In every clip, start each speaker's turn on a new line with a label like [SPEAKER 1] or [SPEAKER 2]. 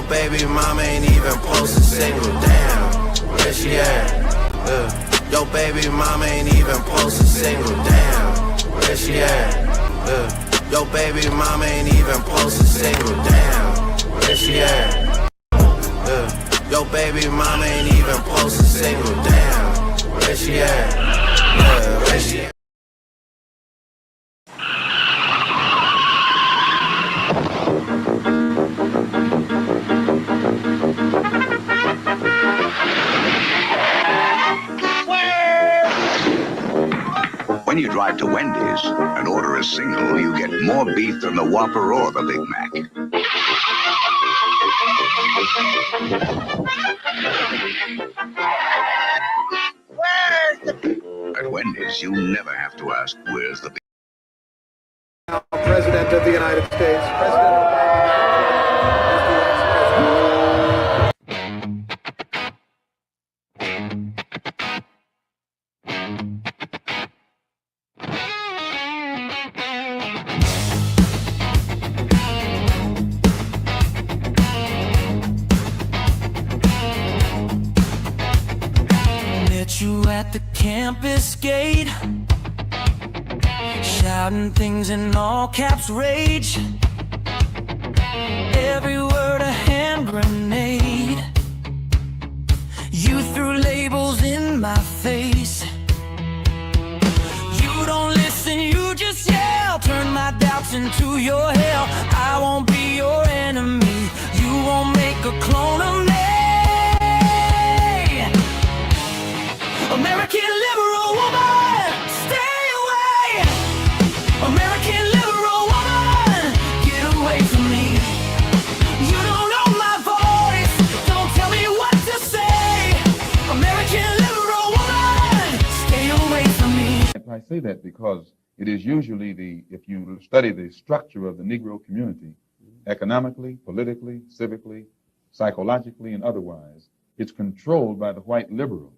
[SPEAKER 1] baby mama ain't even posted single. Damn, where she at? Your baby mama ain't even posted single. Damn, where she at? Your baby mama ain't even posted single. Damn, where she at? Your baby mama ain't even posted single. Damn, where she at? Where she at?
[SPEAKER 2] When you drive to Wendy's and order a single, you get more beef than the Whopper or the Big Mac. At Wendy's, you never have to ask, where's the beef?
[SPEAKER 3] President of the United States, President Obama.
[SPEAKER 4] Met you at the campus gate, shouting things in all caps, rage. Every word a hand grenade. You threw labels in my face. You don't listen, you just yell. Turn my doubts into your hell. I won't be your enemy. You won't make a clone of me. American liberal woman, stay away. American liberal woman, get away from me. You don't know my voice, don't tell me what to say. American liberal woman, stay away from me.
[SPEAKER 5] I say that because it is usually if you study the structure of the Negro community, economically, politically, civically, psychologically, and otherwise, it's controlled by the white liberal,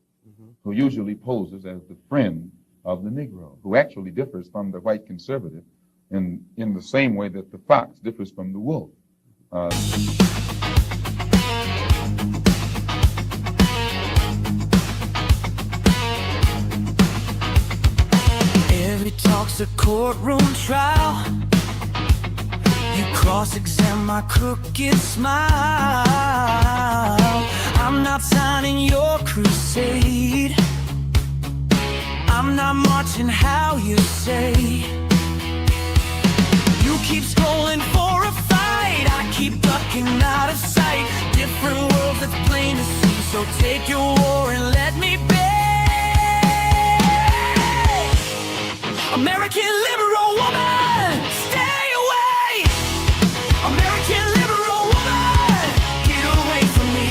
[SPEAKER 5] who usually poses as the friend of the Negro, who actually differs from the white conservative in the same way that the fox differs from the wolf.
[SPEAKER 4] Every talk's a courtroom trial. You cross-examine my crooked smile. I'm not signing your crusade. I'm not marching how you say. You keep scrolling for a fight, I keep ducking out of sight. Different worlds, it's plain to see. So take your war and let me be. American liberal woman, stay away. American liberal woman, get away from me.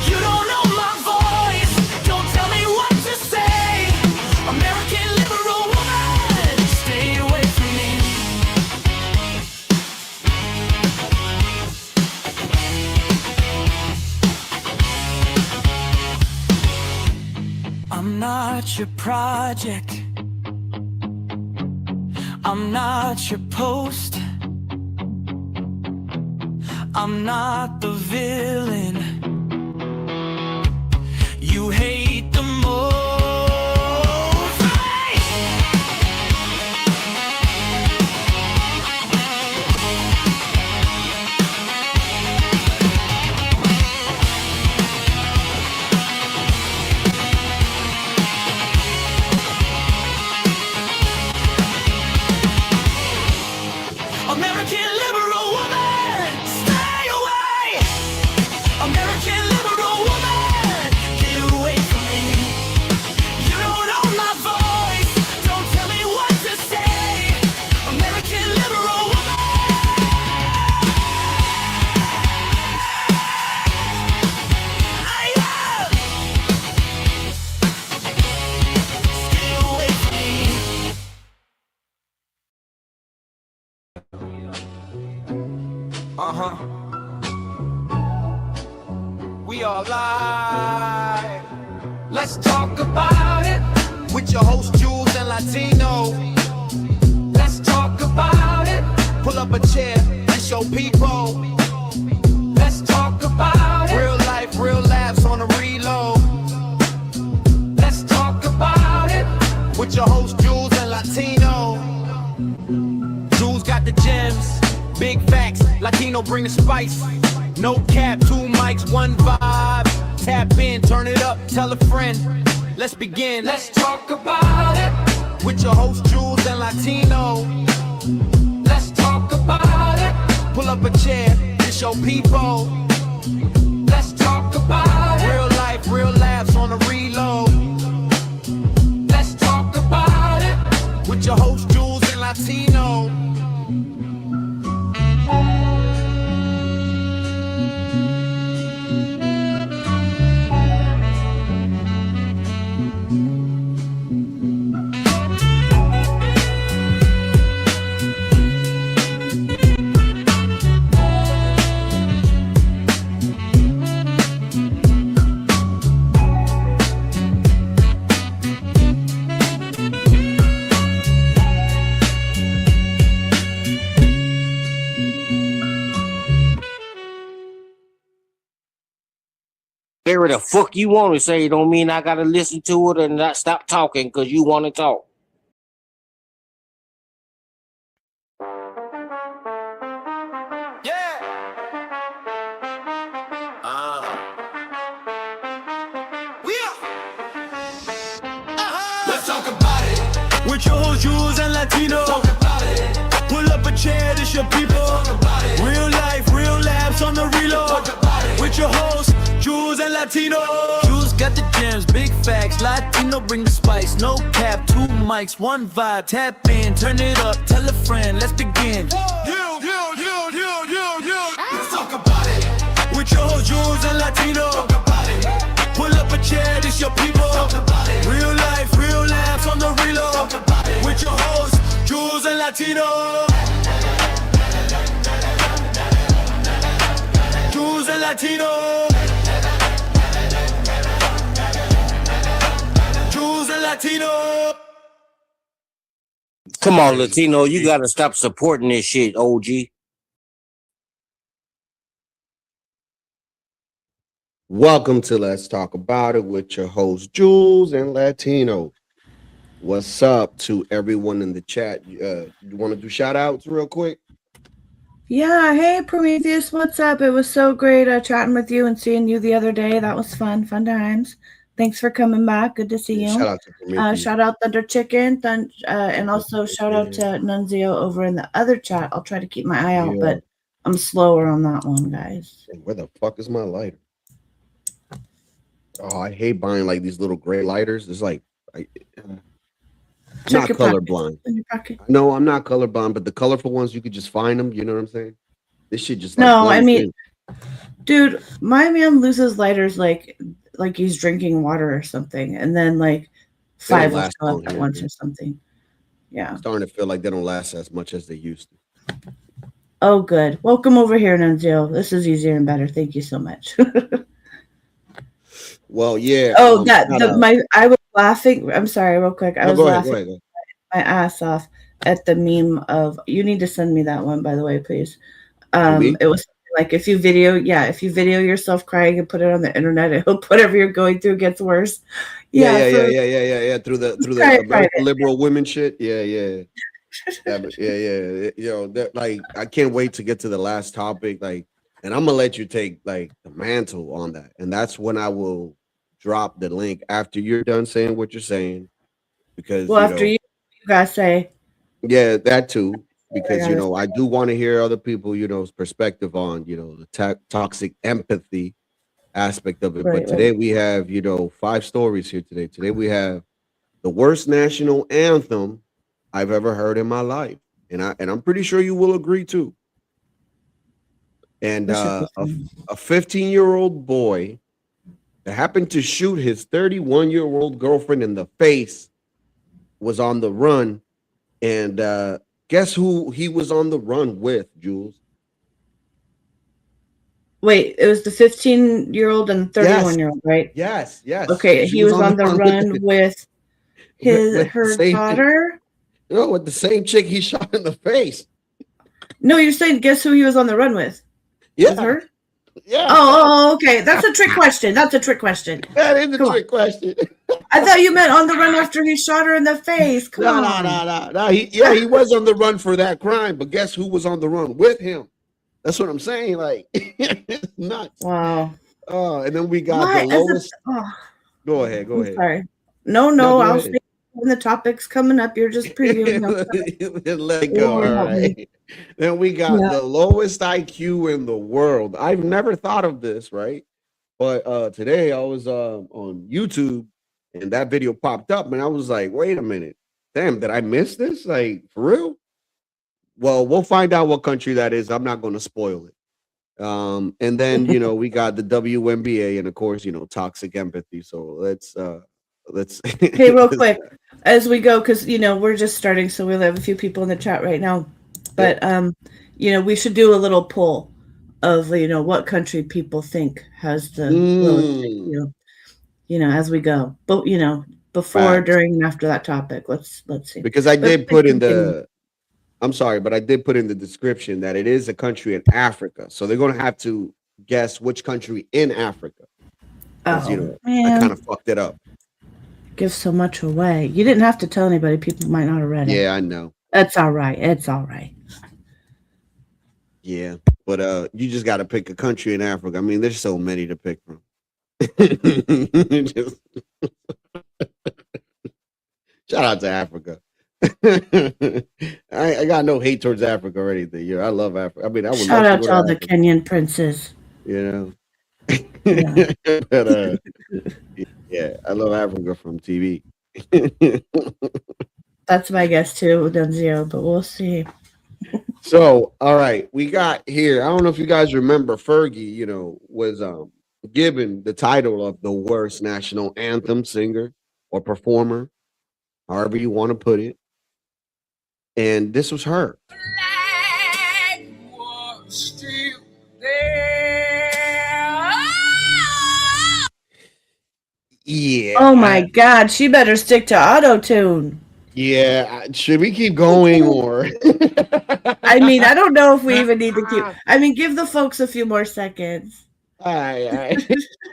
[SPEAKER 4] You don't know my voice, don't tell me what to say. American liberal woman, stay away from me. I'm not your project, I'm not your post, I'm not the villain you hate the most. American liberal woman, stay away. American liberal woman, get away from me. You don't know my voice, don't tell me what to say. American liberal woman. Stay away from me. We all live. Let's talk about it with your host Jules and Latino. Let's talk about it. Pull up a chair and show people. Let's Big facts, Latino bring the spice. No cap, 2 mics, 1 vibe. Tap in, turn it up, tell a friend. Let's begin. Let's talk about it. With your host, Jules and Latino. Let's talk about it. Pull up a chair, it's your people. Let's talk about it. Real life, real laughs on the reload. Let's talk about it. With your host, Jules and Latino.
[SPEAKER 6] Whatever the fuck you want to say don't mean I gotta listen to it and not stop talking because you want to talk.
[SPEAKER 4] Yeah. Let's talk about it. With your host, Jules and Latino. Talk about it. Pull up a chair, this your people. Talk about it. Real life, real laughs on the reload. Talk about it. With your host, Jules and Latino. Jules got the gems, big facts. Latino bring the spice. No cap, 2 mics, 1 vibe. Tap in, turn it up, tell a friend. Let's begin. Let's talk about it. With your host, Jules and Latino. Talk about it. Pull up a chair, this your people. Talk about it. Real life, real laughs on the reload. Talk about it. With your host, Jules and Latino. Jules and Latino. Jules and Latino.
[SPEAKER 6] Come on, Latino, you gotta stop supporting this shit, OG.
[SPEAKER 7] Welcome to Let's Talk About It with your host, Jules and Latino. What's up to everyone in the chat? You want to do shout outs real quick?
[SPEAKER 8] Yeah, hey Prometheus, what's up? It was so great chatting with you and seeing you the other day. That was fun times. Thanks for coming back. Good to see you.
[SPEAKER 7] Shout out to Prometheus.
[SPEAKER 8] Shout out Thunder Chicken, and also shout out to Nunzio over in the other chat. I'll try to keep my eye out, but I'm slower on that one, guys.
[SPEAKER 7] Where the fuck is my lighter? Oh, I hate buying like these little gray lighters. It's like I'm not colorblind. No, I'm not colorblind, but the colorful ones you could just find them. You know what I'm saying? This shit just
[SPEAKER 8] no. I mean, dude, my man loses lighters like he's drinking water or something, and then like 5 will show up at once or something. Yeah,
[SPEAKER 7] I'm starting to feel like they don't last as much as they used to.
[SPEAKER 8] Oh, good. Welcome over here, Nunzio. This is easier and better. Thank you so much.
[SPEAKER 7] Well, yeah.
[SPEAKER 8] Oh, I was laughing. I'm sorry, real quick. I was laughing my ass off at the meme of. You need to send me that one, by the way, please. It was like if you video yourself crying and put it on the internet, I hope whatever you're going through gets worse.
[SPEAKER 7] Yeah. Through the American liberal women shit. Yeah. You know, like I can't wait to get to the last topic. Like, and I'm gonna let you take like the mantle on that, and that's when I will drop the link after you're done saying what you're saying. Because
[SPEAKER 8] after you guys say,
[SPEAKER 7] yeah, that too. Because I do want to hear other people, perspective on the toxic empathy aspect of it. But today we have 5 stories here today. Today we have the worst national anthem I've ever heard in my life, and I'm pretty sure you will agree too. And a 15-year-old boy that happened to shoot his 31-year-old girlfriend in the face was on the run, and guess who he was on the run with, Jules?
[SPEAKER 8] Wait, it was the 15-year-old and 31-year-old, right?
[SPEAKER 7] Yes.
[SPEAKER 8] Okay, he was on the run with her daughter.
[SPEAKER 7] No, with the same chick he shot in the face.
[SPEAKER 8] No, you're saying guess who he was on the run with?
[SPEAKER 7] Yeah,
[SPEAKER 8] her.
[SPEAKER 7] Yeah.
[SPEAKER 8] Oh, okay. That's a trick question. That's a trick question.
[SPEAKER 7] That is a trick question.
[SPEAKER 8] I thought you meant on the run after he shot her in the face. Come on.
[SPEAKER 7] No. He was on the run for that crime, but guess who was on the run with him? That's what I'm saying. Like, it's nuts.
[SPEAKER 8] Wow.
[SPEAKER 7] And then we got the lowest. Go ahead.
[SPEAKER 8] Sorry. No, I'll stay when the topic's coming up. You're just previewing.
[SPEAKER 7] Let it go. All right. Then we got the lowest IQ in the world. I've never thought of this, right? But today I was on YouTube and that video popped up and I was like, wait a minute. Damn, did I miss this? Like, for real? Well, we'll find out what country that is. I'm not going to spoil it. And then, we got the WNBA and of course, toxic empathy. So let's
[SPEAKER 8] hey, real quick as we go, because we're just starting, so we'll have a few people in the chat right now, but we should do a little poll of what country people think has the lowest, as we go, but before, during, and after that topic. Let's see,
[SPEAKER 7] because I did put in the but I did put in the description that it is a country in Africa, so they're going to have to guess which country in Africa. I kind of fucked it up.
[SPEAKER 8] Give so much away. You didn't have to tell anybody. People might not have read it.
[SPEAKER 7] Yeah, I know.
[SPEAKER 8] That's all right. It's all right.
[SPEAKER 7] Yeah, but you just got to pick a country in Africa. I mean, there's so many to pick from. Shout out to Africa. I got no hate towards Africa or anything. I love Africa. I mean, I would
[SPEAKER 8] shout out to all the Kenyan princes.
[SPEAKER 7] Yeah. But yeah, I love Africa from TV.
[SPEAKER 8] That's my guess too, Denzio, but we'll see.
[SPEAKER 7] So, all right, we got here. I don't know if you guys remember Fergie, was given the title of the worst national anthem singer or performer, however you want to put it. And this was her. Yeah.
[SPEAKER 8] Oh my God, she better stick to auto-tune.
[SPEAKER 7] Yeah, should we keep going or?
[SPEAKER 8] I mean, I don't know if we even need to keep. I mean, give the folks a few more seconds.
[SPEAKER 7] All right.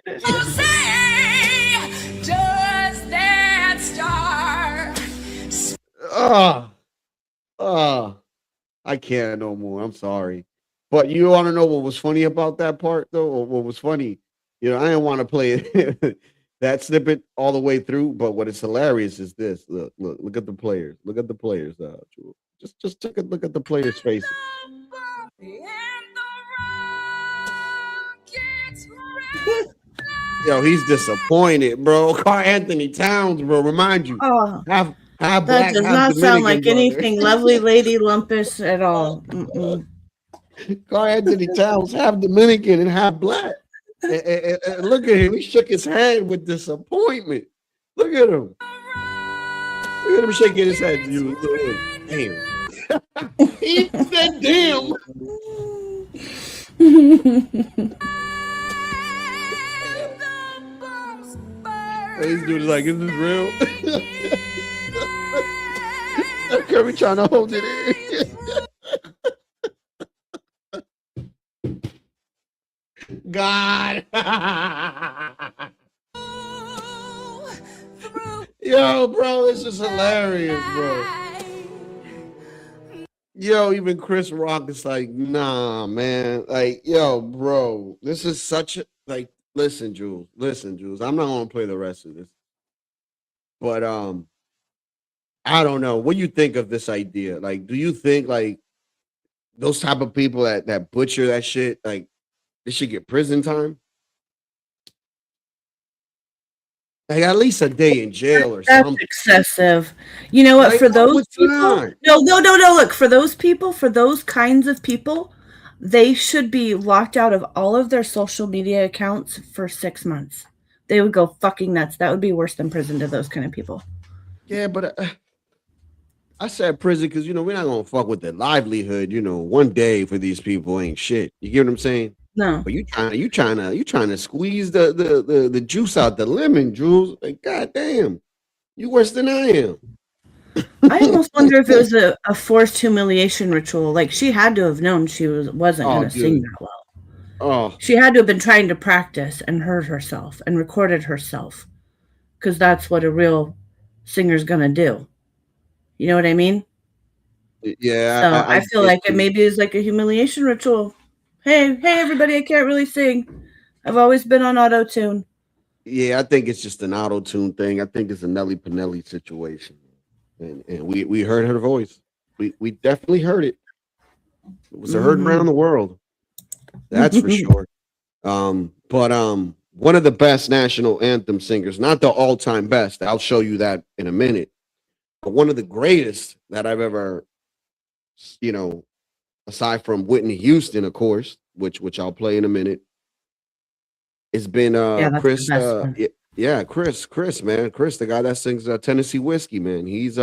[SPEAKER 4] Does that star?
[SPEAKER 7] I can't no more. I'm sorry. But you want to know what was funny about that part, though? Or what was funny? I didn't want to play that snippet all the way through, but what is hilarious is this. Look at the players. Look at the players. Just take a look at the players' faces. Yo, he's disappointed, bro. Carl Anthony Towns, bro. Remind you. Have
[SPEAKER 8] that
[SPEAKER 7] black,
[SPEAKER 8] does not sound like anything Lovely Lady Lumpus at all. Mm-mm.
[SPEAKER 7] Carl Anthony Towns, half Dominican and half black. And look at him. He shook his head with disappointment. Look at him. Look at him shaking his head. Damn. He said, damn. He's doing like, is this real? Kirby trying to hold it in. God. Yo, bro, this is hilarious, bro. Yo, even Chris Rock is like, nah, man. Like, yo, bro, this is such a, like, listen, Jules. I'm not gonna play the rest of this. But I don't know. What do you think of this idea? Like, do you think like those type of people that butcher that shit, like they should get prison time? Like at least a day in jail or
[SPEAKER 8] That's
[SPEAKER 7] something.
[SPEAKER 8] Excessive. You know what?
[SPEAKER 7] Like,
[SPEAKER 8] for those people,
[SPEAKER 7] time?
[SPEAKER 8] no. Look, for those people, for those kinds of people, they should be locked out of all of their social media accounts for 6 months. They would go fucking nuts. That would be worse than prison to those kind of people.
[SPEAKER 7] Yeah, but I said prison because we're not gonna fuck with their livelihood. One day for these people ain't shit. You get what I'm saying?
[SPEAKER 8] No.
[SPEAKER 7] But you trying to squeeze the juice out the lemon, Jules. Like, goddamn, you worse than I am.
[SPEAKER 8] I almost wonder if it was a forced humiliation ritual. Like she had to have known she wasn't going to sing that well.
[SPEAKER 7] Oh,
[SPEAKER 8] she had to have been trying to practice and heard herself and recorded herself, because that's what a real singer's gonna do. You know what I mean?
[SPEAKER 7] yeah,
[SPEAKER 8] So
[SPEAKER 7] I
[SPEAKER 8] I feel
[SPEAKER 7] get
[SPEAKER 8] like it
[SPEAKER 7] you.
[SPEAKER 8] maybe is like a humiliation ritual. Hey, everybody! I can't really sing. I've always been on auto tune.
[SPEAKER 7] Yeah, I think it's just an auto tune thing. I think it's a Nelly Pinelli situation, and we heard her voice. We definitely heard it. It was heard around the world. That's for sure. But one of the best national anthem singers, not the all-time best. I'll show you that in a minute. But one of the greatest that I've ever, you know, aside from Whitney Houston, of course, which I'll play in a minute. It's been
[SPEAKER 8] Yeah, that's the
[SPEAKER 7] Chris
[SPEAKER 8] best one.
[SPEAKER 7] yeah, Chris, man. Chris, the guy that sings Tennessee Whiskey, man. He's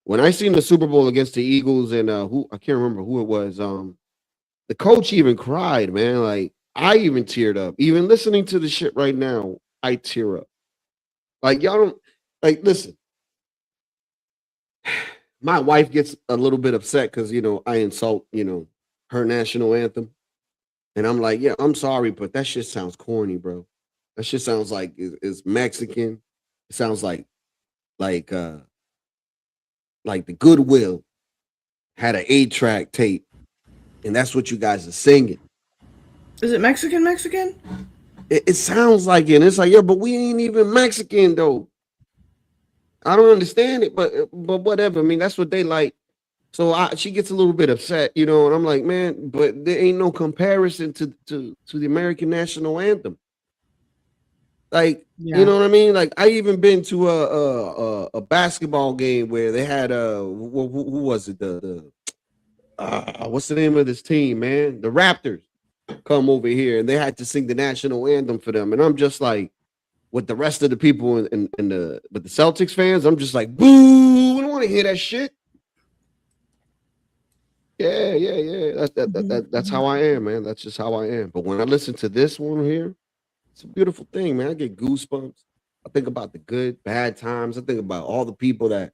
[SPEAKER 7] when I seen the Super Bowl against the Eagles and who I can't remember who it was, the coach even cried, man. Like I even teared up. Even listening to the shit right now, I tear up. Like y'all don't like listen. My wife gets a little bit upset because I insult, her national anthem. And I'm like, yeah, I'm sorry, but that shit sounds corny, bro. That shit sounds like it's Mexican. It sounds like the Goodwill had an 8-track tape, and that's what you guys are singing.
[SPEAKER 8] Is it Mexican?
[SPEAKER 7] It sounds like it. And it's like, yeah, but we ain't even Mexican though. I don't understand it, but whatever. I mean, that's what they like. So she gets a little bit upset, and I'm like, man, but there ain't no comparison to the American national anthem. Like, you know what I mean? Like, I even been to a basketball game where they had who was it? What's the name of this team, man? The Raptors come over here and they had to sing the national anthem for them, and I'm just like, with the rest of the people with the Celtics fans, I'm just like, boo! I don't want to hear that shit. Yeah. That's how I am, man. That's just how I am. But when I listen to this one here, it's a beautiful thing, man. I get goosebumps. I think about the good, bad times. I think about all the people that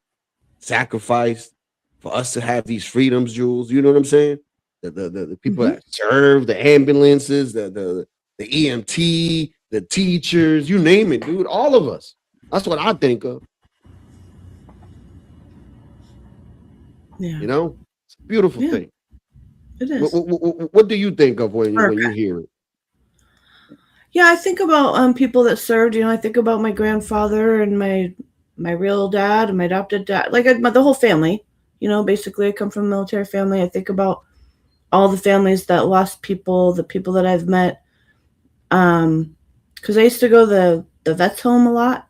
[SPEAKER 7] sacrificed for us to have these freedoms, Jules. You know what I'm saying? The people that serve, the ambulances, the EMT, the teachers, you name it, dude. All of us. That's what I think of.
[SPEAKER 8] Yeah.
[SPEAKER 7] It's a beautiful thing.
[SPEAKER 8] It is.
[SPEAKER 7] What do you think of when you hear it?
[SPEAKER 8] Yeah, I think about people that served. I think about my grandfather and my real dad and my adopted dad, like the whole family. Basically, I come from a military family. I think about all the families that lost people, the people that I've met. Because I used to go to the vets home a lot,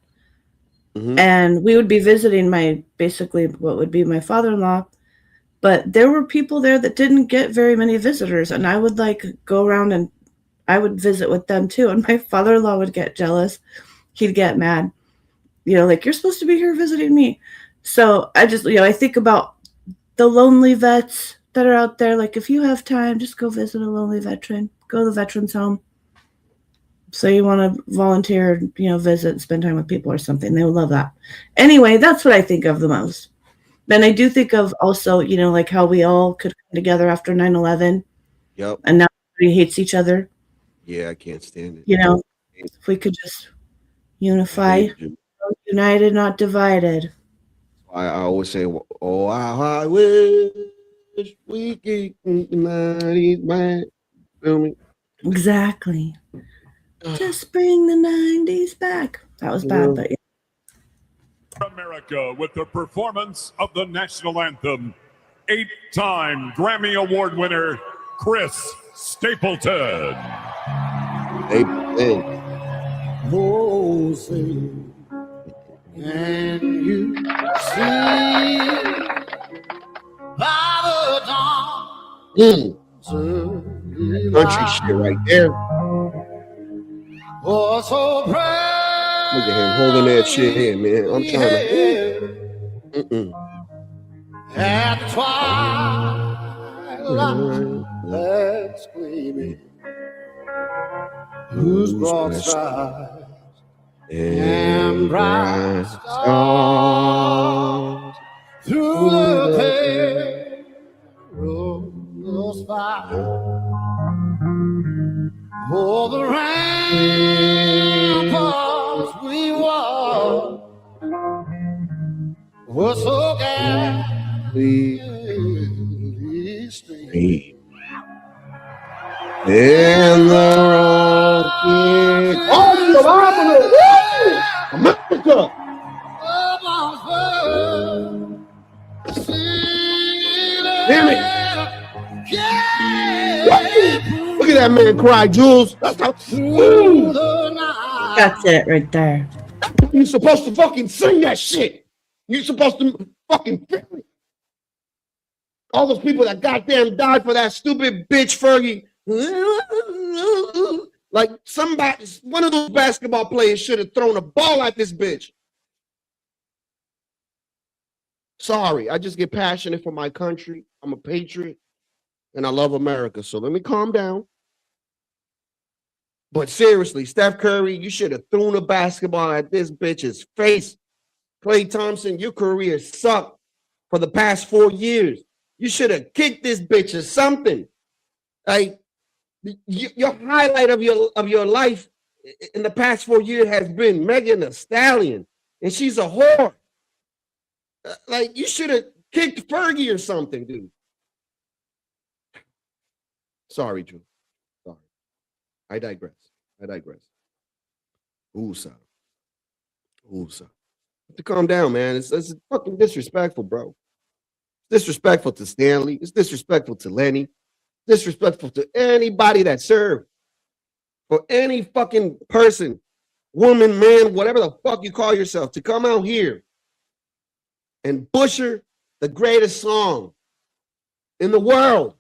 [SPEAKER 8] and we would be visiting what would be my father-in-law. But there were people there that didn't get very many visitors, and I would go around and I would visit with them too. And my father-in-law would get jealous. He'd get mad, like, you're supposed to be here visiting me. So I just, I think about the lonely vets that are out there. Like, if you have time, just go visit a lonely veteran, go to the veterans home. So you want to volunteer, visit and spend time with people or something. They would love that. Anyway, that's what I think of the most. Then I do think of also, like how we all could come together after 9/11.
[SPEAKER 7] Yep.
[SPEAKER 8] And now everybody hates each other.
[SPEAKER 7] Yeah, I can't stand it.
[SPEAKER 8] If we could just unify, united, not divided.
[SPEAKER 7] I always say, oh, I wish we could unite, man. Feel me?
[SPEAKER 8] Exactly. Just bring the 90s back. That was bad, but yeah.
[SPEAKER 9] America with the performance of the national anthem, 8-time Grammy Award winner Chris Stapleton.
[SPEAKER 10] Oh, say, can you see by the dawn's early
[SPEAKER 7] Country shit right there.
[SPEAKER 10] Oh, so proud.
[SPEAKER 7] Look at him holding that shit here, man. I'm trying to.
[SPEAKER 10] At the twilight, that's gleaming, whose broad sides and bright stars through the perilous fire Oh, the ramparts we walked were so gallantly straight.
[SPEAKER 7] In the rocky. Oh, America! Damn it! Look at that man cry, Jules. That's
[SPEAKER 8] it right there.
[SPEAKER 7] You're supposed to fucking sing that shit. You're supposed to fucking feel it. All those people that goddamn died for that stupid bitch Fergie. Like somebody, one of those basketball players should have thrown a ball at this bitch. Sorry, I just get passionate for my country. I'm a patriot and I love America. So let me calm down. But seriously, Steph Curry, you should have thrown a basketball at this bitch's face. Klay Thompson, your career sucked for the past 4 years. You should have kicked this bitch or something. Like your highlight of your life in the past 4 years has been Megan Thee Stallion, and she's a whore. Like you should have kicked Fergie or something, dude. Sorry, Drew. Sorry. I digress. Oosa. To calm down, man. It's fucking disrespectful, bro. It's disrespectful to Stanley. It's disrespectful to Lenny. Disrespectful to anybody that served. For any fucking person, woman, man, whatever the fuck you call yourself, to come out here and butcher the greatest song in the world.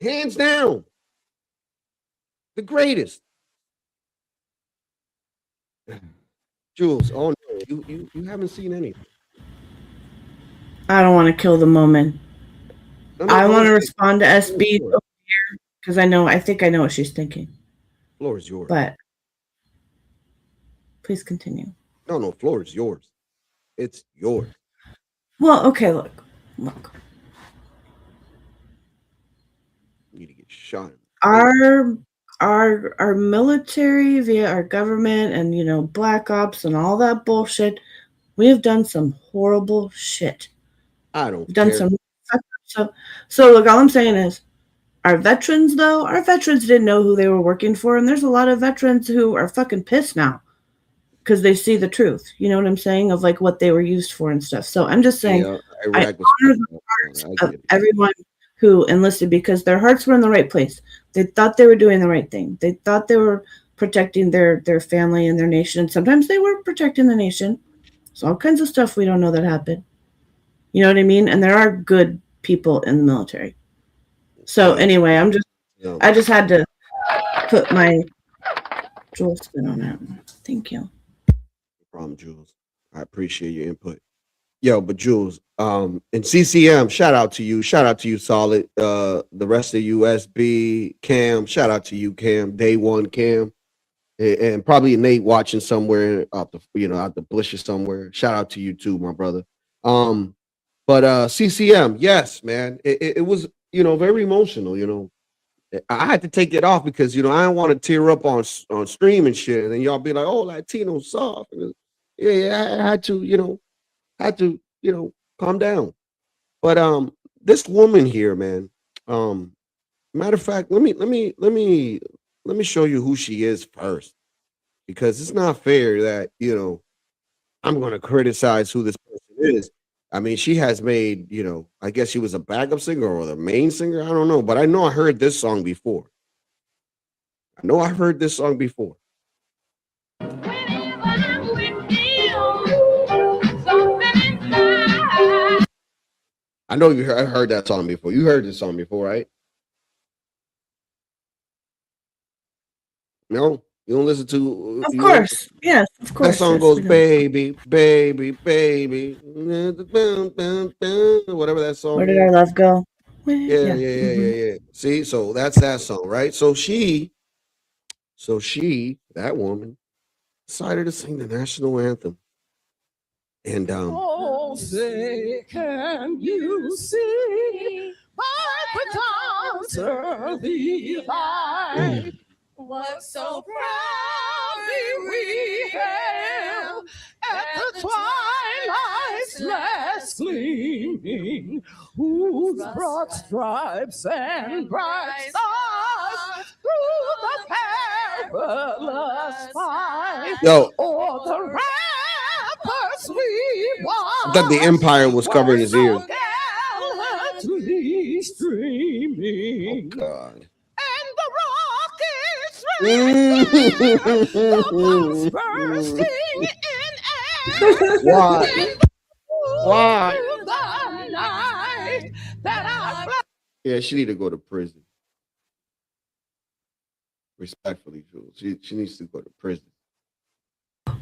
[SPEAKER 7] Hands down. The greatest. Jules, oh no, you haven't seen anything.
[SPEAKER 8] I don't want to kill the moment. I want to respond to SB over here because I think I know what she's thinking.
[SPEAKER 7] Floor is yours.
[SPEAKER 8] But please continue.
[SPEAKER 7] No, floor is yours. It's yours.
[SPEAKER 8] Well, okay, look.
[SPEAKER 7] You need to get shot.
[SPEAKER 8] Our military via our government and black ops and all that bullshit, we have done some horrible shit.
[SPEAKER 7] I don't
[SPEAKER 8] done care. So look, all I'm saying is our veterans didn't know who they were working for, and there's a lot of veterans who are fucking pissed now because they see the truth. You know what I'm saying? Of like what they were used for and stuff. So I'm just saying I honor the hearts of everyone who enlisted because their hearts were in the right place. They thought they were doing the right thing. They thought they were protecting their family and their nation. Sometimes they were protecting the nation. There's all kinds of stuff we don't know that happened. You know what I mean? And there are good people in the military. So anyway, I just had to put my Jules spin on that. Thank you.
[SPEAKER 7] No problem, Jules. I appreciate your input. Yo, but Jules, and CCM, shout out to you, Solid. The rest of USB, Cam, shout out to you, Cam, Day One, Cam, and probably Nate watching somewhere out the bushes somewhere. Shout out to you too, my brother. But CCM, yes, man, it was very emotional. I had to take it off because I don't want to tear up on stream and shit, and then y'all be like, oh, Latino soft. Yeah, I had to, calm down. But this woman here, man. Matter of fact, let me show you who she is first, because it's not fair that I'm going to criticize who this person is. I mean, she has made, I guess she was a backup singer or the main singer. I don't know, but I know I heard this song before. I know you heard that song before. You heard this song before, right? No? You don't listen to...
[SPEAKER 8] Of course. Yes, of course.
[SPEAKER 7] That song goes, baby, baby, baby. Whatever that song
[SPEAKER 8] Where did our love go?
[SPEAKER 7] Yeah. See, so that's that song, right? So she, that woman, decided to sing the national anthem. And
[SPEAKER 4] oh, say, can you see
[SPEAKER 10] dancer the light. What so proudly we hailed at the twilight's last gleaming, whose broad stripes and bright stars through the perilous fight.
[SPEAKER 7] Yo,
[SPEAKER 10] O'er the ramparts we
[SPEAKER 7] I thought the Empire was covering his ears.
[SPEAKER 10] gallantly streaming.
[SPEAKER 7] Oh, God.
[SPEAKER 10] And the rockets racing, the bombs bursting in air.
[SPEAKER 7] Why? Why?
[SPEAKER 10] The night that I
[SPEAKER 7] Yeah, she need to go to prison. Respectfully, Jules. She needs to go to prison.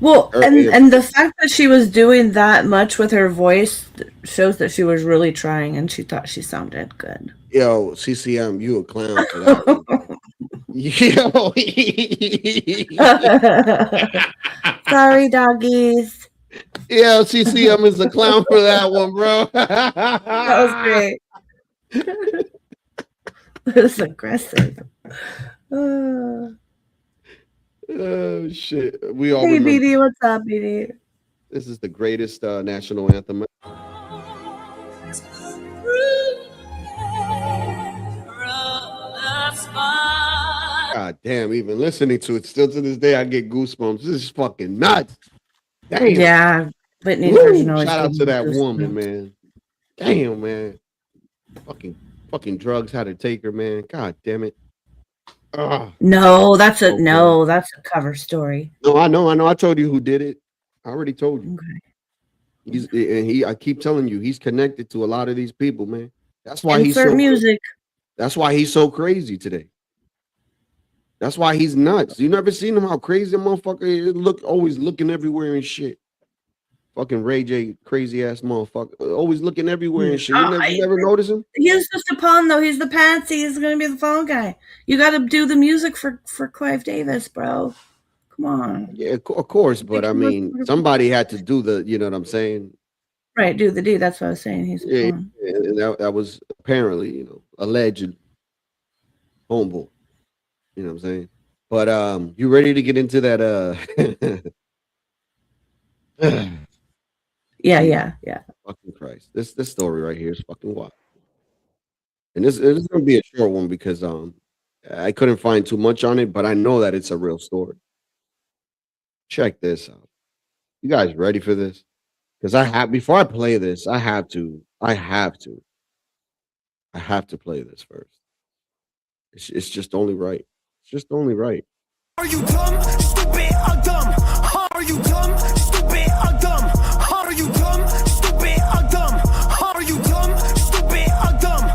[SPEAKER 8] Well, and the fact that she was doing that much with her voice shows that she was really trying, and she thought she sounded good.
[SPEAKER 7] Yo, CCM, you a clown for that. Yo.
[SPEAKER 8] Sorry, doggies.
[SPEAKER 7] Yeah, CCM is a clown for that one, bro.
[SPEAKER 8] That was great. It was aggressive.
[SPEAKER 7] Oh shit! We all
[SPEAKER 8] Hey,
[SPEAKER 7] remember.
[SPEAKER 8] BD, what's up, BD?
[SPEAKER 7] This is the greatest national anthem. God damn! Even listening to it, still to this day, I get goosebumps. This is fucking nuts. Damn.
[SPEAKER 8] Yeah, Whitney's
[SPEAKER 7] Woo!
[SPEAKER 8] version always
[SPEAKER 7] Shout out
[SPEAKER 8] gives
[SPEAKER 7] to
[SPEAKER 8] me
[SPEAKER 7] that
[SPEAKER 8] goosebumps.
[SPEAKER 7] woman, man. Damn, man. Fucking drugs had to take her, man. God damn it. Ugh.
[SPEAKER 8] No, that's a
[SPEAKER 7] Okay.
[SPEAKER 8] that's a cover story.
[SPEAKER 7] No, I know. I told you who did it. I already told you.
[SPEAKER 8] Okay.
[SPEAKER 7] I keep telling you, he's connected to a lot of these people, man. That's why
[SPEAKER 8] Insert music.
[SPEAKER 7] That's why he's so crazy today. That's why he's nuts. You never seen him how crazy a motherfucker is? Always looking everywhere and shit. Fucking Ray J, crazy ass motherfucker. Always looking everywhere and shit. You never notice him?
[SPEAKER 8] He's just a pawn, though. He's the patsy. He's gonna be the fall guy. You got to do the music for Clive Davis, bro. Come on.
[SPEAKER 7] Yeah, of course, but I mean, somebody had to do the. You know what I'm saying?
[SPEAKER 8] Right, do the D. That's what I was saying. He's a
[SPEAKER 7] Yeah,
[SPEAKER 8] pawn.
[SPEAKER 7] and that was apparently, alleged homeboy. You know what I'm saying? But you ready to get into that?
[SPEAKER 8] Yeah.
[SPEAKER 7] Fucking Christ! This story right here is fucking wild, and this is gonna be a short one because I couldn't find too much on it, but I know that it's a real story. Check this out. You guys ready for this? Because before I play this, I have to play this first. It's just only right. It's just only right.
[SPEAKER 4] Are you dumb, stupid, or dumb? Are you dumb, stupid, or dumb? Are you dumb, stupid, or dumb? Are you dumb, stupid, or dumb?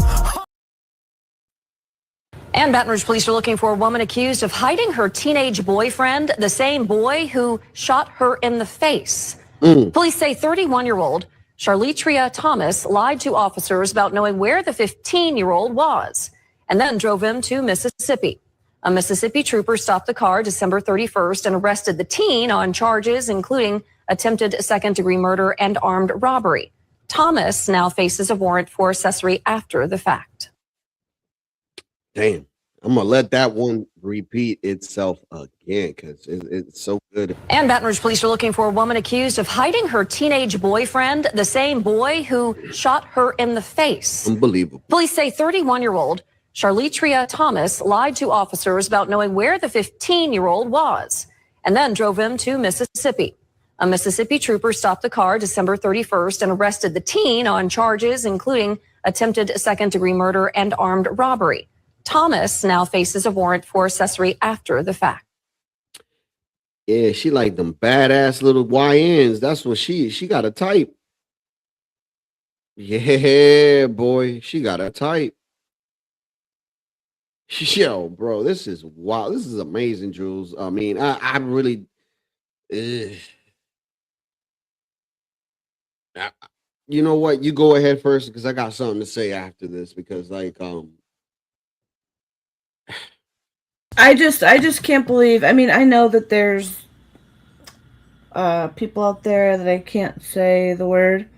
[SPEAKER 11] And Baton Rouge police are looking for a woman accused of hiding her teenage boyfriend, the same boy who shot her in the face. Police say 31-year-old Charlitria Thomas lied to officers about knowing where the 15-year-old was and then drove him to Mississippi. A Mississippi trooper stopped the car December 31st and arrested the teen on charges including attempted second-degree murder and armed robbery. Thomas now faces a warrant for accessory after the fact.
[SPEAKER 7] Damn. I'm going to let that one repeat itself again because it's so good.
[SPEAKER 11] And Baton Rouge police are looking for a woman accused of hiding her teenage boyfriend, the same boy who shot her in the face.
[SPEAKER 7] Unbelievable.
[SPEAKER 11] Police say 31-year-old Charlitria Thomas lied to officers about knowing where the 15-year-old was and then drove him to Mississippi. A Mississippi trooper stopped the car December 31st and arrested the teen on charges including attempted second-degree murder and armed robbery. Thomas now faces a warrant for accessory after the fact.
[SPEAKER 7] Yeah, she like them badass little YNs. That's what she got a type. Yeah, boy, she got a type. Yo, bro, this is wild. This is amazing, Jules. I mean, I really, you know what? You go ahead first because I got something to say after this because,
[SPEAKER 8] I just can't believe. I mean, I know that there's people out there that I can't say the word,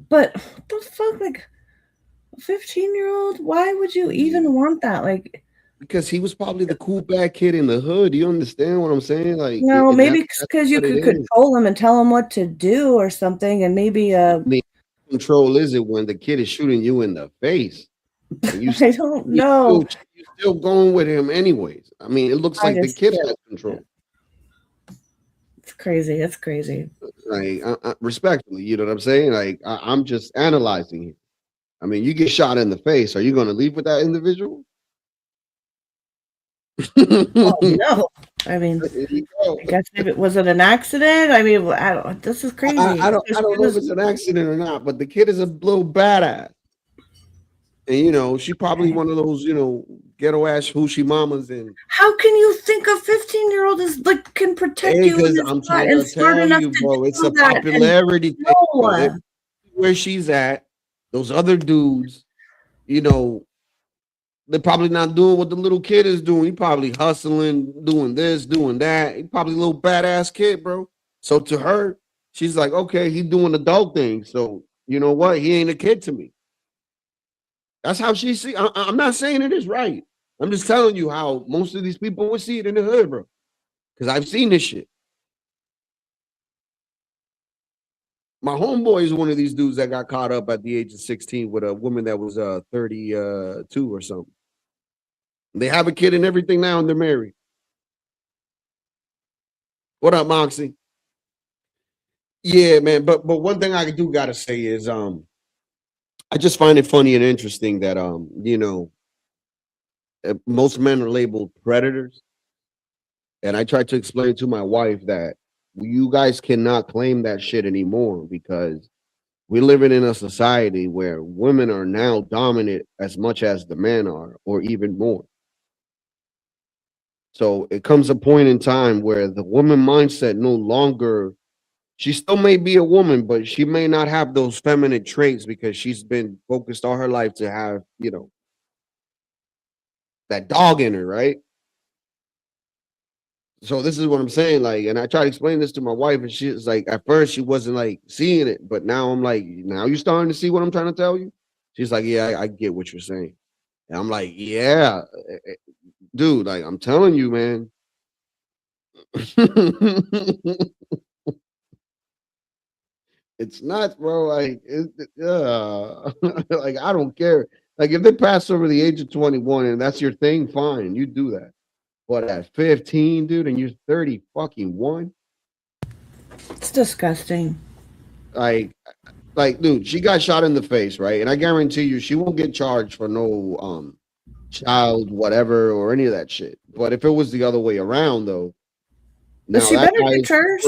[SPEAKER 8] but what the fuck, like 15-year-old? Why would you even want that? Like,
[SPEAKER 7] because he was probably the cool bad kid in the hood. Do you understand what I'm saying? Like,
[SPEAKER 8] no, maybe
[SPEAKER 7] that's
[SPEAKER 8] because you
[SPEAKER 7] what it
[SPEAKER 8] could
[SPEAKER 7] is.
[SPEAKER 8] control him and tell him what to do or something, and maybe
[SPEAKER 7] I mean, control is it when the kid is shooting you in the face? And you,
[SPEAKER 8] I don't know.
[SPEAKER 7] You're still going with him anyways. I mean, it looks like the kid has control.
[SPEAKER 8] It's crazy. It's crazy.
[SPEAKER 7] Like, respectfully, you know what I'm saying? Like, I'm just analyzing here. I mean, you get shot in the face. Are you going to leave with that individual?
[SPEAKER 8] Oh, no. I mean, I guess if it was an accident. I mean, I don't. This is crazy.
[SPEAKER 7] I don't know if it's an accident or not, but the kid is a little badass. And you know, she probably one of those, you know, ghetto ass hoochie mamas. And
[SPEAKER 8] how can you think a 15-year-old is like can protect you?
[SPEAKER 7] Because I'm trying to tell you, bro, it's a popularity thing. Bro. Where she's at, those other dudes, you know, they're probably not doing what the little kid is doing. He probably hustling, doing this, doing that. He probably a little badass kid, bro. So to her, she's like, okay, he's doing adult things. So you know what? He ain't a kid to me. That's how she see. I'm not saying it is right. I'm just telling you how most of these people would see it in the hood, bro. Because I've seen this shit. My homeboy is one of these dudes that got caught up at the age of 16 with a woman that was 32 or something. They have a kid and everything now, and they're married. What up, Moxie? Yeah, man. But one thing I do gotta say is I just find it funny and interesting that you know, most men are labeled predators. And I tried to explain to my wife that you guys cannot claim that shit anymore because we're living in a society where women are now dominant as much as the men are, or even more. So it comes a point in time where the woman mindset no longer, she still may be a woman, but she may not have those feminine traits because she's been focused all her life to have, you know, that dog in her, right? So this is what I'm saying, like, and I try to explain this to my wife, and she's like, at first she wasn't like seeing it, but now I'm like, now you're starting to see what I'm trying to tell you. She's like, yeah, I get what you're saying, and I'm like, yeah, dude, like I'm telling you, man. It's not, bro. Like, like I don't care. Like if they pass over the age of 21 and that's your thing, fine, you do that. But at 15, dude, and you're 30 fucking one.
[SPEAKER 8] It's disgusting.
[SPEAKER 7] Like, dude, she got shot in the face, right? And I guarantee you, she won't get charged for no child, whatever, or any of that shit. But if it was the other way around, though,
[SPEAKER 8] now she better get charged.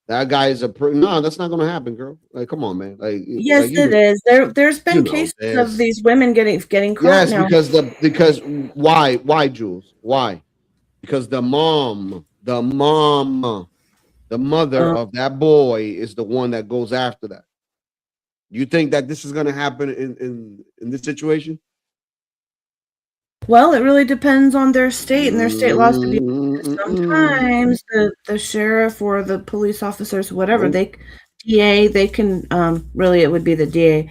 [SPEAKER 7] That guy is a prick. No, that's not gonna happen, girl. Like, come on, man. Like,
[SPEAKER 8] yes, it is. There's been cases of these women getting caught.
[SPEAKER 7] Yes,
[SPEAKER 8] now.
[SPEAKER 7] because why, Jules? Why? Because the mother of that boy is the one that goes after that. You think that this is gonna happen in this situation?
[SPEAKER 8] Well, it really depends on their state and their state laws. To be sometimes the sheriff or the police officers, whatever, they can really, it would be the DA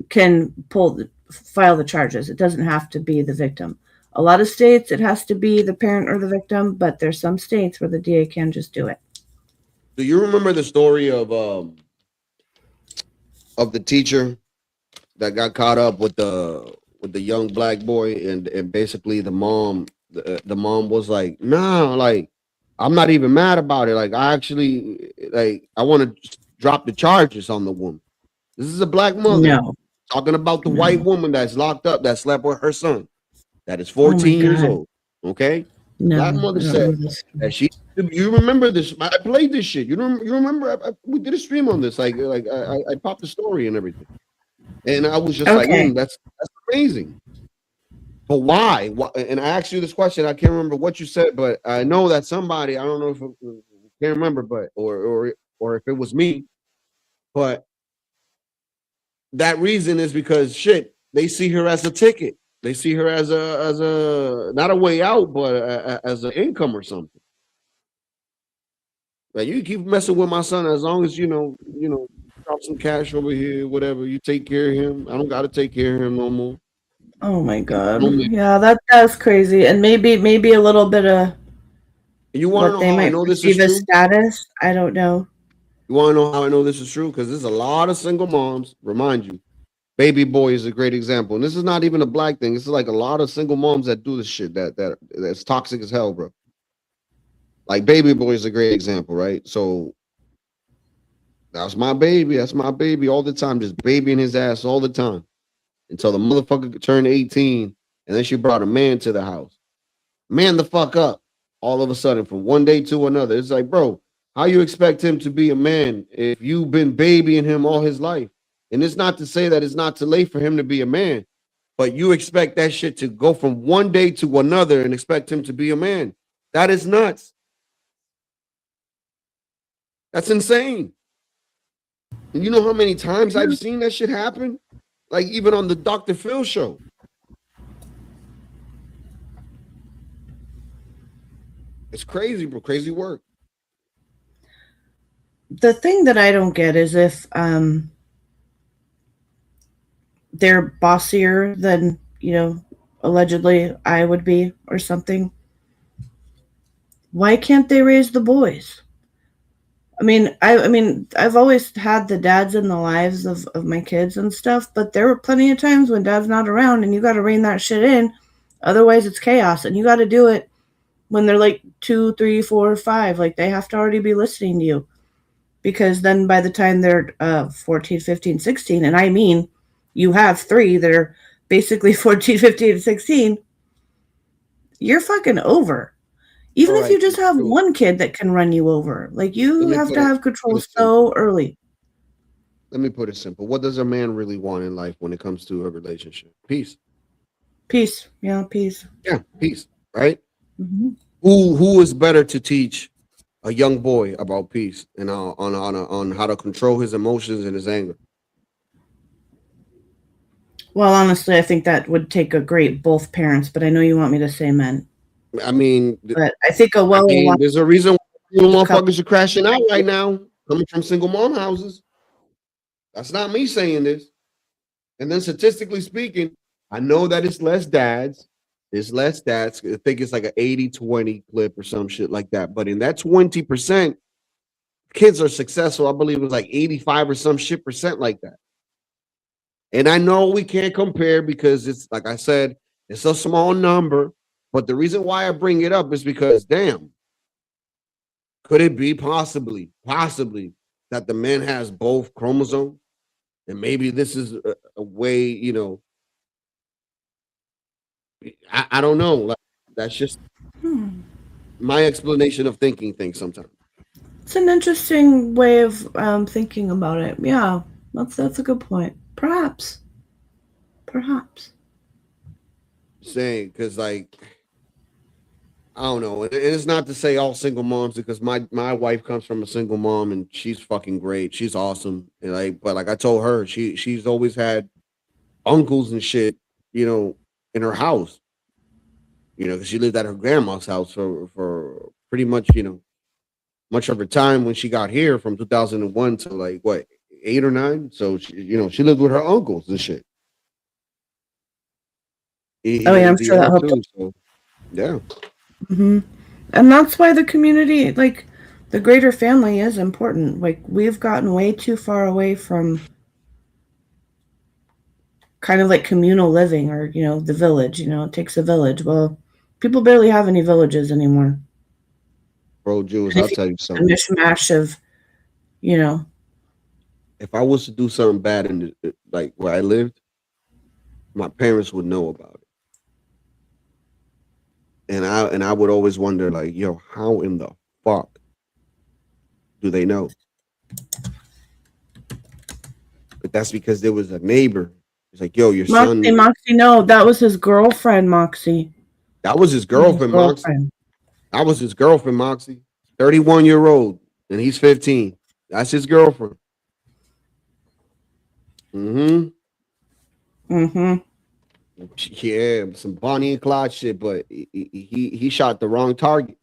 [SPEAKER 8] can file the charges. It doesn't have to be the victim. A lot of states it has to be the parent or the victim, but there's some states where the DA can just do it.
[SPEAKER 7] Do you remember the story of the teacher that got caught up with the young black boy, and basically the mom was like, nah, like I'm not even mad about it. Like I actually I want to drop the charges on the woman. This is a black mother talking about the white woman that's locked up that slept with her son that is 14 years old. Okay, black mother said that she. You remember this? I played this shit. You remember? We did a stream on this. Like I popped the story and everything. And I was just like, that's amazing. But why? And I asked you this question. I can't remember what you said, but I know that somebody, I don't know if can't remember, but or if it was me, but that reason is because shit, they see her as a ticket. They see her as a not a way out, but as an income or something. Like you keep messing with my son as long as you know got some cash over here, whatever. You take care of him. I don't got to take care of him no more.
[SPEAKER 8] Oh my God. Yeah, that's crazy. And maybe a little bit of
[SPEAKER 7] you want to know how I know this is true?
[SPEAKER 8] Status. I don't know.
[SPEAKER 7] You want to know how I know this is true? Because there's a lot of single moms. Remind you, baby boy is a great example. And this is not even a black thing. This is like a lot of single moms that do this shit that's toxic as hell, bro. Like baby boy is a great example, right? So that's my baby. That's my baby all the time. Just babying his ass all the time until the motherfucker turned 18. And then she brought a man to the house. Man the fuck up. All of a sudden, from one day to another. It's like, bro, how you expect him to be a man if you've been babying him all his life? And it's not to say that it's not too late for him to be a man, but you expect that shit to go from one day to another and expect him to be a man. That is nuts. That's insane. And you know how many times I've seen that shit happen? Like even on the Dr. Phil show. It's crazy, bro. Crazy work.
[SPEAKER 8] The thing that I don't get is if they're bossier than, allegedly I would be or something. Why can't they raise the boys? I mean, I've always had the dads in the lives of my kids and stuff, but there were plenty of times when dad's not around and you got to rein that shit in. Otherwise, it's chaos, and you got to do it when they're like 2, 3, 4, 5. Like, they have to already be listening to you, because then by the time they're 14, 15, 16, and I mean, you have 3 that are basically 14, 15, and 16, you're fucking over. Even if you just have one kid that can run you over, like you have to have control so early.
[SPEAKER 7] Let me put it simple. What does a man really want in life when it comes to a relationship? Peace.
[SPEAKER 8] Peace. Yeah, peace.
[SPEAKER 7] Yeah, peace. Right?
[SPEAKER 8] Mm-hmm.
[SPEAKER 7] Who is better to teach a young boy about peace and on how to control his emotions and his anger?
[SPEAKER 8] Well, honestly, I think that would take a great both parents, but I know you want me to say men.
[SPEAKER 7] I mean,
[SPEAKER 8] but I think
[SPEAKER 7] there's a reason why motherfuckers are crashing out right now, coming from single mom houses. That's not me saying this. And then statistically speaking, I know that it's less dads. There's less dads. I think it's like an 80-20 clip or some shit like that. But in that 20%, kids are successful. I believe it was like 85 or some shit percent like that. And I know we can't compare because it's, like I said, it's a small number. But the reason why I bring it up is because, damn, could it be possibly that the man has both chromosomes? And maybe this is a way, I don't know. Like, that's just my explanation of thinking things sometimes.
[SPEAKER 8] It's an interesting way of thinking about it. Yeah, that's a good point. Perhaps.
[SPEAKER 7] Saying, because like, I don't know. And it's not to say all single moms, because my wife comes from a single mom and she's fucking great. She's awesome. And but like I told her, she's always had uncles and shit, in her house. Because she lived at her grandma's house for pretty much, much of her time when she got here from 2001 to like 8 or 9. So she lived with her uncles and shit.
[SPEAKER 8] Oh yeah, I'm sure that helped.
[SPEAKER 7] So, yeah.
[SPEAKER 8] Mm-hmm. And that's why the community, like the greater family, is important. Like, we've gotten way too far away from kind of like communal living, or the village. It takes a village. Well, people barely have any villages anymore.
[SPEAKER 7] Bro, Jules, I'll tell you something.
[SPEAKER 8] A mishmash of,
[SPEAKER 7] if I was to do something bad in like where I lived, my parents would know about it. And I would always wonder, like, yo, how in the fuck do they know? But that's because there was a neighbor. It's like, yo, your son.
[SPEAKER 8] Moxie, no, that was his girlfriend, Moxie.
[SPEAKER 7] That was his girlfriend, Moxie. That was his girlfriend, Moxie. 31-year-old, and he's 15. That's his girlfriend. Mm-hmm. Yeah, some Bonnie and Clyde shit, but he shot the wrong target.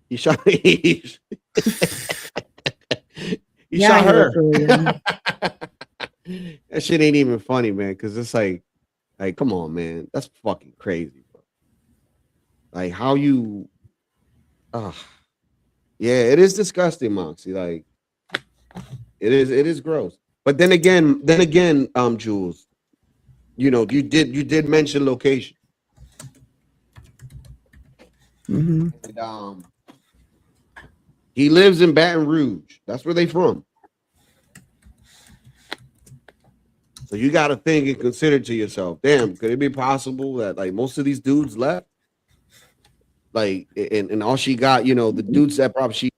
[SPEAKER 7] He shot he shot her. That shit ain't even funny, man. Because it's like, come on, man. That's fucking crazy, bro. Like, how you? Yeah, it is disgusting, Moxie. Like, it is gross. But then again, Jules, you did mention location. And, he lives in Baton Rouge. That's where they from. So you got to think and consider to yourself, damn, could it be possible that like most of these dudes left? Like, and all she got, the dudes that probably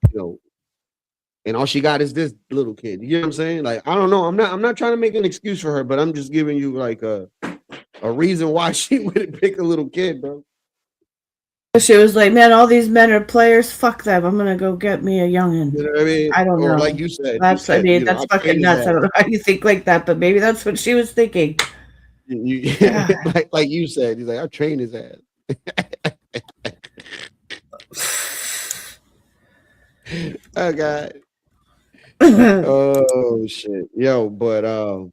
[SPEAKER 7] and all she got is this little kid. You know what I'm saying? Like, I don't know. I'm not trying to make an excuse for her, but I'm just giving you like a reason why she wouldn't pick a little kid, bro.
[SPEAKER 8] She was like, man, all these men are players. Fuck them. I'm gonna go get me a youngin.
[SPEAKER 7] You know what I mean?
[SPEAKER 8] I don't know.
[SPEAKER 7] Like you said,
[SPEAKER 8] that's fucking nuts. I don't know how you think like that, but maybe that's what she was thinking.
[SPEAKER 7] Like you said, he's like, I'll train his ass. Oh God. Oh shit. Yo, but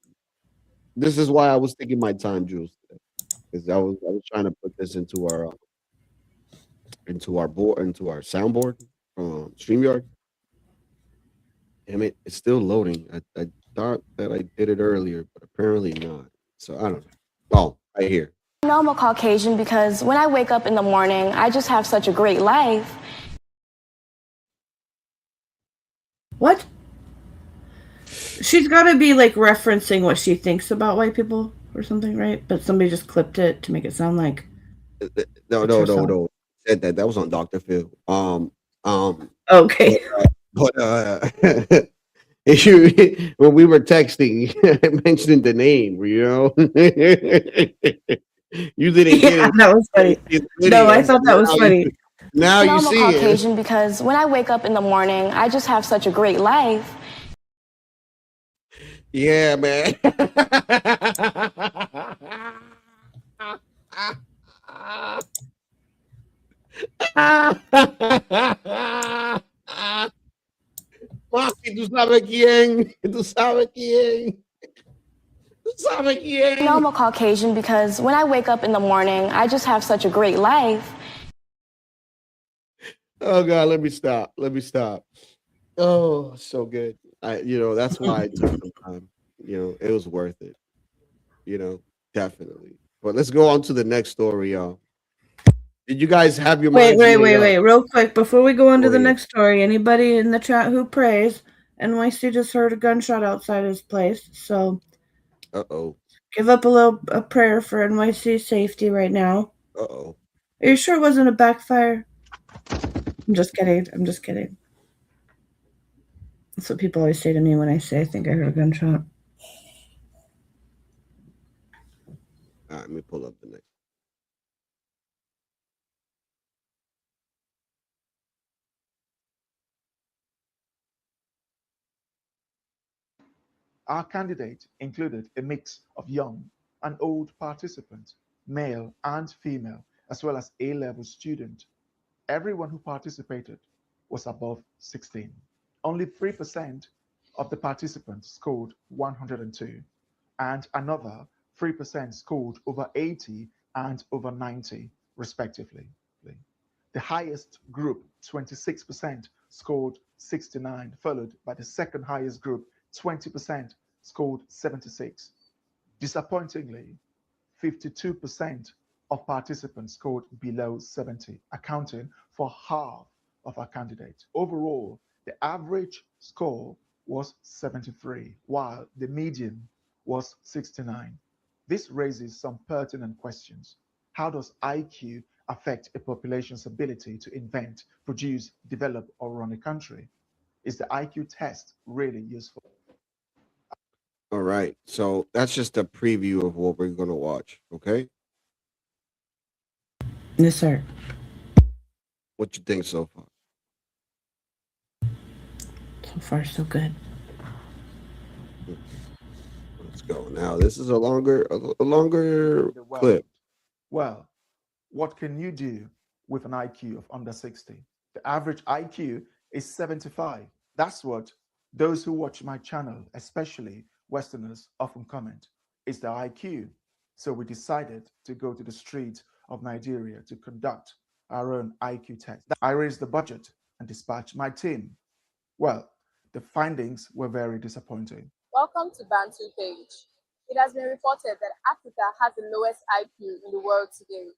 [SPEAKER 7] this is why I was taking my time, Jules, because I was trying to put this into our soundboard, StreamYard. Damn it, it's still loading. I thought that I did it earlier, but apparently not. So I don't know. Oh, right here.
[SPEAKER 12] I know I'm a Caucasian because when I wake up in the morning, I just have such a great life.
[SPEAKER 8] What? She's got to be like referencing what she thinks about white people or something, right? But somebody just clipped it to make it sound like
[SPEAKER 7] no. Said that was on Dr. Phil.
[SPEAKER 8] Okay.
[SPEAKER 7] But when we were texting, I mentioned the name, you know. You didn't get it.
[SPEAKER 8] That was funny. No, I thought that was funny.
[SPEAKER 7] Now you
[SPEAKER 12] I'm
[SPEAKER 7] see
[SPEAKER 12] a Caucasian because when I wake up in the morning, I just have such a great life.
[SPEAKER 7] Yeah, man. Maki, tú sabes quién. Tú sabes quién. Tú sabes quién.
[SPEAKER 12] I'm a Caucasian because when I wake up in the morning, I just have such a great life.
[SPEAKER 7] Oh God, let me stop. Oh, so good. That's why I took some time. It was worth it. Definitely. But let's go on to the next story, y'all. Did you guys have your
[SPEAKER 8] wait, real quick before we go on to the next story? Anybody in the chat who prays? NYC just heard a gunshot outside his place, so give up a prayer for NYC safety right now. Are you sure it wasn't a backfire? I'm just kidding. That's what people always say to me when I say I think I heard a gunshot.
[SPEAKER 7] All right, let me pull up the next.
[SPEAKER 13] Our candidate included a mix of young and old participants, male and female, as well as A-level students. Everyone who participated was above 16. Only 3% of the participants scored 102, and another 3% scored over 80 and over 90, respectively. The highest group, 26%, scored 69, followed by the second highest group, 20%, scored 76. Disappointingly, 52% of participants scored below 70, accounting for half of our candidates. Overall, the average score was 73, while the median was 69. This raises some pertinent questions. How does IQ affect a population's ability to invent, produce, develop, or run a country? Is the IQ test really useful?
[SPEAKER 7] All right, so that's just a preview of what we're going to watch, okay?
[SPEAKER 8] Yes, sir.
[SPEAKER 7] What you think so far?
[SPEAKER 8] So far, so good.
[SPEAKER 7] Let's go. Now, this is a longer clip.
[SPEAKER 13] Well, what can you do with an IQ of under 60? The average IQ is 75. That's what those who watch my channel especially Westerners often comment is the IQ. So we decided to go to the streets of Nigeria to conduct our own IQ test. I raised the budget and dispatched my team. Well, the findings were very disappointing.
[SPEAKER 14] Welcome to Bantu page. It has been reported that Africa has the lowest IQ in the world today.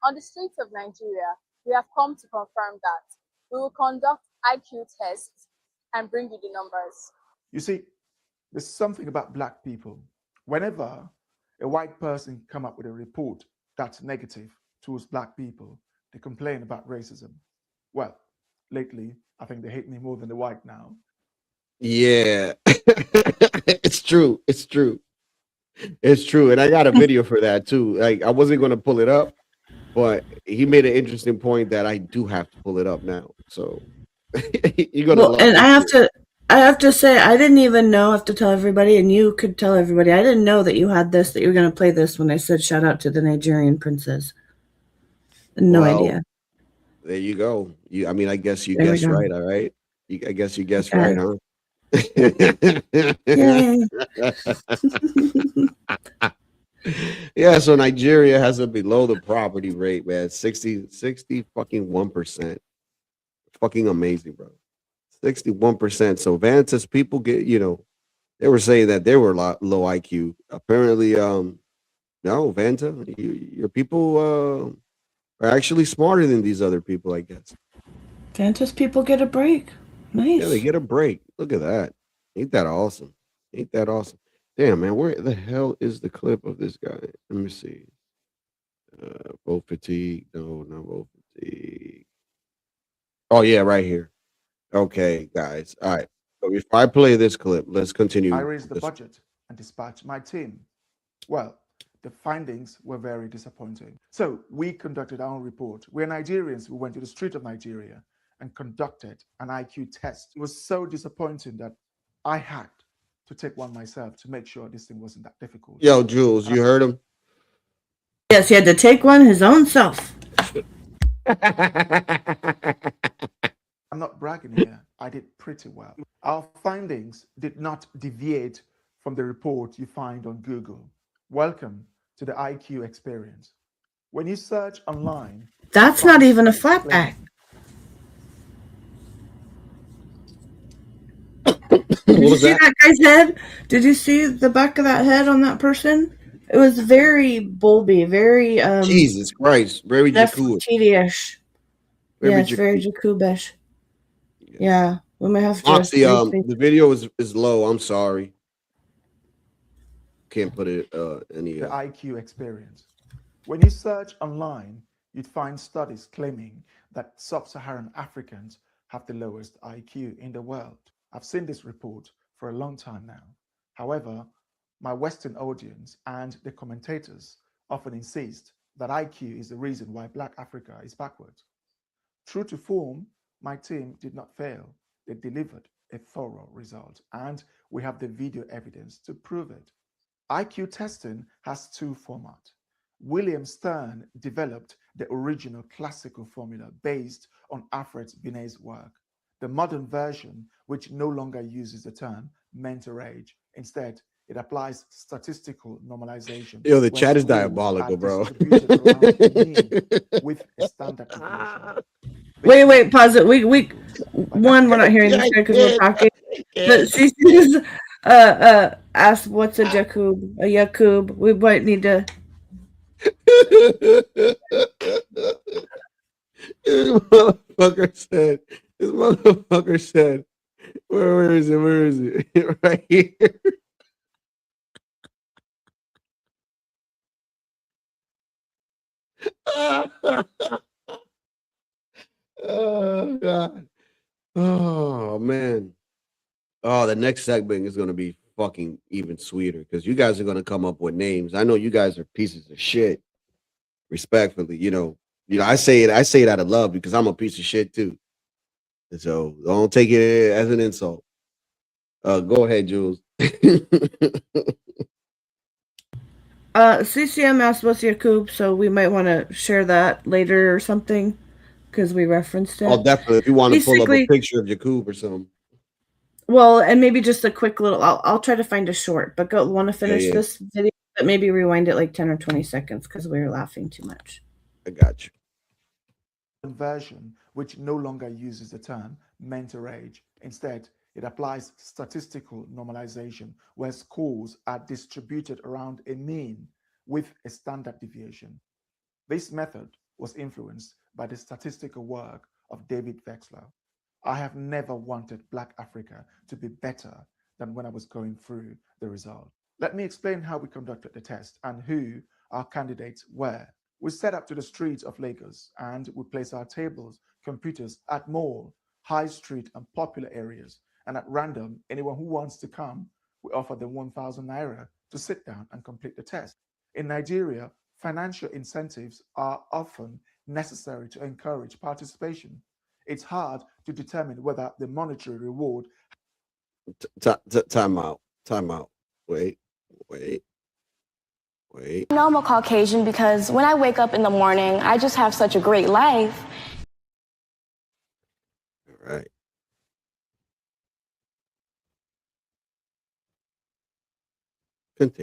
[SPEAKER 14] On the streets of Nigeria, we have come to confirm that. We will conduct IQ tests and bring you the numbers.
[SPEAKER 13] You see, there's something about black people. Whenever a white person come up with a report that's negative towards black people, they complain about racism. Well, lately, I think they hate me more than the white now.
[SPEAKER 7] Yeah, it's true. It's true. It's true. And I got a video for that too. Like, I wasn't going to pull it up, but he made an interesting point that I do have to pull it up now. So you're going to
[SPEAKER 8] and I have to say, I didn't even know, I have to tell everybody, and you could tell everybody, I didn't know that you had this, that you were going to play this when I said shout out to the Nigerian princess. No idea.
[SPEAKER 7] There you go. I mean, I guess you guessed right. All right. I guess you guessed right, huh? Yeah, so Nigeria has a below the poverty rate, man. 60 fucking 1%. Fucking amazing, bro. 61%. So Vanta's people get, they were saying that they were low IQ. Apparently, no, Vanta, your people are actually smarter than these other people, I guess.
[SPEAKER 8] Vanta's people get a break. Nice.
[SPEAKER 7] Yeah, they get a break. Look at that. Ain't that awesome? Ain't that awesome? Damn, man, where the hell is the clip of this guy? Let me see. Vote fatigue. No, not vote fatigue. Oh, yeah, right here. Okay, guys. All right. So if I play this clip, let's continue.
[SPEAKER 13] I raised the budget and dispatched my team. Well, the findings were very disappointing. So we conducted our own report. We're Nigerians who went to the street of Nigeria and conducted an IQ test. It was so disappointing that I had to take one myself to make sure this thing wasn't that difficult.
[SPEAKER 7] Yo, Jules, you heard him?
[SPEAKER 8] Yes, he had to take one his own self.
[SPEAKER 13] I'm not bragging here. I did pretty well. Our findings did not deviate from the report you find on Google. Welcome to the IQ experience. When you search online...
[SPEAKER 8] That's not even a flatback. Did you see that guy's head? Did you see the back of that head on that person? It was very bulby, very
[SPEAKER 7] Jesus Christ, very
[SPEAKER 8] Jakub-ish. Yeah, it's very Jakub-ish. Yeah, we may have to.
[SPEAKER 7] Moxie, the video is low. I'm sorry. Can't put it any.
[SPEAKER 13] The IQ experience. When you search online, you'd find studies claiming that sub-Saharan Africans have the lowest IQ in the world. I've seen this report for a long time now. However, my Western audience and the commentators often insist that IQ is the reason why Black Africa is backwards. True to form, my team did not fail. They delivered a thorough result, and we have the video evidence to prove it. IQ testing has two formats. William Stern developed the original classical formula based on Alfred Binet's work. The modern version, which no longer uses the term mental age, instead, it applies statistical normalization.
[SPEAKER 7] Yo, the chat is diabolical, bro.
[SPEAKER 13] With a standard deviation.
[SPEAKER 8] Wait, pause it. We're not hearing this because we're talking. But CC's asked what's a Jakub? A Yakub. We might need to.
[SPEAKER 7] This motherfucker said, where is it? Right here. Oh God. Oh man. Oh, the next segment is gonna be fucking even sweeter because you guys are gonna come up with names. I know you guys are pieces of shit. Respectfully, I say it out of love because I'm a piece of shit too. So don't take it as an insult. Go ahead, Jules.
[SPEAKER 8] CCM asked what's Yakub, so we might want to share that later or something because we referenced it.
[SPEAKER 7] Oh, definitely. If you want to pull up a picture of Yakub or something.
[SPEAKER 8] Well, and maybe just a quick little. I'll try to find a short, but go. Want to finish this video? But maybe rewind it like 10 or 20 seconds because we were laughing too much.
[SPEAKER 7] I got you.
[SPEAKER 13] Version which no longer uses the term mental age. Instead, it applies statistical normalization where scores are distributed around a mean with a standard deviation. This method was influenced by the statistical work of David Wexler. I have never wanted Black Africa to be better than when I was going through the result. Let me explain how we conducted the test and who our candidates were. We set up to the streets of Lagos and we place our tables, computers at mall, high street and popular areas. And at random, anyone who wants to come, we offer them 1,000 naira to sit down and complete the test. In Nigeria, financial incentives are often necessary to encourage participation. It's hard to determine whether the monetary reward.
[SPEAKER 7] Time out. Wait.
[SPEAKER 12] I know I'm a Caucasian because when I wake up in the morning, I just have such a great life.
[SPEAKER 7] All right.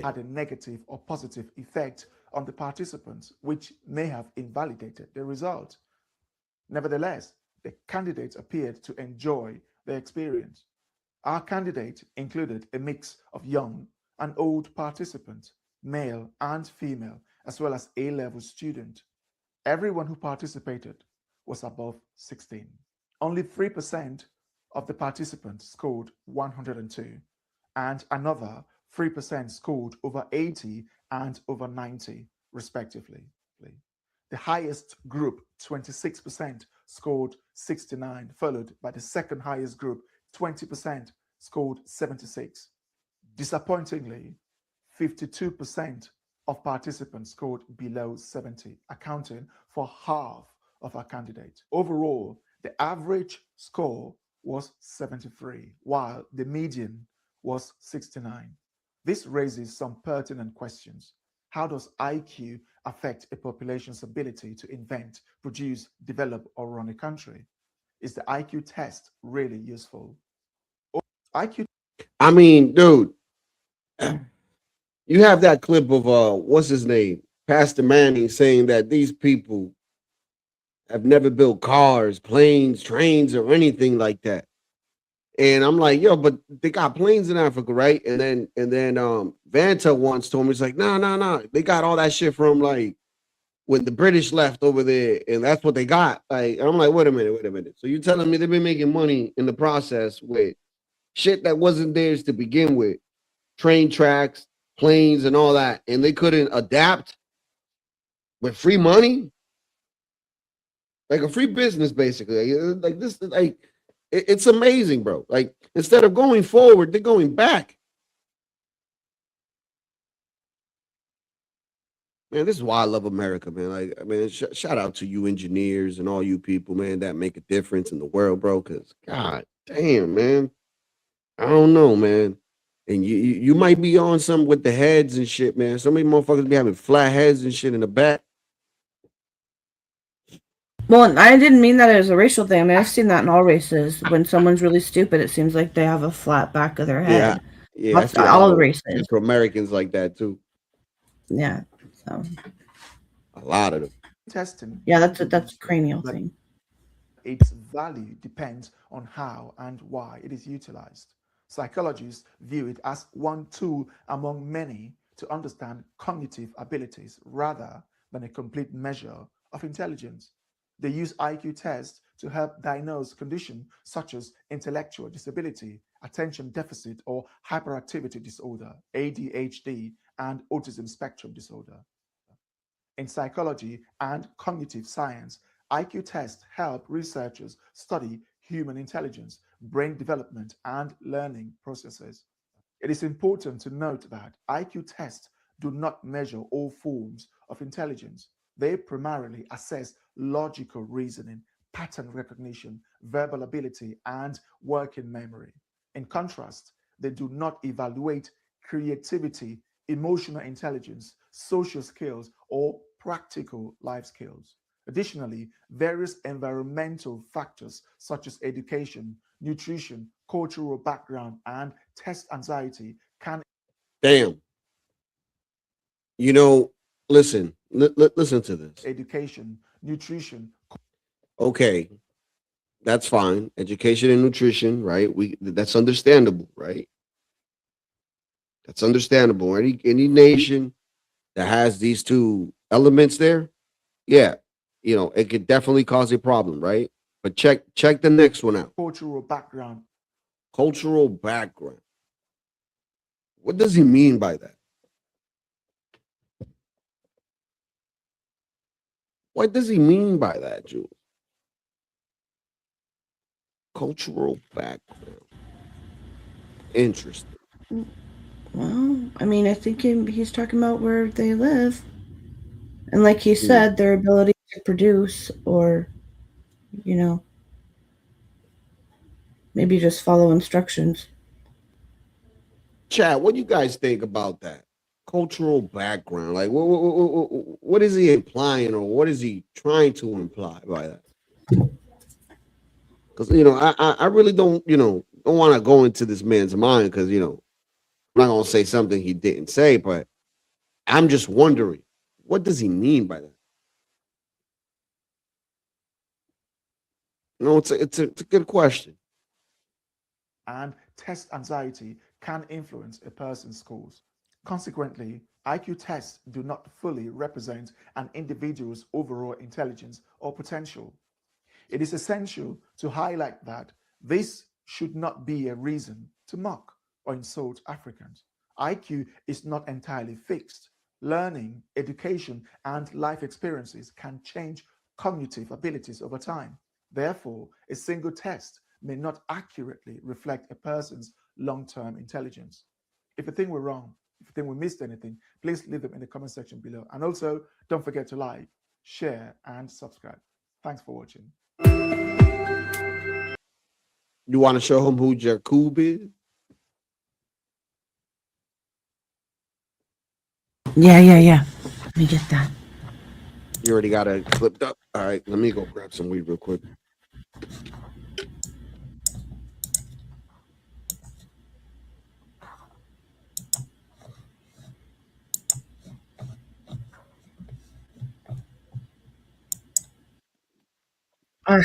[SPEAKER 13] Had a negative or positive effect on the participants, which may have invalidated the result. Nevertheless, the candidates appeared to enjoy the experience. Our candidate included a mix of young and old participants, male and female, as well as A-level student. Everyone who participated was above 16. Only 3% of the participants scored 102, and another 3% scored over 80 and over 90, respectively. The highest group, 26%, scored 69, followed by the second highest group, 20%, scored 76. Disappointingly, 52% of participants scored below 70, accounting for half of our candidates. Overall, the average score was 73, while the median was 69. This raises some pertinent questions. How does IQ affect a population's ability to invent, produce, develop, or run a country? Is the IQ test really useful? IQ.
[SPEAKER 7] I mean, dude, you have that clip of what's his name, Pastor Manning, saying that these people have never built cars, planes, trains, or anything like that. And I'm like, yo, but they got planes in Africa, right? And then Vanta once told me, it's like, no. They got all that shit from like when the British left over there, and that's what they got. Like, and I'm like, wait a minute. So you're telling me they've been making money in the process with shit that wasn't theirs to begin with, train tracks, planes, and all that, and they couldn't adapt with free money? Like a free business, basically. Like this, like it's amazing, bro. Like instead of going forward, they're going back. Man, this is why I love America, man. Like, I mean, shout out to you engineers and all you people, man, that make a difference in the world, bro. Because God damn, man, I don't know, man. And you might be on some with the heads and shit, man. Some of these motherfuckers be having flat heads and shit in the back.
[SPEAKER 8] Well, I didn't mean that as a racial thing. I mean, I've seen that in all races. When someone's really stupid, it seems like they have a flat back of their head.
[SPEAKER 7] Yeah.
[SPEAKER 8] That's all the races.
[SPEAKER 7] Afro Americans like that too.
[SPEAKER 8] Yeah. So
[SPEAKER 7] a lot of them.
[SPEAKER 13] Testing.
[SPEAKER 8] Yeah, that's a cranial thing.
[SPEAKER 13] Its value depends on how and why it is utilized. Psychologists view it as one tool among many to understand cognitive abilities rather than a complete measure of intelligence. They use IQ tests to help diagnose conditions such as intellectual disability, attention deficit or hyperactivity disorder, ADHD, and autism spectrum disorder. In psychology and cognitive science, IQ tests help researchers study human intelligence, brain development, and learning processes. It is important to note that IQ tests do not measure all forms of intelligence. They primarily assess logical reasoning, pattern recognition, verbal ability, and working memory. In contrast, they do not evaluate creativity, emotional intelligence, social skills, or practical life skills. Additionally, various environmental factors such as education, nutrition, cultural background, and test anxiety can.
[SPEAKER 7] Damn. You know, listen, listen to this.
[SPEAKER 13] Education, nutrition.
[SPEAKER 7] Okay, that's fine. Education and nutrition, right? That's understandable, right? That's understandable. Any nation that has these two elements there, yeah, you know, it could definitely cause a problem, right? But check the next one out.
[SPEAKER 13] Cultural background.
[SPEAKER 7] Cultural background. What does he mean by that? What does he mean by that, Jules? Cultural background. Interesting.
[SPEAKER 8] Well, I mean, I think he's talking about where they live. And like he said, their ability to produce or, you know, maybe just follow instructions.
[SPEAKER 7] Chad, what do you guys think about that? Cultural background. Like, what is he implying or what is he trying to imply by that? Because, you know, I really don't want to go into this man's mind because, you know, I'm not going to say something he didn't say, but I'm just wondering, what does he mean by that? No, it's a good question.
[SPEAKER 13] And test anxiety can influence a person's scores. Consequently, IQ tests do not fully represent an individual's overall intelligence or potential. It is essential to highlight that this should not be a reason to mock or insult Africans. IQ is not entirely fixed. Learning, education, and life experiences can change cognitive abilities over time. Therefore, a single test may not accurately reflect a person's long-term intelligence. If you think we're wrong, if you think we missed anything, please leave them in the comment section below. And also, don't forget to like, share, and subscribe. Thanks for watching.
[SPEAKER 7] You want to show him who Jakub is?
[SPEAKER 8] Yeah. Let me get that.
[SPEAKER 7] You already got it clipped up. All right, let me go grab some weed real quick.
[SPEAKER 8] I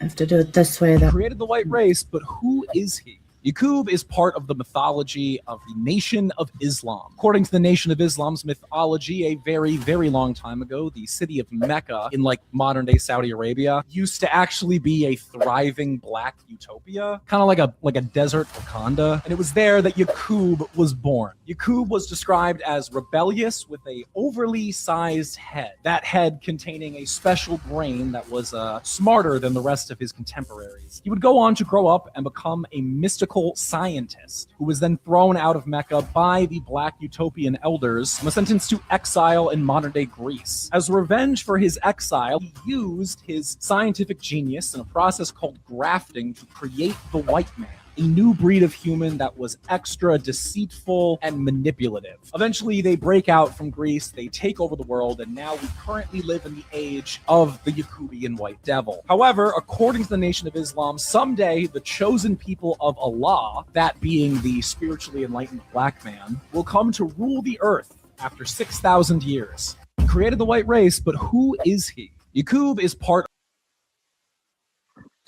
[SPEAKER 8] have to do it this way, though.
[SPEAKER 15] Created the white race, but who is he? Yakub is part of the mythology of the Nation of Islam. According to the Nation of Islam's mythology, a very, very long time ago, the city of Mecca in like modern day Saudi Arabia used to actually be a thriving black utopia, kind of like a desert Wakanda. And it was there that Yakub was born. Yakub was described as rebellious with a overly sized head. That head containing a special brain that was smarter than the rest of his contemporaries. He would go on to grow up and become a mystical scientist who was then thrown out of Mecca by the black utopian elders and was sentenced to exile in modern-day Greece. As revenge for his exile, he used his scientific genius in a process called grafting to create the white man, a new breed of human that was extra deceitful and manipulative. Eventually, they break out from Greece, they take over the world, and now we currently live in the age of the Yakubian white devil. However, according to the Nation of Islam, someday the chosen people of Allah, that being the spiritually enlightened black man, will come to rule the earth after 6,000 years. He created the white race, but who is he? Yakub is part.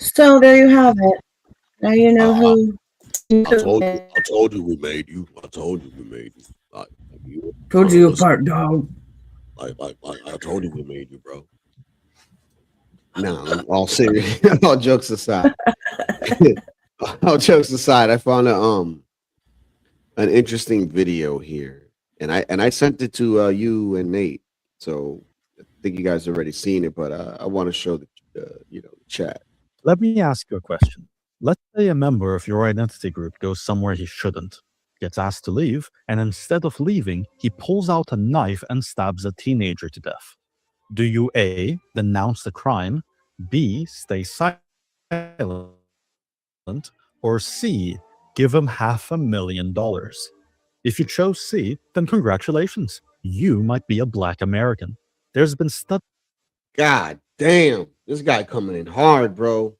[SPEAKER 8] So there you have it. Now you know who.
[SPEAKER 7] I told you we made you. I told you we made you.
[SPEAKER 8] Told you apart, dog.
[SPEAKER 7] I told you we made you, bro. No, all serious. All jokes aside. All jokes aside, I found an interesting video here, and I sent it to you and Nate. So I think you guys have already seen it, but I want to show the chat.
[SPEAKER 16] Let me ask you a question. Let's say a member of your identity group goes somewhere he shouldn't, gets asked to leave, and instead of leaving, he pulls out a knife and stabs a teenager to death. Do you A, denounce the crime, B, stay silent, or C, give him $500,000? If you chose C, then congratulations. You might be a black American. There's been
[SPEAKER 7] God Damn, this guy coming in hard, bro.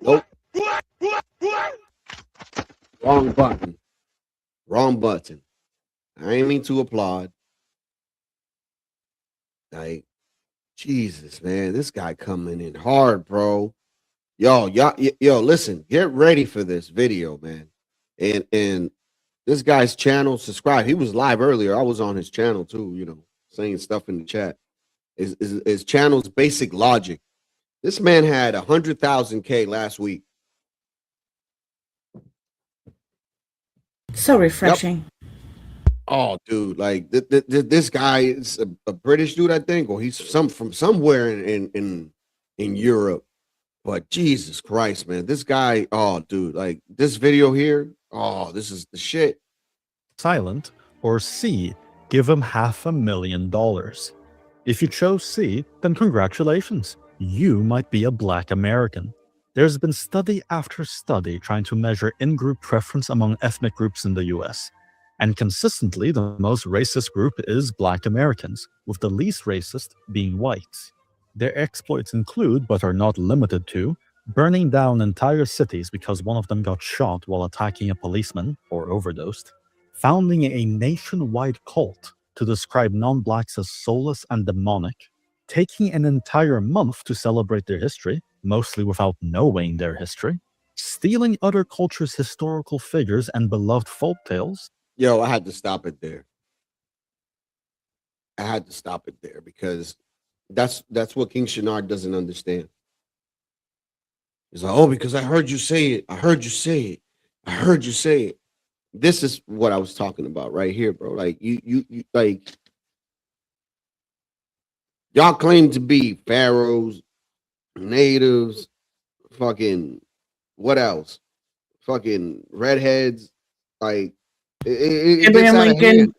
[SPEAKER 7] Nope. Wrong button. Wrong button. I ain't mean to applaud. Like, Jesus, man, this guy coming in hard, bro. Yo, listen, get ready for this video, man. And this guy's channel, subscribe. He was live earlier. I was on his channel too, saying stuff in the chat. His channel's Basic Logic. This man had 100,000K last week.
[SPEAKER 8] So refreshing.
[SPEAKER 7] Yep. Oh, dude, like this guy is a British dude, I think, or he's from somewhere in Europe. But Jesus Christ, man, this guy, oh, dude, like this video here, oh, this is the shit.
[SPEAKER 16] Silent, or C, give him $500,000. If you chose C, then congratulations. You might be a Black American. There's been study after study trying to measure in-group preference among ethnic groups in the US. And consistently, the most racist group is Black Americans, with the least racist being whites. Their exploits include, but are not limited to, burning down entire cities because one of them got shot while attacking a policeman or overdosed, founding a nationwide cult to describe non-blacks as soulless and demonic, taking an entire month to celebrate their history, mostly without knowing their history, stealing other cultures' historical figures and beloved folk tales.
[SPEAKER 7] Yo, I had to stop it there. Because that's what King Shenard doesn't understand. He's like, oh, because I heard you say it. I heard you say it. This is what I was talking about right here, bro. Like you like y'all claim to be pharaohs, natives, fucking what else? Fucking redheads, like
[SPEAKER 8] Abraham Lincoln,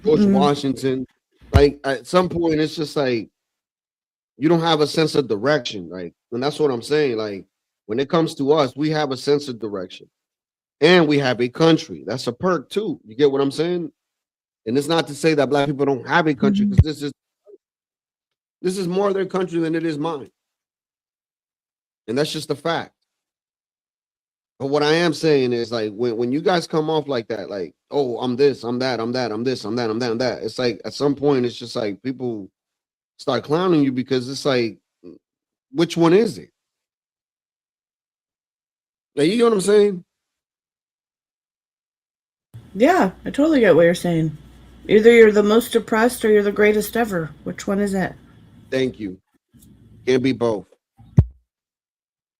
[SPEAKER 7] George Washington. Like at some point, it's just like you don't have a sense of direction, like, and that's what I'm saying. Like when it comes to us, we have a sense of direction, and we have a country. That's a perk too. You get what I'm saying? And it's not to say that Black people don't have a country, because this is more their country than it is mine, and that's just a fact. But what I am saying is, like, when you guys come off like that, like, oh, I'm this, I'm that, I'm that, I'm this, I'm that, I'm that, I'm that. It's like at some point, it's just like people start clowning you because it's like, which one is it? Like, you know what I'm saying?
[SPEAKER 8] Yeah, I totally get what you're saying. Either you're the most oppressed or you're the greatest ever. Which one is it?
[SPEAKER 7] Thank you. Can't be both.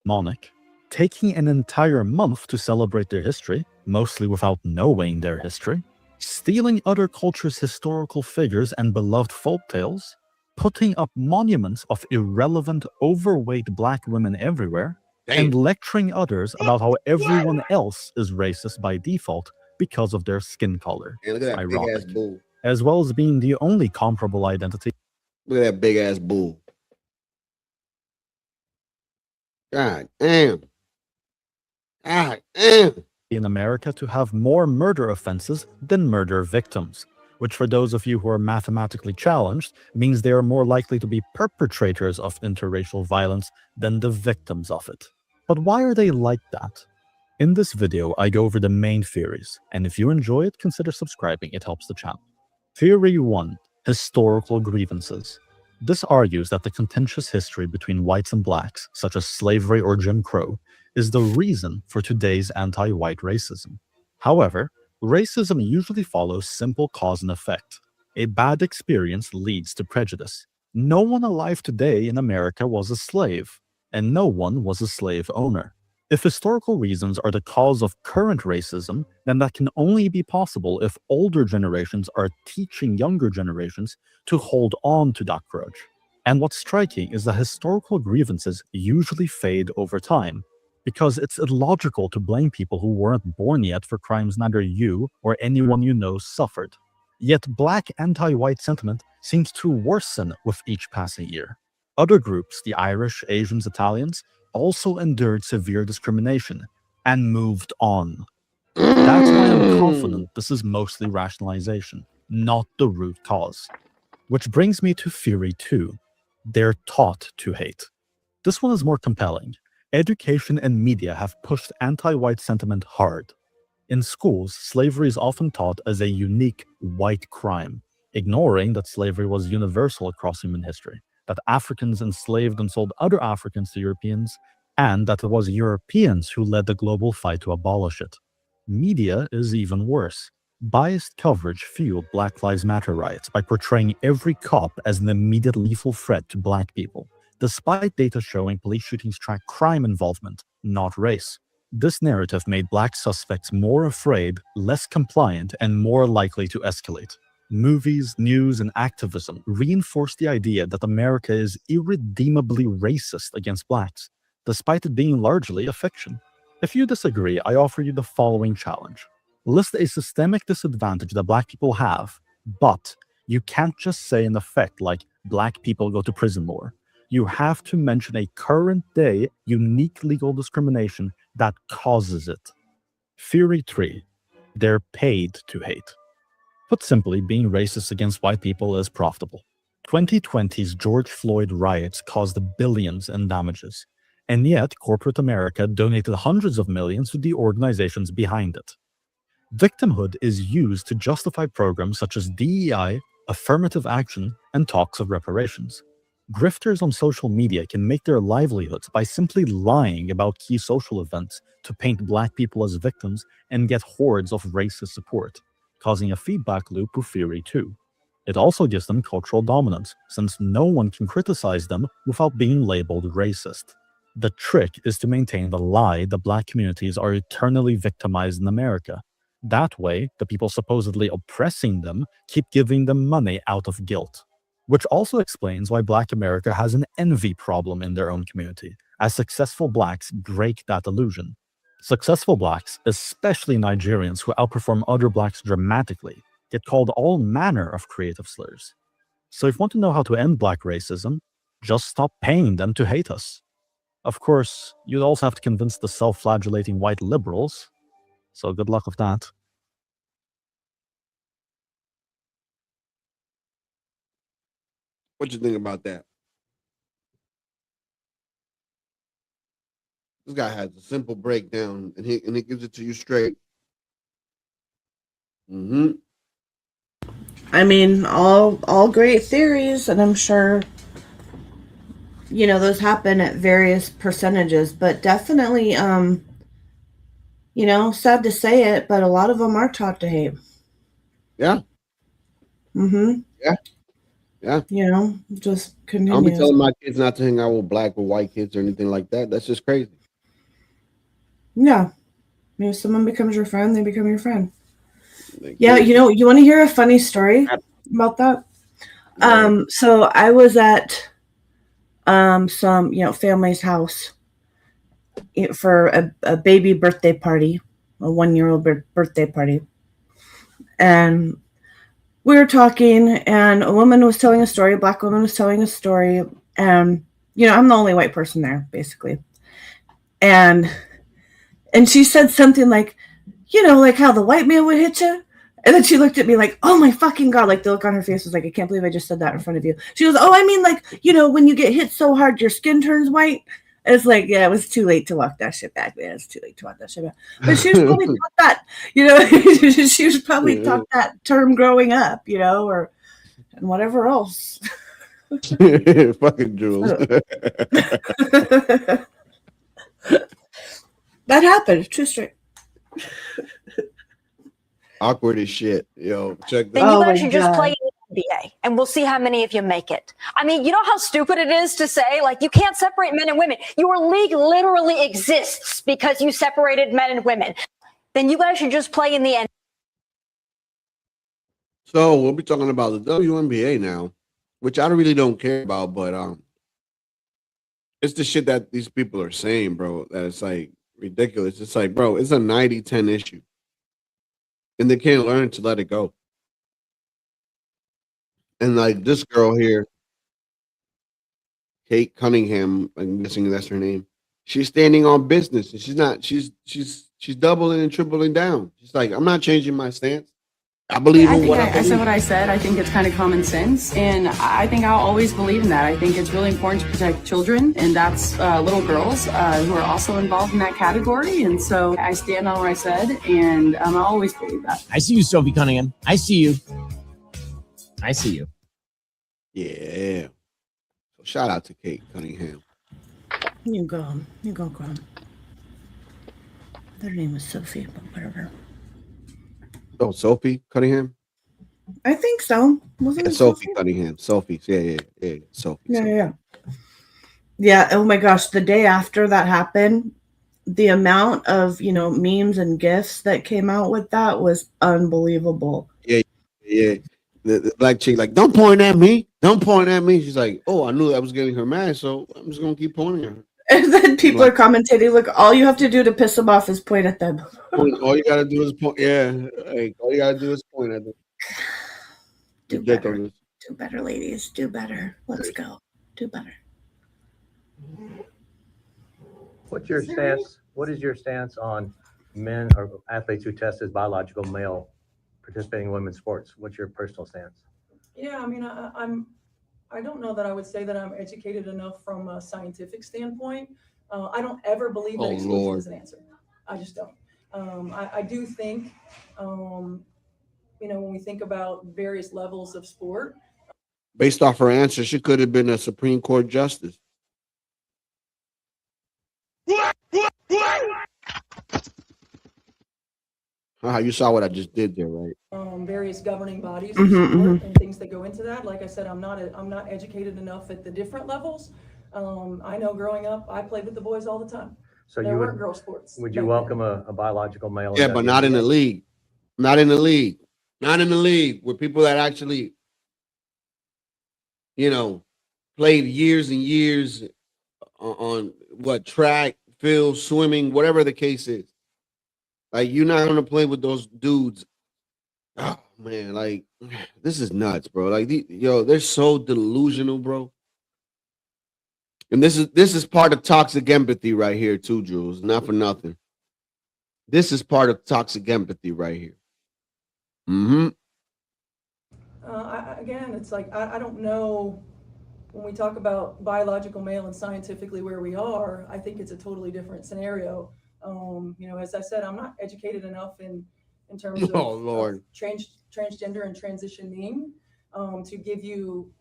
[SPEAKER 16] Monic, taking an entire month to celebrate their history, mostly without knowing their history, stealing other cultures' historical figures and beloved folk tales, putting up monuments of irrelevant, overweight Black women everywhere, and lecturing others about how everyone else is racist by default because of their skin color.
[SPEAKER 7] Hey, look at that big ass bull.
[SPEAKER 16] As well as being the only comparable identity.
[SPEAKER 7] Look at that big ass bull. God damn. God damn.
[SPEAKER 16] In America to have more murder offenses than murder victims, which for those of you who are mathematically challenged means they are more likely to be perpetrators of interracial violence than the victims of it. But why are they like that? In this video, I go over the main theories, and if you enjoy it, consider subscribing, it helps the channel. Theory 1. Historical grievances. This argues that the contentious history between whites and blacks, such as slavery or Jim Crow, is the reason for today's anti-white racism. However, racism usually follows simple cause and effect. A bad experience leads to prejudice. No one alive today in America was a slave, and no one was a slave owner. If historical reasons are the cause of current racism, then that can only be possible if older generations are teaching younger generations to hold on to that grudge. And what's striking is that historical grievances usually fade over time, because it's illogical to blame people who weren't born yet for crimes neither you or anyone you know suffered. Yet Black anti-white sentiment seems to worsen with each passing year. Other groups, the Irish, Asians, Italians, also endured severe discrimination and moved on. That's why I'm confident this is mostly rationalization, not the root cause. Which brings me to theory 2. They're taught to hate. This one is more compelling. Education and media have pushed anti-white sentiment hard. In schools, slavery is often taught as a unique white crime, ignoring that slavery was universal across human history, that Africans enslaved and sold other Africans to Europeans, and that it was Europeans who led the global fight to abolish it. Media is even worse. Biased coverage fueled Black Lives Matter riots by portraying every cop as an immediate lethal threat to black people, despite data showing police shootings track crime involvement, not race. This narrative made black suspects more afraid, less compliant, and more likely to escalate. Movies, news, and activism reinforce the idea that America is irredeemably racist against blacks, despite it being largely a fiction. If you disagree, I offer you the following challenge. List a systemic disadvantage that black people have, but you can't just say an effect like black people go to prison more. You have to mention a current-day, unique legal discrimination that causes it. Theory 3. They're paid to hate. Put simply, being racist against white people is profitable. 2020's George Floyd riots caused billions in damages, and yet corporate America donated hundreds of millions to the organizations behind it. Victimhood is used to justify programs such as DEI, affirmative action, and talks of reparations. Grifters on social media can make their livelihoods by simply lying about key social events to paint black people as victims and get hordes of racist support, causing a feedback loop with theory 2. It also gives them cultural dominance, since no one can criticize them without being labeled racist. The trick is to maintain the lie that black communities are eternally victimized in America. That way, the people supposedly oppressing them keep giving them money out of guilt. Which also explains why Black America has an envy problem in their own community, as successful blacks break that illusion. Successful blacks, especially Nigerians who outperform other blacks dramatically, get called all manner of creative slurs. So if you want to know how to end black racism, just stop paying them to hate us. Of course, you'd also have to convince the self-flagellating white liberals, so good luck with that.
[SPEAKER 7] What you think about that? This guy has a simple breakdown, and he gives it to you straight.
[SPEAKER 8] I mean, all great theories, and I'm sure, you know, those happen at various percentages, but definitely, you know, sad to say it, but a lot of them are taught to hate.
[SPEAKER 7] Yeah. Yeah. Yeah.
[SPEAKER 8] You know, just continue.
[SPEAKER 7] I don't be telling my kids not to hang out with black or white kids or anything like that. That's just crazy.
[SPEAKER 8] Yeah. I mean, if someone becomes your friend, they become your friend. Yeah, you know, you want to hear a funny story about that? So I was at some, you know, family's house for a baby birthday party, a 1-year-old birthday party. And we were talking, and a woman was telling a story, a black woman was telling a story, and, you know, I'm the only white person there, basically. And she said something like, you know, like how the white man would hit you. And then she looked at me like, oh my fucking God. Like the look on her face was like, I can't believe I just said that in front of you. She goes, oh, I mean, like, you know, when you get hit so hard, your skin turns white. And it's like, yeah, it was too late to walk that shit back, man. It's too late to walk that shit back. But she was probably taught that, you know, she was probably taught that term growing up, you know, or and whatever else.
[SPEAKER 7] Fucking Jules.
[SPEAKER 8] That happened. True straight.
[SPEAKER 7] Awkward as shit. Yo, check this
[SPEAKER 11] Then you
[SPEAKER 7] out.
[SPEAKER 11] guys should just play in the NBA, and we'll see how many of you make it. I mean, you know how stupid it is to say, like, you can't separate men and women. Your league literally exists because you separated men and women. Then you guys should just play in the NBA.
[SPEAKER 7] So we'll be talking about the WNBA now, which I really don't care about, but it's the shit that these people are saying, bro, that it's like ridiculous. It's like, bro, it's a 90-10 issue. And they can't learn to let it go. And like this girl here, Kate Cunningham, I'm guessing that's her name. She's standing on business, and she's doubling and tripling down. She's like, I'm not changing my stance. I believe
[SPEAKER 17] I
[SPEAKER 7] in
[SPEAKER 17] think
[SPEAKER 7] what
[SPEAKER 17] I
[SPEAKER 7] I
[SPEAKER 17] said
[SPEAKER 7] believe.
[SPEAKER 17] what I said. I think it's kind of common sense, and I think I'll always believe in that. I think it's really important to protect children, and that's little girls who are also involved in that category. And so I stand on what I said, and I'll always believe that.
[SPEAKER 18] I see you, Sophie Cunningham. I see you. I see you.
[SPEAKER 7] Yeah. So shout out to Kate Cunningham.
[SPEAKER 8] You go, girl. Their name was Sophie, but whatever.
[SPEAKER 7] Oh, Sophie Cunningham?
[SPEAKER 8] I think so. Wasn't
[SPEAKER 7] Yeah,
[SPEAKER 8] it
[SPEAKER 7] Sophie Cunningham. Sophie. Yeah. Sophie.
[SPEAKER 8] Yeah. Yeah. Oh my gosh. The day after that happened, the amount of, memes and gifs that came out with that was unbelievable.
[SPEAKER 7] Yeah. The black chick, like, don't point at me. Don't point at me. She's like, oh, I knew that was getting her mad, so I'm just gonna keep pointing at her.
[SPEAKER 8] And then people are commentating, look, all you have to do to piss them off is point at them.
[SPEAKER 7] All you gotta do is point. Yeah. Like, all you gotta do is point at them.
[SPEAKER 8] Do better. Do better, ladies. Do better. Let's go. Do better.
[SPEAKER 19] What's your stance? What is your stance on men or athletes who test as biological male participating in women's sports? What's your personal stance?
[SPEAKER 20] Yeah, I mean, I don't know that I would say that I'm educated enough from a scientific standpoint. I don't ever believe that exclusion is an answer. I just don't. I do think, when we think about various levels of sport.
[SPEAKER 7] Based off her answer, she could have been a Supreme Court justice. You saw what I just did there, right?
[SPEAKER 20] Various governing bodies of sport and things that go into that. Like I said, I'm not educated enough at the different levels. I know growing up, I played with the boys all the time.
[SPEAKER 19] So
[SPEAKER 20] there
[SPEAKER 19] you
[SPEAKER 20] weren't
[SPEAKER 19] would
[SPEAKER 20] girl sports.
[SPEAKER 19] Would you welcome a biological male?
[SPEAKER 7] Yeah, but not in the league. Not in the league. Not in the league with people that actually, played years and years on what track, field, swimming, whatever the case is. Like, you're not gonna play with those dudes. Oh man, like, this is nuts, bro. Like, they're so delusional, bro. And this is part of toxic empathy right here, too, Jules. Not for nothing. This is part of toxic empathy right here.
[SPEAKER 20] Again, it's like I don't know. When we talk about biological male and scientifically where we are, I think it's a totally different scenario. As I said, I'm not educated enough in terms of, of transgender and transitioning to give you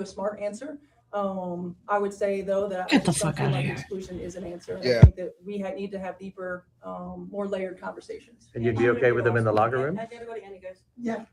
[SPEAKER 20] a smart answer. I would say though that I just don't feel like exclusion is an answer. And I think that we need to have deeper, more layered conversations.
[SPEAKER 19] And you'd be okay with them in the locker room?
[SPEAKER 10] Yeah.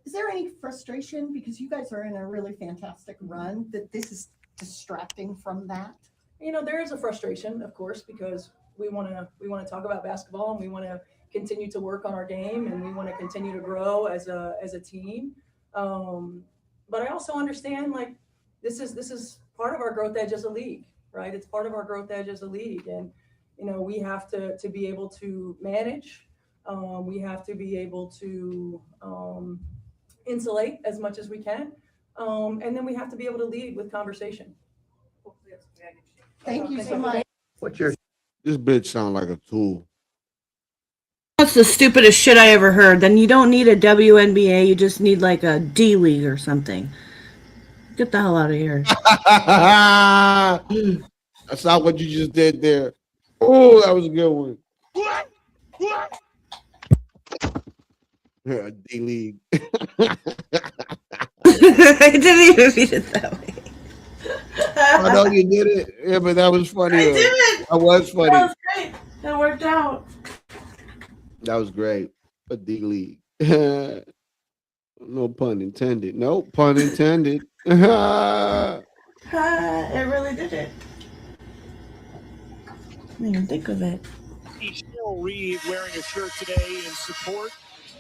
[SPEAKER 10] Is there any frustration because you guys are in a really fantastic run that this is distracting from that?
[SPEAKER 20] There is a frustration, of course, because we want to talk about basketball and we want to continue to work on our game and we want to continue to grow as a team. But I also understand, like, this is part of our growth edge as a league, right? It's part of our growth edge as a league, and we have to be able to manage. We have to be able to insulate as much as we can, and then we have to be able to lead with conversation.
[SPEAKER 10] Thank you so much.
[SPEAKER 7] This bitch sound like a tool.
[SPEAKER 8] That's the stupidest shit I ever heard. Then you don't need a WNBA. You just need like a D League or something. Get the hell out of here.
[SPEAKER 7] That's not what you just did there. Oh, that was a good one. Yeah, D League.
[SPEAKER 8] I didn't even mean it that way.
[SPEAKER 7] I know you did it. Yeah, but that was funny.
[SPEAKER 8] I did it.
[SPEAKER 7] That was funny.
[SPEAKER 8] That was great. That worked out.
[SPEAKER 7] That was great. A D League. No pun intended. No pun intended.
[SPEAKER 8] It really did it. I didn't even think of it.
[SPEAKER 21] Cheryl Reed wearing a shirt today in support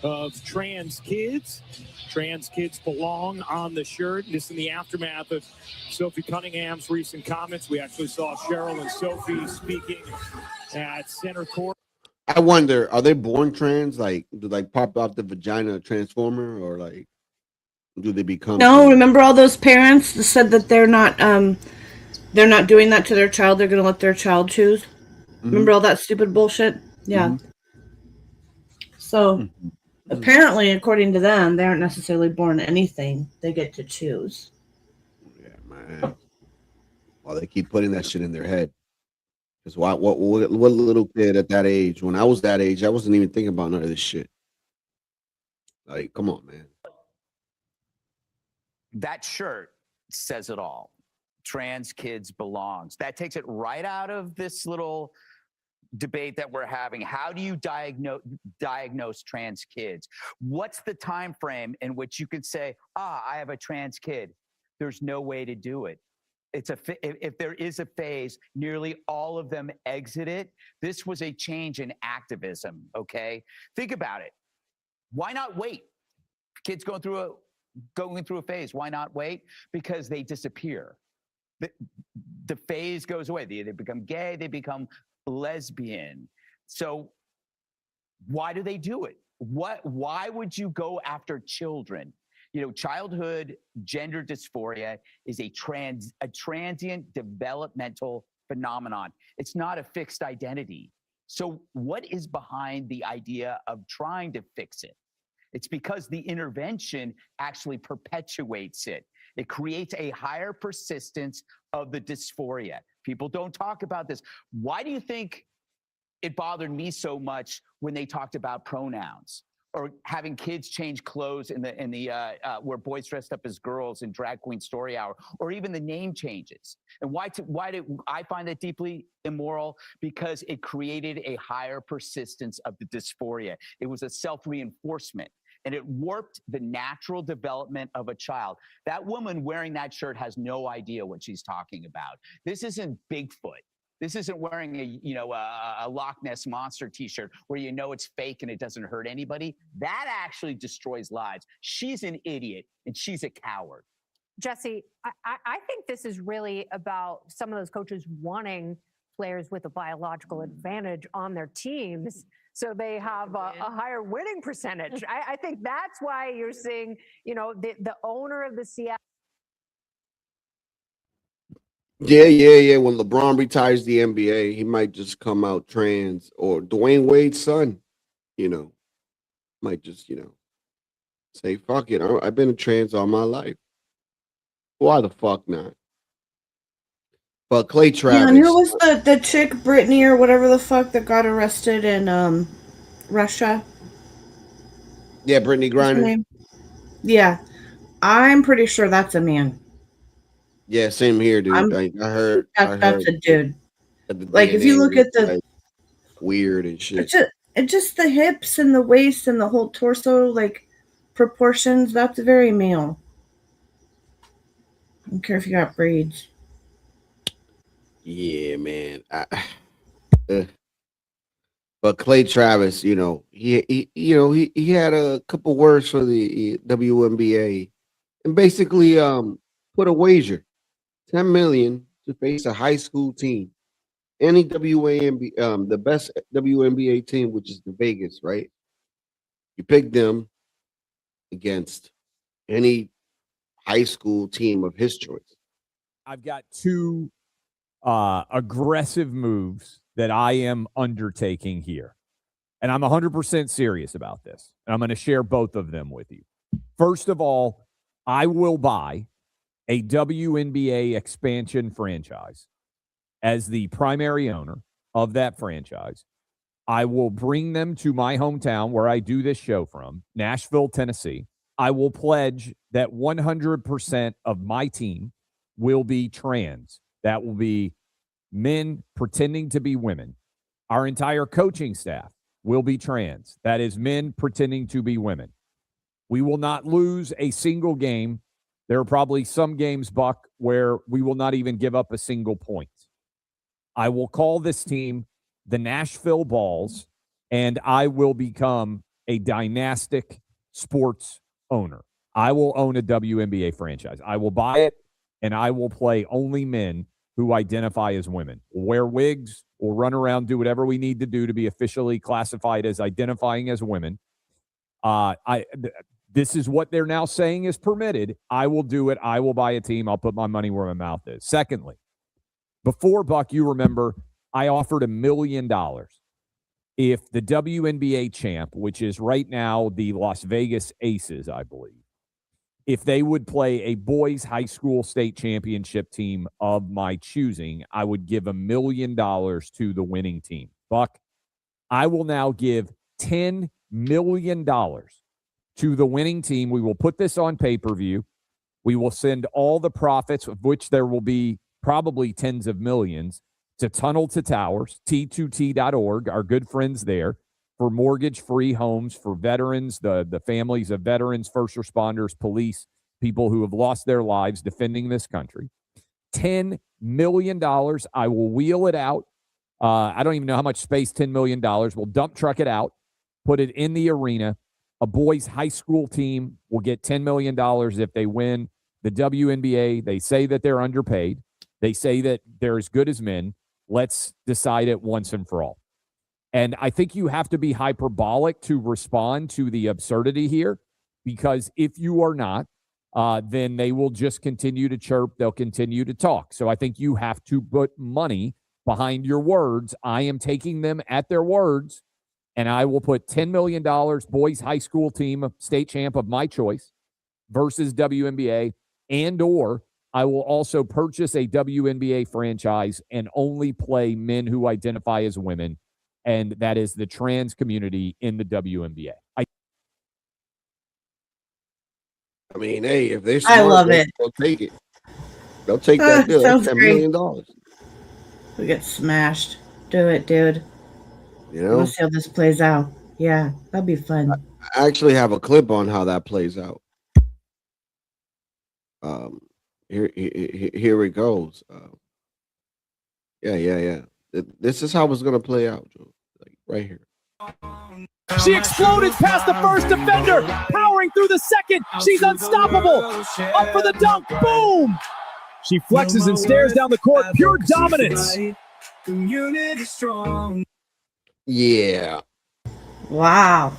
[SPEAKER 21] of trans kids. Trans kids belong on the shirt. Just in the aftermath of Sophie Cunningham's recent comments, we actually saw Cheryl and Sophie speaking at center court.
[SPEAKER 7] I wonder, are they born trans? Like, do like pop out the vagina transformer, or like, do they become?
[SPEAKER 8] No, trans? Remember all those parents that said that they're not doing that to their child. They're going to let their child choose. Remember all that stupid bullshit? Yeah. So Apparently, according to them, they aren't necessarily born anything. They get to choose.
[SPEAKER 7] Yeah, man. Well, they keep putting that shit in their head. Because what little kid at that age, when I was that age, I wasn't even thinking about none of this shit. Like, come on, man.
[SPEAKER 1] That shirt says it all. Trans kids belongs. That takes it right out of this little debate that we're having. How do you diagnose trans kids? What's the time frame in which you could say, I have a trans kid? There's no way to do it. If there is a phase, nearly all of them exit it. This was a change in activism, okay? Think about it. Why not wait? Kids going through a phase, why not wait? Because they disappear. The phase goes away. They become gay, they become lesbian. So why do they do it? Why would you go after children? You know, childhood gender dysphoria is a transient developmental phenomenon. It's not a fixed identity. So what is behind the idea of trying to fix it? It's because the intervention actually perpetuates it. It creates a higher persistence of the dysphoria. People don't talk about this. Why do you think it bothered me so much when they talked about pronouns or having kids change clothes in the where boys dressed up as girls in Drag Queen Story Hour, or even the name changes? And why did I find that deeply immoral? Because it created a higher persistence of the dysphoria. It was a self-reinforcement. And it warped the natural development of a child. That woman wearing that shirt has no idea what she's talking about. This isn't Bigfoot. This isn't wearing a Loch Ness Monster t-shirt where you know it's fake and it doesn't hurt anybody. That actually destroys lives. She's an idiot and she's a coward.
[SPEAKER 22] Jesse, I think this is really about some of those coaches wanting players with a biological advantage on their teams, so they have a higher winning percentage. I think that's why you're seeing, the owner of the Seattle.
[SPEAKER 7] Yeah. When LeBron retires the NBA, he might just come out trans, or Dwayne Wade's son, might just, say, fuck it. I've been a trans all my life. Why the fuck not? But Clay Travis.
[SPEAKER 8] Yeah, and who was the chick, Brittany or whatever the fuck, that got arrested in Russia?
[SPEAKER 7] Yeah, Brittany Griner.
[SPEAKER 8] Yeah, I'm pretty sure that's a man.
[SPEAKER 7] Yeah, same here, dude. I heard
[SPEAKER 8] that's a dude. Like, if you look at the
[SPEAKER 7] like, weird and shit.
[SPEAKER 8] It's just the hips and the waist and the whole torso, like proportions. That's very male. I don't care if you got braids.
[SPEAKER 7] Yeah, man. But Clay Travis, he had a couple words for the WNBA, and basically put a wager, $10 million to face a high school team, any WNBA, the best WNBA team, which is the Vegas, right? You pick them against any high school team of his choice.
[SPEAKER 23] I've got two aggressive moves that I am undertaking here. And I'm 100% serious about this. And I'm going to share both of them with you. First of all, I will buy a WNBA expansion franchise as the primary owner of that franchise. I will bring them to my hometown where I do this show from, Nashville, Tennessee. I will pledge that 100% of my team will be trans. That will be men pretending to be women. Our entire coaching staff will be trans. That is men pretending to be women. We will not lose a single game. There are probably some games, Buck, where we will not even give up a single point. I will call this team the Nashville Balls, and I will become a dynastic sports owner. I will own a WNBA franchise. I will buy it, and I will play only men who identify as women. We'll wear wigs. We'll run around, do whatever we need to do to be officially classified as identifying as women. This is what they're now saying is permitted. I will do it. I will buy a team. I'll put my money where my mouth is. Secondly, before, Buck, you remember, I offered $1 million if the WNBA champ, which is right now the Las Vegas Aces, I believe, if they would play a boys high school state championship team of my choosing, I would give $1 million to the winning team. Buck, I will now give $10 million to the winning team. We will put this on pay-per-view. We will send all the profits, of which there will be probably tens of millions, to Tunnel to Towers, T2T.org, our good friends there, for mortgage-free homes for veterans, the families of veterans, first responders, police, people who have lost their lives defending this country. $10 million. I will wheel it out. I don't even know how much space $10 million. We'll dump truck it out, put it in the arena. A boys' high school team will get $10 million if they win the WNBA. They say that they're underpaid. They say that they're as good as men. Let's decide it once and for all. And I think you have to be hyperbolic to respond to the absurdity here, because if you are not, then they will just continue to chirp. They'll continue to talk. So I think you have to put money behind your words. I am taking them at their words, and I will put $10 million, boys high school team, state champ of my choice, versus WNBA, and or I will also purchase a WNBA franchise and only play men who identify as women, and that is the trans community in the WNBA. I
[SPEAKER 7] mean, hey, if they're
[SPEAKER 8] I
[SPEAKER 7] smart,
[SPEAKER 8] love it.
[SPEAKER 7] they'll take it. They'll take that deal. That's $10 million.
[SPEAKER 8] We get smashed. Do it, dude.
[SPEAKER 7] You know?
[SPEAKER 8] We'll see how this plays out. Yeah, that'd be fun.
[SPEAKER 7] I actually have a clip on how that plays out. Here it goes. Yeah. This is how it's gonna play out, Joe. Like right here.
[SPEAKER 15] She exploded past the first defender, powering through the second. She's unstoppable. Up for the dunk. Boom! She flexes and stares down the court. Pure dominance.
[SPEAKER 7] Yeah.
[SPEAKER 8] Wow.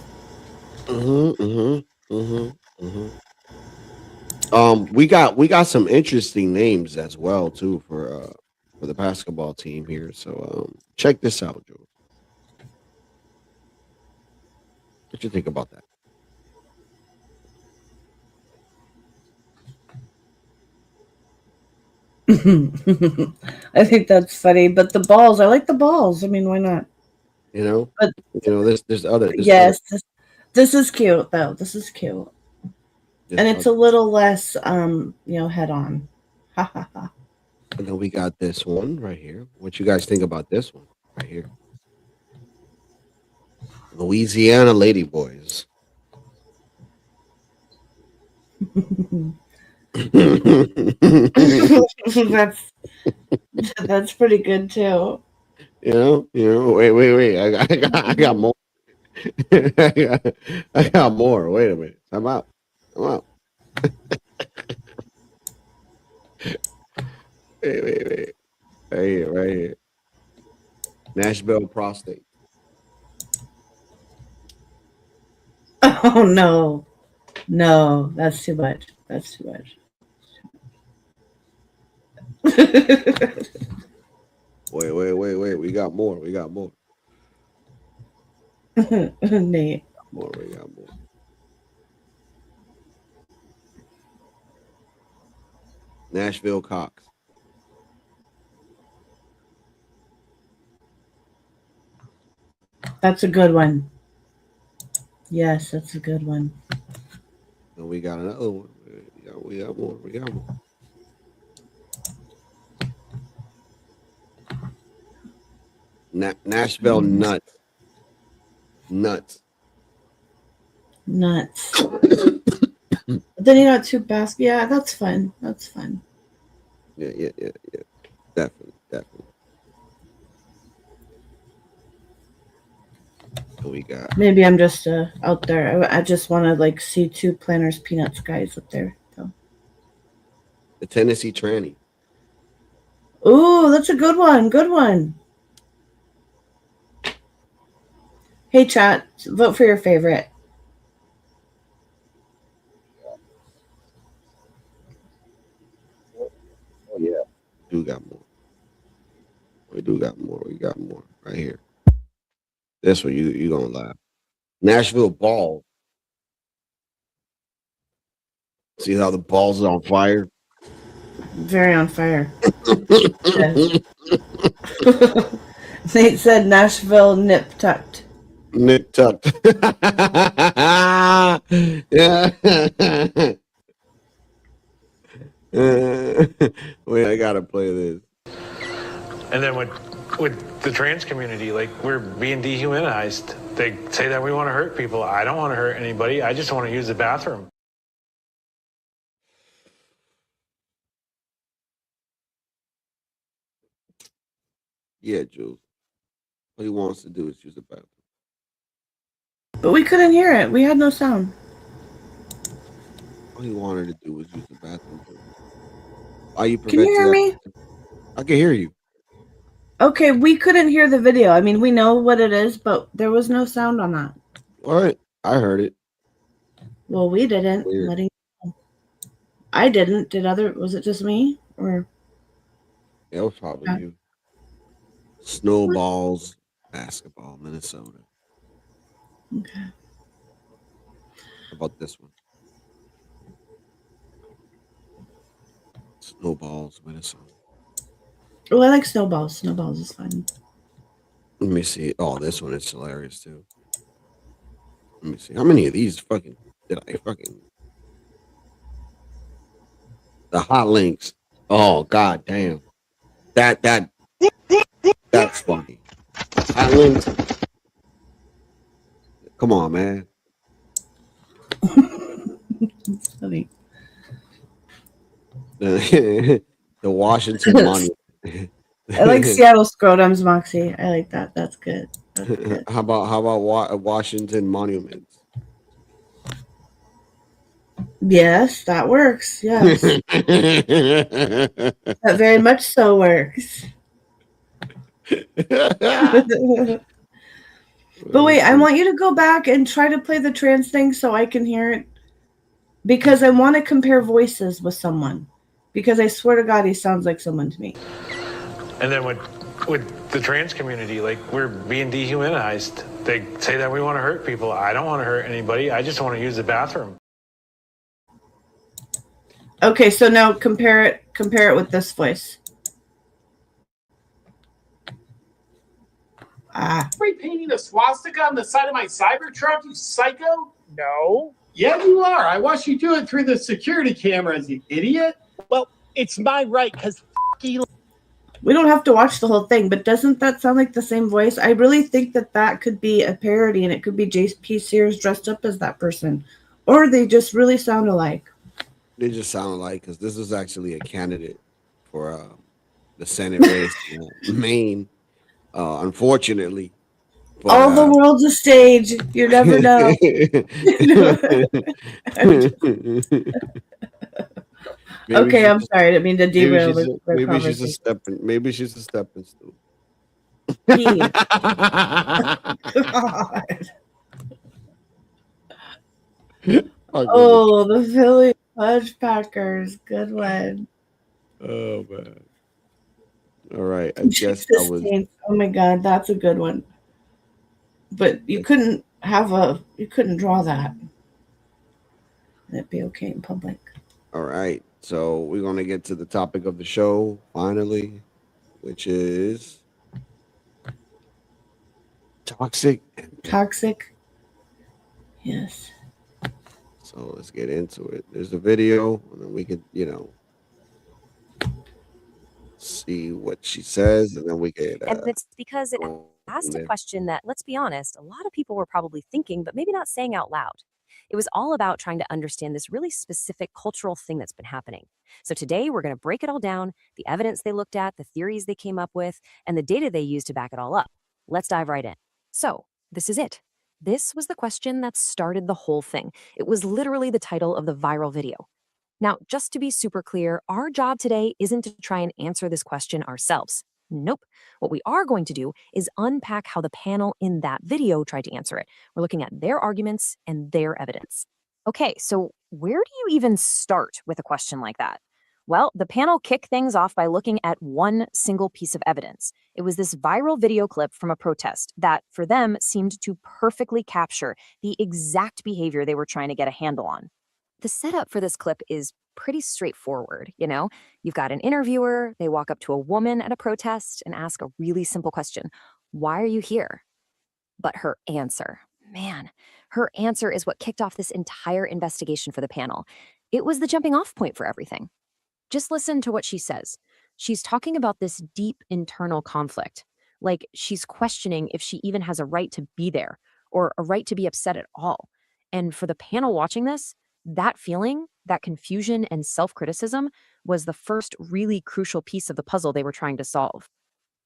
[SPEAKER 7] We got some interesting names as well too for the basketball team here. So check this out, Joe. What you think about that?
[SPEAKER 8] I think that's funny, but the balls, I like the balls. I mean, why not?
[SPEAKER 7] You know,
[SPEAKER 8] but
[SPEAKER 7] there's other.
[SPEAKER 8] Yes, this is cute though. This is cute, and it's a little less, head on. Ha ha ha.
[SPEAKER 7] And then we got this one right here. What you guys think about this one right here? Louisiana Lady Boys.
[SPEAKER 8] that's pretty good too.
[SPEAKER 7] You know. Wait. I got more. I got more. Wait a minute. I'm out. Wait. Right here. Nashville prostate.
[SPEAKER 8] Oh no, that's too much.
[SPEAKER 7] Wait. We got more.
[SPEAKER 8] Nate.
[SPEAKER 7] We got more. Nashville Cox.
[SPEAKER 8] That's a good one. Yes, that's a good one.
[SPEAKER 7] And we got another one. We got more. Nashville Nuts.
[SPEAKER 8] Then you got two baskets. Yeah, that's fun.
[SPEAKER 7] Yeah. Definitely. What we got?
[SPEAKER 8] Maybe I'm just out there. I just want to see two Planters Peanuts guys up there. So.
[SPEAKER 7] The Tennessee Tranny.
[SPEAKER 8] Ooh, that's a good one. Hey, chat, vote for your favorite.
[SPEAKER 7] Oh yeah, we do got more. We got more right here. This one you gonna laugh. Nashville ball. See how the balls are on fire?
[SPEAKER 8] Very on fire. Nate said Nashville nip tucked.
[SPEAKER 7] Nip tucked. Yeah. Wait, I gotta play this.
[SPEAKER 2] And then with the trans community, like, we're being dehumanized. They say that we want to hurt people. I don't want to hurt anybody. I just want to use the bathroom.
[SPEAKER 7] Yeah, Jules. What he wants to do is use the bathroom.
[SPEAKER 8] But we couldn't hear it. We had no sound.
[SPEAKER 7] All he wanted to do was use the bathroom. Are you
[SPEAKER 8] Can you hear me?
[SPEAKER 7] I can hear you.
[SPEAKER 8] Okay, we couldn't hear the video. I mean, we know what it is, but there was no sound on that.
[SPEAKER 7] All right. I heard it.
[SPEAKER 8] Well, we didn't.
[SPEAKER 7] Weird.
[SPEAKER 8] I didn't. Was it just me? Or
[SPEAKER 7] It was probably you. Snowballs, basketball, Minnesota.
[SPEAKER 8] Okay.
[SPEAKER 7] How about this one? Snowballs, Minnesota.
[SPEAKER 8] Oh, I like snowballs. Snowballs is fun.
[SPEAKER 7] Let me see. Oh, this one is hilarious too. Let me see. How many of these fucking did I fucking? The hot links. Oh, god damn. That's funny. Hot links. Come on, man.
[SPEAKER 8] It's funny.
[SPEAKER 7] The Washington Monument.
[SPEAKER 8] I like Seattle scrotums, Moxie. I like that. That's good. That's good.
[SPEAKER 7] How about Washington Monuments?
[SPEAKER 8] Yes, that works. Yes. That very much so works. But wait, I want you to go back and try to play the trans thing so I can hear it. Because I want to compare voices with someone. Because I swear to God, he sounds like someone to me.
[SPEAKER 2] And then with the trans community, like, we're being dehumanized. They say that we want to hurt people. I don't want to hurt anybody. I just want to use the bathroom.
[SPEAKER 8] Okay, so now compare it with this voice.
[SPEAKER 3] Spray painting a swastika on the side of my Cybertruck, you psycho? No. Yeah, you are. I watched you do it through the security cameras, you idiot. Well, it's my right, because you.
[SPEAKER 8] We don't have to watch the whole thing, but doesn't that sound like the same voice? I really think that could be a parody, and it could be JP Sears dressed up as that person. Or they just really sound alike.
[SPEAKER 7] They just sound alike, because this is actually a candidate for the Senate race in Maine. Unfortunately. But,
[SPEAKER 8] all the world's a stage. You never know. Okay, I'm sorry. I didn't mean to derail
[SPEAKER 7] maybe she's a stepping stool.
[SPEAKER 8] Oh, the Philly Fudge Packers. Good one.
[SPEAKER 7] Oh, man. All right. I guess I was.
[SPEAKER 8] Oh, my God. That's a good one. But you couldn't draw that. That'd be okay in public.
[SPEAKER 7] All right. So we're going to get to the topic of the show finally, which is toxic.
[SPEAKER 8] Toxic. Yes.
[SPEAKER 7] So let's get into it. There's a video, and then we could, see what she says, and then we could.
[SPEAKER 5] And it's because it asked a question that, let's be honest, a lot of people were probably thinking, but maybe not saying out loud. It was all about trying to understand this really specific cultural thing that's been happening. So today we're going to break it all down, the evidence they looked at, the theories they came up with, and the data they used to back it all up. Let's dive right in. So this is it. This was the question that started the whole thing. It was literally the title of the viral video. Now, just to be super clear, our job today isn't to try and answer this question ourselves. Nope. What we are going to do is unpack how the panel in that video tried to answer it. We're looking at their arguments and their evidence. Okay, so where do you even start with a question like that? Well, the panel kicked things off by looking at one single piece of evidence. It was this viral video clip from a protest that, for them, seemed to perfectly capture the exact behavior they were trying to get a handle on. The setup for this clip is pretty straightforward, you know? You've got an interviewer, they walk up to a woman at a protest and ask a really simple question. Why are you here? But her answer, man, her answer is what kicked off this entire investigation for the panel. It was the jumping off point for everything. Just listen to what she says. She's talking about this deep internal conflict. Like she's questioning if she even has a right to be there or a right to be upset at all. And for the panel watching this, that feeling, that confusion and self-criticism was the first really crucial piece of the puzzle they were trying to solve.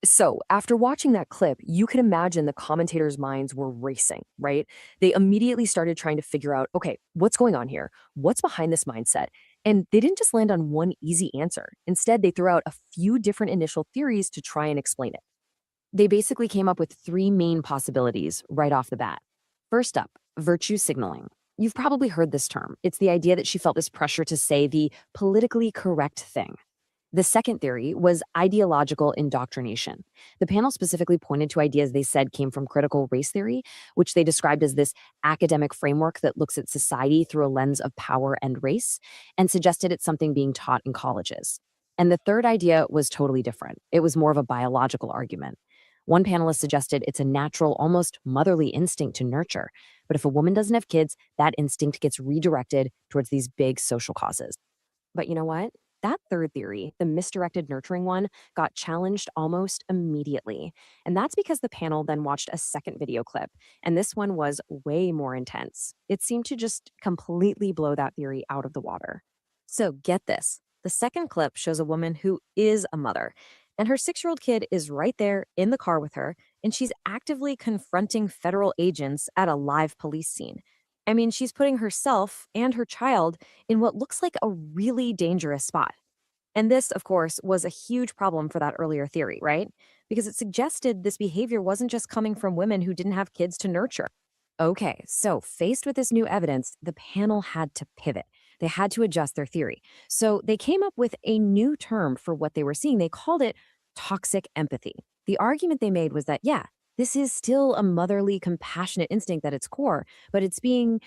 [SPEAKER 5] So, after watching that clip, you can imagine the commentators' minds were racing, right? They immediately started trying to figure out, okay, what's going on here? What's behind this mindset? And they didn't just land on one easy answer. Instead, they threw out a few different initial theories to try and explain it. They basically came up with three main possibilities right off the bat. First up, virtue signaling. You've probably heard this term. It's the idea that she felt this pressure to say the politically correct thing. The second theory was ideological indoctrination. The panel specifically pointed to ideas they said came from critical race theory, which they described as this academic framework that looks at society through a lens of power and race, and suggested it's something being taught in colleges. And the third idea was totally different. It was more of a biological argument. One panelist suggested it's a natural, almost motherly instinct to nurture. But if a woman doesn't have kids, that instinct gets redirected towards these big social causes. But you know what? That third theory, the misdirected nurturing one, got challenged almost immediately. And that's because the panel then watched a second video clip, and this one was way more intense. It seemed to just completely blow that theory out of the water. So get this. The second clip shows a woman who is a mother, and her 6-year-old kid is right there in the car with her, and she's actively confronting federal agents at a live police scene. I mean, she's putting herself and her child in what looks like a really dangerous spot. And this, of course, was a huge problem for that earlier theory, right? Because it suggested this behavior wasn't just coming from women who didn't have kids to nurture. Okay, so faced with this new evidence, the panel had to pivot. They had to adjust their theory. So they came up with a new term for what they were seeing. They called it toxic empathy. The argument they made was that, yeah, this is still a motherly, compassionate instinct at its core, but it's being,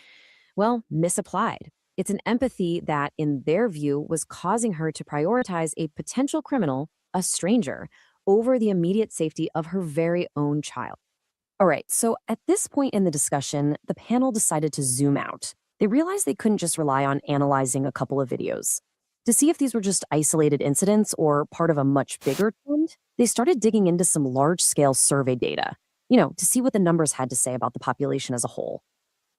[SPEAKER 5] well, misapplied. It's an empathy that, in their view, was causing her to prioritize a potential criminal, a stranger, over the immediate safety of her very own child. All right, so at this point in the discussion, the panel decided to zoom out. They realized they couldn't just rely on analyzing a couple of videos. To see if these were just isolated incidents or part of a much bigger trend, they started digging into some large-scale survey data, to see what the numbers had to say about the population as a whole.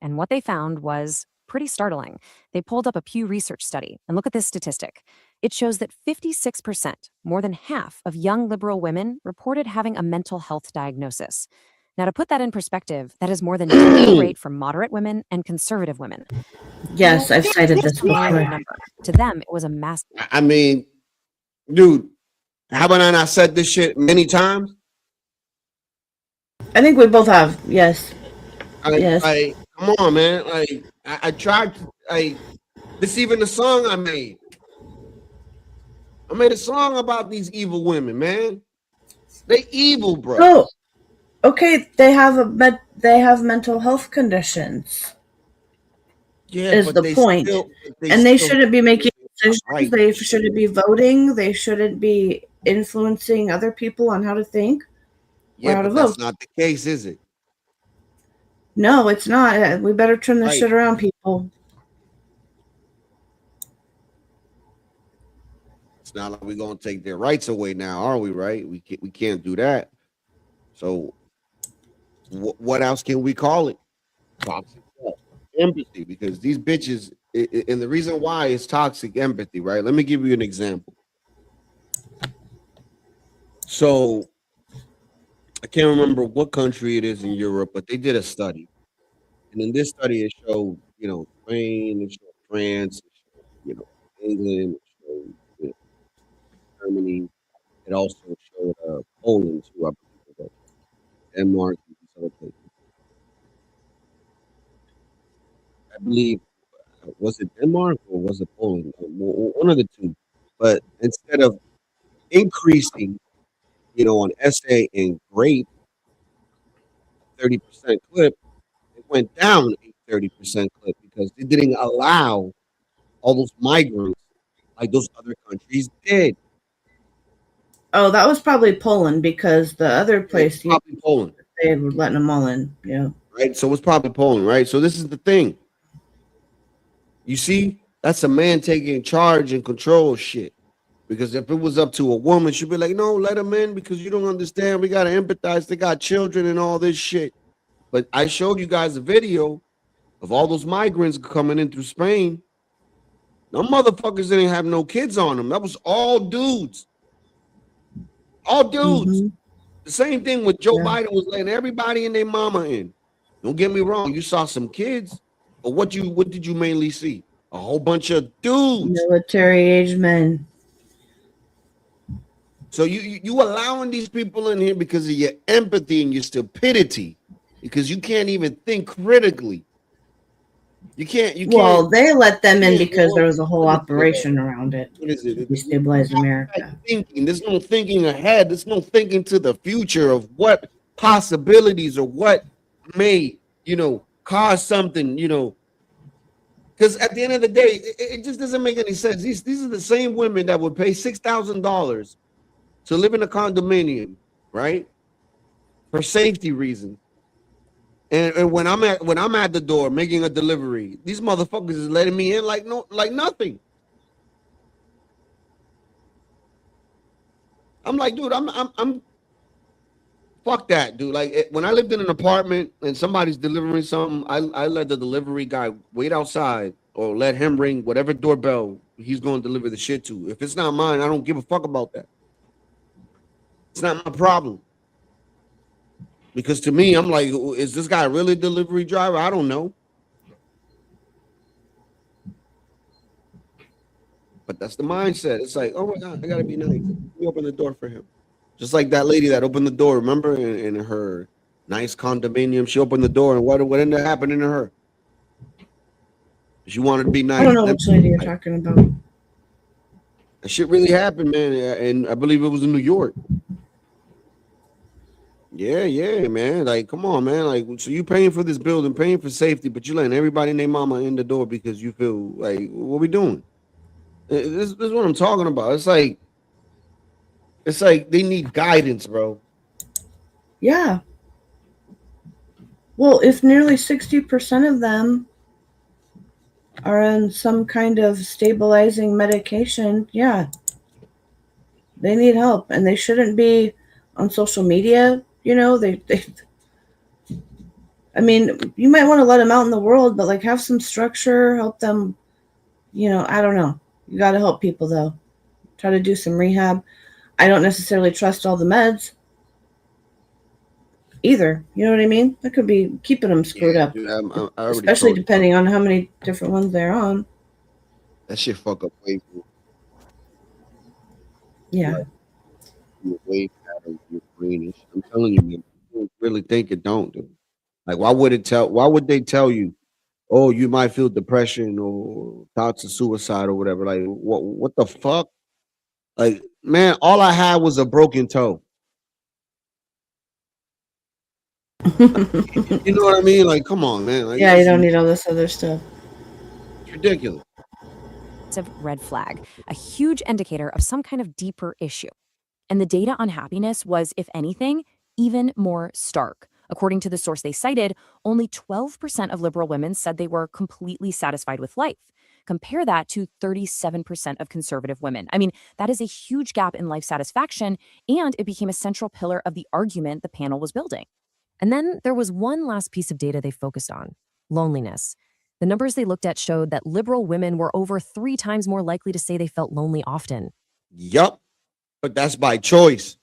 [SPEAKER 5] And what they found was pretty startling. They pulled up a Pew Research study, and look at this statistic. It shows that 56%, more than half of young liberal women, reported having a mental health diagnosis. Now, to put that in perspective, that is more than double the rate for moderate women and conservative women.
[SPEAKER 8] Yes, I've cited this before.
[SPEAKER 5] To them, it was a massive.
[SPEAKER 7] I mean, dude, haven't I not said this shit many times?
[SPEAKER 8] I think we both have. Yes.
[SPEAKER 7] Yes. Come on, man. I tried to, this even the song I made. I made a song about these evil women, man. They evil, bro.
[SPEAKER 8] Oh, okay. They have mental health conditions.
[SPEAKER 7] Yeah,
[SPEAKER 8] is the point. They shouldn't be making decisions. Right. They shouldn't be voting. They shouldn't be influencing other people on how to think.
[SPEAKER 7] Yeah, but that's not the case, is it?
[SPEAKER 8] No, it's not. We better turn this shit around, people.
[SPEAKER 7] It's not like we're gonna take their rights away now, are we? Right? We can't do that. So, what else can we call it? Toxic empathy, because these bitches, and the reason why it's toxic empathy, right? Let me give you an example. So, I can't remember what country it is in Europe, but they did a study, and in this study, it showed, Spain, it showed France, it showed, England, it showed, Germany. It also showed Poland too, I believe, Denmark, and some other places. I believe, was it Denmark or was it Poland? One of the two. But instead of increasing, on essay and grape 30% clip, it went down a 30% clip because it didn't allow all those migrants like those other countries did.
[SPEAKER 8] Oh, that was probably Poland because the other place,
[SPEAKER 7] probably Poland.
[SPEAKER 8] They were letting them all in. Yeah.
[SPEAKER 7] Right. So it's probably Poland. Right. So this is the thing. You see, that's a man taking charge and control of shit. Because if it was up to a woman, she'd be like, no, let them in because you don't understand. We got to empathize. They got children and all this shit. But I showed you guys a video of all those migrants coming in through Spain. No motherfuckers didn't have no kids on them. That was all dudes. All dudes.
[SPEAKER 8] Mm-hmm.
[SPEAKER 7] The same thing with Joe Biden was letting everybody and their mama in. Don't get me wrong. You saw some kids, but what did you mainly see? A whole bunch of dudes.
[SPEAKER 8] Military-age men.
[SPEAKER 7] So you allowing these people in here because of your empathy and your stupidity, because you can't even think critically. You can't.
[SPEAKER 8] Well, they let them in because there was a whole operation around it.
[SPEAKER 7] What is it?
[SPEAKER 8] Destabilize America.
[SPEAKER 7] Thinking. There's no thinking ahead. There's no thinking to the future of what possibilities or what may, cause something, Because at the end of the day, it just doesn't make any sense. These are the same women that would pay $6,000 to live in a condominium, right? For safety reasons. And when I'm at the door making a delivery, these motherfuckers is letting me in like nothing. I'm like, dude, I'm fuck that, dude. Like when I lived in an apartment and somebody's delivering something, I let the delivery guy wait outside or let him ring whatever doorbell he's going to deliver the shit to. If it's not mine, I don't give a fuck about that. It's not my problem. Because to me, I'm like, is this guy really a delivery driver? I don't know. But that's the mindset. It's like, oh my God, I gotta be nice. We open the door for him. Just like that lady that opened the door, remember, in her nice condominium, she opened the door, and what ended up happening to her? She wanted to be nice.
[SPEAKER 8] I don't know which lady you're talking about.
[SPEAKER 7] That shit really happened, man, and I believe it was in New York. Yeah, man. Like, come on, man. Like, so you paying for this building, paying for safety, but you letting everybody and their mama in the door because you feel like, what we doing? This is what I'm talking about. It's like they need guidance, bro.
[SPEAKER 8] Yeah. Well, if nearly 60% of them are on some kind of stabilizing medication, yeah, they need help, and they shouldn't be on social media. I mean, you might want to let them out in the world, but like have some structure, help them. I don't know. You got to help people though. Try to do some rehab. I don't necessarily trust all the meds either. You know what I mean? That could be keeping them screwed up.
[SPEAKER 7] Dude, I
[SPEAKER 8] especially depending on how many different ones they're on.
[SPEAKER 7] That shit fuck up way more.
[SPEAKER 8] Yeah.
[SPEAKER 7] You're way out of your greenish. I'm telling you, man, people really think it don't, dude. Like, why would they tell you, oh, you might feel depression or thoughts of suicide or whatever? Like, what the fuck? Like, man, all I had was a broken toe. You know what I mean? Like, come on, man. Like,
[SPEAKER 8] yeah, you don't need all this other stuff.
[SPEAKER 7] It's ridiculous.
[SPEAKER 5] It's a red flag, a huge indicator of some kind of deeper issue. And the data on happiness was, if anything, even more stark. According to the source they cited, only 12% of liberal women said they were completely satisfied with life. Compare that to 37% of conservative women. I mean, that is a huge gap in life satisfaction, and it became a central pillar of the argument the panel was building. And then there was one last piece of data they focused on: loneliness. The numbers they looked at showed that liberal women were over 3 times more likely to say they felt lonely often.
[SPEAKER 7] Yup, but that's by choice.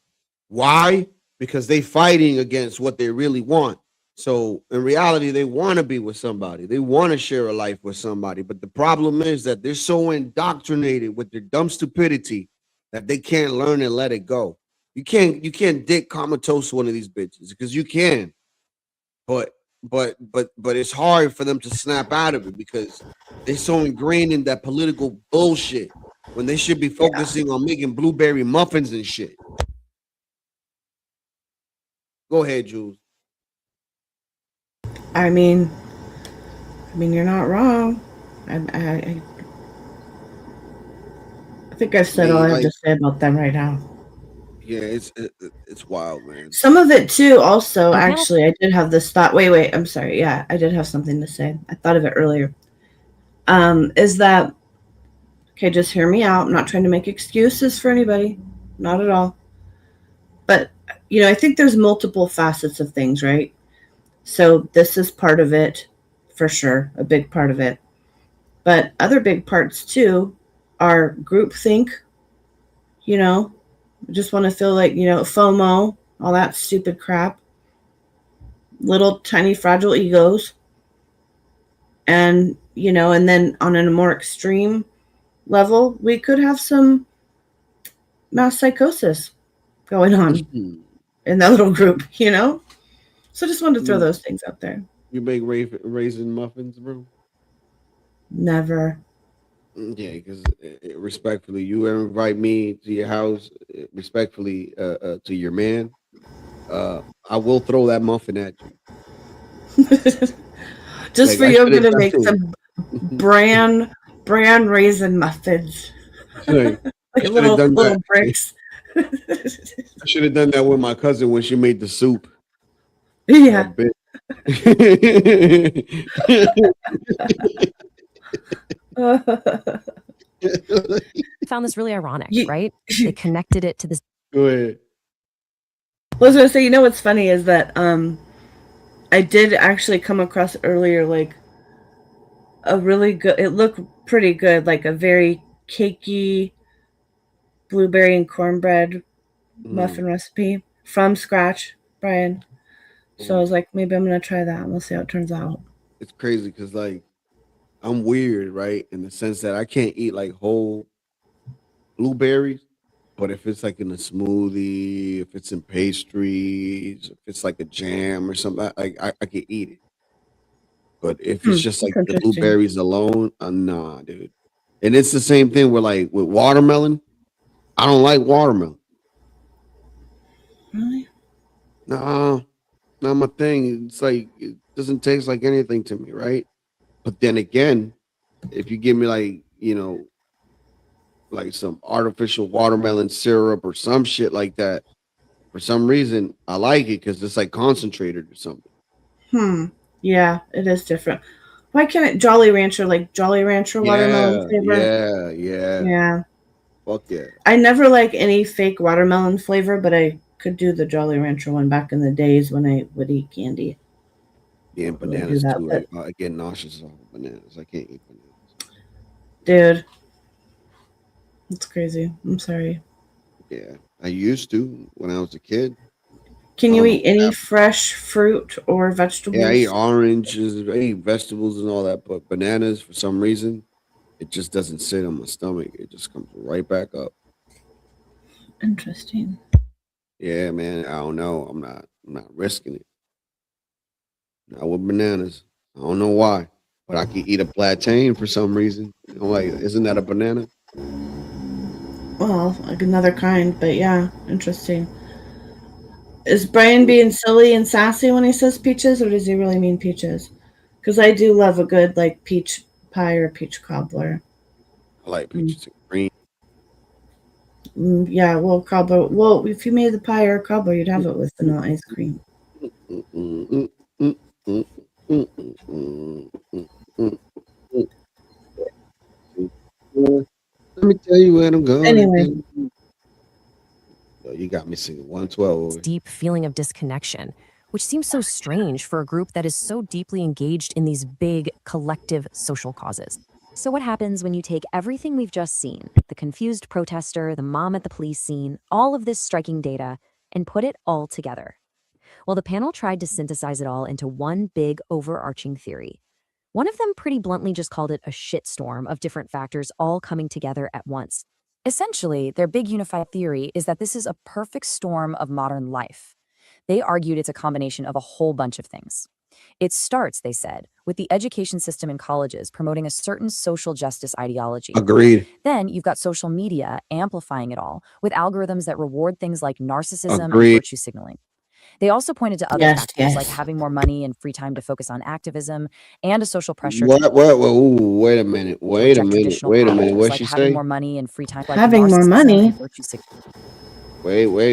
[SPEAKER 7] Why? Because they fighting against what they really want. So in reality, they want to be with somebody. They want to share a life with somebody. But the problem is that they're so indoctrinated with their dumb stupidity that they can't learn and let it go. You can't dick comatose one of these bitches, because you can. But it's hard for them to snap out of it because they're so ingrained in that political bullshit. when they should be focusing on making blueberry muffins and shit. Go ahead, Jules.
[SPEAKER 8] I mean, you're not wrong. I think I've said all I have to say about them right now.
[SPEAKER 7] Yeah, it's wild, man.
[SPEAKER 8] Some of it too. Also, actually, I did have this thought. Wait. I'm sorry. Yeah, I did have something to say. I thought of it earlier. Is that okay? Just hear me out. I'm not trying to make excuses for anybody. Not at all. But I think there's multiple facets of things, right? So this is part of it, for sure, a big part of it. But other big parts too are groupthink. Just want to feel like, FOMO, all that stupid crap. Little tiny fragile egos. And, and then on a more extreme level, we could have some mass psychosis going on in that little group, So just wanted to throw those things out there.
[SPEAKER 7] You make raisin muffins, bro?
[SPEAKER 8] Never.
[SPEAKER 7] Yeah, because respectfully, you ever invite me to your house, respectfully, to your man, I will throw that muffin at you.
[SPEAKER 8] Just for you, I'm gonna make some bran raisin muffins.
[SPEAKER 7] Like
[SPEAKER 8] little bricks.
[SPEAKER 7] I should have done that with my cousin when she made the soup.
[SPEAKER 8] Yeah.
[SPEAKER 5] Found this really ironic, right? They connected it to this.
[SPEAKER 7] Go ahead.
[SPEAKER 8] I was gonna say, what's funny is that I did actually come across earlier like a really good. It looked pretty good, like a very cakey blueberry and cornbread muffin recipe from scratch, Brian. So I was like, maybe I'm gonna try that and we'll see how it turns out.
[SPEAKER 7] It's crazy because like I'm weird, right? In the sense that I can't eat like whole blueberries, but if it's like in a smoothie, if it's in pastries, if it's like a jam or something, I can eat it. But if it's just like the blueberries alone, nah, dude. And it's the same thing with watermelon. I don't like watermelon.
[SPEAKER 8] Really?
[SPEAKER 7] Nah, not my thing. It's like it doesn't taste like anything to me, right? But then again, if you give me like some artificial watermelon syrup or some shit like that, for some reason I like it because it's like concentrated or something.
[SPEAKER 8] Yeah, it is different. Why can't it Jolly Rancher watermelon flavor?
[SPEAKER 7] Yeah. Fuck yeah.
[SPEAKER 8] I never like any fake watermelon flavor, but I could do the Jolly Rancher one back in the days when I would eat candy.
[SPEAKER 7] Yeah, and bananas too. I get nauseous off of bananas. I can't eat bananas.
[SPEAKER 8] Dude, it's crazy. I'm sorry.
[SPEAKER 7] Yeah, I used to when I was a kid.
[SPEAKER 8] Can you eat any fresh fruit or vegetables?
[SPEAKER 7] Yeah, I eat oranges, I eat vegetables and all that, but bananas, for some reason, it just doesn't sit on my stomach. It just comes right back up.
[SPEAKER 8] Interesting.
[SPEAKER 7] Yeah, man. I don't know. I'm not risking it. Not with bananas. I don't know why, but I can eat a plantain for some reason. Like, isn't that a banana?
[SPEAKER 8] Well, like another kind, but yeah, interesting. Is Brian being silly and sassy when he says peaches, or does he really mean peaches? Because I do love a good like peach pie or peach cobbler.
[SPEAKER 7] I like peaches and cream.
[SPEAKER 8] Yeah, well, cobbler. Well, if you made the pie or cobbler, you'd have it with vanilla ice cream.
[SPEAKER 7] Let me tell you where I'm going.
[SPEAKER 8] Anyway.
[SPEAKER 7] You got me singing 112.
[SPEAKER 5] Deep feeling of disconnection, which seems so strange for a group that is so deeply engaged in these big collective social causes. So what happens when you take everything we've just seen, the confused protester, the mom at the police scene, all of this striking data, and put it all together? Well, the panel tried to synthesize it all into one big overarching theory. One of them pretty bluntly just called it a shitstorm of different factors all coming together at once. Essentially, their big unified theory is that this is a perfect storm of modern life. They argued it's a combination of a whole bunch of things. It starts, they said, with the education system in colleges promoting a certain social justice ideology.
[SPEAKER 7] Agreed.
[SPEAKER 5] Then you've got social media amplifying it all with algorithms that reward things like narcissism and
[SPEAKER 7] Agreed.
[SPEAKER 5] virtue signaling. They also pointed to other factors like having more money and free time to focus on activism and a social pressure
[SPEAKER 7] What? Ooh, wait a minute. Wait a minute. Wait a minute. What
[SPEAKER 5] like
[SPEAKER 7] she
[SPEAKER 5] having
[SPEAKER 7] say?
[SPEAKER 5] more money and free time, like
[SPEAKER 8] Having more
[SPEAKER 5] narcissism
[SPEAKER 8] money?
[SPEAKER 5] and virtue signaling.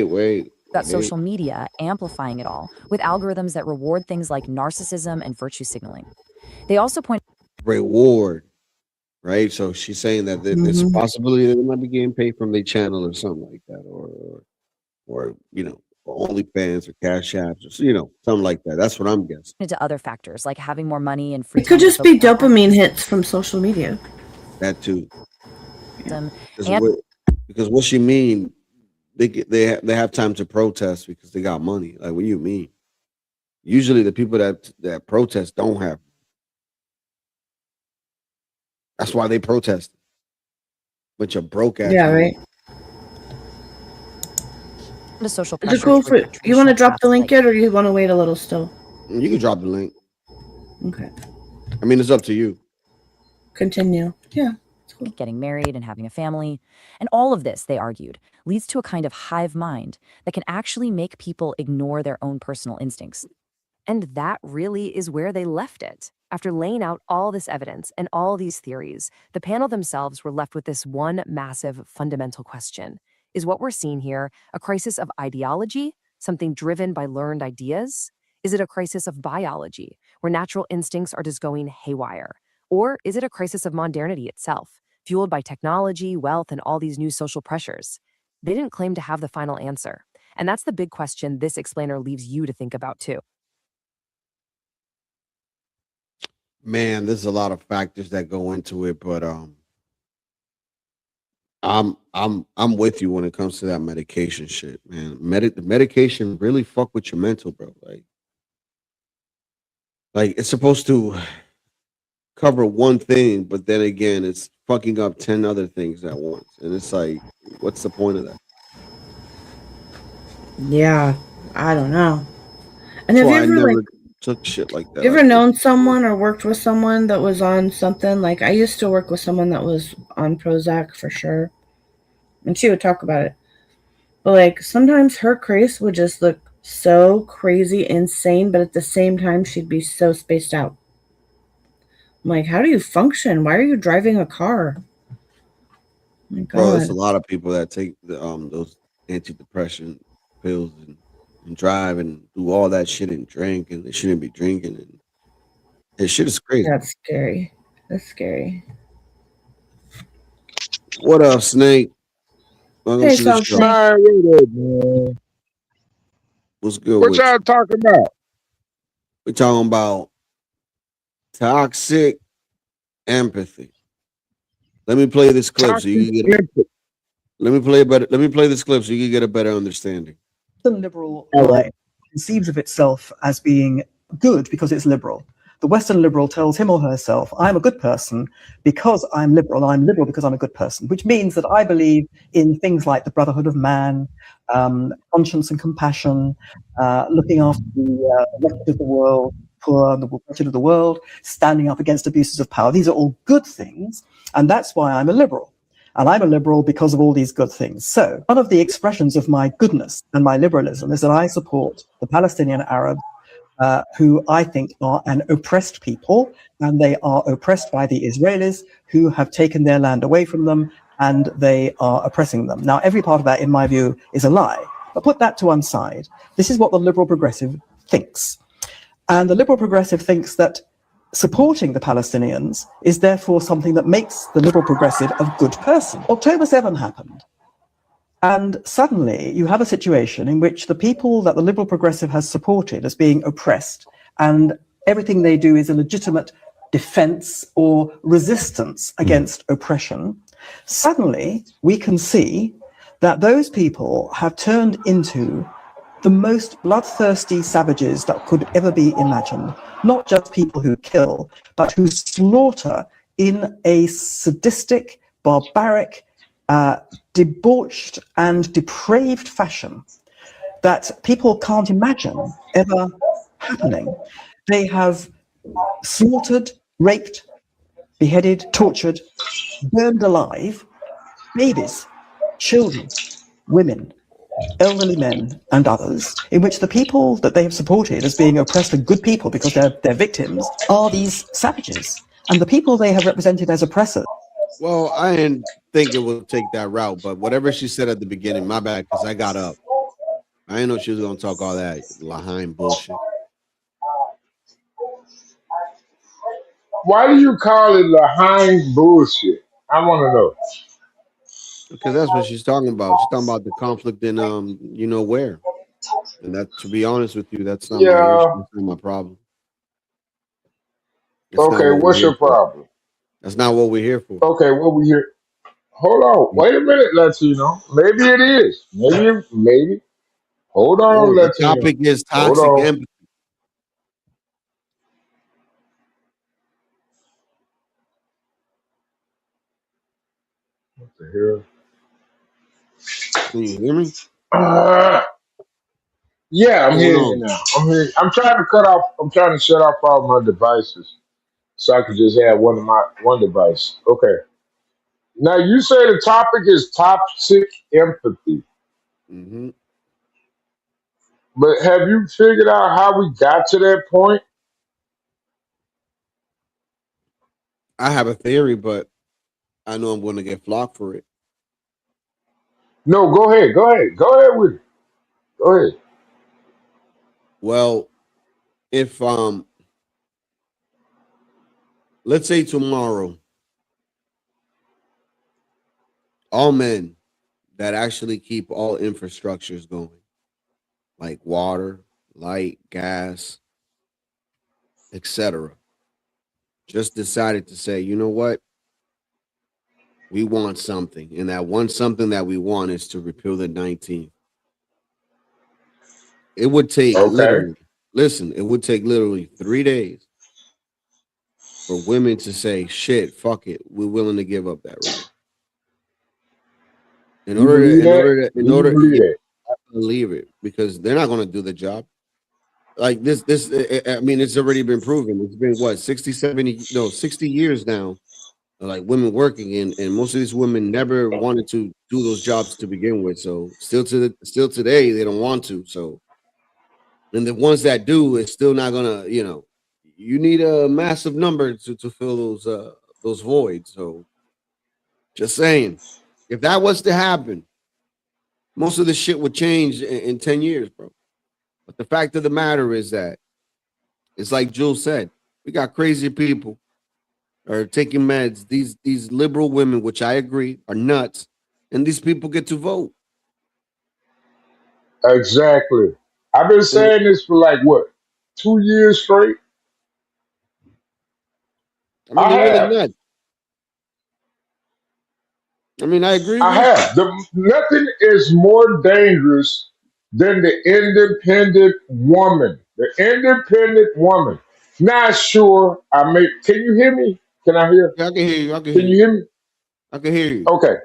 [SPEAKER 7] Wait.
[SPEAKER 5] Got social media amplifying it all with algorithms that reward things like narcissism and virtue signaling. They also point
[SPEAKER 7] Reward, right? So she's saying that there's a possibility that they might be getting paid from their channel or something like that, or you know, OnlyFans or Cash Apps, or, you know, something like that. That's what I'm guessing.
[SPEAKER 5] into other factors like having more money and free
[SPEAKER 8] It could
[SPEAKER 5] time to
[SPEAKER 8] just be
[SPEAKER 5] focus on
[SPEAKER 8] dopamine hits from social media.
[SPEAKER 7] That too.
[SPEAKER 5] activism
[SPEAKER 7] Because what she mean? They have time to protest because they got money. Like, what do you mean? Usually, the people that protest don't have. That's why they protest. Bunch of broke ass.
[SPEAKER 8] Yeah, right.
[SPEAKER 5] The social
[SPEAKER 8] Is it
[SPEAKER 5] pressure.
[SPEAKER 8] cool for you want to drop the link yet, or you want to wait a little still?
[SPEAKER 7] You can drop the link.
[SPEAKER 8] Okay.
[SPEAKER 7] I mean, it's up to you.
[SPEAKER 8] Continue. Yeah.
[SPEAKER 5] Getting married and having a family. And all of this, they argued, leads to a kind of hive mind that can actually make people ignore their own personal instincts. And that really is where they left it. After laying out all this evidence and all these theories, the panel themselves were left with this one massive fundamental question. Is what we're seeing here a crisis of ideology, something driven by learned ideas? Is it a crisis of biology, where natural instincts are just going haywire? Or is it a crisis of modernity itself, fueled by technology, wealth, and all these new social pressures? They didn't claim to have the final answer. And that's the big question this explainer leaves you to think about too.
[SPEAKER 7] Man, there's a lot of factors that go into it, but I'm with you when it comes to that medication shit, man. The medication really fuck with your mental, bro. Like it's supposed to cover one thing, but then again, it's fucking up 10 other things at once, and it's like, what's the point of that?
[SPEAKER 8] Yeah, I don't know. And have you
[SPEAKER 7] I
[SPEAKER 8] ever
[SPEAKER 7] never took shit like that.
[SPEAKER 8] You ever known someone or worked with someone that was on something? Like I used to work with someone that was on Prozac for sure. And she would talk about it. But like sometimes her craze would just look so crazy, insane, but at the same time she'd be so spaced out. I'm like, how do you function? Why are you driving a car? Oh my God.
[SPEAKER 7] Bro, there's a lot of people that take those antidepressant pills and drive and do all that shit and drink, and they shouldn't be drinking, and this shit is crazy.
[SPEAKER 8] That's scary. That's scary.
[SPEAKER 7] What up, Snake? Welcome
[SPEAKER 8] Hey,
[SPEAKER 7] to the show.
[SPEAKER 4] Man.
[SPEAKER 7] What's good?
[SPEAKER 4] What
[SPEAKER 7] with
[SPEAKER 4] y'all
[SPEAKER 7] you?
[SPEAKER 4] talking about?
[SPEAKER 7] We're talking about toxic empathy. Let me play this clip so you can get. Let me play this clip so you can get a better understanding.
[SPEAKER 6] The liberal right conceives of itself as being good because it's liberal. The Western liberal tells him or herself, I'm a good person because I'm liberal. I'm liberal because I'm a good person, which means that I believe in things like the brotherhood of man, conscience and compassion, looking after the wretched of the world, poor and the wretched of the world, standing up against abuses of power. These are all good things, and that's why I'm a liberal. And I'm a liberal because of all these good things. So one of the expressions of my goodness and my liberalism is that I support the Palestinian Arabs, who I think are an oppressed people, and they are oppressed by the Israelis who have taken their land away from them, and they are oppressing them. Now, every part of that, in my view, is a lie. But put that to one side. This is what the liberal progressive thinks. And the liberal progressive thinks that supporting the Palestinians is therefore something that makes the liberal progressive a good person. October 7 happened. And suddenly you have a situation in which the people that the liberal progressive has supported as being oppressed, and everything they do is a legitimate defense or resistance against oppression, suddenly we can see that those people have turned into the most bloodthirsty savages that could ever be imagined. Not just people who kill, but who slaughter in a sadistic, barbaric, debauched and depraved fashion that people can't imagine ever happening. They have slaughtered, raped, beheaded, tortured, burned alive babies, children, women, elderly men, and others, in which the people that they have supported as being oppressed and good people because they're victims are these savages. And the people they have represented as oppressors.
[SPEAKER 7] Well, I didn't think it would take that route, but whatever she said at the beginning, my bad, because I got up. I didn't know she was going to talk all that Lahain bullshit.
[SPEAKER 9] Why do you call it Lahain bullshit? I want to know.
[SPEAKER 7] Because that's what she's talking about. She's talking about the conflict in you know where. And that, to be honest with you, that's not my issue. That's not my problem. That's
[SPEAKER 9] Okay, what's your problem?
[SPEAKER 7] That's not what we're here for.
[SPEAKER 9] Okay, what we here? Hold on, wait a minute, Latino. Maybe it is. Maybe. Hold on,
[SPEAKER 7] The
[SPEAKER 9] Latino.
[SPEAKER 7] topic is
[SPEAKER 9] Hold
[SPEAKER 7] toxic
[SPEAKER 9] on.
[SPEAKER 7] empathy.
[SPEAKER 9] What the hell?
[SPEAKER 7] Can you hear me?
[SPEAKER 9] Yeah, I'm
[SPEAKER 7] What's going
[SPEAKER 9] hearing
[SPEAKER 7] on?
[SPEAKER 9] you now. I'm trying to cut off. I'm trying to shut off all my devices so I can just have one device. Okay. Now you say the topic is toxic empathy,
[SPEAKER 7] Mm-hmm.
[SPEAKER 9] but have you figured out how we got to that point?
[SPEAKER 7] I have a theory, but I know I'm going to get flocked for it.
[SPEAKER 9] No, go ahead. Go ahead with it. Go ahead.
[SPEAKER 7] Well, if let's say tomorrow, all men that actually keep all infrastructures going, like water, light, gas, etc., just decided to say, you know what? We want something. And that one something that we want is to repeal the 19th. It would take literally, listen, it would take literally 3 days for women to say, shit, fuck it. We're willing to give up that right. In
[SPEAKER 9] You
[SPEAKER 7] order,
[SPEAKER 9] believe
[SPEAKER 7] in
[SPEAKER 9] that?
[SPEAKER 7] order, in
[SPEAKER 9] Do you
[SPEAKER 7] order,
[SPEAKER 9] believe
[SPEAKER 7] yeah,
[SPEAKER 9] that?
[SPEAKER 7] I believe it because they're not going to do the job. Like this, I mean, it's already been proven. It's been what, 60, 70, no, 60 years now. Like women working and most of these women never wanted to do those jobs to begin with. So still today, they don't want to. So, and the ones that do, it's still not gonna, you need a massive number to fill those voids. So just saying, if that was to happen, most of the shit would change in 10 years, bro. But the fact of the matter is that it's like Jules said, we got crazy people are taking meds. These liberal women, which I agree, are nuts, and these people get to vote.
[SPEAKER 9] Exactly. I've been saying this for like what, 2 years straight?
[SPEAKER 7] I mean, they're really nuts. I mean, I agree
[SPEAKER 9] I
[SPEAKER 7] with
[SPEAKER 9] have. Nothing is more dangerous than the independent woman. The independent woman. Not sure I make. Can you hear me? Can I hear?
[SPEAKER 7] Yeah, I can hear you.
[SPEAKER 9] Can you hear me?
[SPEAKER 7] I can hear you.
[SPEAKER 9] Okay.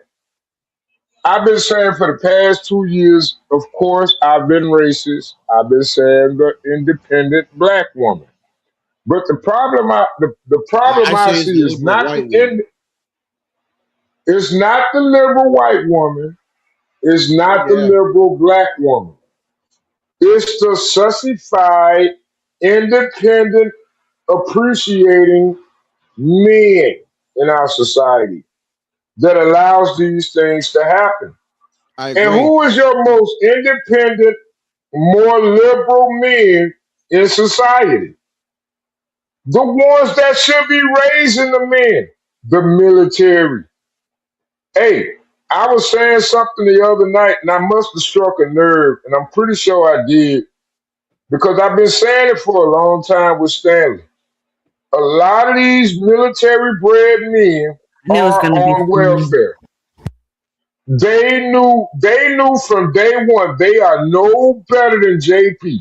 [SPEAKER 9] I've been saying for the past 2 years, of course, I've been racist. I've been saying the independent black woman. But the problem the problem I
[SPEAKER 7] Actually, it's
[SPEAKER 9] see
[SPEAKER 7] the
[SPEAKER 9] is
[SPEAKER 7] liberal
[SPEAKER 9] not
[SPEAKER 7] white woman.
[SPEAKER 9] it's not the liberal white woman. It's not the
[SPEAKER 7] Yeah,
[SPEAKER 9] liberal black woman. It's the sussified, independent, appreciating men in our society that allows these things to happen.
[SPEAKER 7] I
[SPEAKER 9] And
[SPEAKER 7] agree.
[SPEAKER 9] who is your most independent, more liberal men in society? The ones that should be raising the men, the military. Hey, I was saying something the other night, and I must have struck a nerve, and I'm pretty sure I did, because I've been saying it for a long time with Stanley. A lot of these military bred men
[SPEAKER 8] Knew it was
[SPEAKER 9] are
[SPEAKER 8] gonna be
[SPEAKER 9] on
[SPEAKER 8] funny.
[SPEAKER 9] welfare. They knew from day one they are no better than JP.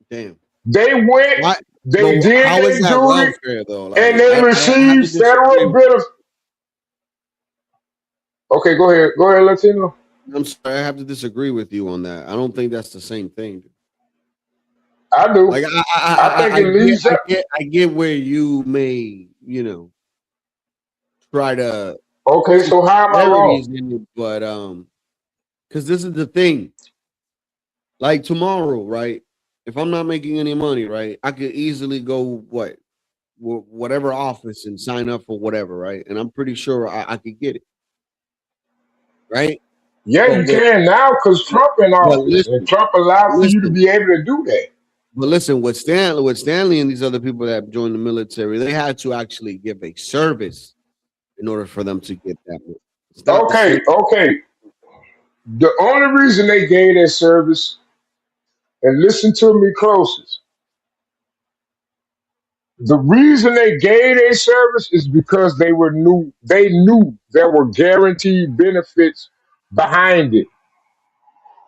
[SPEAKER 7] Damn.
[SPEAKER 9] They went,
[SPEAKER 7] What?
[SPEAKER 9] they
[SPEAKER 7] But
[SPEAKER 9] did
[SPEAKER 7] how is
[SPEAKER 9] their
[SPEAKER 7] that
[SPEAKER 9] duty,
[SPEAKER 7] welfare though?
[SPEAKER 9] and
[SPEAKER 7] Like,
[SPEAKER 9] they
[SPEAKER 7] I have to
[SPEAKER 9] received
[SPEAKER 7] disagree.
[SPEAKER 9] federal benefits. Okay, go ahead. Go ahead, Latino.
[SPEAKER 7] I'm sorry, I have to disagree with you on that. I don't think that's the same thing.
[SPEAKER 9] I do.
[SPEAKER 7] Like
[SPEAKER 9] I think it leads up.
[SPEAKER 7] I get where you may, try to.
[SPEAKER 9] Okay, so how am I wrong?
[SPEAKER 7] In it, but because this is the thing. Like tomorrow, right? If I'm not making any money, right, I could easily go whatever office and sign up for whatever, right? And I'm pretty sure I could get it, right?
[SPEAKER 9] Yeah, you can now because Trump in office, and Trump allowed for you to be able to do that.
[SPEAKER 7] But listen, with Stanley and these other people that joined the military, they had to actually give a service in order for them to get that.
[SPEAKER 9] Okay. The only reason they gave that service, and listen to me closest, the reason they gave their service is because they knew there were guaranteed benefits behind it.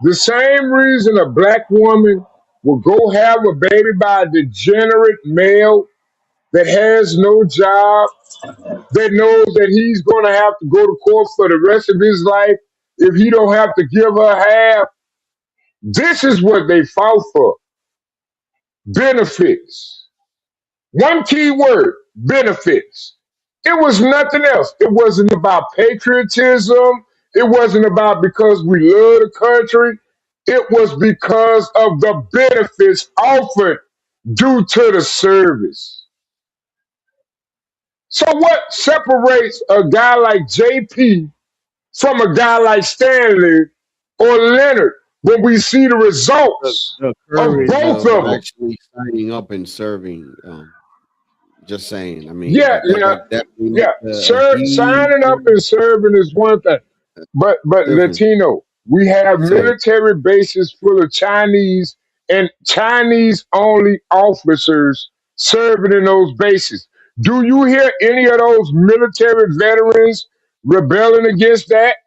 [SPEAKER 9] The same reason a black woman will go have a baby by a degenerate male that has no job, that knows that he's going to have to go to court for the rest of his life if he don't have to give her half. This is what they fought for. Benefits. One key word, benefits. It was nothing else. It wasn't about patriotism. It wasn't about because we love the country. It was because of the benefits offered due to the service. So what separates a guy like JP from a guy like Stanley or Leonard when we see the results
[SPEAKER 7] the
[SPEAKER 9] of
[SPEAKER 7] courage
[SPEAKER 9] both of them?
[SPEAKER 7] Actually signing up and serving. Just saying. I mean,
[SPEAKER 9] Signing up and serving is one thing, but Latino, we have military bases full of Chinese and Chinese only officers serving in those bases. Do you hear any of those military veterans rebelling against that?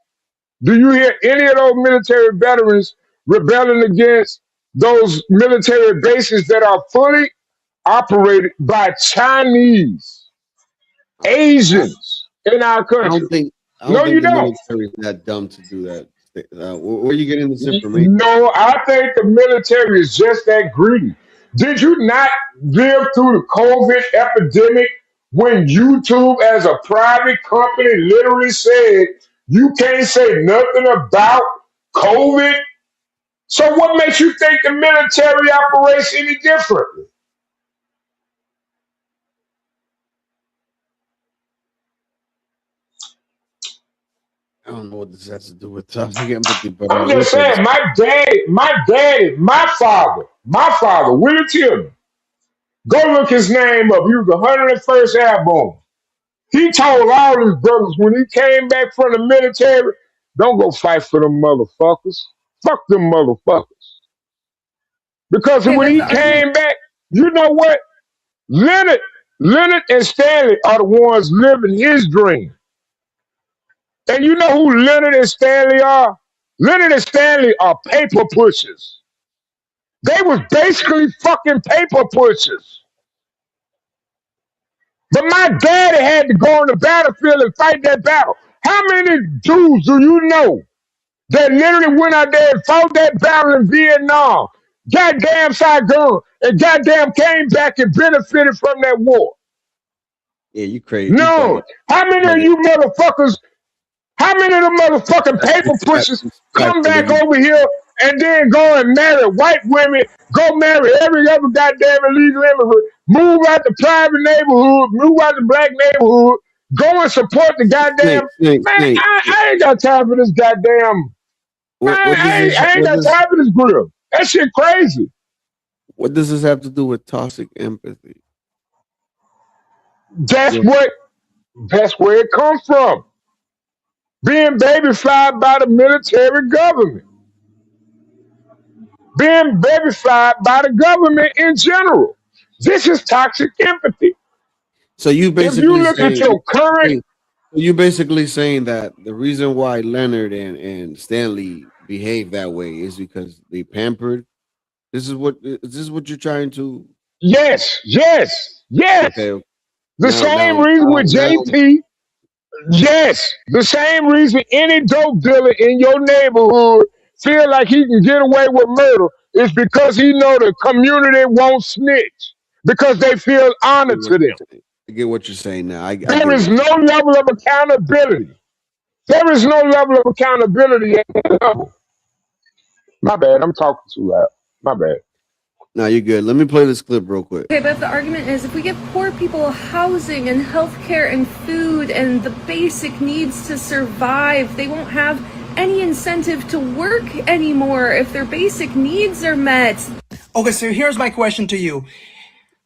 [SPEAKER 9] Do you hear any of those military veterans rebelling against those military bases that are fully operated by Chinese, Asians in our country?
[SPEAKER 7] I don't think the military is that dumb to do that. Where are you getting this information?
[SPEAKER 9] No, I think the military is just that greedy. Did you not live through the COVID epidemic when YouTube, as a private company, literally said you can't say nothing about COVID? So what makes you think the military operates any differently?
[SPEAKER 7] I don't know what this has to do with toxic empathy, but
[SPEAKER 9] I'm just saying, my father, Willie Tillman, go look his name up. He was the 101st Airborne. He told all his brothers when he came back from the military, don't go fight for them motherfuckers. Fuck them motherfuckers. Because when he came back, you know what? Leonard and Stanley are the ones living his dream. And you know who Leonard and Stanley are? Leonard and Stanley are paper pushers. They was basically fucking paper pushers. But my daddy had to go on the battlefield and fight that battle. How many dudes do you know that literally went out there and fought that battle in Vietnam, goddamn Saigon, and goddamn came back and benefited from that war?
[SPEAKER 7] Yeah, you crazy.
[SPEAKER 9] No. How many of you motherfuckers, how many of them motherfucking paper pushers come back over here and then go and marry white women, go marry every other goddamn illegal immigrant, move out the private neighborhood, move out the black neighborhood, go and support the goddamn... I ain't got time for this goddamn... I ain't got time for this grill. That shit crazy.
[SPEAKER 7] What does this have to do with toxic empathy?
[SPEAKER 9] That's where it comes from. Being babyfied by the military government. Being babyfied by the government in general. This is toxic empathy.
[SPEAKER 7] So you basically,
[SPEAKER 9] if you look at your current,
[SPEAKER 7] you're basically saying that the reason why Leonard and Stanley behave that way is because they pampered. Is this what you're trying to?
[SPEAKER 9] Yes.
[SPEAKER 7] Okay.
[SPEAKER 9] The same reason with JP. Yes, the same reason any dope dealer in your neighborhood feel like he can get away with murder is because he know the community won't snitch because they feel honored to them.
[SPEAKER 7] I get what you're saying now.
[SPEAKER 9] There is no level of accountability. There is no level of accountability at that level. My bad. I'm talking too loud. My bad.
[SPEAKER 7] No, you're good. Let me play this clip real quick.
[SPEAKER 12] Okay, but if the argument is if we give poor people housing and healthcare and food and the basic needs to survive, they won't have any incentive to work anymore if their basic needs are met.
[SPEAKER 13] Okay, so here's my question to you.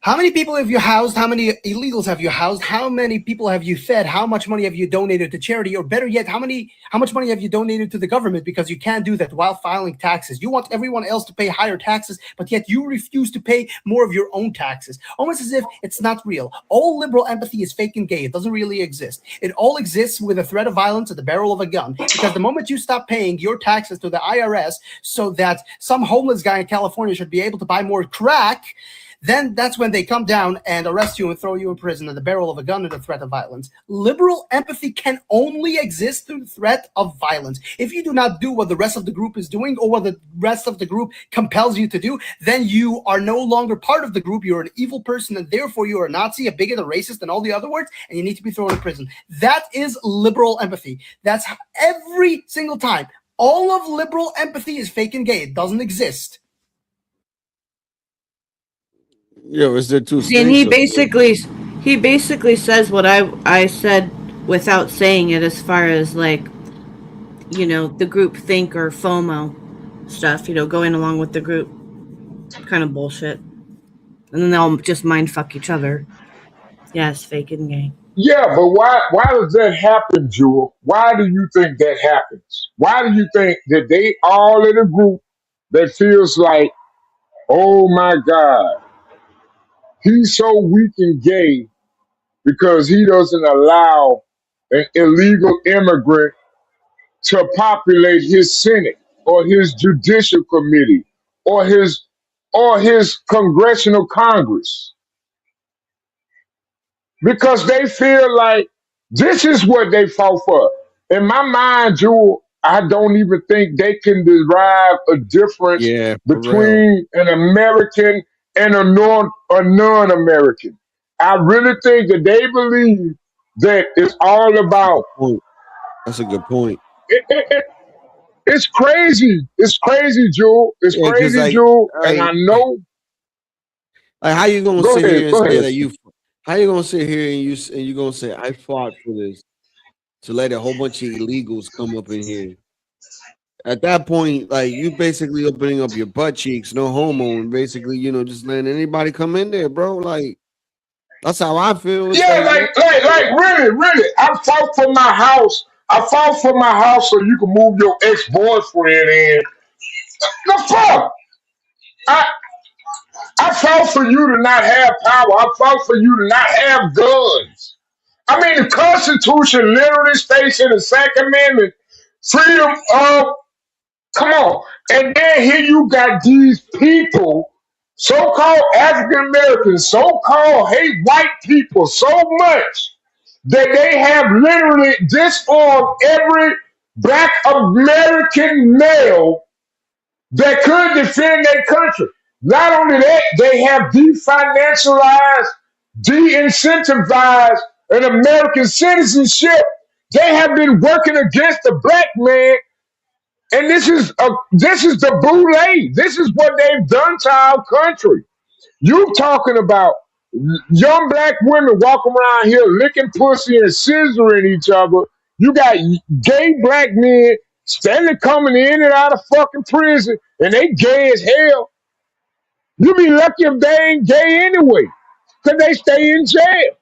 [SPEAKER 13] How many people have you housed? How many illegals have you housed? How many people have you fed? How much money have you donated to charity? Or better yet, how much money have you donated to the government? Because you can't do that while filing taxes. You want everyone else to pay higher taxes, but yet you refuse to pay more of your own taxes. Almost as if it's not real. All liberal empathy is fake and gay. It doesn't really exist. It all exists with a threat of violence at the barrel of a gun. Because the moment you stop paying your taxes to the IRS so that some homeless guy in California should be able to buy more crack, then that's when they come down and arrest you and throw you in prison at the barrel of a gun and the threat of violence. Liberal empathy can only exist through the threat of violence. If you do not do what the rest of the group is doing or what the rest of the group compels you to do, then you are no longer part of the group. You're an evil person, and therefore you are a Nazi, a bigot, a racist, and all the other words, and you need to be thrown in prison. That is liberal empathy. That's every single time. All of liberal empathy is fake and gay. It doesn't exist.
[SPEAKER 7] Yo, is there two?
[SPEAKER 8] And he basically says what I said without saying it, as far as like, you know, the group think or FOMO stuff, you know, going along with the group kind of bullshit. And then they'll just mind fuck each other. Yes, fake and gay.
[SPEAKER 9] Yeah, but why does that happen, Jewel? Why do you think that happens? Why do you think that they all in a group that feels like, oh my God, he's so weak and gay because he doesn't allow an illegal immigrant to populate his Senate or his judicial committee or his congressional Congress? Because they feel like this is what they fought for. In my mind, Jewel, I don't even think they can derive a difference between an American and a non-American. I really think that they believe that it's all about.
[SPEAKER 7] That's a good point.
[SPEAKER 9] It's crazy. It's crazy, Jewel. It's crazy, like, Jewel. And I know.
[SPEAKER 7] Like, how you gonna sit here and say that you? How you gonna sit here and you gonna say I fought for this to let a whole bunch of illegals come up in here? At that point, like, you basically opening up your butt cheeks, no homo, and basically, you know, just letting anybody come in there, bro. Like, that's how I feel.
[SPEAKER 9] Yeah, like really. I fought for my house. I fought for my house so you can move your ex-boyfriend in. The fuck? I fought for you to not have power. I fought for you to not have guns. I mean, the Constitution literally states in the Second Amendment, freedom of, come on. And then here you got these people, so-called African Americans, so-called hate white people so much that they have literally disarmed every black American male that could defend their country. Not only that, they have definancialized, de-incentivized an American citizenship. They have been working against the black man, and this is the boule. This is what they've done to our country. You talking about young black women walking around here licking pussy and scissoring each other. You got gay black men steadily coming in and out of fucking prison, and they gay as hell. You be lucky if they ain't gay anyway, because they stay in jail.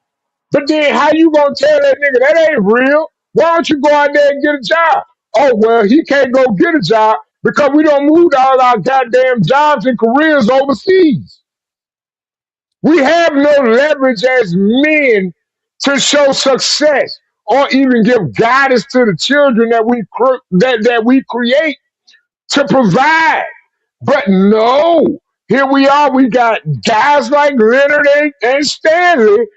[SPEAKER 9] But then how you gonna tell that nigga that ain't real? Why don't you go out there and get a job? Oh, well, he can't go get a job because we don't move all our goddamn jobs and careers overseas. We have no leverage as men to show success or even give guidance to the children that we create to provide. But no, here we are. We got guys like Leonard and Stanley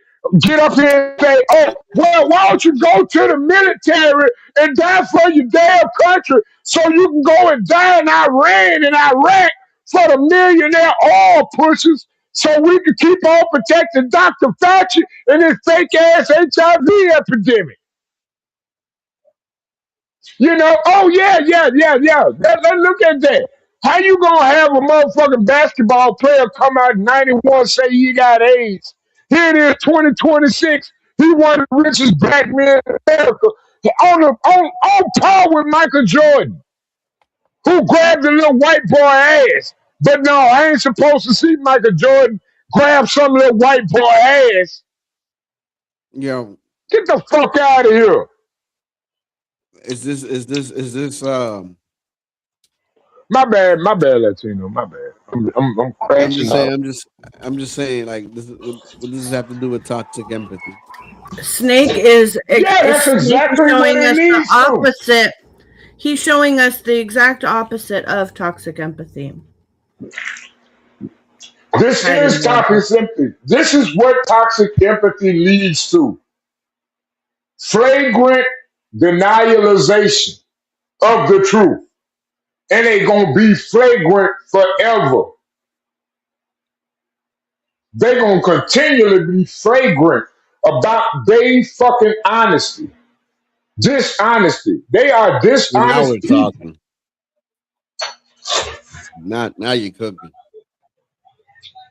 [SPEAKER 9] get up here and say, oh, well, why don't you go to the military and die for your damn country so you can go and die in Iran and Iraq for the millionaire oil pushers so we can keep on protecting Dr. Fauci and his fake ass HIV epidemic. You know, oh yeah. Let's look at that. How you gonna have a motherfucking basketball player come out in 91 say he got AIDS? Here it is, 2026. He one of the richest black men in America. On par with Michael Jordan, who grabbed a little white boy ass. But no, I ain't supposed to see Michael Jordan grab some little white boy ass.
[SPEAKER 7] Yo,
[SPEAKER 9] get the fuck out of here.
[SPEAKER 7] Is this
[SPEAKER 9] my bad, Latino, my bad. I'm crashing out.
[SPEAKER 7] I'm just saying, like, what does this have to do with toxic empathy?
[SPEAKER 8] Snake is
[SPEAKER 9] that's exactly
[SPEAKER 8] showing
[SPEAKER 9] what it
[SPEAKER 8] us the
[SPEAKER 9] needs to.
[SPEAKER 8] opposite. He's showing us the exact opposite of toxic empathy.
[SPEAKER 9] This is toxic empathy. This is what toxic empathy leads to. Flagrant denialization of the truth. And they gonna be flagrant forever. They gonna continually be flagrant about their fucking honesty. Dishonesty. They are dishonest
[SPEAKER 7] Now we're
[SPEAKER 9] people.
[SPEAKER 7] talking. Now you're cooking.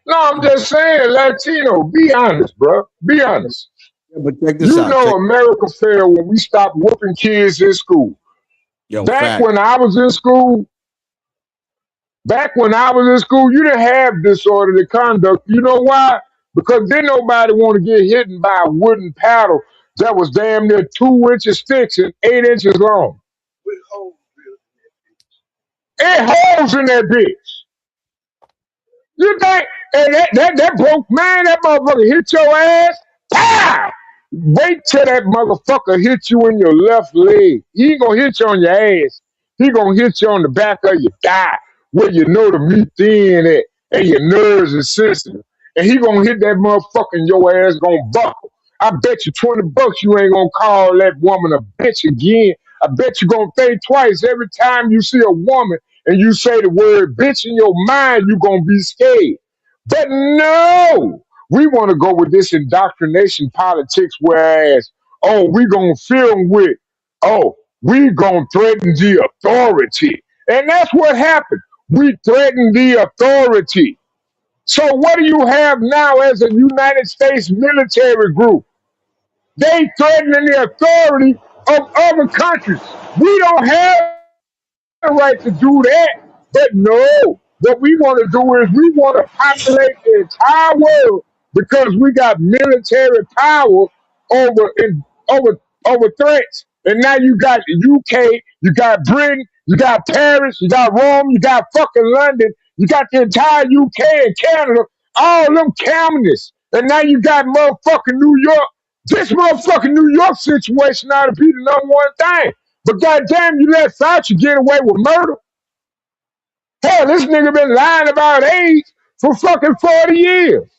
[SPEAKER 9] No, I'm just saying, Latino, be honest, bro. Be honest.
[SPEAKER 7] Yeah, but check this
[SPEAKER 9] You
[SPEAKER 7] out.
[SPEAKER 9] know America failed when we stopped whooping kids in school. Back when I was in school, you didn't have disorderly conduct. You know why? Because then nobody want to get hit by a wooden paddle that was damn near 2 inches thick and 8 inches long. It holes in that bitch. You think, and that broke, man, that motherfucker hit your ass? Pow! Wait till that motherfucker hit you in your left leg. He ain't gonna hit you on your ass. He gonna hit you on the back of your thigh where you know the meat thin at and your nerves are sensitive. And he gonna hit that motherfucker and your ass gonna buckle. I bet you $20 you ain't gonna call that woman a bitch again. I bet you gonna think twice every time you see a woman and you say the word bitch in your mind, you gonna be scared. But no, we want to go with this indoctrination politics, whereas, oh, we gonna film with, oh, we gonna threaten the authority. And that's what happened. We threatened the authority. So what do you have now as a United States military group? They threatening the authority of other countries. We don't have the right to do that. But no, what we want to do is we want to populate the entire world because we got military power over threats. And now you got the UK, you got Britain, you got Paris, you got Rome, you got fucking London, you got the entire UK and Canada, all them communists. And now you got motherfucking New York. This motherfucking New York situation ought to be the number one thing. But goddamn, you let Fauci get away with murder. Hell, this nigga been lying about AIDS for fucking 40 years.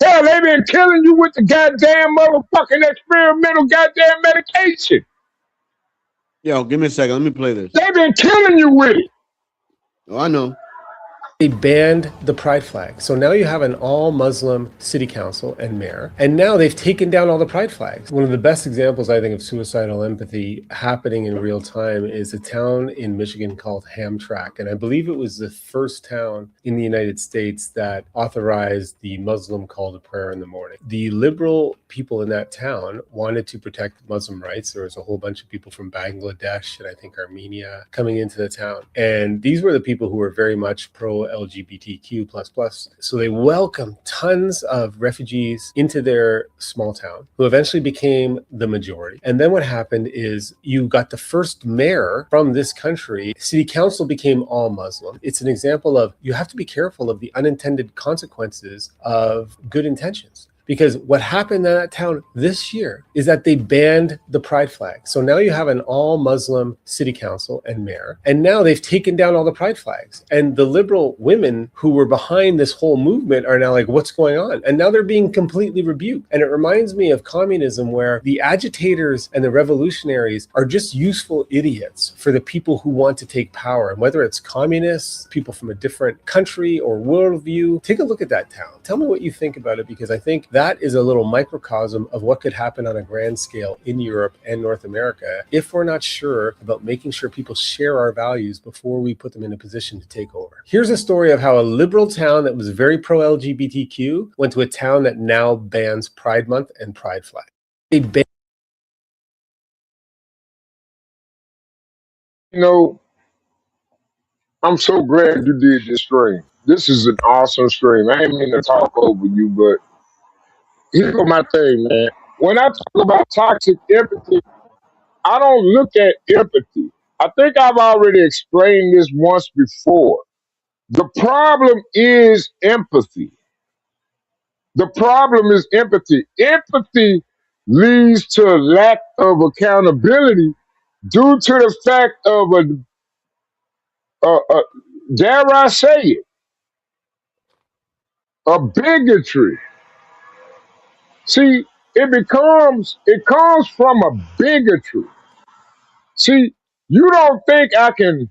[SPEAKER 9] Hell, they been killing you with the goddamn motherfucking experimental goddamn medication.
[SPEAKER 7] Yo, give me a second. Let me play this.
[SPEAKER 9] They been killing you with it.
[SPEAKER 7] Oh, I know.
[SPEAKER 11] They banned the pride flag. So now you have an all-Muslim city council and mayor, and now they've taken down all the pride flags. One of the best examples, I think, of suicidal empathy happening in real time is a town in Michigan called Hamtramck. And I believe it was the first town in the United States that authorized the Muslim call to prayer in the morning. The liberal people in that town wanted to protect Muslim rights. There was a whole bunch of people from Bangladesh and I think Armenia coming into the town. And these were the people who were very much pro-LGBTQ++. So they welcomed tons of refugees into their small town, who eventually became the majority. And then what happened is you got the first mayor from this country. City council became all Muslim. It's an example of you have to be careful of the unintended consequences of good intentions. because what happened in that town this year is that they banned the pride flag. So now you have an all Muslim city council and mayor, and now they've taken down all the pride flags. And the liberal women who were behind this whole movement are now like, what's going on? And now they're being completely rebuked. And it reminds me of communism, where the agitators and the revolutionaries are just useful idiots for the people who want to take power. And whether it's communists, people from a different country or worldview, take a look at that town. Tell me what you think about it, because I think that is a little microcosm of what could happen on a grand scale in Europe and North America if we're not sure about making sure people share our values before we put them in a position to take over. Here's a story of how a liberal town that was very pro-LGBTQ went to a town that now bans Pride Month and Pride flag. They ban-
[SPEAKER 9] You know, I'm so glad you did this stream. This is an awesome stream. I ain't mean to talk over you, but here's my thing, man. When I talk about toxic empathy, I don't look at empathy. I think I've already explained this once before. The problem is empathy. The problem is empathy. Empathy leads to a lack of accountability due to the fact of dare I say it, a bigotry. See, it comes from a bigotry. See, you don't think I can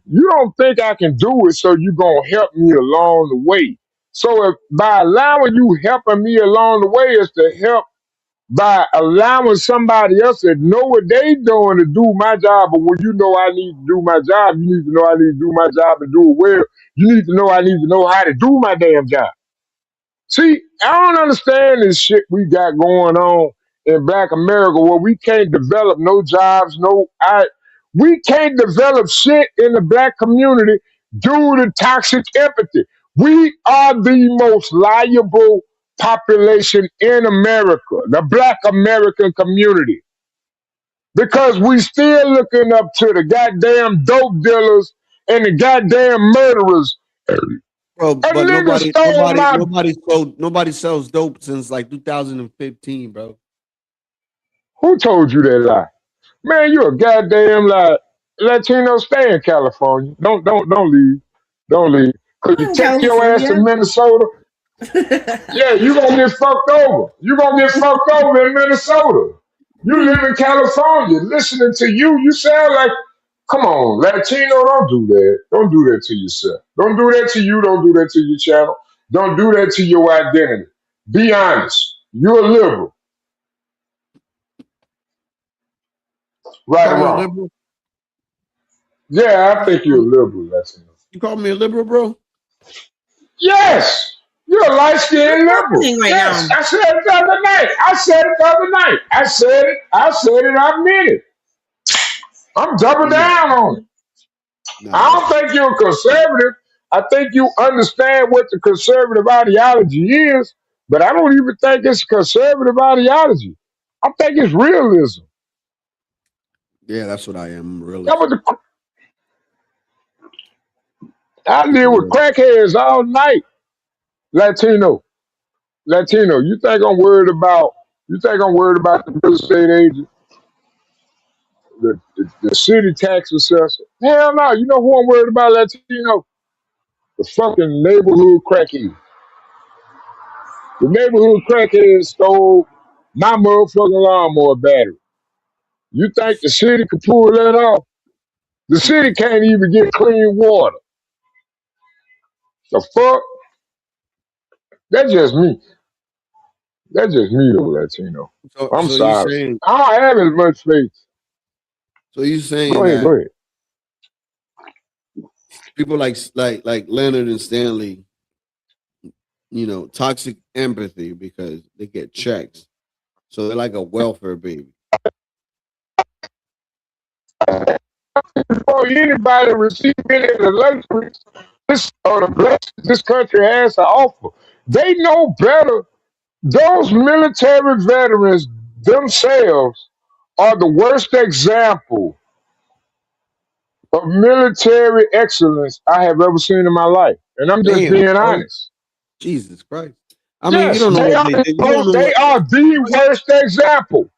[SPEAKER 9] do it, so you're gonna help me along the way. So if by allowing you helping me along the way is to help by allowing somebody else that know what they doing to do my job, but when you know I need to do my job, you need to know I need to do my job and do it well. You need to know I need to know how to do my damn job. See, I don't understand this shit we got going on in Black America where we can't develop no jobs, we can't develop shit in the Black community due to toxic empathy. We are the most liable population in America, the Black American community, because we still looking up to the goddamn dope dealers and the goddamn murderers.
[SPEAKER 7] Bro,
[SPEAKER 9] A
[SPEAKER 7] but
[SPEAKER 9] nigga stole my
[SPEAKER 7] nobody sells dope since like 2015, bro.
[SPEAKER 9] Who told you that lie? Man, you a goddamn lie. Latino, stay in California. Don't leave. Don't leave. Cause you
[SPEAKER 8] in
[SPEAKER 9] take your ass to
[SPEAKER 8] California.
[SPEAKER 9] Minnesota. Yeah, you gonna get fucked over. You gonna get fucked over in Minnesota. You live in California. Listening to you, you sound like, come on, Latino, don't do that. Don't do that to yourself. Don't do that to you. Don't do that to your channel. Don't do that to your identity. Be honest. You're a liberal, right
[SPEAKER 7] Call
[SPEAKER 9] or
[SPEAKER 7] me a
[SPEAKER 9] wrong.
[SPEAKER 7] liberal?
[SPEAKER 9] Yeah, I think you're a liberal, Latino.
[SPEAKER 7] You call me a liberal, bro?
[SPEAKER 9] Yes, you're a light skinned liberal.
[SPEAKER 8] happening right
[SPEAKER 9] Yes,
[SPEAKER 8] now?
[SPEAKER 9] I said it the other night. I said it the other night. I said it. I meant it. I'm double
[SPEAKER 7] You're not.
[SPEAKER 9] down on it.
[SPEAKER 7] Nah,
[SPEAKER 9] I don't think you're a conservative. I think you understand what the conservative ideology is, but I don't even think it's conservative ideology. I think it's realism.
[SPEAKER 7] yeah, that's what I am,
[SPEAKER 9] That
[SPEAKER 7] realist.
[SPEAKER 9] was I deal with
[SPEAKER 7] Yeah.
[SPEAKER 9] crackheads all night. Latino, you think I'm worried about? You think I'm worried about the real estate agent, the city tax assessor? Hell no. You know who I'm worried about, Latino? The fucking neighborhood crackhead. The neighborhood crackhead stole my motherfucking lawnmower battery. You think the city could pull that off? The city can't even get clean water. The fuck? That's just me. That's just me, though, Latino.
[SPEAKER 7] So,
[SPEAKER 9] I'm
[SPEAKER 7] so you
[SPEAKER 9] sorry.
[SPEAKER 7] saying,
[SPEAKER 9] I don't have as much faith.
[SPEAKER 7] so you saying
[SPEAKER 9] Go ahead,
[SPEAKER 7] that
[SPEAKER 9] go ahead.
[SPEAKER 7] people like Leonard and Stanley, toxic empathy because they get checks, so they're like a welfare baby.
[SPEAKER 9] Before anybody receive any of the luxuries or the blessings this country has to offer, they know better. Those military veterans themselves are the worst example of military excellence I have ever seen in my life. And I'm just
[SPEAKER 7] Damn,
[SPEAKER 9] being
[SPEAKER 7] bro.
[SPEAKER 9] honest.
[SPEAKER 7] Jesus Christ. I mean, you don't know what they did. You don't know
[SPEAKER 9] They are the worst example.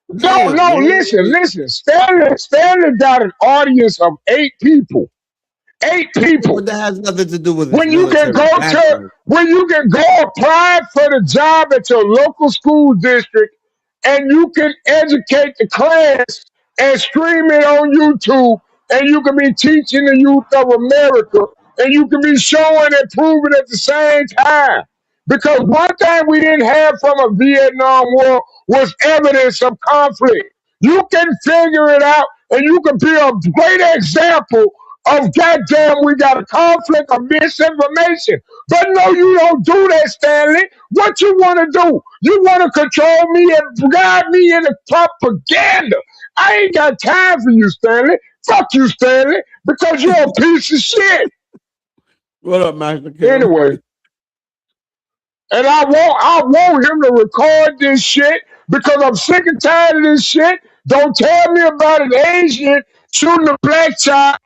[SPEAKER 9] No, no, listen. Stanley got an audience of 8 people. 8 people.
[SPEAKER 7] But that has nothing to do with his
[SPEAKER 9] When you can
[SPEAKER 7] military background.
[SPEAKER 9] apply for the job at your local school district, and you can educate the class and stream it on YouTube, and you can be teaching the youth of America, and you can be showing and proving at the same time. Because one thing we didn't have from a Vietnam War was evidence of conflict. You can figure it out, and you can be a great example of goddamn, we got a conflict of misinformation. But no, you don't do that, Stanley. What you want to do? You want to control me and guide me into propaganda. I ain't got time for you, Stanley. Fuck you, Stanley, because you're a piece of shit.
[SPEAKER 7] What up, Master Kim?
[SPEAKER 9] Anyway, and I want him to record this shit because I'm sick and tired of this shit. Don't tell me about an Asian shooting a black child.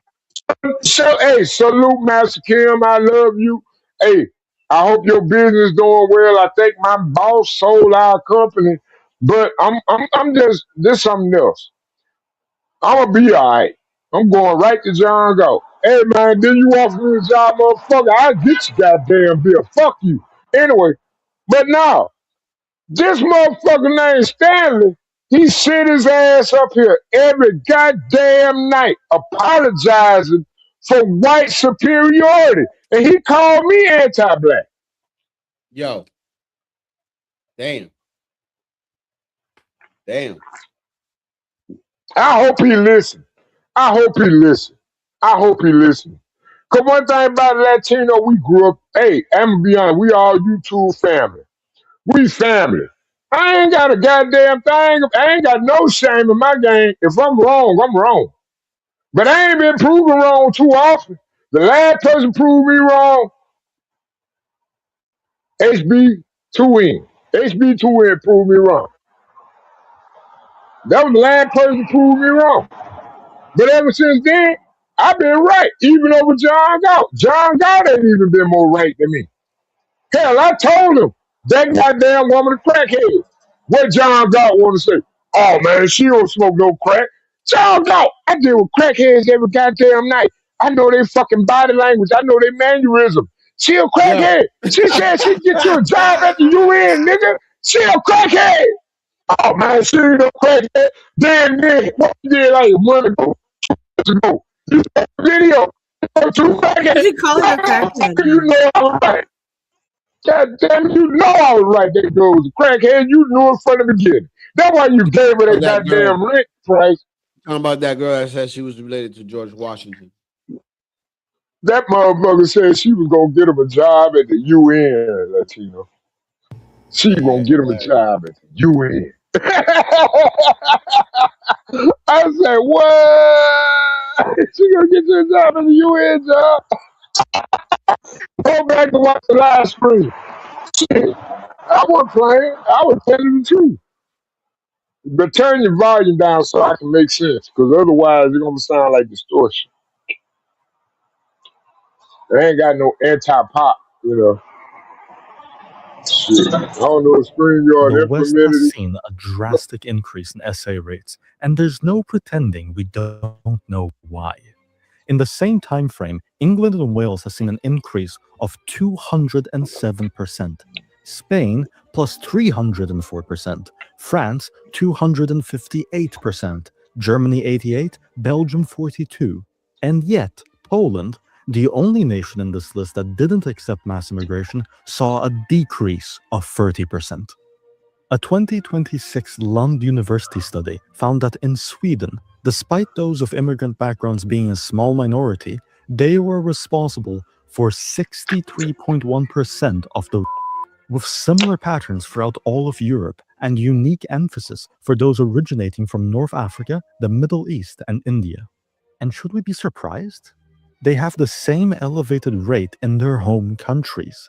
[SPEAKER 9] So, hey, salute, Master Kim. I love you. Hey, I hope your business doing well. I think my boss sold our company, but I'm just this something else. I'm gonna be all right. I'm going right to John Go. Hey man, then you offer me a job, motherfucker? I get you goddamn bill. Fuck you. Anyway, but now this motherfucker named Stanley, he sit his ass up here every goddamn night apologizing for white superiority. And he called me anti-black.
[SPEAKER 7] Yo. Damn.
[SPEAKER 9] I hope he listen. I hope he listen. Cause one thing about Latino, we grew up, hey, I'm gonna be honest, we all YouTube family. We family. I ain't got a goddamn thing. I ain't got no shame in my game. If I'm wrong, I'm wrong. But I ain't been proven wrong too often. The last person proved me wrong, HB2N. HB2N proved me wrong. That was the last person to prove me wrong. But ever since then, I've been right, even over John Galt. John Galt ain't even been more right than me. Hell, I told him that goddamn woman a crackhead. What John Galt want to say? Oh man, she don't smoke no crack. John Galt, I deal with crackheads every goddamn night. I know their fucking body language. I know their mannerism. She a crackhead. She said she'd get you a job at the UN, nigga. She a crackhead. Oh man, she ain't no crackhead. Damn nigga, what you did like a month ago? You saw the video. Two crackheads.
[SPEAKER 8] Did you call her a crackhead?
[SPEAKER 9] You know I was right. God damn it, you know I was right. That girl was a crackhead. You knew it from the beginning. That's why you gave her that goddamn rent price.
[SPEAKER 7] Talking about that girl that said she was related to George Washington.
[SPEAKER 9] That motherfucker said she was gonna get him a job at the UN, Latino. She gonna get him a job at the UN. I said, what? She gonna get you a job at the UN job? Go back and watch the live stream. Shit. I wasn't playing. I was telling the truth. But turn your volume down so I can make sense, because otherwise it's gonna sound like distortion. I ain't got no anti-pop, you know. Shit. I don't know if StreamYard
[SPEAKER 14] The West
[SPEAKER 9] implemented
[SPEAKER 14] has
[SPEAKER 9] it.
[SPEAKER 14] seen a drastic increase in essay rates, and there's no pretending we don't know why. In the same time frame, England and Wales have seen an increase of 207%, Spain plus 304%, France 258%, Germany 88%, Belgium 42%, and yet Poland, the only nation in this list that didn't accept mass immigration, saw a decrease of 30%. A 2026 Lund University study found that in Sweden, despite those of immigrant backgrounds being a small minority, they were responsible for 63.1% of the, with similar patterns throughout all of Europe and unique emphasis for those originating from North Africa, the Middle East, and India. And should we be surprised? They have the same elevated rate in their home countries.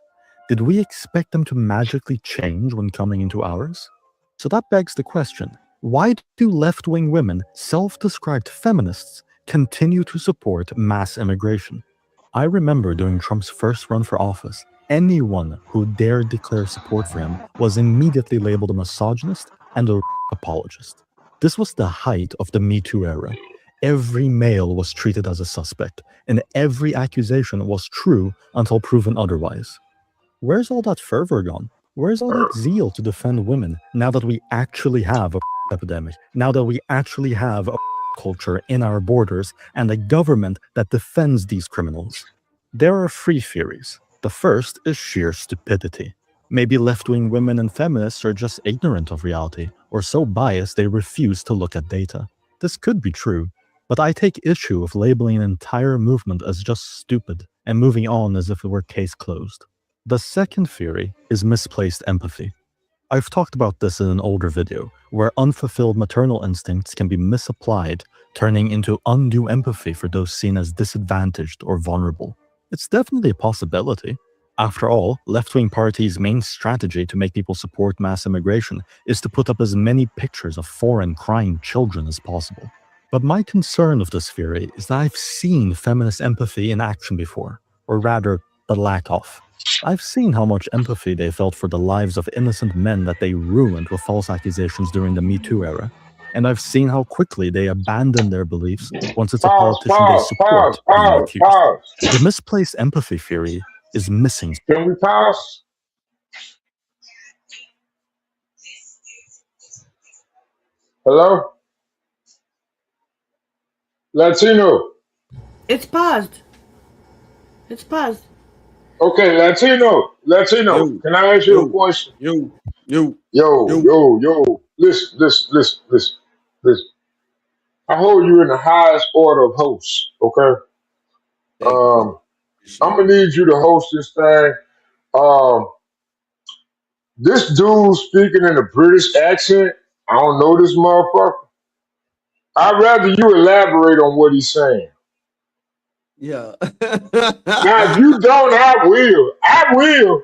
[SPEAKER 14] Did we expect them to magically change when coming into ours? So that begs the question, why do left-wing women, self-described feminists, continue to support mass immigration? I remember during Trump's first run for office, Anyone who dared declare support for him was immediately labeled a misogynist and a apologist. This was the height of the Me Too era. Every male was treated as a suspect, and every accusation was true until proven otherwise. Where's all that fervor gone? Where's all that zeal to defend women now that we actually have a epidemic, now that we actually have a culture in our borders and a government that defends these criminals? There are three theories. The first is sheer stupidity. Maybe left-wing women and feminists are just ignorant of reality, or so biased they refuse to look at data. This could be true, but I take issue with labeling an entire movement as just stupid and moving on as if it were case closed. The second theory is misplaced empathy. I've talked about this in an older video, where unfulfilled maternal instincts can be misapplied, turning into undue empathy for those seen as disadvantaged or vulnerable. It's definitely a possibility. After all, left-wing parties' main strategy to make people support mass immigration is to put up as many pictures of foreign crying children as possible. But my concern with this theory is that I've seen feminist empathy in action before, or rather, the lack of. I've seen how much empathy they felt for the lives of innocent men that they ruined with false accusations during the Me Too era. And I've seen how quickly they abandon their beliefs once it's a politician they support being accused. The misplaced empathy theory is missing.
[SPEAKER 9] Can we pause? Hello? Latino.
[SPEAKER 8] It's paused. It's paused.
[SPEAKER 9] Okay, Latino. Can I ask you a question?
[SPEAKER 7] Yo.
[SPEAKER 9] Listen. I hold you in the highest order of hosts, okay? I'm gonna need you to host this thing. This dude speaking in a British accent, I don't know this motherfucker. I'd rather you elaborate on what he's saying.
[SPEAKER 7] Yeah.
[SPEAKER 9] Now, if you don't, I will.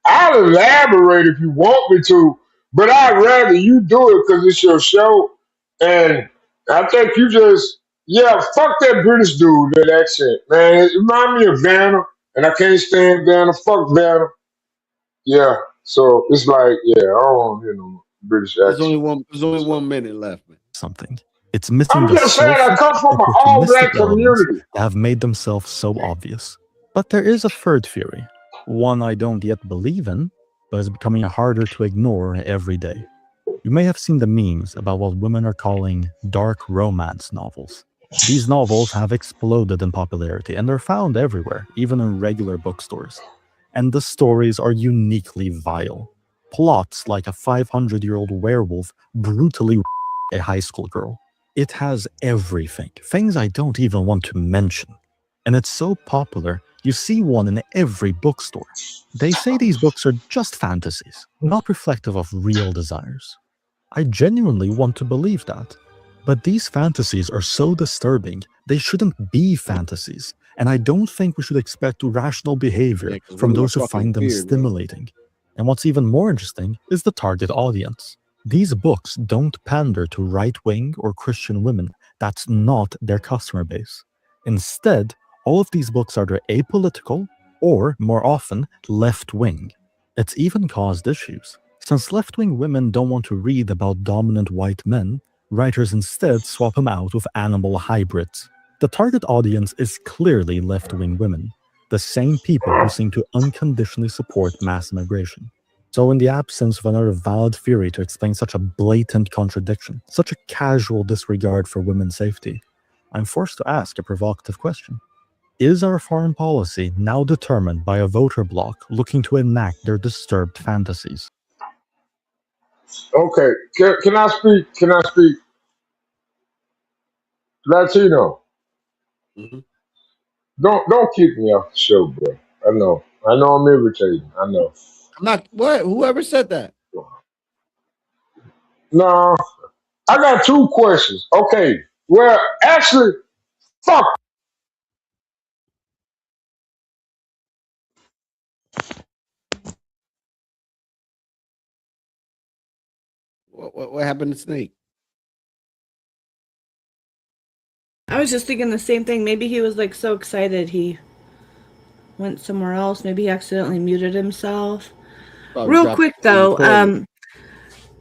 [SPEAKER 9] I'll elaborate if you want me to, but I'd rather you do it because it's your show. And I think you just, fuck that British dude, that accent, man. It reminds me of Vanna, and I can't stand Vanna. Fuck Vanna. Yeah. So it's like, I don't want to hear no British accent.
[SPEAKER 7] There's only 1 minute left, man.
[SPEAKER 14] Something. It's missing
[SPEAKER 9] I'm
[SPEAKER 14] the
[SPEAKER 9] just saying I come from an all-black community.
[SPEAKER 14] that have made themselves so obvious. But there is a third theory, one I don't yet believe in, but is becoming harder to ignore every day. You may have seen the memes about what women are calling dark romance novels. These novels have exploded in popularity and are found everywhere, even in regular bookstores. And the stories are uniquely vile. Plots like a 500-year-old werewolf brutally a high school girl. It has everything, things I don't even want to mention. And it's so popular, you see one in every bookstore. They say these books are just fantasies, not reflective of real desires. I genuinely want to believe that. But these fantasies are so disturbing, they shouldn't be fantasies. And I don't think we should expect rational behavior from those who find them stimulating. And what's even more interesting is the target audience. These books don't pander to right-wing or Christian women. That's not their customer base. Instead, all of these books are either apolitical or, more often, left-wing. It's even caused issues. Since left-wing women don't want to read about dominant white men, writers instead swap them out with animal hybrids. The target audience is clearly left-wing women, the same people who seem to unconditionally support mass immigration. So in the absence of another valid theory to explain such a blatant contradiction, such a casual disregard for women's safety, I'm forced to ask a provocative question. Is our foreign policy now determined by a voter bloc looking to enact their disturbed fantasies?
[SPEAKER 9] Okay, can I speak? Latino. Don't kick me off the show, bro. I know I'm irritating. I know.
[SPEAKER 7] I'm not. What? Whoever said that?
[SPEAKER 9] No, I got two questions. Okay, well, actually, fuck.
[SPEAKER 7] What happened to Snake?
[SPEAKER 8] I was just thinking the same thing. Maybe he was like so excited he went somewhere else. Maybe he accidentally muted himself.
[SPEAKER 7] Probably
[SPEAKER 8] Real
[SPEAKER 7] dropped
[SPEAKER 8] quick
[SPEAKER 7] it in the
[SPEAKER 8] though,
[SPEAKER 7] toilet.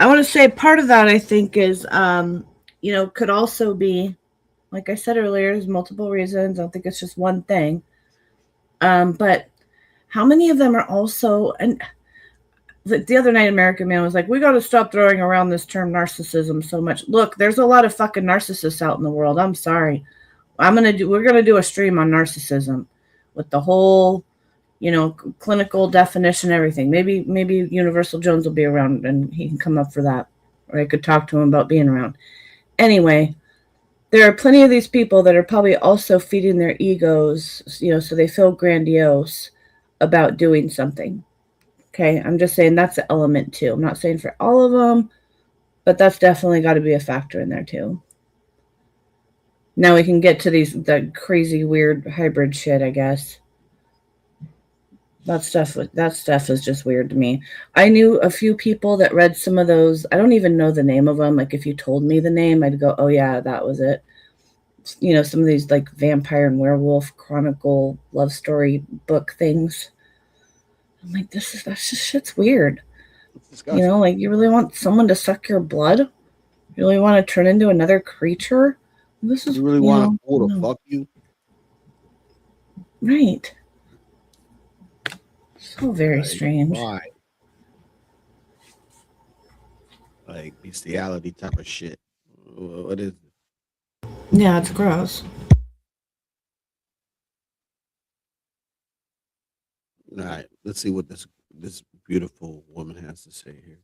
[SPEAKER 8] I want to say part of that I think is, could also be, like I said earlier, there's multiple reasons. I don't think it's just one thing. But how many of them are also, and the other night American Man was like, we got to stop throwing around this term narcissism so much. Look, there's a lot of fucking narcissists out in the world. I'm sorry. We're going to do a stream on narcissism with the whole, clinical definition, everything. Maybe Universal Jones will be around and he can come up for that. Or I could talk to him about being around. Anyway, there are plenty of these people that are probably also feeding their egos, so they feel grandiose about doing something. Okay, I'm just saying that's an element too. I'm not saying for all of them, but that's definitely got to be a factor in there too. Now we can get to the crazy, weird hybrid shit, I guess. That stuff is just weird to me. I knew a few people that read some of those. I don't even know the name of them. Like if you told me the name, I'd go, oh yeah, that was it. Some of these like vampire and werewolf chronicle love story book things. I'm like, that's just shit's weird. Like you really want someone to suck your blood? You really want to turn into another creature? This is
[SPEAKER 7] you really want people to fuck you?
[SPEAKER 8] Right. So very strange.
[SPEAKER 7] Why? Like bestiality type of shit. What is it?
[SPEAKER 8] Yeah, it's gross.
[SPEAKER 7] All right, let's see what this beautiful woman has to say here.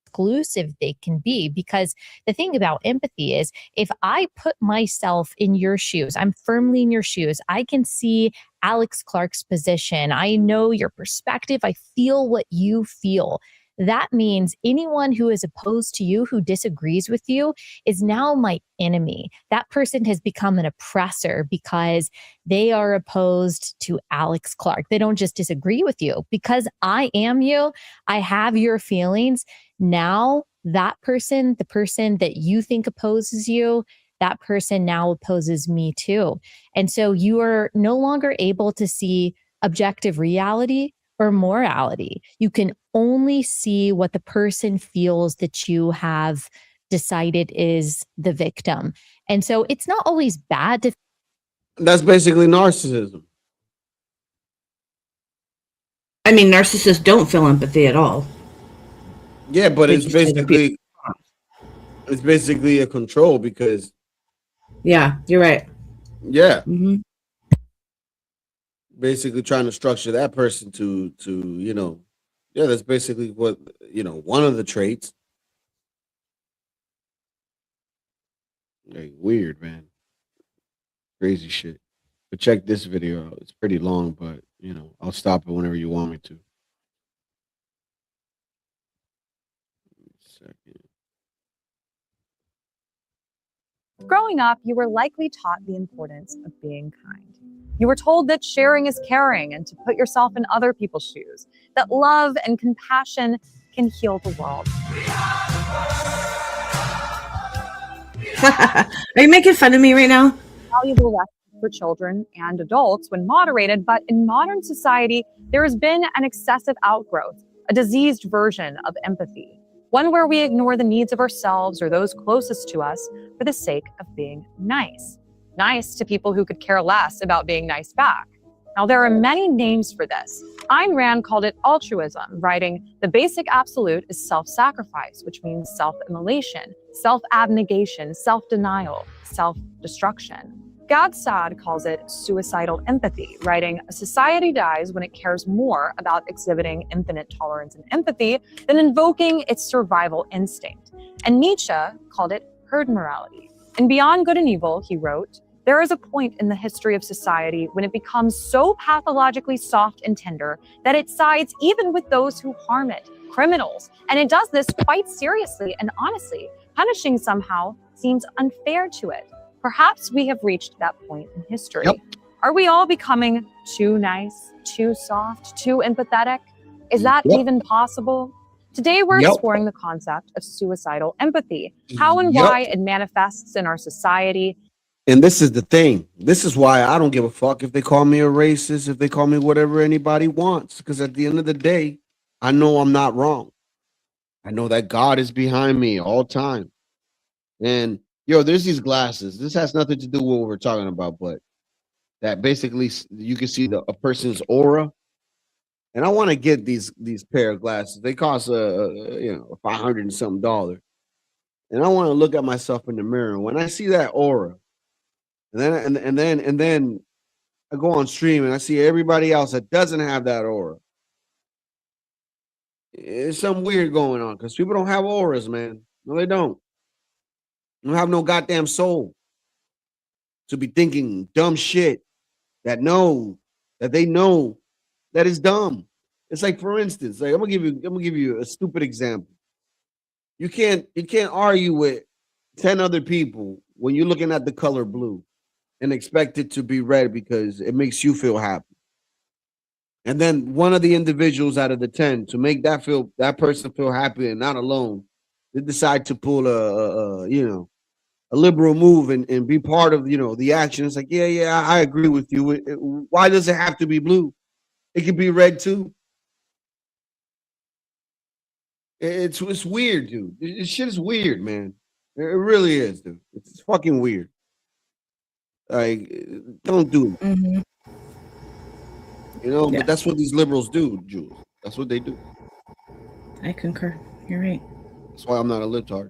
[SPEAKER 16] Exclusive they can be, because the thing about empathy is if I put myself in your shoes, I'm firmly in your shoes, I can see Alex Clark's position, I know your perspective, I feel what you feel. That means anyone who is opposed to you, who disagrees with you, is now my enemy. That person has become an oppressor because they are opposed to Alex Clark. They don't just disagree with you. Because I am you, I have your feelings. Now that person, the person that you think opposes you, that person now opposes me too. And so you are no longer able to see objective reality or morality. You can only see what the person feels that you have decided is the victim. And so it's not always bad to.
[SPEAKER 7] That's basically narcissism.
[SPEAKER 8] I mean, narcissists don't feel empathy at all.
[SPEAKER 7] Yeah, but it's basically a control because.
[SPEAKER 8] Yeah, you're right.
[SPEAKER 7] Yeah.
[SPEAKER 8] Mm-hmm.
[SPEAKER 7] Basically trying to structure that person to that's basically what one of the traits. Like, weird, man. Crazy shit. But check this video out. It's pretty long, but I'll stop it whenever you want me to.
[SPEAKER 17] Growing up, you were likely taught the importance of being kind. You were told that sharing is caring and to put yourself in other people's shoes, that love and compassion can heal the world.
[SPEAKER 8] Are you making fun of me right now?
[SPEAKER 17] Valuable lesson for children and adults when moderated, but in modern society, there has been an excessive outgrowth, a diseased version of empathy, one where we ignore the needs of ourselves or those closest to us for the sake of being nice. Nice to people who could care less about being nice back. Now, there are many names for this. Ayn Rand called it altruism, writing, "The basic absolute is self-sacrifice, which means self-immolation, self-abnegation, self-denial, self-destruction." Gad Saad calls it suicidal empathy, writing, "A society dies when it cares more about exhibiting infinite tolerance and empathy than invoking its survival instinct." And Nietzsche called it herd morality. In Beyond Good and Evil, he wrote, "There is a point in the history of society when it becomes so pathologically soft and tender that it sides even with those who harm it, criminals. And it does this quite seriously and honestly. Punishing somehow seems unfair to it. Perhaps we have reached that point in history." Yep. Are we all becoming too nice, too soft, too empathetic? Is that even possible? Today, we're exploring the concept of suicidal empathy, how and why it manifests in our society.
[SPEAKER 7] And this is the thing. This is why I don't give a fuck if they call me a racist, if they call me whatever anybody wants. Because at the end of the day, I know I'm not wrong. I know that God is behind me all time. And there's these glasses. This has nothing to do with what we're talking about, but that basically you can see a person's aura. And I want to get these pair of glasses. They cost $500 and something. And I want to look at myself in the mirror. And when I see that aura, and then I go on stream and I see everybody else that doesn't have that aura. It's something weird going on because people don't have auras, man. No, they don't. They don't have no goddamn soul to be thinking dumb shit that they know that is dumb. It's like, for instance, like I'm gonna give you a stupid example. You can't argue with 10 other people when you're looking at the color blue and expect it to be red because it makes you feel happy. And then one of the individuals out of the 10 to make that person feel happy and not alone, they decide to pull a liberal move and be part of the action. It's like, yeah, I agree with you. Why does it have to be blue? It could be red too. It's weird, dude. This shit is weird, man. It really is, dude. It's fucking weird. Like, don't do it.
[SPEAKER 8] Mm-hmm.
[SPEAKER 7] But that's what these liberals do, Jules. That's what they do.
[SPEAKER 8] I concur. You're right.
[SPEAKER 7] That's why I'm not a libtard.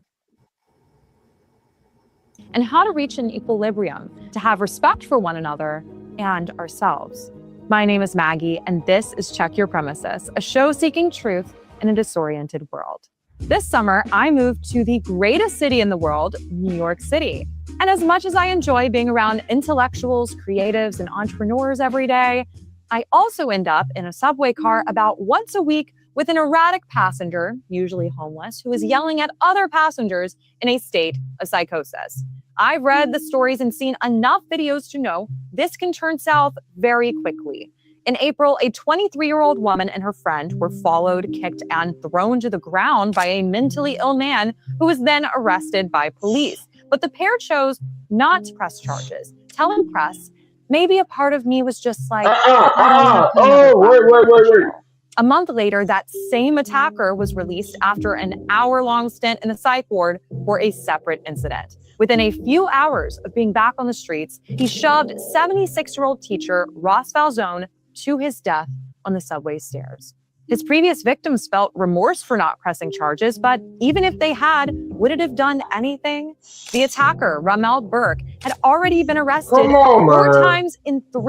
[SPEAKER 17] And how to reach an equilibrium to have respect for one another and ourselves. My name is Maggie, and this is Check Your Premises, a show seeking truth in a disoriented world. This summer, I moved to the greatest city in the world, New York City. And as much as I enjoy being around intellectuals, creatives, and entrepreneurs every day, I also end up in a subway car about once a week with an erratic passenger, usually homeless, who is yelling at other passengers in a state of psychosis. I've read the stories and seen enough videos to know this can turn south very quickly. In April, a 23-year-old woman and her friend were followed, kicked, and thrown to the ground by a mentally ill man who was then arrested by police. But the pair chose not to press charges, telling press, maybe a part of me was just like,
[SPEAKER 9] wait.
[SPEAKER 17] A month later, that same attacker was released after an hour-long stint in the psych ward for a separate incident. Within a few hours of being back on the streets, he shoved 76-year-old teacher Ross Falzone to his death on the subway stairs. His previous victims felt remorse for not pressing charges, but even if they had, would it have done anything? The attacker, Ramel Burke, had already been arrested 4 times in 3.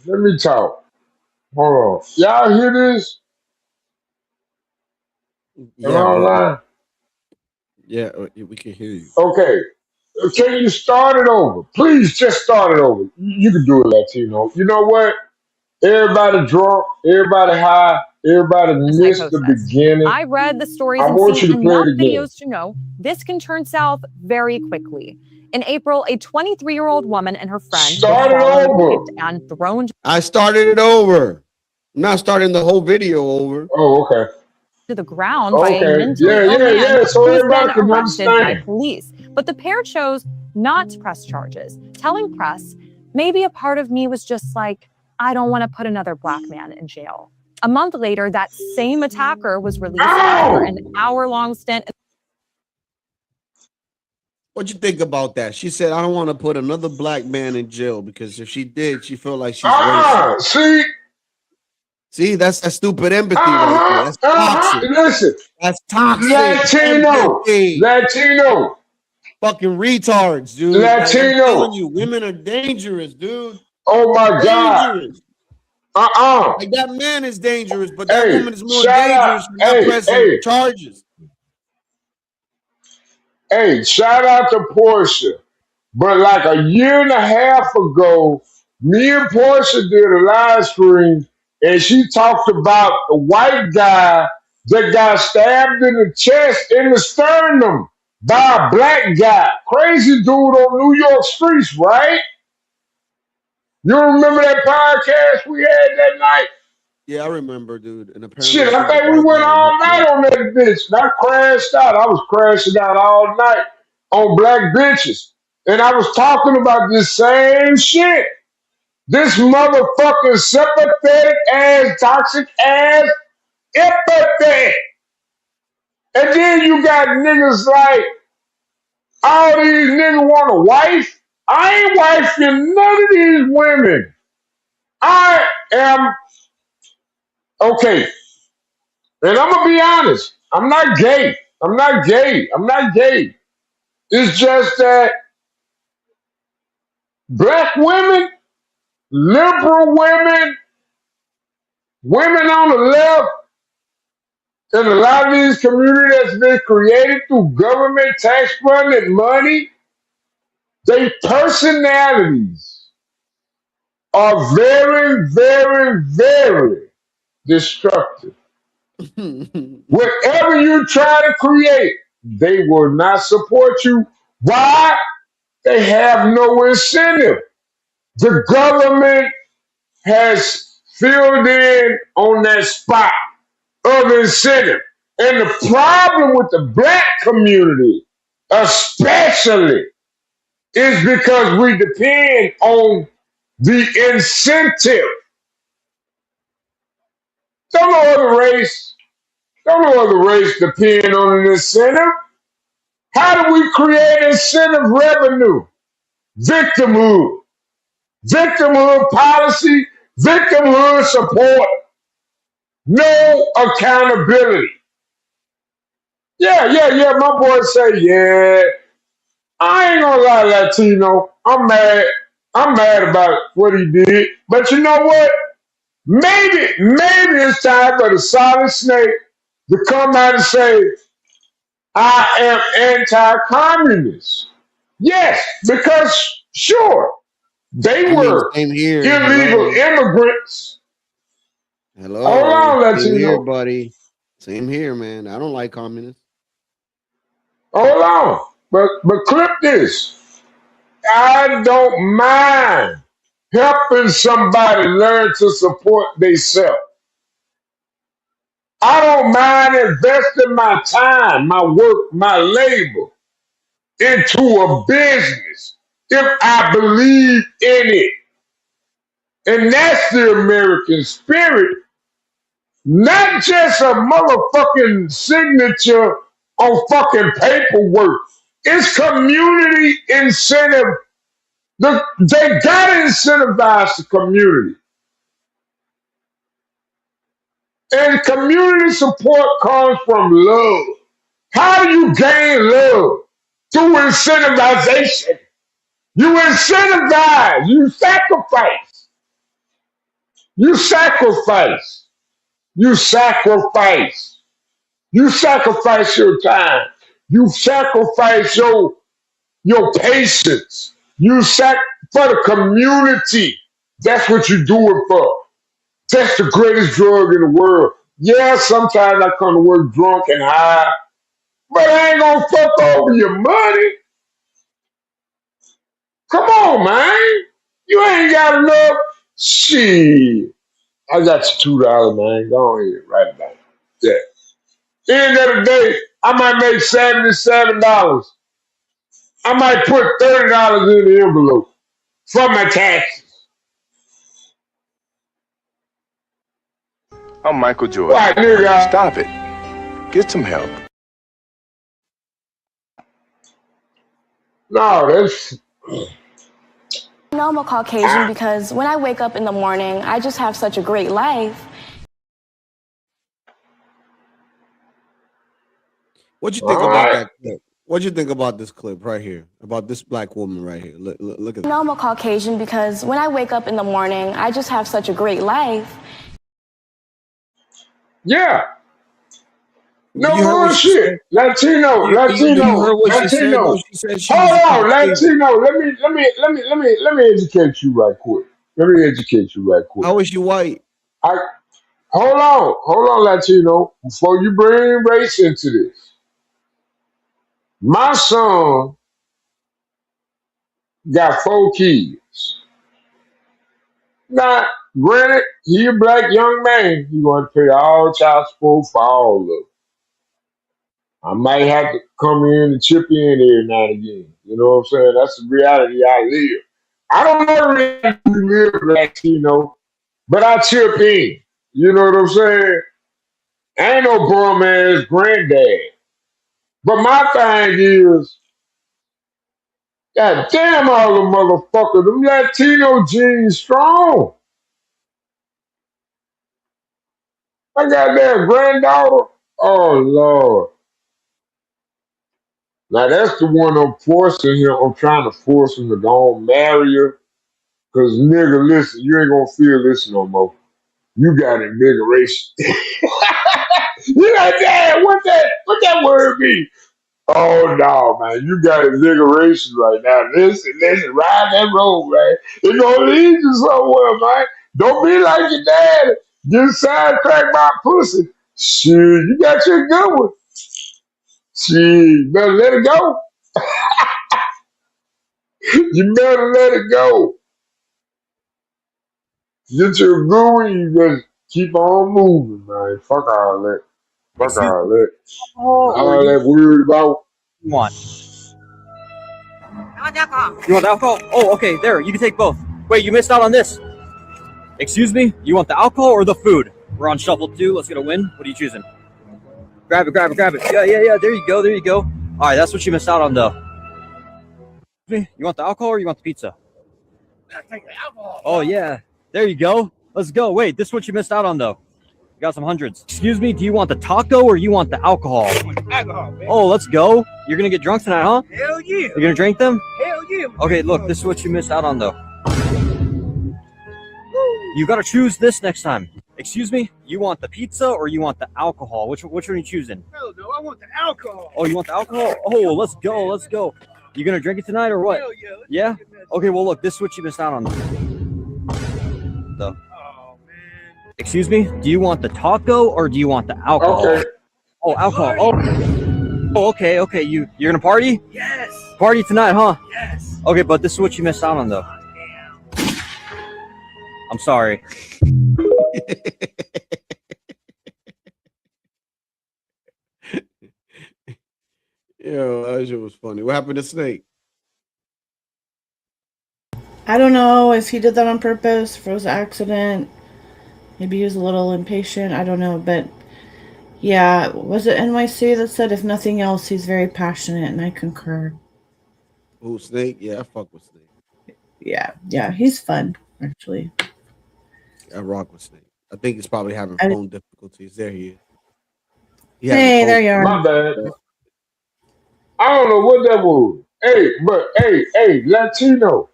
[SPEAKER 9] Let me talk. Hold on. Y'all hear this? Am I online?
[SPEAKER 7] Yeah, we can hear you.
[SPEAKER 9] Okay. Can you start it over? Please just start it over. You can do it, Latino. You know what? Everybody drunk, everybody high, everybody missed the beginning.
[SPEAKER 17] I read the stories
[SPEAKER 9] I
[SPEAKER 17] and
[SPEAKER 9] want you
[SPEAKER 17] seen
[SPEAKER 9] to play
[SPEAKER 17] enough
[SPEAKER 9] it again.
[SPEAKER 17] videos to know this can turn south very quickly. In April, a 23-year-old woman and her friend
[SPEAKER 9] Start
[SPEAKER 17] were
[SPEAKER 9] it
[SPEAKER 17] followed,
[SPEAKER 9] over.
[SPEAKER 17] kicked, and thrown
[SPEAKER 7] I started it over. I'm not starting the whole video over.
[SPEAKER 9] Oh, okay.
[SPEAKER 17] to the ground by a
[SPEAKER 9] Okay.
[SPEAKER 17] mentally
[SPEAKER 9] Yeah,
[SPEAKER 17] ill
[SPEAKER 9] yeah,
[SPEAKER 17] man
[SPEAKER 9] yeah. So
[SPEAKER 17] who was then
[SPEAKER 9] everybody can
[SPEAKER 17] arrested by
[SPEAKER 9] understand.
[SPEAKER 17] police. But the pair chose not to press charges, telling press, maybe a part of me was just like, I don't want to put another black man in jail. A month later, that same attacker was released after an hour-long stint.
[SPEAKER 7] What'd you think about that? She said, I don't want to put another black man in jail because if she did, she felt like she's racist. See, that's that stupid empathy right there. That's toxic.
[SPEAKER 9] Listen.
[SPEAKER 7] That's toxic.
[SPEAKER 9] Latino.
[SPEAKER 7] Fucking retards, dude.
[SPEAKER 9] Latino.
[SPEAKER 7] Like, I'm telling you, women are dangerous, dude.
[SPEAKER 9] Oh my God.
[SPEAKER 7] Dangerous. Like that man is dangerous, but that
[SPEAKER 9] Hey,
[SPEAKER 7] woman is more
[SPEAKER 9] shout out.
[SPEAKER 7] dangerous for not
[SPEAKER 9] Hey,
[SPEAKER 7] pressing
[SPEAKER 9] hey.
[SPEAKER 7] charges.
[SPEAKER 9] Hey, shout out to Portia. But like a year and a half ago, me and Portia did a live stream and she talked about the white guy that got stabbed in the chest, in the sternum by a black guy. Crazy dude on New York streets, right? You remember that podcast we had that night?
[SPEAKER 7] Yeah, I remember, dude. And apparently,
[SPEAKER 9] Shit, I think we went all night on that bitch. And I crashed out. I was crashing out all night. on black bitches. And I was talking about this same shit. This motherfucking sympathetic ass, toxic ass empathy. And then you got niggas like, all these niggas want a wife. I ain't wifing none of these women. I am, okay, and I'm gonna be honest, I'm not gay. I'm not gay. I'm not gay. It's just that black women, liberal women, women on the left, and a lot of these communities that's been created through government tax funded money, their personalities are very, very, very destructive. Whatever you try to create, they will not support you. Why? They have no incentive. The government has filled in on that spot of incentive. And the problem with the black community, especially, is because we depend on the incentive. Don't know other race. Don't know other race depend on an incentive. How do we create incentive revenue? Victimhood. Victimhood policy, victimhood support, no accountability. Yeah. My boys say, yeah. I ain't gonna lie, Latino. I'm mad. I'm mad about what he did. But you know what? Maybe it's time for the solid snake to come out and say, I am anti-communist. Yes, because sure, they were
[SPEAKER 7] same here.
[SPEAKER 9] illegal immigrants.
[SPEAKER 7] Hello.
[SPEAKER 9] Hold on,
[SPEAKER 7] Same
[SPEAKER 9] Latino.
[SPEAKER 7] here, buddy. Same here, man. I don't like communists.
[SPEAKER 9] Hold on. But clip this. I don't mind helping somebody learn to support themselves. I don't mind investing my time, my work, my labor into a business if I believe in it. And that's the American spirit, not just a motherfucking signature on fucking paperwork. It's community incentive. They got to incentivize the community. And community support comes from love. How do you gain love? Through incentivization. You incentivize. You sacrifice. You sacrifice. You sacrifice. You sacrifice your time. You sacrifice your patience. You for the community. That's what you do it for. That's the greatest drug in the world. Yeah, sometimes I come to work drunk and high, but I ain't gonna fuck over your money. Come on, man. You ain't got enough. Shit. I got you $2, man. Go ahead, right now. Yeah. End of the day, I might make $77. I might put $30 in the envelope for my taxes.
[SPEAKER 18] I'm Michael Jordan.
[SPEAKER 9] Right, nigga.
[SPEAKER 18] Stop it. Get some help.
[SPEAKER 9] No, that's...
[SPEAKER 19] No, I'm a Caucasian because when I wake up in the morning, I just have such a great life.
[SPEAKER 7] What you think about that clip? What you think about this clip right here? About this black woman right here? Look at that.
[SPEAKER 19] No, I'm a Caucasian because when I wake up in the morning, I just have such a great life.
[SPEAKER 9] Yeah. No bullshit. Latino.
[SPEAKER 7] You heard what she said?
[SPEAKER 9] Latino.
[SPEAKER 7] She said she
[SPEAKER 9] Hold
[SPEAKER 7] was a
[SPEAKER 9] on,
[SPEAKER 7] Caucasian.
[SPEAKER 9] Latino. Let me educate you right quick.
[SPEAKER 7] How is you white?
[SPEAKER 9] Hold on, Latino. Before you bring race into this, my son got 4 kids. Now, granted, he a black young man. He going to pay all child support for all of them. I might have to come in and chip in every now and again. You know what I'm saying? That's the reality I live. I don't know the reality we live, Latino, but I chip in. You know what I'm saying? I ain't no bum ass granddad. But my thing is, God damn all the motherfuckers, them Latino genes strong. I got that granddaughter. Oh Lord. Now that's the one I'm forcing him. I'm trying to force him to go on marry her. Cause nigga, listen, you ain't gonna feel this no more. You got invigoration. You like, damn, what that word mean? Oh no, man, you got invigoration right now. Listen, ride that road, man. It's gonna lead you somewhere, man. Don't be like your dad. Get sidetracked by pussy. Shit, you got your good one. Shit, better let it go. You better let it go. Get your good one, you just keep on moving, man. Fuck all that. Fuck all that. All that worried about.
[SPEAKER 10] You want? You want alcohol? Oh, okay, there. You can take both. Wait, you missed out on this. Excuse me? You want the alcohol or the food? We're on shuffle 2. Let's get a win. What are you choosing? Grab it, grab it, grab it. Yeah. There you go, there you go. All right, that's what you missed out on, though. You want the alcohol or you want the pizza? Oh, yeah. There you go. Let's go. Wait, this is what you missed out on, though. You got some hundreds. Excuse me, do you want the taco or you want the alcohol?
[SPEAKER 20] Alcohol, man.
[SPEAKER 10] Oh, let's go. You're going to get drunk tonight, huh?
[SPEAKER 20] Hell yeah.
[SPEAKER 10] You're going to drink them?
[SPEAKER 20] Hell yeah.
[SPEAKER 10] Okay, look, this is what you missed out on, though. You got to choose this next time. Excuse me, you want the pizza or you want the alcohol? Which one are you choosing?
[SPEAKER 20] Hell no, I want the alcohol.
[SPEAKER 10] Oh, you want the alcohol? Oh, let's go, let's go. You going to drink it tonight or what?
[SPEAKER 20] Hell
[SPEAKER 10] Yeah? Okay, well, look, this is what you missed out on, though. Excuse me, do you want the taco or do you want the alcohol?
[SPEAKER 9] Okay.
[SPEAKER 10] Oh, alcohol. Oh, okay. You're gonna party?
[SPEAKER 20] Yes.
[SPEAKER 10] Party tonight, huh?
[SPEAKER 20] Yes.
[SPEAKER 10] Okay, but this is what you missed out on, though. I'm sorry.
[SPEAKER 7] Yo, that shit was funny. What happened to Snake?
[SPEAKER 8] I don't know if he did that on purpose, if it was an accident. Maybe he was a little impatient. I don't know. But yeah, was it NYC that said, if nothing else, he's very passionate, and I concur.
[SPEAKER 7] Oh, Snake? Yeah, I fuck with Snake.
[SPEAKER 8] Yeah, he's fun, actually.
[SPEAKER 7] I rock with Snake. I think he's probably having phone difficulties. There he is.
[SPEAKER 8] Hey, there you are.
[SPEAKER 9] My bad. I don't know what that was. Hey, Latino.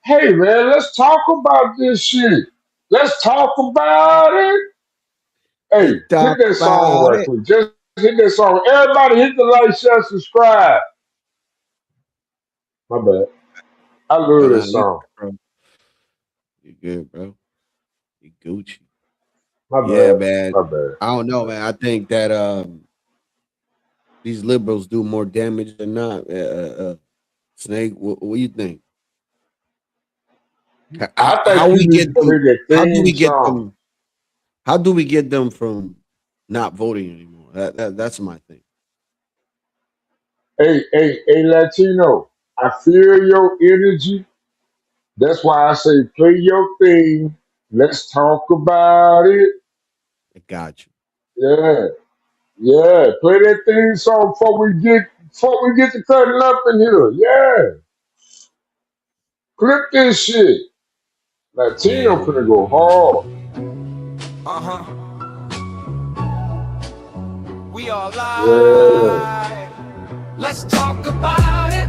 [SPEAKER 9] Hey, man, let's talk about this shit. Let's talk about it. Hey, hit that song right quick. Just hit that song. Everybody hit the like, share, subscribe. My bad. I love this song.
[SPEAKER 7] You good, bro. You Gucci.
[SPEAKER 9] My bad.
[SPEAKER 7] Yeah, man.
[SPEAKER 9] My bad.
[SPEAKER 7] I don't know, man. I think that these liberals do more damage than not. Snake, what do you think? How do we get them? How do we get them from not voting anymore? That's my thing.
[SPEAKER 9] Hey, Latino. I feel your energy. That's why I say play your thing. Let's talk about it.
[SPEAKER 7] I got you.
[SPEAKER 9] Yeah. Play that theme song before we get to cutting up in here. Yeah. Clip this shit. Latino finna go hard.
[SPEAKER 21] We all live. Let's talk about it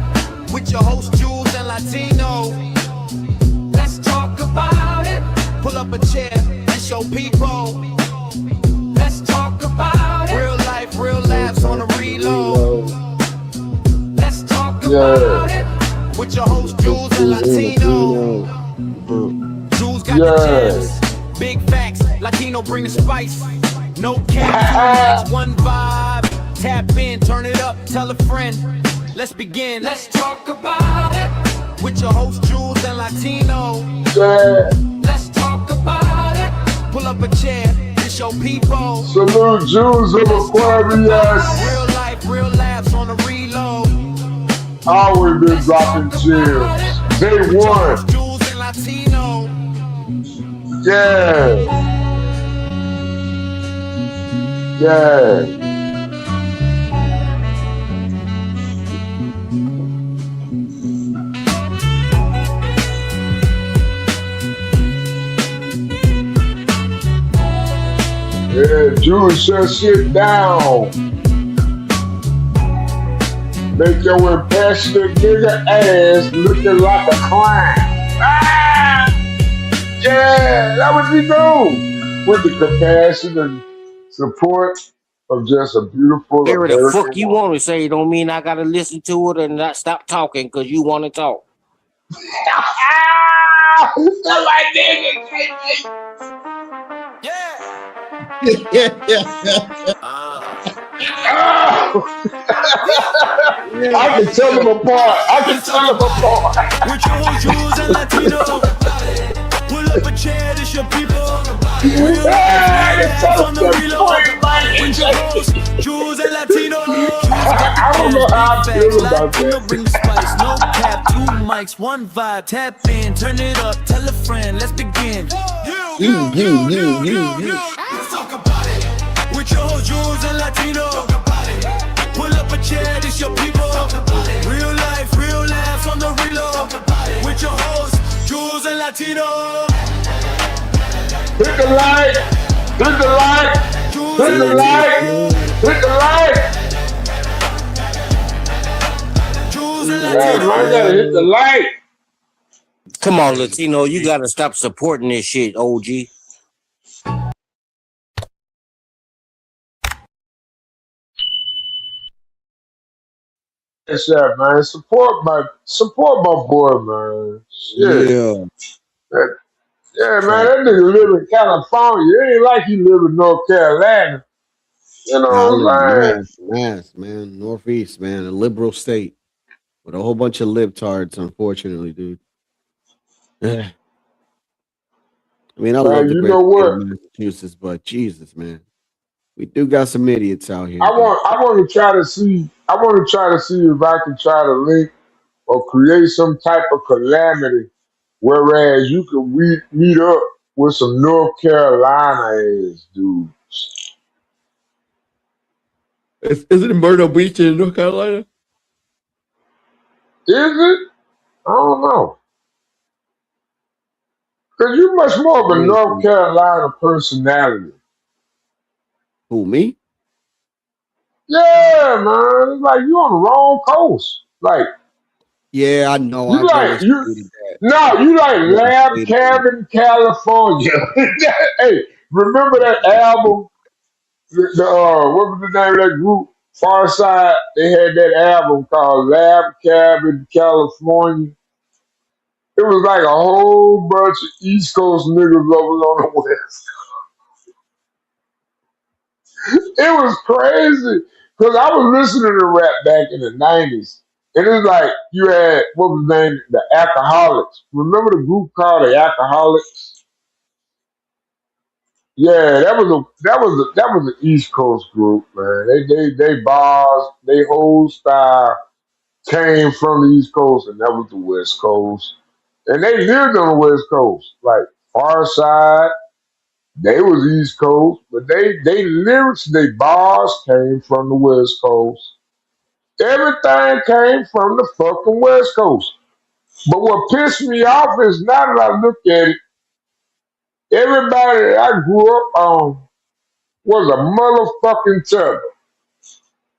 [SPEAKER 21] with your host Jules and Latino. Let's talk about it. Pull up a chair and show people. Let's talk about it. Real life, real laughs on the reload. Let's talk about it with your host Jules and Latino. Jules got the gems, big facts. Latino bring the spice. No cap, one vibe. Tap in, turn it up, tell a friend. Let's begin. Let's talk about it with your host Jules and Latino. Let's talk about it. Pull up a chair and show people.
[SPEAKER 9] Salute Jules of Aquarius.
[SPEAKER 21] Real life, real
[SPEAKER 9] Always been dropping gems. Day one. Yeah. Yeah. Yeah, Jews just sit down. Make your impassionate nigga ass looking like a clown. Ah! Yeah, that what we do. With the compassion and support of just a beautiful
[SPEAKER 1] Whatever the
[SPEAKER 9] American
[SPEAKER 1] fuck you
[SPEAKER 9] woman.
[SPEAKER 1] want to say don't mean I gotta listen to it and not stop talking because you want to talk.
[SPEAKER 9] That's my nigga. I can tell them apart. I can tell them apart.
[SPEAKER 21] With your whole Jews and Latino. Pull up a chair, this your people. Real
[SPEAKER 9] I can tell
[SPEAKER 21] on
[SPEAKER 9] them
[SPEAKER 21] the reload. With your host, Jews and Latino.
[SPEAKER 9] I don't know how I feel about that.
[SPEAKER 21] Bring the spice, no cap, 2 mics, 1 vibe. Tap in, turn it up, tell a friend, let's begin. You. Let's talk about it. With your whole Jews and Latino. Pull up a chair, this your people. Real life, real laughs on the reload. With your host, Jews and Latino.
[SPEAKER 9] Hit the like, hit the like, hit the like, hit the like. Man, I gotta hit the like.
[SPEAKER 1] Come on, Latino, you gotta stop supporting this shit, OG.
[SPEAKER 9] Yes, yeah, man. Support my boy, man. Shit.
[SPEAKER 7] Yeah.
[SPEAKER 9] Yeah, man, that nigga live in California. It ain't like he live in North Carolina. You know
[SPEAKER 7] I
[SPEAKER 9] what I'm saying?
[SPEAKER 7] live in Mass, man. Northeast, man. A liberal state with a whole bunch of libtards, unfortunately, dude. I mean, I love the
[SPEAKER 9] you
[SPEAKER 7] great
[SPEAKER 9] know
[SPEAKER 7] state
[SPEAKER 9] what?
[SPEAKER 7] of Massachusetts, but Jesus, man. We do got some idiots out here.
[SPEAKER 9] I want to try to see if I can try to link or create some type of calamity, whereas you can meet up with some North Carolina ass dudes.
[SPEAKER 7] Is it in Myrtle Beach in North Carolina?
[SPEAKER 9] Is it? I don't know. Because you're much more of a North Carolina personality.
[SPEAKER 7] Who, me?
[SPEAKER 9] Yeah, man. It's like you on the wrong coast. Like,
[SPEAKER 7] yeah, I know.
[SPEAKER 9] You like Lab Cabin, California. Hey, remember that album? What was the name of that group? Far Side. They had that album called Lab Cabin, California. It was like a whole bunch of East Coast niggas over on the West. It was crazy because I was listening to rap back in the 90s. And it's like you had, what was the name? The Alcoholics. Remember the group called the Alcoholics? Yeah, that was an East Coast group, man. They bars, they whole style came from the East Coast, and that was the West Coast. And they lived on the West Coast, like Far Side. They was East Coast, but they lyrics, they bars came from the West Coast. Everything came from the fucking West Coast. But what pissed me off is now that I look at it, everybody that I grew up on was a motherfucking terror.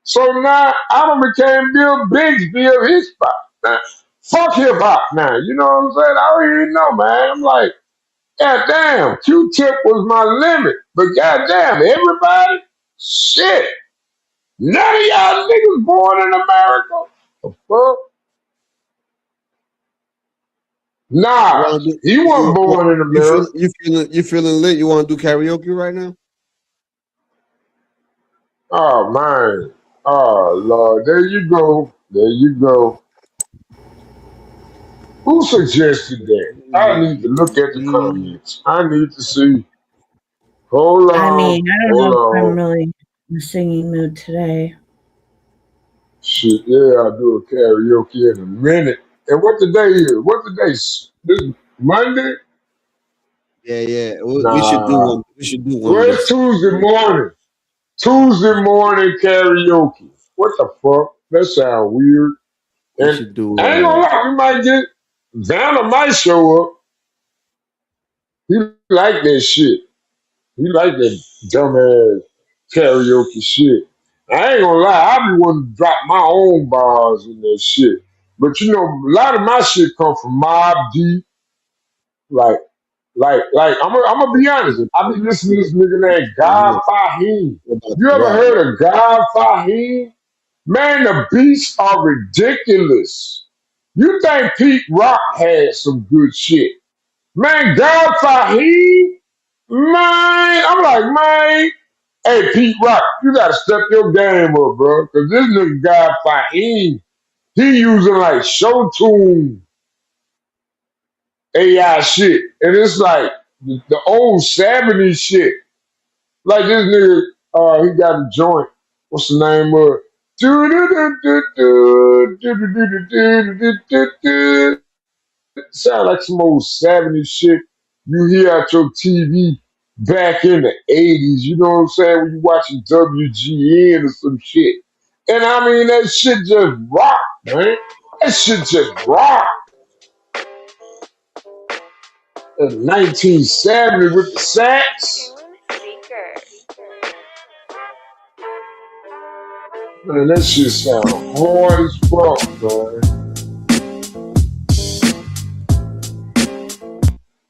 [SPEAKER 9] So now I done became Bill Bixby of his spot. Now, fuck hip hop now. You know what I'm saying? I don't even know, man. I'm like, God damn, Q-Tip was my limit. But goddamn, everybody, shit. None of y'all niggas born in America. The fuck? Nah, he wasn't born in America.
[SPEAKER 7] You feeling lit? You want to do karaoke right now?
[SPEAKER 9] Oh man. Oh Lord. There you go. There you go. Who suggested that? I need to look at the comments. I need to see. Hold on.
[SPEAKER 8] I mean, I don't
[SPEAKER 9] Hold
[SPEAKER 8] know if I'm
[SPEAKER 9] on.
[SPEAKER 8] really in a singing mood today.
[SPEAKER 9] Shit, yeah, I'll do a karaoke in a minute. And what the day is? What the day? This Monday?
[SPEAKER 7] Yeah. We should do
[SPEAKER 9] Nah.
[SPEAKER 7] one. We should do one
[SPEAKER 9] Well, it's
[SPEAKER 7] this.
[SPEAKER 9] Tuesday morning. Tuesday morning karaoke. What the fuck? That sound weird.
[SPEAKER 7] We
[SPEAKER 9] And
[SPEAKER 7] should do.
[SPEAKER 9] I ain't gonna lie, we might get Vanna might show up. He like that shit. He like that dumbass karaoke shit. I ain't gonna lie, I be wanting to drop my own bars in that shit. But you know, a lot of my shit come from Mob Deep. Like, I'm gonna be honest. I be listening to this nigga named God Fahim. You ever heard of God Fahim? Man, the beats are ridiculous. You think Pete Rock had some good shit? Man, God Fahim, man, I'm like, man, hey Pete Rock, you gotta step your game up, bro. Cause this nigga God Fahim, he using like show tune AI shit. And it's like the old 70s shit. Like this nigga, he got a joint. What's the name of it? Sound like some old 70s shit you hear at your TV back in the 80s. You know what I'm saying? When you watching WGN or some shit. And I mean, that shit just rock, man. That shit just rock. In 1970 with the sax. Man, that shit sound hard as fuck, man.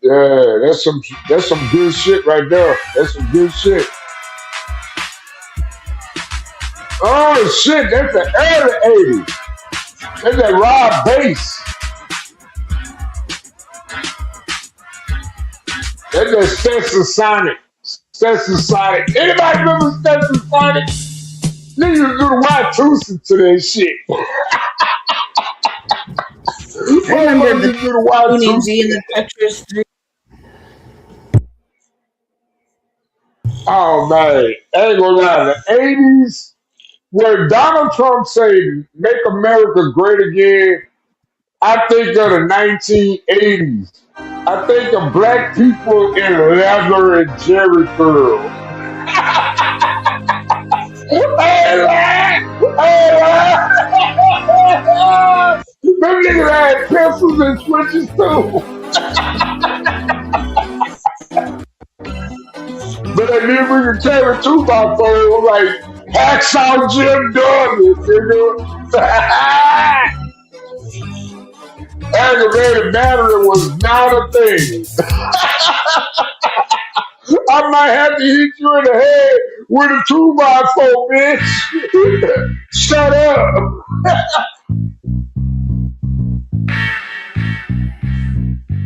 [SPEAKER 9] Yeah, that's some good shit right there. That's some good shit. Oh shit, that's the early 80s. That's that raw bass. That's that Stetsasonic. Stetsasonic. Anybody remember Stetsasonic? Niggas do the Y2 to that shit.
[SPEAKER 8] I remember the G and the Tetris 3.
[SPEAKER 9] Oh man, I ain't gonna lie. The 80s, where Donald Trump said "Make America Great Again," I think of the 1980s. I think of black people in leather and jerry curls. Hey, man! Hey, man! Them niggas had pencils and switches too. But that nigga carry 2x4 like Hacksaw Jim Duggan, nigga. Aggravated battery was not a thing. I might have to hit you in the head with a 2x4, bitch. Shut up.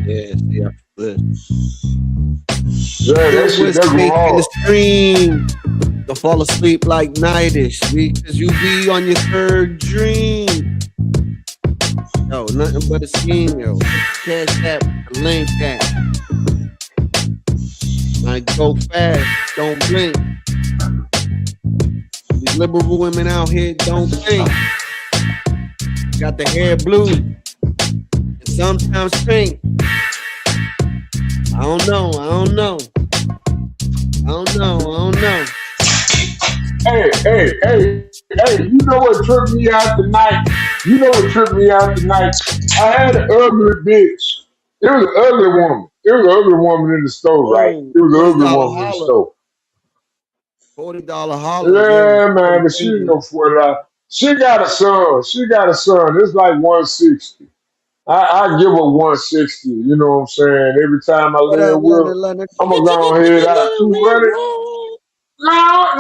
[SPEAKER 7] Yeah, see, I'm good.
[SPEAKER 9] Yeah, that shit, that's
[SPEAKER 7] in the stream. Don't fall asleep like nightish because you be on your third dream. Yo, nothing but a scheme, yo. Cash that, link that. Like go fast, don't blink. These liberal women out here don't think. Got the hair blue and sometimes pink. I don't know.
[SPEAKER 9] Hey, you know what tripped me out tonight? I had an ugly bitch. It was an ugly woman. In the store, right? It was an ugly woman in the store.
[SPEAKER 7] $40 holler.
[SPEAKER 9] Yeah, man, but she didn't know $40. She got a son. It's like 160. I give her 160. You know what I'm saying? Every time I lay with her, I'm gonna go ahead out 200. No.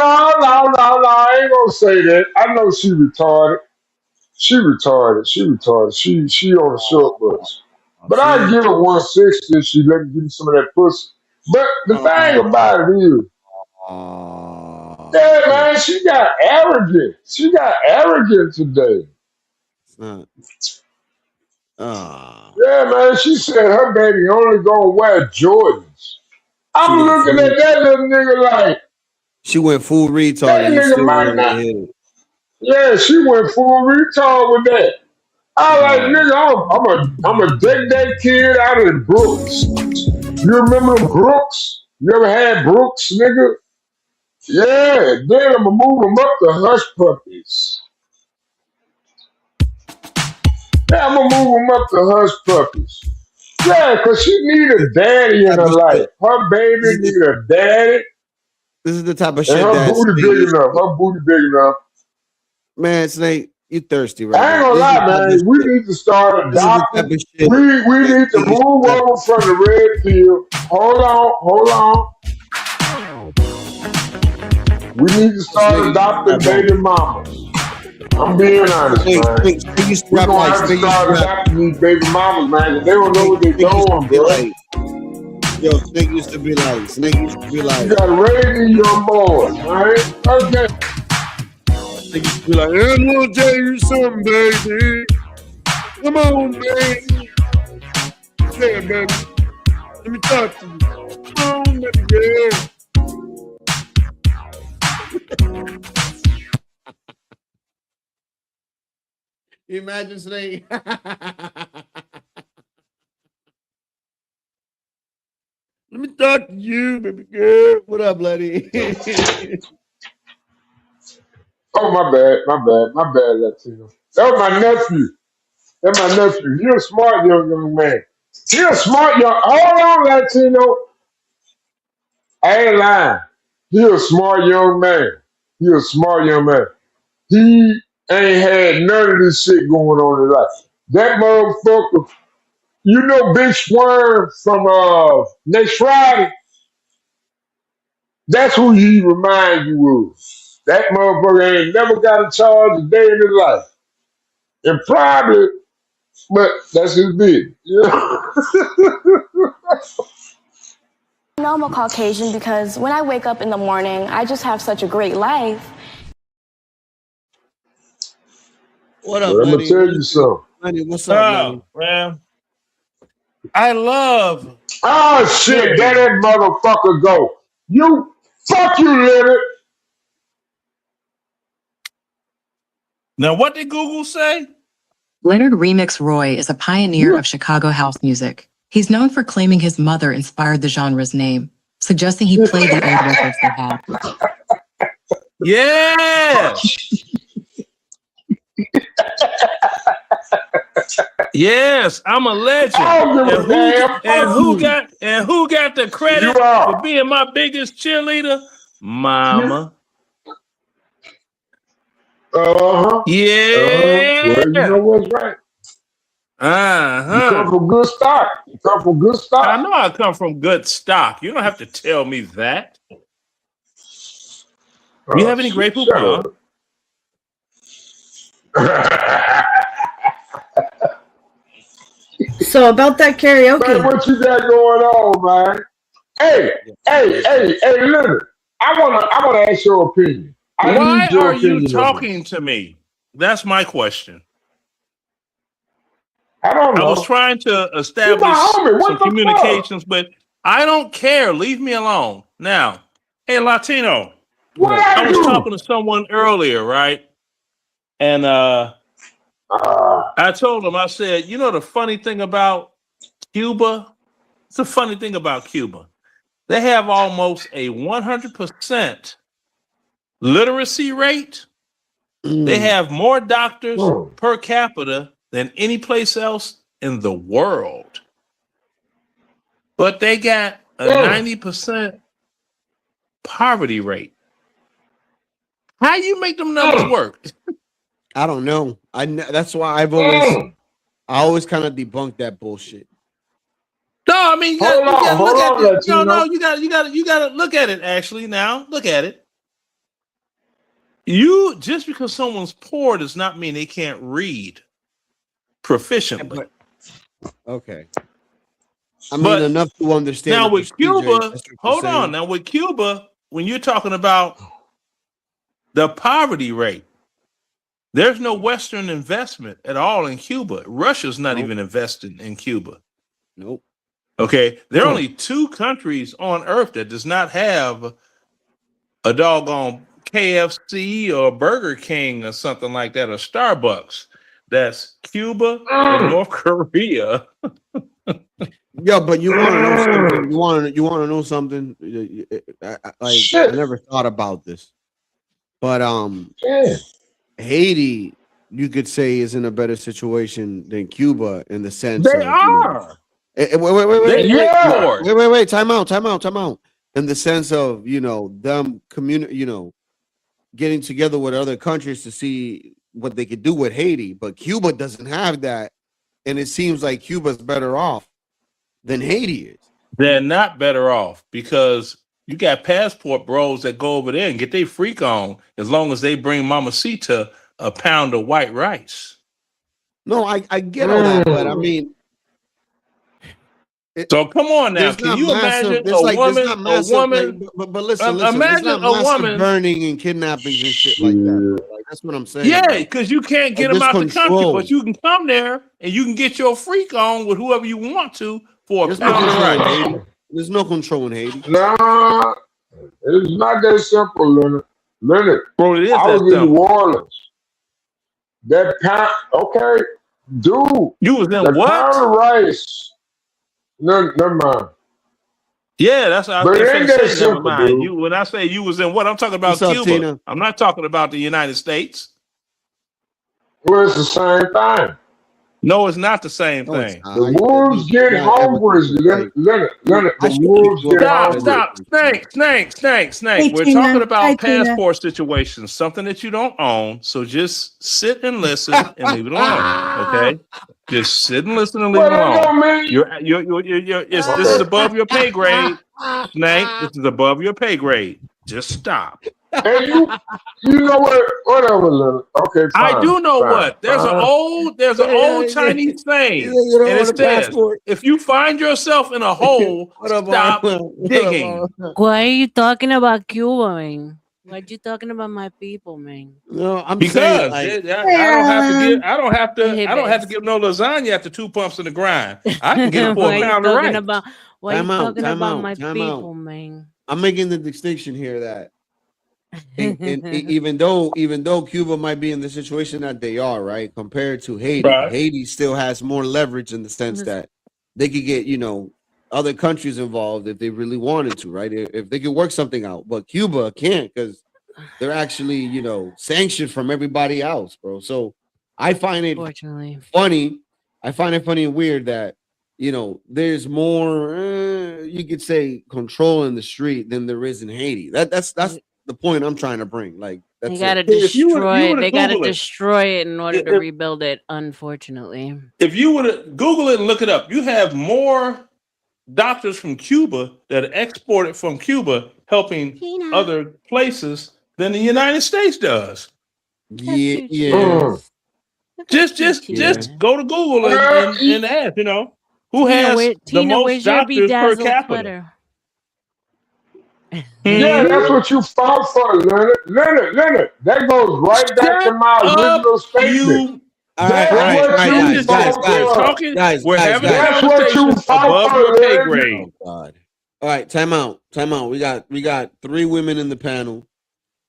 [SPEAKER 9] I ain't gonna say that. I know she retarded. She on the short bus. But I give her 160 if she let me give me some of that pussy. But the thing about it is, yeah, man, she got arrogant today. Yeah, man, she said her baby only gonna wear Jordans. I'm looking at that little nigga like,
[SPEAKER 7] she went full retard
[SPEAKER 9] that
[SPEAKER 7] and you
[SPEAKER 9] nigga
[SPEAKER 7] still
[SPEAKER 9] might
[SPEAKER 7] wanted
[SPEAKER 9] not.
[SPEAKER 7] to hit it.
[SPEAKER 9] Yeah, she went full retard with that. I like, nigga, I'm a day kid out of Brooks. You remember them Brooks? You ever had Brooks, nigga? Yeah, then I'ma move them up to hush puppies. Yeah, I'm gonna move them up to hush puppies. Yeah, cause she need a daddy in her life. Her baby need a daddy.
[SPEAKER 7] This is the type of
[SPEAKER 9] And
[SPEAKER 7] shit
[SPEAKER 9] her
[SPEAKER 7] that
[SPEAKER 9] booty
[SPEAKER 7] Snake
[SPEAKER 9] big
[SPEAKER 7] used
[SPEAKER 9] enough.
[SPEAKER 7] to-
[SPEAKER 9] Her booty big enough.
[SPEAKER 7] Man, Snake, you thirsty right
[SPEAKER 9] I ain't
[SPEAKER 7] now.
[SPEAKER 9] gonna
[SPEAKER 7] This is
[SPEAKER 9] lie,
[SPEAKER 7] the type
[SPEAKER 9] man.
[SPEAKER 7] of
[SPEAKER 9] We
[SPEAKER 7] shit.
[SPEAKER 9] need to start
[SPEAKER 7] This is the type
[SPEAKER 9] adopting.
[SPEAKER 7] of shit.
[SPEAKER 9] We need to
[SPEAKER 7] Snake, you
[SPEAKER 9] move
[SPEAKER 7] should
[SPEAKER 9] over from the red pill. Hold on. We need to start adopting baby mamas. I'm being honest, man. We're gonna have to start adopting these baby mamas, man, because they don't know what they're doing, bro.
[SPEAKER 7] Yo, Snake used to be like.
[SPEAKER 9] You gotta raise these young boys, right? Okay.
[SPEAKER 7] Snake used to be like, I'm gonna tell you something, baby. Come on, baby. Yeah, baby. Let me talk to you. Come on, baby girl. Imagine Snake. Let me talk to you, baby girl. What up, bloody?
[SPEAKER 9] Oh, my bad, Latino. That was my nephew. That's my nephew. You're a smart young man. You're a smart young. Hold on, Latino. I ain't lying. You're a smart young man. You're a smart young man. He ain't had none of this shit going on in his life. That motherfucker, you know Big Swerve from Next Friday? That's who he reminds you of. That motherfucker ain't never got a charge a day in his life. And probably, but that's his business. Yeah.
[SPEAKER 19] I know I'm a Caucasian because when I wake up in the morning, I just have such a great life.
[SPEAKER 7] What up,
[SPEAKER 9] But I'm gonna
[SPEAKER 7] Lenny?
[SPEAKER 9] tell you something.
[SPEAKER 7] Lenny, what's up, Lenny?
[SPEAKER 15] Man. I love.
[SPEAKER 9] Oh shit, there that motherfucker go. You fuck you, Leonard.
[SPEAKER 15] Now, what did Google say?
[SPEAKER 22] Leonard Remix Roy is a pioneer of Chicago house music. He's known for claiming his mother inspired the genre's name, suggesting he played the old records they had.
[SPEAKER 15] Yes. Yes, I'm a legend. And who got the credit for being my biggest cheerleader? Mama. Yeah.
[SPEAKER 9] Well, you know what's right. You come from good stock.
[SPEAKER 15] I know I come from good stock. You don't have to tell me that. Do you have any Grey Poupon?
[SPEAKER 8] So about that karaoke.
[SPEAKER 9] Man, what you got going on, man? Hey, Leonard. I wanna ask your opinion.
[SPEAKER 15] Why are you talking to me? That's my question.
[SPEAKER 9] I don't know.
[SPEAKER 15] I was trying to establish some communications, but I don't care. Leave me alone. Now, hey, Latino. I was talking to someone earlier, right? And I told him, I said, you know the funny thing about Cuba? It's a funny thing about Cuba. They have almost a 100% literacy rate. They have more doctors per capita than any place else in the world. But they got a 90% poverty rate. How you make them numbers work?
[SPEAKER 7] I don't know. That's why I always kind of debunked that bullshit.
[SPEAKER 15] No, I mean you gotta look at it. No, you gotta look at it. Actually, now look at it. You just because someone's poor does not mean they can't read proficiently.
[SPEAKER 7] Okay. I mean enough to understand.
[SPEAKER 15] Now with Cuba, hold on. Now with Cuba, when you're talking about the poverty rate, there's no Western investment at all in Cuba. Russia's not even invested in Cuba.
[SPEAKER 7] Nope.
[SPEAKER 15] Okay, there are only 2 countries on earth that does not have a doggone KFC or Burger King or something like that, or Starbucks. That's Cuba and North Korea.
[SPEAKER 7] Yeah, but you want to know something? You want to know something? I never thought about this, but Haiti, you could say, is in a better situation than Cuba in the sense
[SPEAKER 15] they are.
[SPEAKER 7] Wait. Time out. In the sense of them getting together with other countries to see what they could do with Haiti, but Cuba doesn't have that, and it seems like Cuba's better off than Haiti is.
[SPEAKER 15] They're not better off because you got passport bros that go over there and get their freak on as long as they bring Mamacita a pound of white rice.
[SPEAKER 7] No, I get all that, but I mean,
[SPEAKER 15] so come on now. Can you imagine a woman?
[SPEAKER 7] But listen,
[SPEAKER 15] imagine a woman
[SPEAKER 7] burning and kidnappings and shit like that. Like, that's what I'm saying.
[SPEAKER 15] Yeah, because you can't get them out the country, but you can come there and you can get your freak on with whoever you want to for a pound of rice.
[SPEAKER 7] There's no control in Haiti.
[SPEAKER 9] Nah, it's not that simple, Leonard.
[SPEAKER 15] Bro, it is
[SPEAKER 9] I was in New Orleans. That pound, okay, dude.
[SPEAKER 15] You was in
[SPEAKER 9] the
[SPEAKER 15] what?
[SPEAKER 9] Pound of rice. Never mind.
[SPEAKER 15] Yeah, that's what I was
[SPEAKER 9] But it
[SPEAKER 15] going
[SPEAKER 9] ain't
[SPEAKER 15] to
[SPEAKER 9] that
[SPEAKER 15] say.
[SPEAKER 9] simple,
[SPEAKER 15] Never mind.
[SPEAKER 9] dude.
[SPEAKER 15] When I say you was in what, I'm talking about
[SPEAKER 7] What's up,
[SPEAKER 15] Cuba.
[SPEAKER 7] Tina?
[SPEAKER 15] I'm not talking about the United States.
[SPEAKER 9] Well, it's the same thing.
[SPEAKER 15] No, it's not the same thing.
[SPEAKER 9] The wolves get hungry, Leonard. The wolves get hungry.
[SPEAKER 15] Snake.
[SPEAKER 8] Hey,
[SPEAKER 15] We're
[SPEAKER 8] Tina.
[SPEAKER 15] talking about
[SPEAKER 8] Hi, Tina.
[SPEAKER 15] passport situations, something that you don't own. So just sit and listen and leave it alone. Okay? Just sit and listen and leave it alone. This is above your pay grade, Snake. This is above your pay grade. Just stop.
[SPEAKER 9] And you know what? Whatever, Leonard. Okay, fine.
[SPEAKER 15] I do know
[SPEAKER 9] fine,
[SPEAKER 15] what. There's an old Chinese saying, and it says, if you find yourself in a hole, stop digging.
[SPEAKER 2] Why are you talking about Cuba, man? Why are you talking about my people, man?
[SPEAKER 7] No, I'm
[SPEAKER 15] Because
[SPEAKER 7] saying, like,
[SPEAKER 15] I don't have to give no lasagna after 2 pumps in the grind. I can get it for a pound of rice.
[SPEAKER 2] Why are you talking about my
[SPEAKER 7] time
[SPEAKER 2] people,
[SPEAKER 7] out.
[SPEAKER 2] man?
[SPEAKER 7] I'm making the distinction here that and even though Cuba might be in the situation that they are, right, compared to Haiti,
[SPEAKER 15] Right.
[SPEAKER 7] Haiti still has more leverage in the sense that they could get other countries involved if they really wanted to, right? If they could work something out, but Cuba can't because they're actually sanctioned from everybody else, bro. So I find it funny. I find it funny and weird that there's more you could say control in the street than there is in Haiti. That's the point I'm trying to bring. Like, that's
[SPEAKER 2] They gotta
[SPEAKER 15] If you
[SPEAKER 2] destroy
[SPEAKER 15] would've
[SPEAKER 2] it. They gotta
[SPEAKER 15] Googled it.
[SPEAKER 2] destroy it in order to
[SPEAKER 15] If-
[SPEAKER 2] rebuild it. Unfortunately,
[SPEAKER 15] If you would have Google it and look it up, you have more doctors from Cuba that are exported from Cuba helping other places than the United States does.
[SPEAKER 7] Yeah.
[SPEAKER 15] Just go to Google and ask, who has the most doctors per capita.
[SPEAKER 9] Yeah, that's what you fought for, Leonard. That goes right back to my original statement.
[SPEAKER 7] Guys,
[SPEAKER 15] we're having a
[SPEAKER 9] that's what
[SPEAKER 15] conversation
[SPEAKER 9] you fought
[SPEAKER 15] above
[SPEAKER 9] for,
[SPEAKER 15] your pay
[SPEAKER 9] Leonard.
[SPEAKER 15] grade.
[SPEAKER 7] Oh God. All right, time out. We got 3 women in the panel.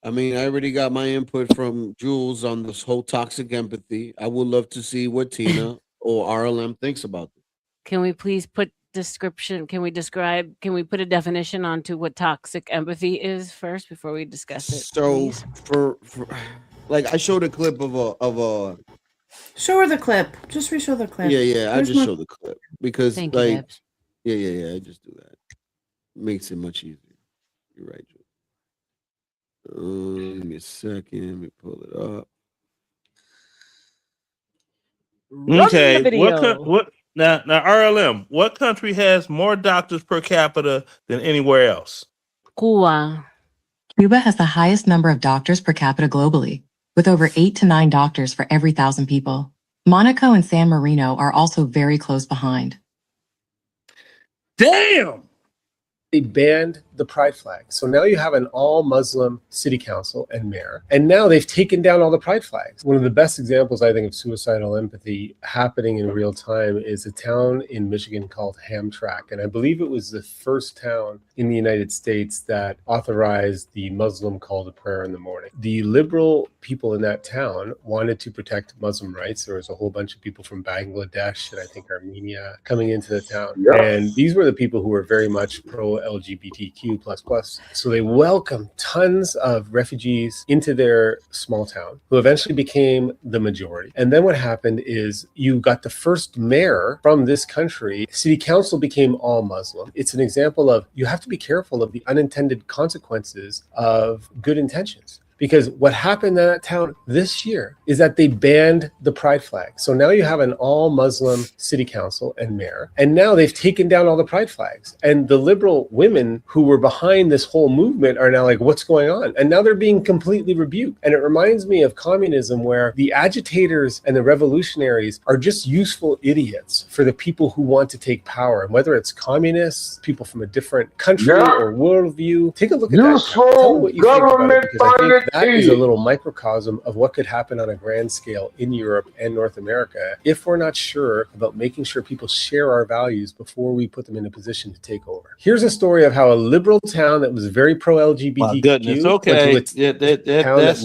[SPEAKER 7] I mean, I already got my input from Jules on this whole toxic empathy. I would love to see what Tina or RLM thinks about this.
[SPEAKER 2] can we please put description? Can we put a definition onto what toxic empathy is first before we discuss it?
[SPEAKER 7] So
[SPEAKER 2] please?
[SPEAKER 7] for like I showed a clip of a
[SPEAKER 8] Show her the clip. Just re-show the clip.
[SPEAKER 7] Yeah, I
[SPEAKER 8] There's
[SPEAKER 7] just
[SPEAKER 8] no-
[SPEAKER 7] show the clip because
[SPEAKER 2] Thank you,
[SPEAKER 7] like
[SPEAKER 2] Babs.
[SPEAKER 7] yeah, I just do that. Makes it much easier. You're right, Jules. Give me a second. Let me pull it up.
[SPEAKER 15] Okay,
[SPEAKER 2] the
[SPEAKER 15] what now RLM, what country has more doctors per capita than anywhere else?
[SPEAKER 2] Cuba.
[SPEAKER 22] Cuba has the highest number of doctors per capita globally, with over 8 to 9 doctors for every 1,000 people. Monaco and San Marino are also very close behind.
[SPEAKER 15] Damn!
[SPEAKER 11] They banned the the pride flag. So now you have an all Muslim city council and mayor, and now they've taken down all the pride flags. One of the best examples, I think, of suicidal empathy happening in real time is a town in Michigan called Hamtramck. And I believe it was the first town in the United States that authorized the Muslim call to prayer in the morning. The liberal people in that town wanted to protect Muslim rights. There was a whole bunch of people from Bangladesh and I think Armenia coming into the town.
[SPEAKER 9] Yeah.
[SPEAKER 11] And these were the people who were very much pro-LGBTQ++. So they welcomed tons of refugees into their small town, who eventually became the majority. And then what happened is you got the first mayor from this country. City council became all Muslim. It's an example of you have to be careful of the unintended consequences of good intentions. Because what happened in that town this year is that they banned the pride flag. So now you have an all Muslim city council and mayor, and now they've taken down all the pride flags. And the liberal women who were behind this whole movement are now like, what's going on? And now they're being completely rebuked. And it reminds me of communism, where the agitators and the revolutionaries are just useful idiots for the people who want to take power. And whether it's communists, people from a different country or worldview, take a look at that. Tell me what you think about it, because I think that is a little microcosm of what could happen on a grand scale in Europe and North America if we're not sure about making sure people share our values before we put them in a position to take over. Here's a story of how a liberal town that was very pro-LGBTQ.
[SPEAKER 15] My goodness, okay,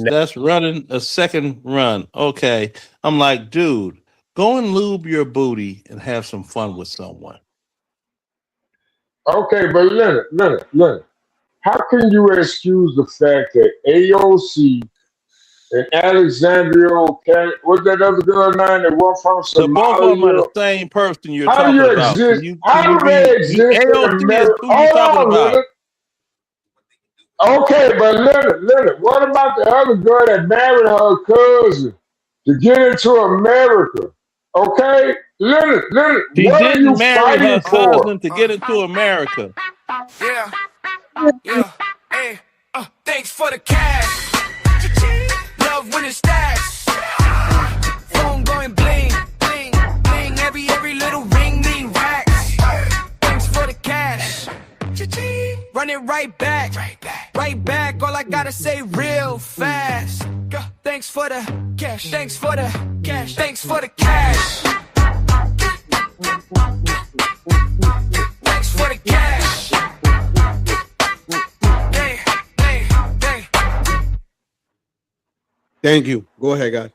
[SPEAKER 15] that's running a second run. Okay, I'm like, dude, go and lube your booty and have some fun with someone.
[SPEAKER 9] Okay, but Leonard. How can you excuse the fact that AOC and Alexandria, what's that other girl name that went from Somalia?
[SPEAKER 15] The both of them are the same person you're
[SPEAKER 9] how
[SPEAKER 15] talking
[SPEAKER 9] do you
[SPEAKER 15] about.
[SPEAKER 9] exist? How do they exist in
[SPEAKER 15] AOC
[SPEAKER 9] America?
[SPEAKER 15] is who you're talking about.
[SPEAKER 9] Okay, but Leonard, what about the other girl that married her cousin to get into America? Okay, Leonard,
[SPEAKER 15] She
[SPEAKER 9] what are you
[SPEAKER 15] didn't marry her
[SPEAKER 9] fighting for?
[SPEAKER 15] cousin to get into America.
[SPEAKER 21] Yeah, hey, thanks for the cash. Love when it stacks. Phone going bling, bling, bling. Every little ring mean racks. Thanks for the cash. Run it right back. All I gotta say real fast. Thanks for the cash. Thanks for the cash. Thanks for the cash. Thanks for the cash.
[SPEAKER 7] Thank you. Go ahead, guys.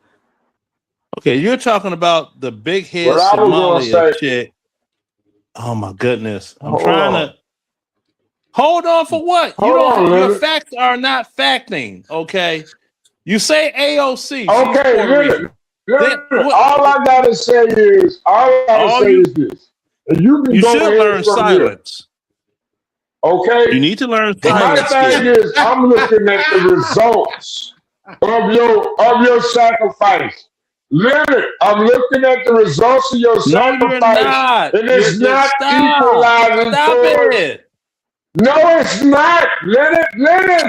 [SPEAKER 15] Okay, you're talking about the big head
[SPEAKER 9] What I was
[SPEAKER 15] Somalia
[SPEAKER 9] gonna say-
[SPEAKER 15] chick. Oh my goodness. I'm
[SPEAKER 9] Hold
[SPEAKER 15] trying
[SPEAKER 9] on.
[SPEAKER 15] to hold on for what?
[SPEAKER 9] Hold on,
[SPEAKER 15] Your
[SPEAKER 9] Leonard.
[SPEAKER 15] facts are not facting, okay? You say AOC. She's
[SPEAKER 9] Okay,
[SPEAKER 15] Puerto Rican.
[SPEAKER 9] Leonard,
[SPEAKER 15] Then what-
[SPEAKER 9] all I gotta say is this. And you can
[SPEAKER 15] You
[SPEAKER 9] go
[SPEAKER 15] should
[SPEAKER 9] ahead
[SPEAKER 15] learn
[SPEAKER 9] from here.
[SPEAKER 15] silence.
[SPEAKER 9] Okay?
[SPEAKER 15] You need to learn
[SPEAKER 9] My
[SPEAKER 15] silence.
[SPEAKER 9] thing
[SPEAKER 15] skills.
[SPEAKER 9] is, I'm looking at the results of your sacrifice. Leonard, I'm looking at the results of your
[SPEAKER 15] No,
[SPEAKER 9] sacrifice.
[SPEAKER 15] you're not.
[SPEAKER 9] And it's
[SPEAKER 15] You're-
[SPEAKER 9] not
[SPEAKER 15] stop.
[SPEAKER 9] equalizing
[SPEAKER 15] Stop
[SPEAKER 9] towards.
[SPEAKER 15] it.
[SPEAKER 9] No, it's not. Leonard.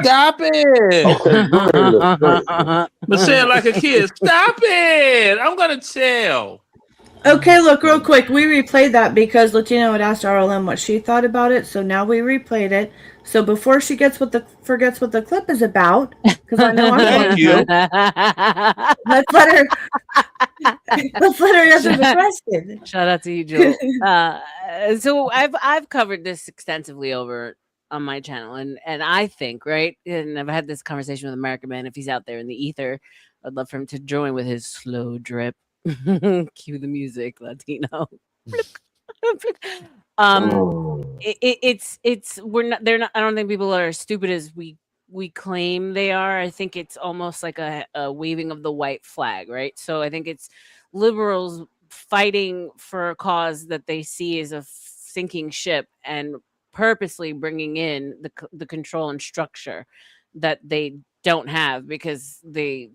[SPEAKER 15] Stop it.
[SPEAKER 9] Okay, go ahead.
[SPEAKER 15] But say it like a kid. Stop it. I'm gonna tell.
[SPEAKER 8] Okay, look, real quick. We replayed that because Latino had asked RLM what she thought about it, so now we replayed it. So before she forgets what the clip is about, because I know I'm
[SPEAKER 15] Thank you.
[SPEAKER 8] let's let her answer the question.
[SPEAKER 2] Shout out to you, Joel. So I've covered this extensively over on my channel, and I think, right, and I've had this conversation with American Man. If he's out there in the ether, I'd love for him to join with his slow drip. Cue the music, Latino. It's we're not, they're not, I don't think people are as stupid as we claim they are. I think it's almost like a waving of the white flag, right? So I think it's liberals fighting for a cause that they see as a sinking ship and purposely bringing in the control and structure that they don't have, because they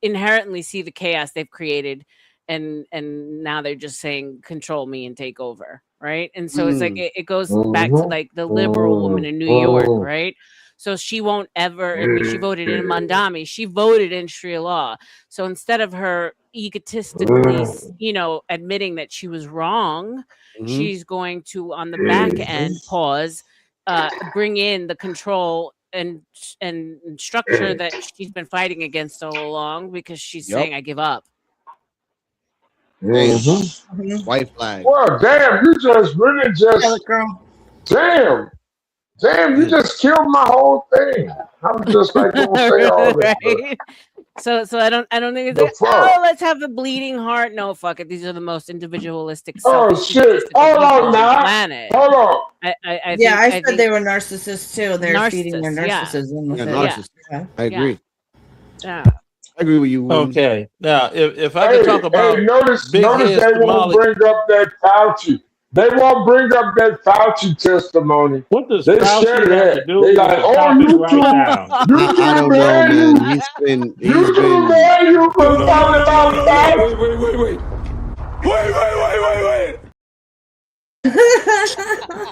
[SPEAKER 2] inherently see the chaos they've created, and now they're just saying control me and take over, right? And so it's like it goes back to like the liberal woman in New York, right? So she won't ever, I mean, she voted in Mandami, she voted in Sharia law. So instead of her egotistically, admitting that she was wrong, she's going to, on the back end, pause, bring in the control and structure that she's been fighting against all along, because she's saying, I give up.
[SPEAKER 7] White flag.
[SPEAKER 9] Well, damn, you just really just damn, you just killed my whole thing. I'm just like gonna say all that.
[SPEAKER 2] Right? So I don't think it's like, oh, let's have the bleeding heart. No, fuck it. These are the most individualistic.
[SPEAKER 9] Oh shit! Hold on now. Hold on.
[SPEAKER 2] I
[SPEAKER 8] said
[SPEAKER 2] think
[SPEAKER 8] they were narcissists too. They're feeding their narcissism.
[SPEAKER 7] Yeah, narcissist. I agree.
[SPEAKER 2] Yeah.
[SPEAKER 7] I agree with you.
[SPEAKER 15] Okay. Now, if I could talk about
[SPEAKER 9] notice they won't bring up that Fauci. They won't bring up that Fauci testimony.
[SPEAKER 15] What does
[SPEAKER 9] they
[SPEAKER 15] Fauci
[SPEAKER 9] share
[SPEAKER 15] have
[SPEAKER 9] that?
[SPEAKER 15] to do
[SPEAKER 9] They
[SPEAKER 15] with
[SPEAKER 9] like,
[SPEAKER 15] the
[SPEAKER 9] oh,
[SPEAKER 15] topic
[SPEAKER 9] you
[SPEAKER 15] right
[SPEAKER 9] too,
[SPEAKER 15] now?
[SPEAKER 9] you too
[SPEAKER 7] I don't know,
[SPEAKER 9] bad.
[SPEAKER 7] man. He's been
[SPEAKER 9] You for talking about Fauci.
[SPEAKER 15] Wait.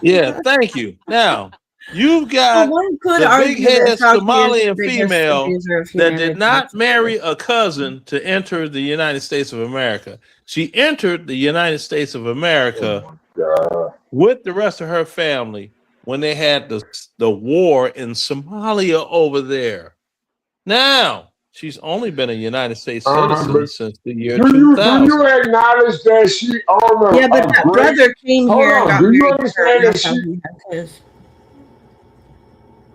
[SPEAKER 15] Yeah, thank you. Now, you've got the big-headed Somalian female that did not marry a cousin to enter the United States of America. She entered the United States of America with the rest of her family when they had the war in Somalia over there. Now, she's only been a United States citizen since the year 2000.
[SPEAKER 9] Do you acknowledge that she owned a
[SPEAKER 8] but that brother came here and got
[SPEAKER 9] do you
[SPEAKER 8] married
[SPEAKER 9] understand
[SPEAKER 8] to her,
[SPEAKER 9] that
[SPEAKER 8] and that's how
[SPEAKER 9] she
[SPEAKER 8] he had his.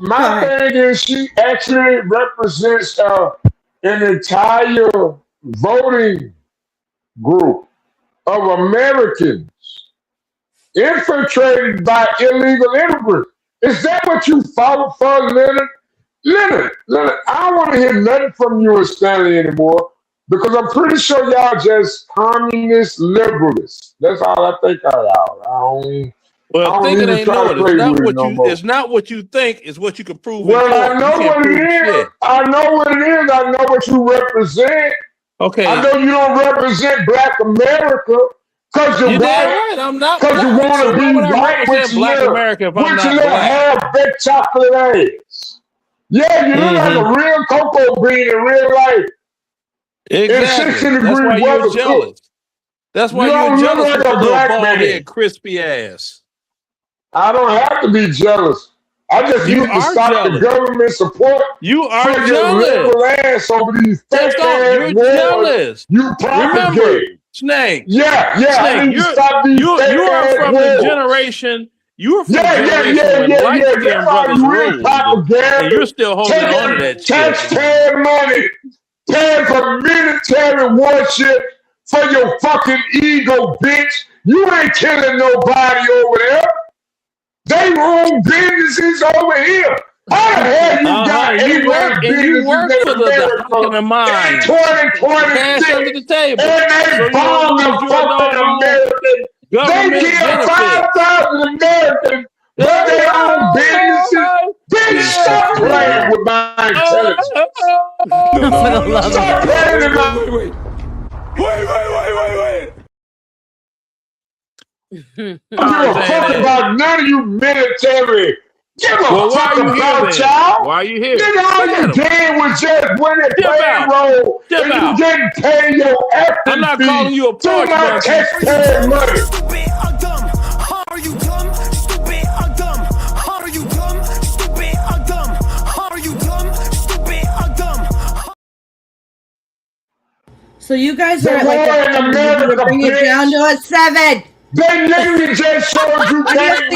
[SPEAKER 9] my thing is she actually represents an entire voting group of Americans infiltrated by illegal immigrants. Is that what you fought for, Leonard? Leonard, I don't want to hear nothing from you and Stanley anymore, because I'm pretty sure y'all just communist liberalists. That's all I think of y'all.
[SPEAKER 15] Well, thinking ain't know it. It's not what you think. It's what you can prove.
[SPEAKER 9] Well, I know what it is. I know what it is. I know what you represent.
[SPEAKER 15] Okay.
[SPEAKER 9] I know you don't represent Black America because you're white.
[SPEAKER 15] I'm not.
[SPEAKER 9] Because you want to be white with
[SPEAKER 15] Black America if I'm not black.
[SPEAKER 9] half-baked chocolate ass. Yeah, you look like a real cocoa bean in real life.
[SPEAKER 15] Exactly. That's why you're jealous. That's why you're jealous with your little bald-head, crispy ass.
[SPEAKER 9] I don't have to be jealous. I just need to stop the government support.
[SPEAKER 15] You are
[SPEAKER 9] for
[SPEAKER 15] jealous.
[SPEAKER 9] Your liberal ass over these fake ass
[SPEAKER 15] You're jealous.
[SPEAKER 9] You propagate.
[SPEAKER 15] Remember, Snake.
[SPEAKER 9] Yeah.
[SPEAKER 15] Snake,
[SPEAKER 9] I need to stop these
[SPEAKER 15] you are from the generation. You're from the generation when light-skinned brothers ruled, and you're still holding on to that shit.
[SPEAKER 9] Taxpayer money, paying for military warship for your fucking ego, bitch. You ain't killing nobody over there. They own businesses over here. How the hell you got
[SPEAKER 15] you work for the fucking mine.
[SPEAKER 9] 2026,
[SPEAKER 15] under the table.
[SPEAKER 9] And they bomb the fucking Americans. They kill 5,000 Americans, but they own businesses. Bitch, stop playing with my intelligence. Stop playing with my... Wait. I don't give a fuck about none of you military. Give a fuck about y'all.
[SPEAKER 15] Why are you here?
[SPEAKER 9] Nigga, all you did was just win a payroll and you didn't pay your acting
[SPEAKER 15] I'm not calling you a porch
[SPEAKER 9] my taxpayer money.
[SPEAKER 21] Stupid or dumb? Are you dumb? Stupid or dumb? Are you dumb? Stupid or dumb? Are you dumb? Stupid or dumb?
[SPEAKER 8] So you guys are at like bring it down to a 7.
[SPEAKER 9] They literally just showed you that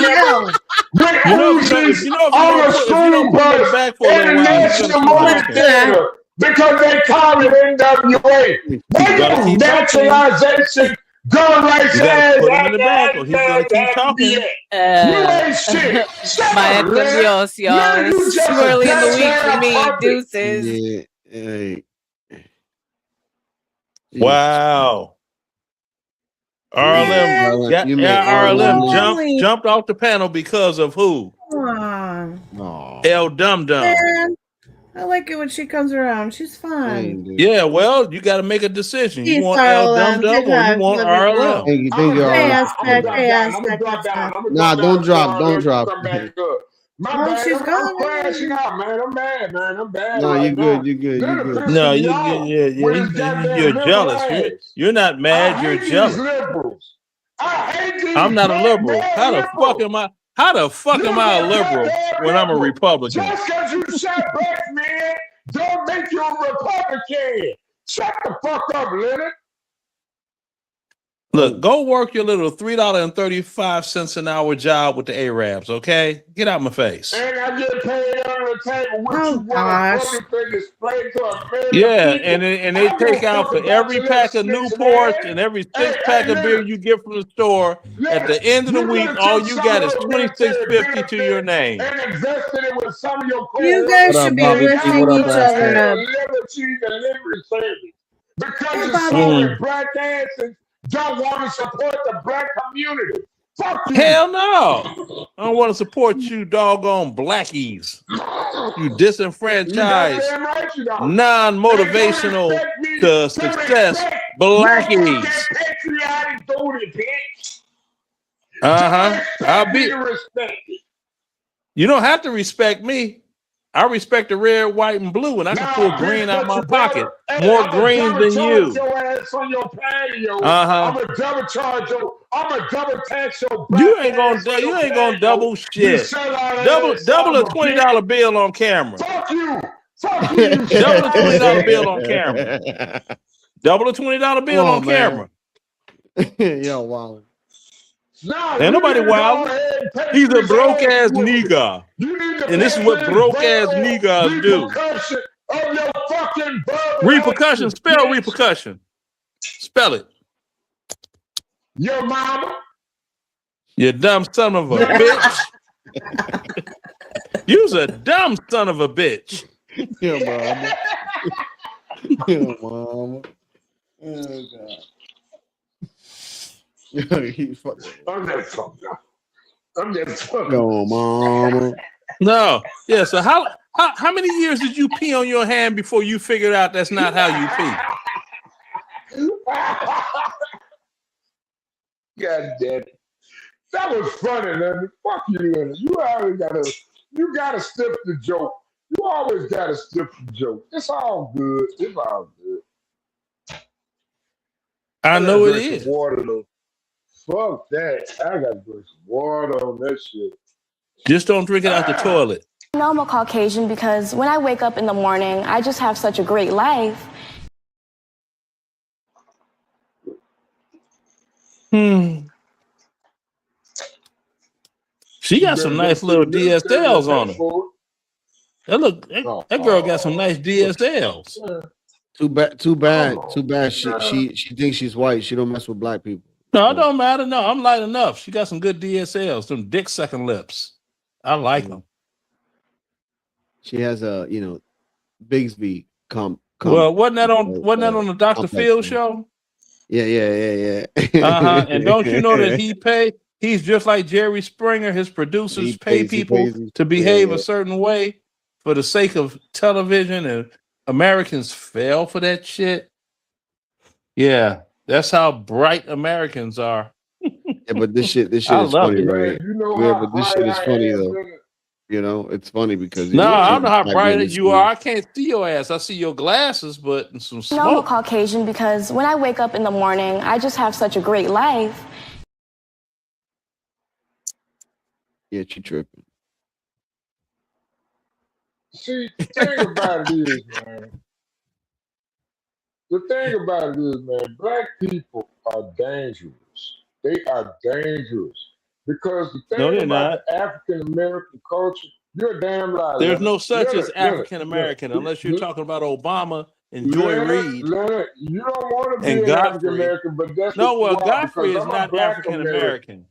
[SPEAKER 9] with Uzis on a school bus in the National Movie Theater because they call it NWA. They do naturalization, gun rights ass.
[SPEAKER 15] Put him in the back or he's going to keep talking.
[SPEAKER 9] You ain't shit.
[SPEAKER 2] Vaya con Dios, y'all. It's too early in the week for me. Deuces.
[SPEAKER 15] Wow. RLM jumped off the panel because of who? El Dum Dum.
[SPEAKER 8] I like it when she comes around. She's fun.
[SPEAKER 15] Yeah, well, you got to make a decision. You want El Dum Dum or you want RLM?
[SPEAKER 7] Nah, don't drop.
[SPEAKER 9] My she's gone. I'm crashing out, man. I'm mad, man. I'm bad.
[SPEAKER 7] No, you good.
[SPEAKER 15] No, you're jealous. You're not mad. You're jealous.
[SPEAKER 9] I hate these
[SPEAKER 15] I'm not a liberal. How the fuck am I? How the fuck am I a liberal when I'm a Republican?
[SPEAKER 9] Just because you shot black men don't make you a Republican. Shut the fuck up, Leonard.
[SPEAKER 15] Look, go work your little $3.35 an hour job with the Arabs, okay? Get out my face.
[SPEAKER 9] And I get paid under the table. What you want to explain to American
[SPEAKER 15] Yeah,
[SPEAKER 9] people?
[SPEAKER 15] and they take out for every pack of Newports and every six-pack of beer you get from the store. At the end of the week, all you got is $26.50 to your name.
[SPEAKER 9] And invested it with some of your
[SPEAKER 8] You guys should be lifting each other up.
[SPEAKER 9] Because you're sorry black asses don't want to support the black community. Fuck you.
[SPEAKER 15] Hell no. I don't want to support you doggone blackies. You disenfranchised, non-motivational to success blackies. I'll be. You don't have to respect me. I respect the red, white, and blue, and I can pull green out my pocket. More green than you.
[SPEAKER 9] I'm a double charge your. I'm a double tax your.
[SPEAKER 15] You ain't gonna double shit. Double a $20 bill on camera.
[SPEAKER 9] Fuck you. Fuck you.
[SPEAKER 15] Double a $20 bill on camera. Double a $20 bill on camera.
[SPEAKER 7] Yo, wow.
[SPEAKER 15] Ain't nobody wild. He's a broke ass nigga. And this is what broke ass niggas do. Repercussion. Spell repercussion. Spell it.
[SPEAKER 9] Your mama.
[SPEAKER 15] You dumb son of a bitch. You's a dumb son of a bitch.
[SPEAKER 7] Your mama. Your mama. Oh, God.
[SPEAKER 9] I'm just fucking.
[SPEAKER 7] No, mama.
[SPEAKER 15] No. Yeah, so how many years did you pee on your hand before you figured out that's not how you pee?
[SPEAKER 9] God damn it. That was funny, man. Fuck you, Leonard. You gotta stiff the joke. You always gotta stiff the joke. It's all good. It's all good.
[SPEAKER 15] I know it is.
[SPEAKER 9] Water, though. Fuck that. I gotta drink some water on that shit.
[SPEAKER 15] Just don't drink it out the toilet.
[SPEAKER 19] I know I'm a Caucasian because when I wake up in the morning, I just have such a great life.
[SPEAKER 15] She got some nice little DSLs on her. That girl got some nice DSLs.
[SPEAKER 7] Too bad. She thinks she's white. She don't mess with black people.
[SPEAKER 15] No, it don't matter. No, I'm light enough. She got some good DSLs, some dick sucking lips. I like them.
[SPEAKER 7] She has a, Bigsby
[SPEAKER 15] Well, wasn't that on the Dr. Phil show?
[SPEAKER 7] Yeah.
[SPEAKER 15] And don't you know that he's just like Jerry Springer. His producers pay people to behave a certain way for the sake of television, and Americans fell for that shit. Yeah, that's how bright Americans are.
[SPEAKER 7] Yeah, but this shit is funny, right? But this shit is funny though. It's funny because
[SPEAKER 15] I don't know how bright you are. I can't see your ass. I see your glasses, but some smoke.
[SPEAKER 19] I'm a Caucasian because when I wake up in the morning, I just have such a great life.
[SPEAKER 7] Yeah, she tripping.
[SPEAKER 9] See, the thing about it is, man. The thing about it is, man, black people are dangerous. They are dangerous. Because the thing about the African American culture, you're a damn liar.
[SPEAKER 15] There's no such as African American unless you're talking about Obama and Joy Reid.
[SPEAKER 9] You don't want to be an African American, but that's
[SPEAKER 15] Godfrey is not African American.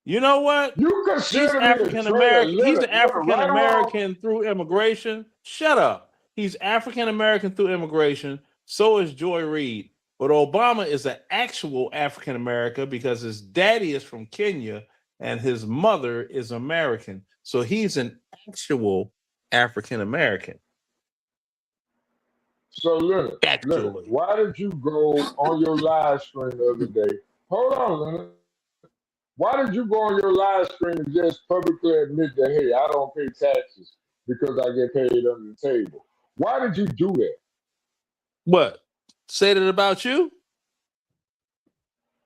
[SPEAKER 15] You know what? He's African American. He's African American through immigration. Shut up. He's African American through immigration. So is Joy Reid. But Obama is an actual African American because his daddy is from Kenya and his mother is American. So he's an actual African American.
[SPEAKER 9] So Leonard, why did you go on your live stream the other day? Hold on, Leonard. Why did you go on your live stream and just publicly admit that, hey, I don't pay taxes because I get paid under the table? Why did you do that?
[SPEAKER 15] What? Said it about you?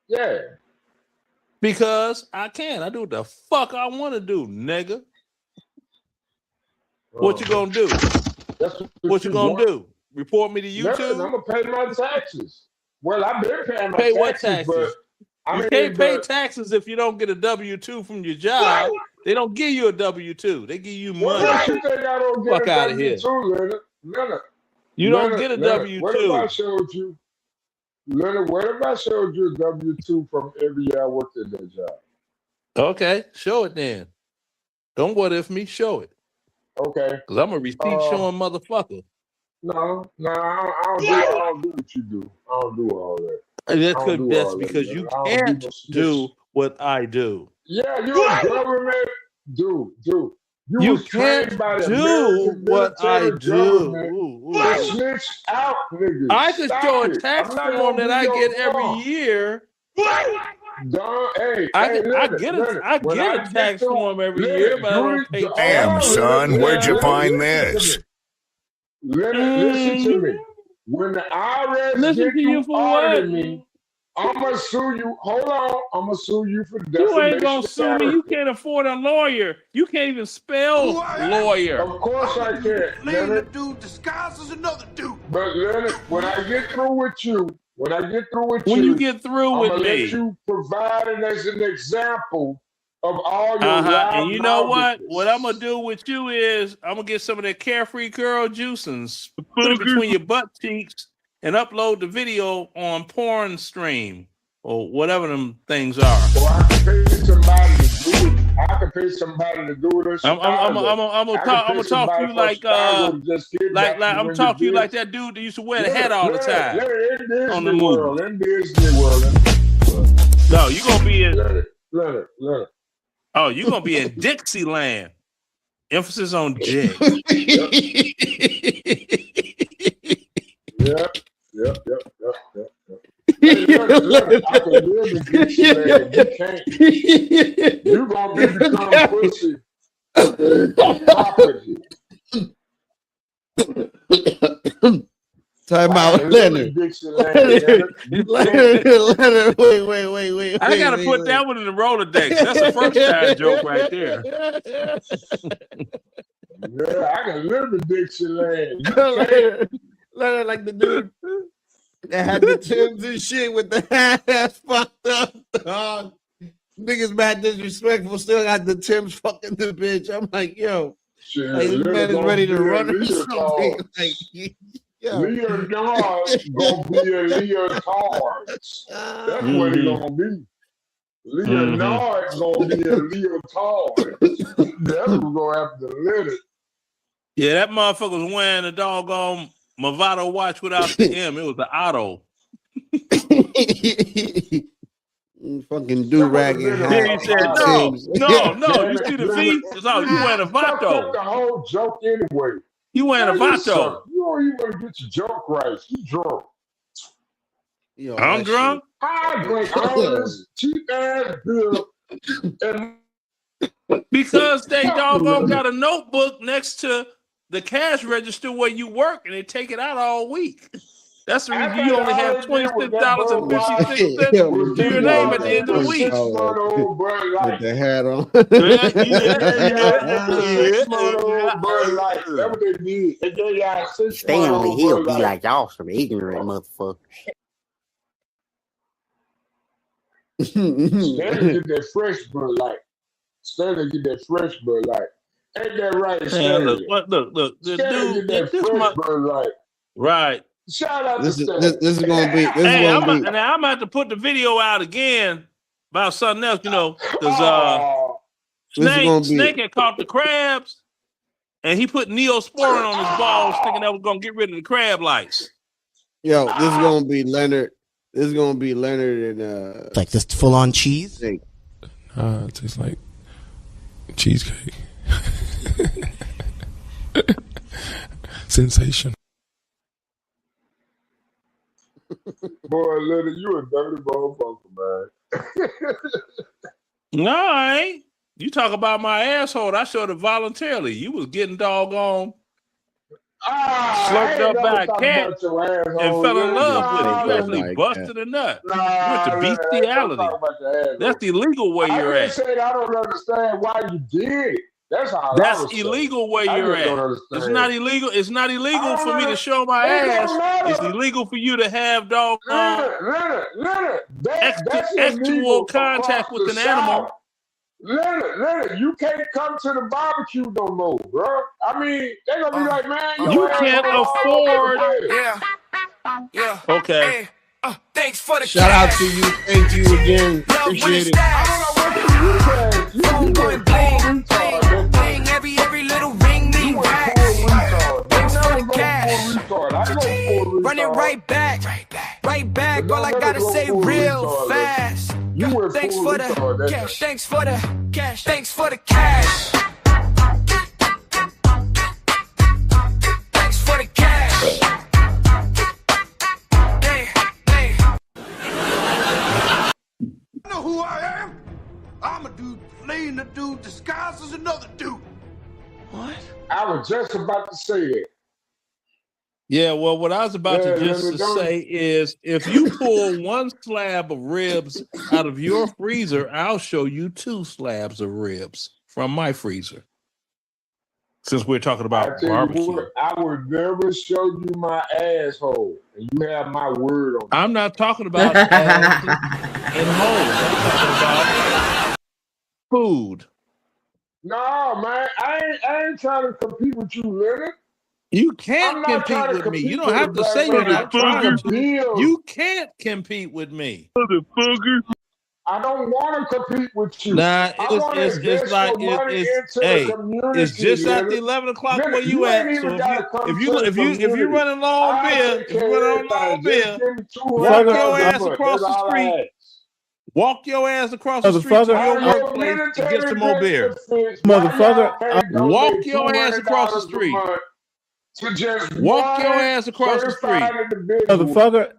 [SPEAKER 9] Yeah.
[SPEAKER 15] Because I can. I do what the fuck I want to do, nigga. What you gonna do? What you gonna do? Report me to YouTube?
[SPEAKER 9] Nothing, I'm gonna pay my taxes. Well, I've been paying my
[SPEAKER 15] Pay
[SPEAKER 9] taxes,
[SPEAKER 15] what taxes?
[SPEAKER 9] but
[SPEAKER 15] You can't pay taxes if you don't get a W-2 from your job. They don't give you a W-2. They give you money.
[SPEAKER 9] What you think I don't get
[SPEAKER 15] Fuck
[SPEAKER 9] a
[SPEAKER 15] out of here.
[SPEAKER 9] W-2, Leonard?
[SPEAKER 15] You don't get a
[SPEAKER 9] W-2. What if I
[SPEAKER 15] W-2.
[SPEAKER 9] showed you, Leonard? What if I showed you a W-2 from every year I worked at that job?
[SPEAKER 15] Okay, show it then. Don't what if me, show it.
[SPEAKER 9] Okay.
[SPEAKER 15] Because I'm a repeat showing motherfucker.
[SPEAKER 9] No, I don't do what you do. I don't do all that.
[SPEAKER 15] That's because you can't do what I do.
[SPEAKER 9] Yeah, you're a government dude.
[SPEAKER 15] You can't do what I do.
[SPEAKER 9] To snitch out, niggas.
[SPEAKER 15] I could show a tax form that I get every year. I get a tax form every year, but I don't pay tax.
[SPEAKER 18] Damn, son, where'd you find this?
[SPEAKER 9] Listen to me. When the IRS get you audited me, I'm gonna sue you. Hold on, I'm gonna sue you for defamation.
[SPEAKER 15] You ain't gonna sue me. You can't afford a lawyer. You can't even spell lawyer.
[SPEAKER 9] Of course I can.
[SPEAKER 21] Leonard, dude disguised as another dude.
[SPEAKER 9] But Leonard, when I get through with you,
[SPEAKER 15] When you get through with
[SPEAKER 9] I'm gonna
[SPEAKER 15] me,
[SPEAKER 9] let you provide it as an example of all your
[SPEAKER 15] and you know what? What I'm gonna do with you is I'm gonna get some of that Carefree Girl juice and put it between your butt cheeks and upload the video on Porn Stream or whatever them things are.
[SPEAKER 9] Or I can pay somebody to do it. I can pay somebody to do it.
[SPEAKER 15] I'm gonna talk to you like I'm gonna talk to you like that dude that used to wear the hat all the time on the movie.
[SPEAKER 9] In Disney World.
[SPEAKER 15] No, you gonna be in.
[SPEAKER 9] Leonard.
[SPEAKER 15] Oh, you gonna be in Dixieland. Emphasis on Dick.
[SPEAKER 9] Yep. Hey, Leonard, I can live in Dixieland. You can't. You gonna be become pussy property.
[SPEAKER 7] Time out, Leonard. Leonard, wait.
[SPEAKER 15] I gotta put that one in the Rolodex. That's a first time joke right there.
[SPEAKER 9] Yeah, I can live in Dixieland.
[SPEAKER 7] Leonard, like the dude that had the Timbs and shit with the ass fucked up. Dog. Niggas mad disrespectful, still got the Timbs fucking the bitch. I'm like, yo, like, this man is ready to run or something. Like, yo.
[SPEAKER 9] Leonard gonna be a leotard. That's what he gonna be. Leonard gonna be a leotard. That's what we're gonna have to let it.
[SPEAKER 15] Yeah, that motherfucker was wearing a doggone Movado watch without the M. It was the Otto.
[SPEAKER 7] Fucking do-ragging.
[SPEAKER 15] Yeah, he said, no. You see the feet? You wearing a Vato.
[SPEAKER 9] The whole joke anyway.
[SPEAKER 15] You wearing a Vato.
[SPEAKER 9] You don't even want to get your joke right. You drunk.
[SPEAKER 7] Yo,
[SPEAKER 15] I'm drunk?
[SPEAKER 9] I drink all this cheap ass beer.
[SPEAKER 15] Because they doggone got a notebook next to the cash register where you work and they take it out all week. That's the reason you only have $26.56 to your name at the end of the week.
[SPEAKER 7] With the hat on.
[SPEAKER 1] Stay on the hill, be like y'all some ignorant motherfuckers.
[SPEAKER 9] Stanley get that fresh Bud Light. Ain't that right, Stanley?
[SPEAKER 15] Look, the dude,
[SPEAKER 9] get that fresh Bud Light.
[SPEAKER 15] Right.
[SPEAKER 9] Shout out
[SPEAKER 7] this
[SPEAKER 9] to
[SPEAKER 7] is this is gonna be.
[SPEAKER 15] I'm gonna have to put the video out again about something else, because Snake had caught the crabs, and he put Neosporin on his balls, thinking that was gonna get rid of the crab lice.
[SPEAKER 7] Yo, this is gonna be Leonard. This is gonna be Leonard and
[SPEAKER 3] like this full on cheese.
[SPEAKER 5] It tastes like cheesecake. Sensation.
[SPEAKER 9] Boy, Leonard, you a dirty motherfucker, man.
[SPEAKER 15] No, I ain't. You talk about my asshole. I showed it voluntarily. You was getting doggone slurped up by a cat and fell in love with it. You actually busted a nut. You went to bestiality. That's the illegal way you're at.
[SPEAKER 9] I don't understand why you did it.
[SPEAKER 15] That's illegal where you're at. It's not illegal. It's not illegal for me to show my ass. It's illegal for you to have actual contact with an animal.
[SPEAKER 9] Leonard, you can't come to the barbecue no more, bro. I mean, they're gonna be like, man,
[SPEAKER 15] you can't afford.
[SPEAKER 21] Yeah.
[SPEAKER 15] Okay.
[SPEAKER 21] Hey, thanks for the
[SPEAKER 7] shout out to you. Thank you again. Appreciate it.
[SPEAKER 21] Phone going bling, bling, bling. Every little ring me back. Thanks for the cash. Run it right back. All I gotta say real fast. Thanks for the cash. Thanks for the cash. Thanks for the cash. Thanks for the cash.
[SPEAKER 20] You know who I am? I'm a dude playing a dude disguised as another dude.
[SPEAKER 9] What? I was just about to say that.
[SPEAKER 15] Yeah, well, what I was about to say is if you pull one slab of ribs out of your freezer, I'll show you 2 slabs of ribs from my freezer. Since we're talking about barbecue.
[SPEAKER 9] I would never show you my asshole. And you have my word on it.
[SPEAKER 15] I'm not talking about ass and holes. I'm talking about food.
[SPEAKER 9] No, man. I ain't trying to compete with you, Leonard.
[SPEAKER 15] You can't compete with me. You don't have to say you're not trying to. You can't compete with me.
[SPEAKER 9] I don't want to compete with you.
[SPEAKER 15] Nah, it's like it's just at the 11 o'clock where you at. So if you running long beer, walk your ass across the street. Walk your ass across the street to your workplace and get some more beer.
[SPEAKER 9] Motherfucker,
[SPEAKER 15] walk your ass across the street. Walk your ass across the street.
[SPEAKER 9] Motherfucker.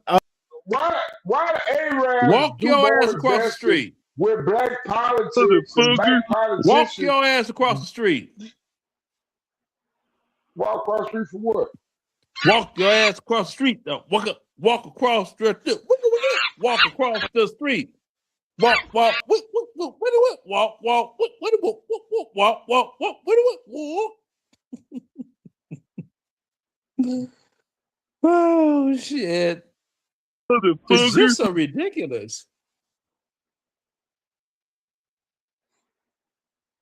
[SPEAKER 9] Why the A-Rab
[SPEAKER 15] walk your ass across the street
[SPEAKER 9] with black politics and black politicians?
[SPEAKER 15] Walk your ass across the street.
[SPEAKER 9] Walk across the street for what?
[SPEAKER 15] Walk your ass across the street. Walk across the street. Walk across the street. Walk. Oh shit. It's just so ridiculous.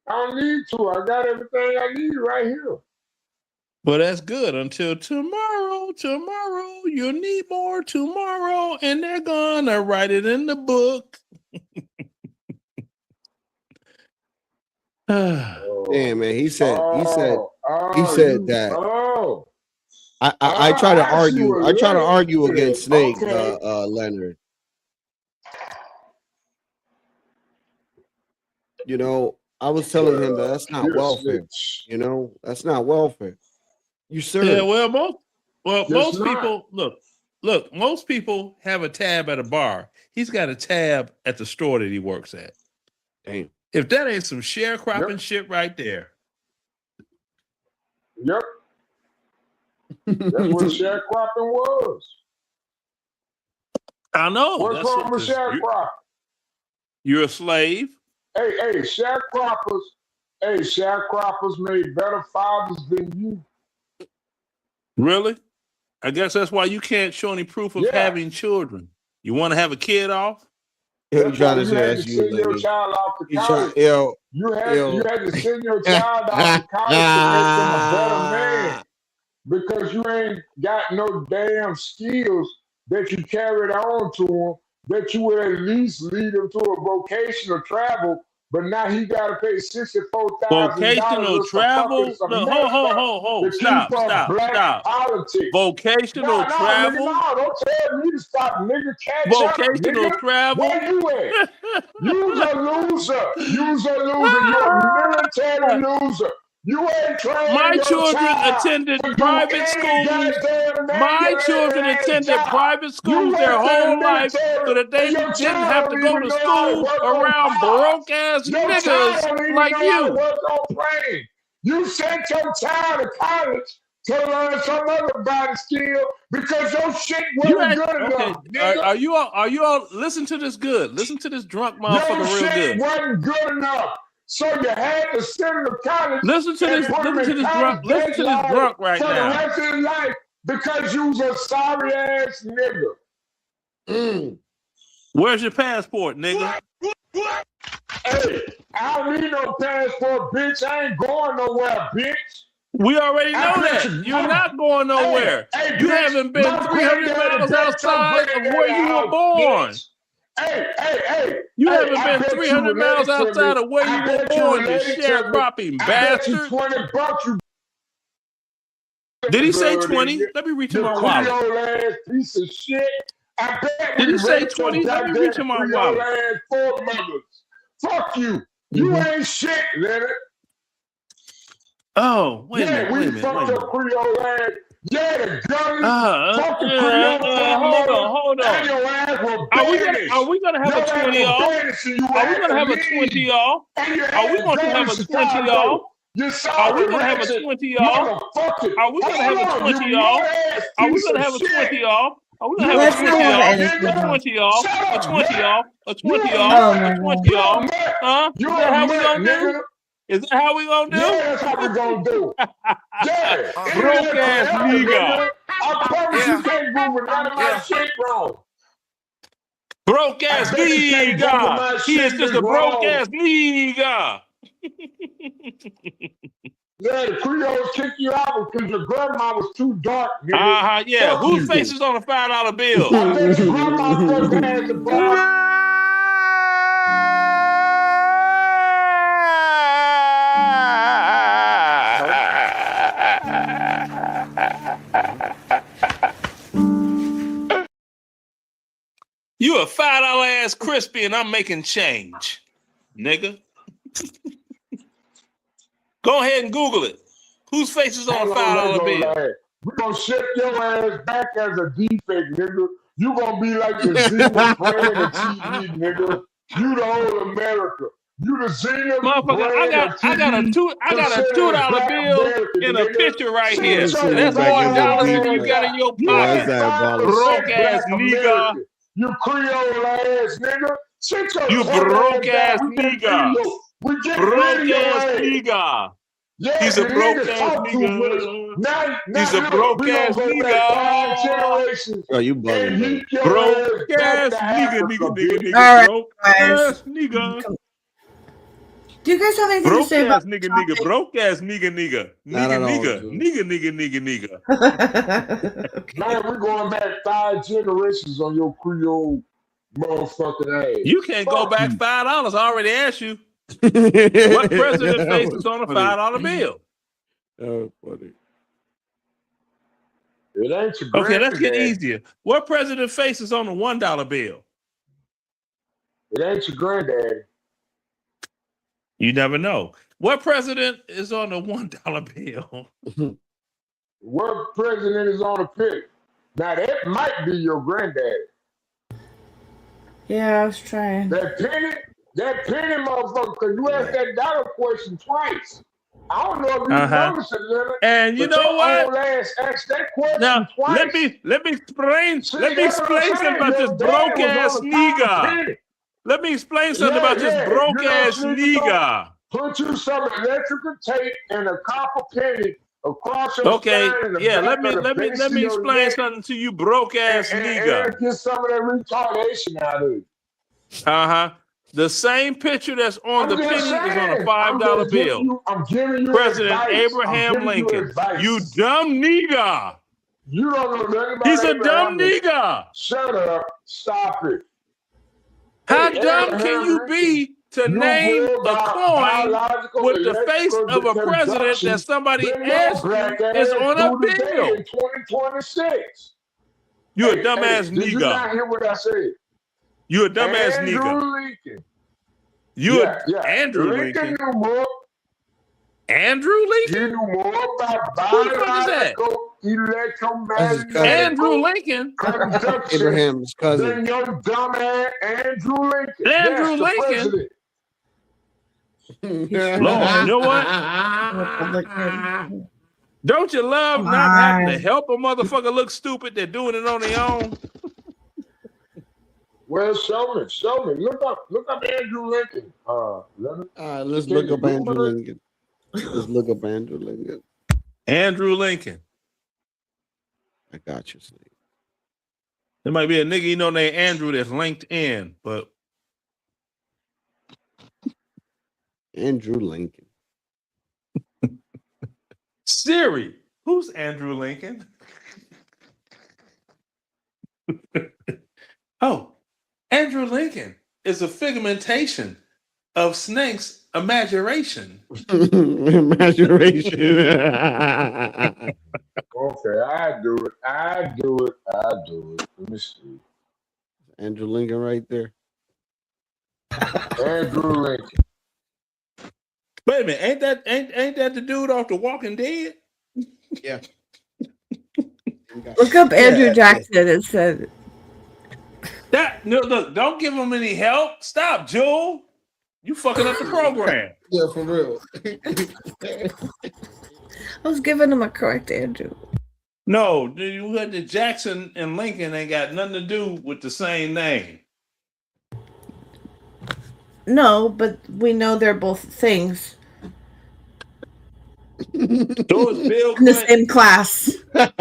[SPEAKER 9] I don't need to. I got everything I need right here.
[SPEAKER 15] But that's good until tomorrow. Tomorrow, you'll need more tomorrow, and they're gonna write it in the book.
[SPEAKER 7] Damn, man. He said that. I try to argue. I try to argue against Snake, Leonard. You know, I was telling him that's not welfare. You know, that's not welfare. You sir.
[SPEAKER 15] Yeah, well, most people look. Most people have a tab at a bar. He's got a tab at the store that he works at.
[SPEAKER 7] Damn.
[SPEAKER 15] If that ain't some sharecropping shit right there.
[SPEAKER 9] Yep. That's what sharecropping was.
[SPEAKER 15] I know.
[SPEAKER 9] What's wrong with sharecropping?
[SPEAKER 15] You're a slave.
[SPEAKER 9] Hey, sharecroppers made better fathers than you.
[SPEAKER 15] Really? I guess that's why you can't show any proof of having children. You want to have a kid off?
[SPEAKER 7] He's trying to say that's
[SPEAKER 9] send your child off to college. You had to send your child off to college to make them a better man. Because you ain't got no damn skills that you carried on to him, that you would at least lead him to a vocational travel, but now he got to pay $64,000.
[SPEAKER 15] Vocational travel? No, stop.
[SPEAKER 9] Politics.
[SPEAKER 15] Vocational travel?
[SPEAKER 9] No, don't tell me to stop, nigga. Catch
[SPEAKER 15] vocational
[SPEAKER 9] up, nigga.
[SPEAKER 15] travel?
[SPEAKER 9] Where you at? You's a loser. You're a military loser. You ain't trained
[SPEAKER 15] My
[SPEAKER 9] your
[SPEAKER 15] children
[SPEAKER 9] child
[SPEAKER 15] attended
[SPEAKER 9] to do
[SPEAKER 15] private
[SPEAKER 9] any
[SPEAKER 15] schools.
[SPEAKER 9] goddamn
[SPEAKER 15] My children attended private schools their whole life so that they didn't have to go to school around broke ass niggas like you.
[SPEAKER 9] You sent your child to college to learn some other body skill because your shit wasn't good enough, nigga.
[SPEAKER 15] Are you all listen to this good? Listen to this drunk motherfucker
[SPEAKER 9] Your
[SPEAKER 15] real
[SPEAKER 9] shit
[SPEAKER 15] good.
[SPEAKER 9] wasn't good enough. So you had to send him to college.
[SPEAKER 15] Listen to this drunk right
[SPEAKER 9] for
[SPEAKER 15] now.
[SPEAKER 9] the rest of his life because you was a sorry ass nigga.
[SPEAKER 15] Where's your passport, nigga?
[SPEAKER 9] Hey, I don't need no passport, bitch. I ain't going nowhere, bitch.
[SPEAKER 15] We already know that. You're not going nowhere. You haven't been 300 miles outside of where you were born. You haven't been 300 miles outside of where you were born, you sharecropping bastard. Did he say 20? Let me reach in my wallet.
[SPEAKER 9] Ass piece of shit. I bet
[SPEAKER 15] Did he say 20? Let me reach in my wallet.
[SPEAKER 9] Fuck you. You ain't shit, Leonard.
[SPEAKER 15] Oh, wait a minute.
[SPEAKER 9] We fucked up Creole ass. Yeah, the gun. Fucking Creole
[SPEAKER 15] hold on.
[SPEAKER 9] And your ass will
[SPEAKER 15] Are we gonna have a 20 off? Are we gonna have a 20 off? Are we going to have a 20 off? Are we gonna have a 20 off? Are we gonna have a 20 off? Are we gonna have a 20 off? Are we gonna have a 20 off? A 20 off? A 20 off? A 20 off? Huh? Is that how we gonna do? Is that how we gonna do?
[SPEAKER 9] Yeah, that's how we gonna do. Yeah.
[SPEAKER 15] Broke ass nigga.
[SPEAKER 9] I promise you can't Google none of my shit wrong.
[SPEAKER 15] Broke ass nigga. He is just a broke ass nigga.
[SPEAKER 9] Yeah, the Creoles kick you out because your grandma was too dark. Nigga.
[SPEAKER 15] Yeah. Whose face is on a $5 bill?
[SPEAKER 9] I bet your grandma had the black.
[SPEAKER 15] You a $5 ass crispy and I'm making change, nigga. Go ahead and Google it. Whose face is on a $5 bill?
[SPEAKER 9] We're gonna ship your ass back as a defect, nigga. You gonna be like the Xena brand of TV, nigga. You the whole America. You the Xena
[SPEAKER 15] motherfucker. I got a $2 bill in a picture right here. That's $1 you got in your pocket. Broke ass nigga.
[SPEAKER 9] You Creole ass nigga.
[SPEAKER 15] You broke ass nigga. Broke ass nigga.
[SPEAKER 9] Yeah,
[SPEAKER 15] he's a broke ass nigga. He's a broke ass nigga.
[SPEAKER 7] Oh, you bugging.
[SPEAKER 15] Broke ass nigga. Broke ass nigga.
[SPEAKER 8] Do you guys have anything to say about
[SPEAKER 15] nigga? Broke ass nigga.
[SPEAKER 9] Man, we're going back 5 generations on your Creole motherfucking ass.
[SPEAKER 15] You can't go back $5. I already asked you. What president faces on a $5 bill?
[SPEAKER 7] Oh, funny.
[SPEAKER 9] It ain't your
[SPEAKER 15] okay, let's get easier. What president faces on a $1 bill?
[SPEAKER 9] It ain't your granddaddy.
[SPEAKER 15] You never know. What president is on a $1 bill?
[SPEAKER 9] What president is on a pick? Now that might be your granddaddy.
[SPEAKER 8] Yeah, I was trying.
[SPEAKER 9] That penny motherfucker, because you asked that dollar question twice. I don't know if you noticed it, Leonard.
[SPEAKER 15] And you know what?
[SPEAKER 9] Asked that question
[SPEAKER 15] now,
[SPEAKER 9] twice.
[SPEAKER 15] Let me explain something about this broke ass nigga. Let me explain something about this broke ass nigga.
[SPEAKER 9] Put you some electrical tape and a copper penny across your spine.
[SPEAKER 15] Let me explain something to you, broke ass nigga.
[SPEAKER 9] And get some of that retardation out of it.
[SPEAKER 15] The same picture that's on the penny is on a $5 bill.
[SPEAKER 9] I'm giving you
[SPEAKER 15] President
[SPEAKER 9] advice.
[SPEAKER 15] Abraham Lincoln. You dumb nigga.
[SPEAKER 9] You don't know nothing about
[SPEAKER 15] He's a
[SPEAKER 9] Abraham
[SPEAKER 15] dumb
[SPEAKER 9] Lincoln.
[SPEAKER 15] nigga.
[SPEAKER 9] Shut up. Stop it.
[SPEAKER 15] How dumb can you be to name a coin with the face of a president that somebody asked you is on a bill?
[SPEAKER 9] In 2026.
[SPEAKER 15] You a dumbass
[SPEAKER 9] Did you
[SPEAKER 15] nigga.
[SPEAKER 9] not hear what I said?
[SPEAKER 15] You a dumbass nigga. Andrew Lincoln.
[SPEAKER 9] Knew more.
[SPEAKER 15] Andrew Lincoln?
[SPEAKER 9] You knew more about
[SPEAKER 15] Who the fuck is that?
[SPEAKER 9] electromagnetic
[SPEAKER 15] Andrew Lincoln.
[SPEAKER 7] Abraham's cousin.
[SPEAKER 9] Then your dumb ass Andrew Lincoln.
[SPEAKER 15] Andrew Lincoln. Lord, you know what? Don't you love not having to help a motherfucker look stupid? They're doing it on their own.
[SPEAKER 9] Well, show me. Look up Andrew Lincoln.
[SPEAKER 7] Let's look up Andrew Lincoln. Let's look up Andrew Lincoln.
[SPEAKER 15] Andrew Lincoln.
[SPEAKER 7] I got you, Snake.
[SPEAKER 15] There might be a nigga named Andrew that's linked in, but
[SPEAKER 7] Andrew Lincoln.
[SPEAKER 15] Siri, who's Andrew Lincoln? Oh, Andrew Lincoln is a figmentation of Snake's imagination.
[SPEAKER 7] Imagination.
[SPEAKER 9] Okay, I do it. Let me see.
[SPEAKER 7] Andrew Lincoln right there.
[SPEAKER 9] Andrew Lincoln.
[SPEAKER 15] Wait a minute, ain't that the dude off The Walking Dead?
[SPEAKER 7] Yeah.
[SPEAKER 8] Look up Andrew Jackson and said
[SPEAKER 15] that. No, look, don't give him any help. Stop, Joel. You fucking up the program.
[SPEAKER 7] Yeah, for real.
[SPEAKER 8] I was giving him a correct Andrew.
[SPEAKER 15] No, the Jackson and Lincoln ain't got nothing to do with the same name.
[SPEAKER 8] No, but we know they're both things.
[SPEAKER 15] So is Bill
[SPEAKER 8] in the same class.
[SPEAKER 15] Right.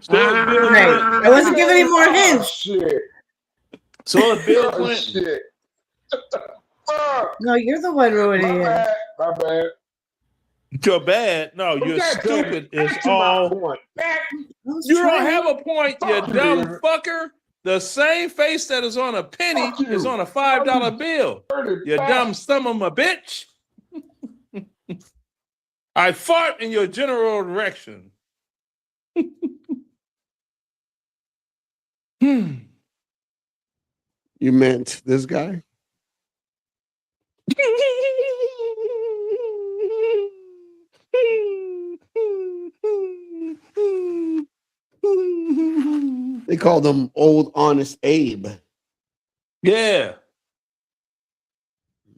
[SPEAKER 8] I wasn't giving any more hints.
[SPEAKER 9] Shit.
[SPEAKER 15] So is Bill Clinton.
[SPEAKER 9] Shit.
[SPEAKER 8] No, you're the one ruining it.
[SPEAKER 9] My bad.
[SPEAKER 15] You're bad. No, you're stupid. It's all. You don't have a point, you dumb fucker. The same face that is on a penny is on a $5 bill. You dumb son of a bitch. I fart in your general direction.
[SPEAKER 7] You meant this guy? They called him Old Honest Abe.
[SPEAKER 15] Yeah.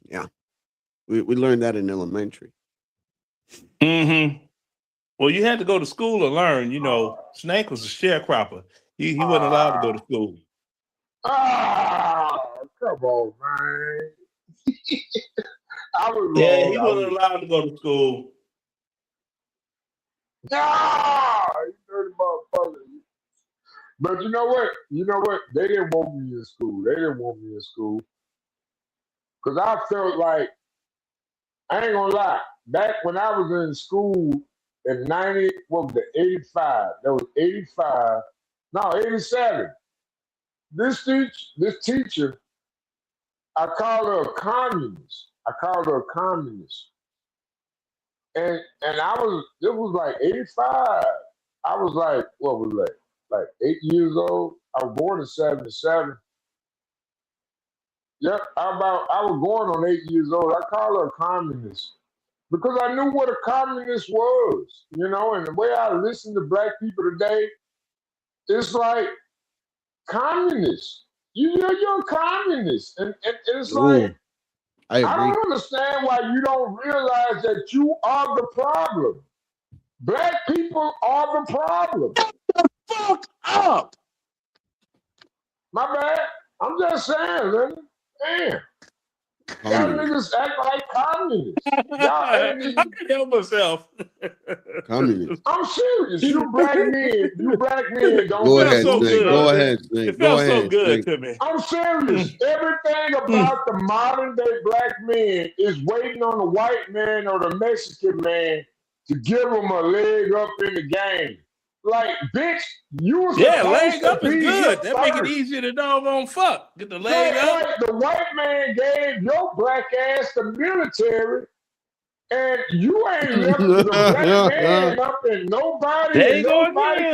[SPEAKER 7] Yeah. We learned that in elementary.
[SPEAKER 15] Mm-hmm. Well, you had to go to school to learn. You know, Snake was a sharecropper. He wasn't allowed to go to school.
[SPEAKER 9] Come on, man. I was
[SPEAKER 15] Yeah,
[SPEAKER 9] wrong.
[SPEAKER 15] he wasn't allowed to go to school.
[SPEAKER 9] You dirty motherfucker. But you know what? They didn't want me in school. Because I felt like, I ain't gonna lie, back when I was in school in 85? That was 85. No, 87. This teacher, I called her a communist. And it was like 85. I was like, what was that? Like 8 years old. I was born in 77. Yep, I was born on 8 years old. I called her a communist because I knew what a communist was, and the way I listen to black people today, it's like communist. You're a communist. And it's like, I don't understand why you don't realize that you are the problem. Black people are the problem.
[SPEAKER 15] Shut the fuck up.
[SPEAKER 9] My bad. I'm just saying, man. Damn. Y'all niggas act like communists.
[SPEAKER 15] I can help myself.
[SPEAKER 7] Communist.
[SPEAKER 9] I'm serious. You black men don't
[SPEAKER 7] Go ahead,
[SPEAKER 15] so
[SPEAKER 7] Snake.
[SPEAKER 15] good.
[SPEAKER 7] Go ahead, Snake.
[SPEAKER 15] It felt so good
[SPEAKER 7] Snake.
[SPEAKER 15] to me.
[SPEAKER 9] I'm serious. Everything about the modern day black man is waiting on the white man or the Mexican man to give them a leg up in the game. Like, bitch, you was
[SPEAKER 15] leg up is good. That make it easier to doggone fuck. Get the leg up.
[SPEAKER 9] Like the white man gave your black ass the military, and you ain't left the black man up in nobody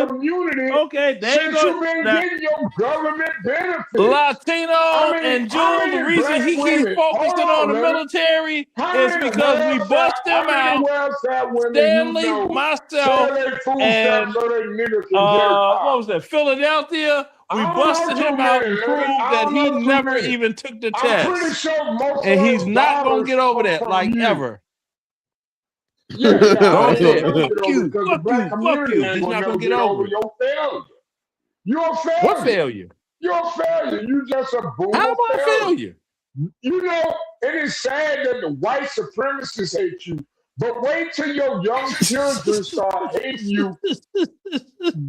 [SPEAKER 9] community.
[SPEAKER 15] Okay,
[SPEAKER 9] since you been getting your government benefits.
[SPEAKER 15] Latino and Jew, the reason he keeps focusing on the military is because we bust him out. Stanley, myself, and what was that? Philadelphia. We busted him out and proved that he never even took the test.
[SPEAKER 9] I'm pretty sure most
[SPEAKER 15] and
[SPEAKER 9] of
[SPEAKER 15] he's
[SPEAKER 9] those
[SPEAKER 15] not gonna
[SPEAKER 9] dollars
[SPEAKER 15] get over
[SPEAKER 9] come
[SPEAKER 15] that
[SPEAKER 9] from
[SPEAKER 15] like
[SPEAKER 9] you.
[SPEAKER 15] ever.
[SPEAKER 9] Yeah, yeah.
[SPEAKER 15] Go
[SPEAKER 9] They
[SPEAKER 15] ahead.
[SPEAKER 9] ain't gonna
[SPEAKER 15] Fuck
[SPEAKER 9] get over
[SPEAKER 15] you.
[SPEAKER 9] because the
[SPEAKER 15] Fuck
[SPEAKER 9] black
[SPEAKER 15] you. Fuck
[SPEAKER 9] community
[SPEAKER 15] you.
[SPEAKER 9] ain't
[SPEAKER 15] He's
[SPEAKER 9] gonna
[SPEAKER 15] not
[SPEAKER 9] never
[SPEAKER 15] gonna
[SPEAKER 9] get
[SPEAKER 15] get
[SPEAKER 9] over
[SPEAKER 15] over it.
[SPEAKER 9] your failure. You're a
[SPEAKER 15] What
[SPEAKER 9] failure.
[SPEAKER 15] failure?
[SPEAKER 9] You're a failure. You just a boomer
[SPEAKER 15] How am I a
[SPEAKER 9] failure.
[SPEAKER 15] failure?
[SPEAKER 9] You know, it is sad that the white supremacists hate you, but wait till your young children start hating you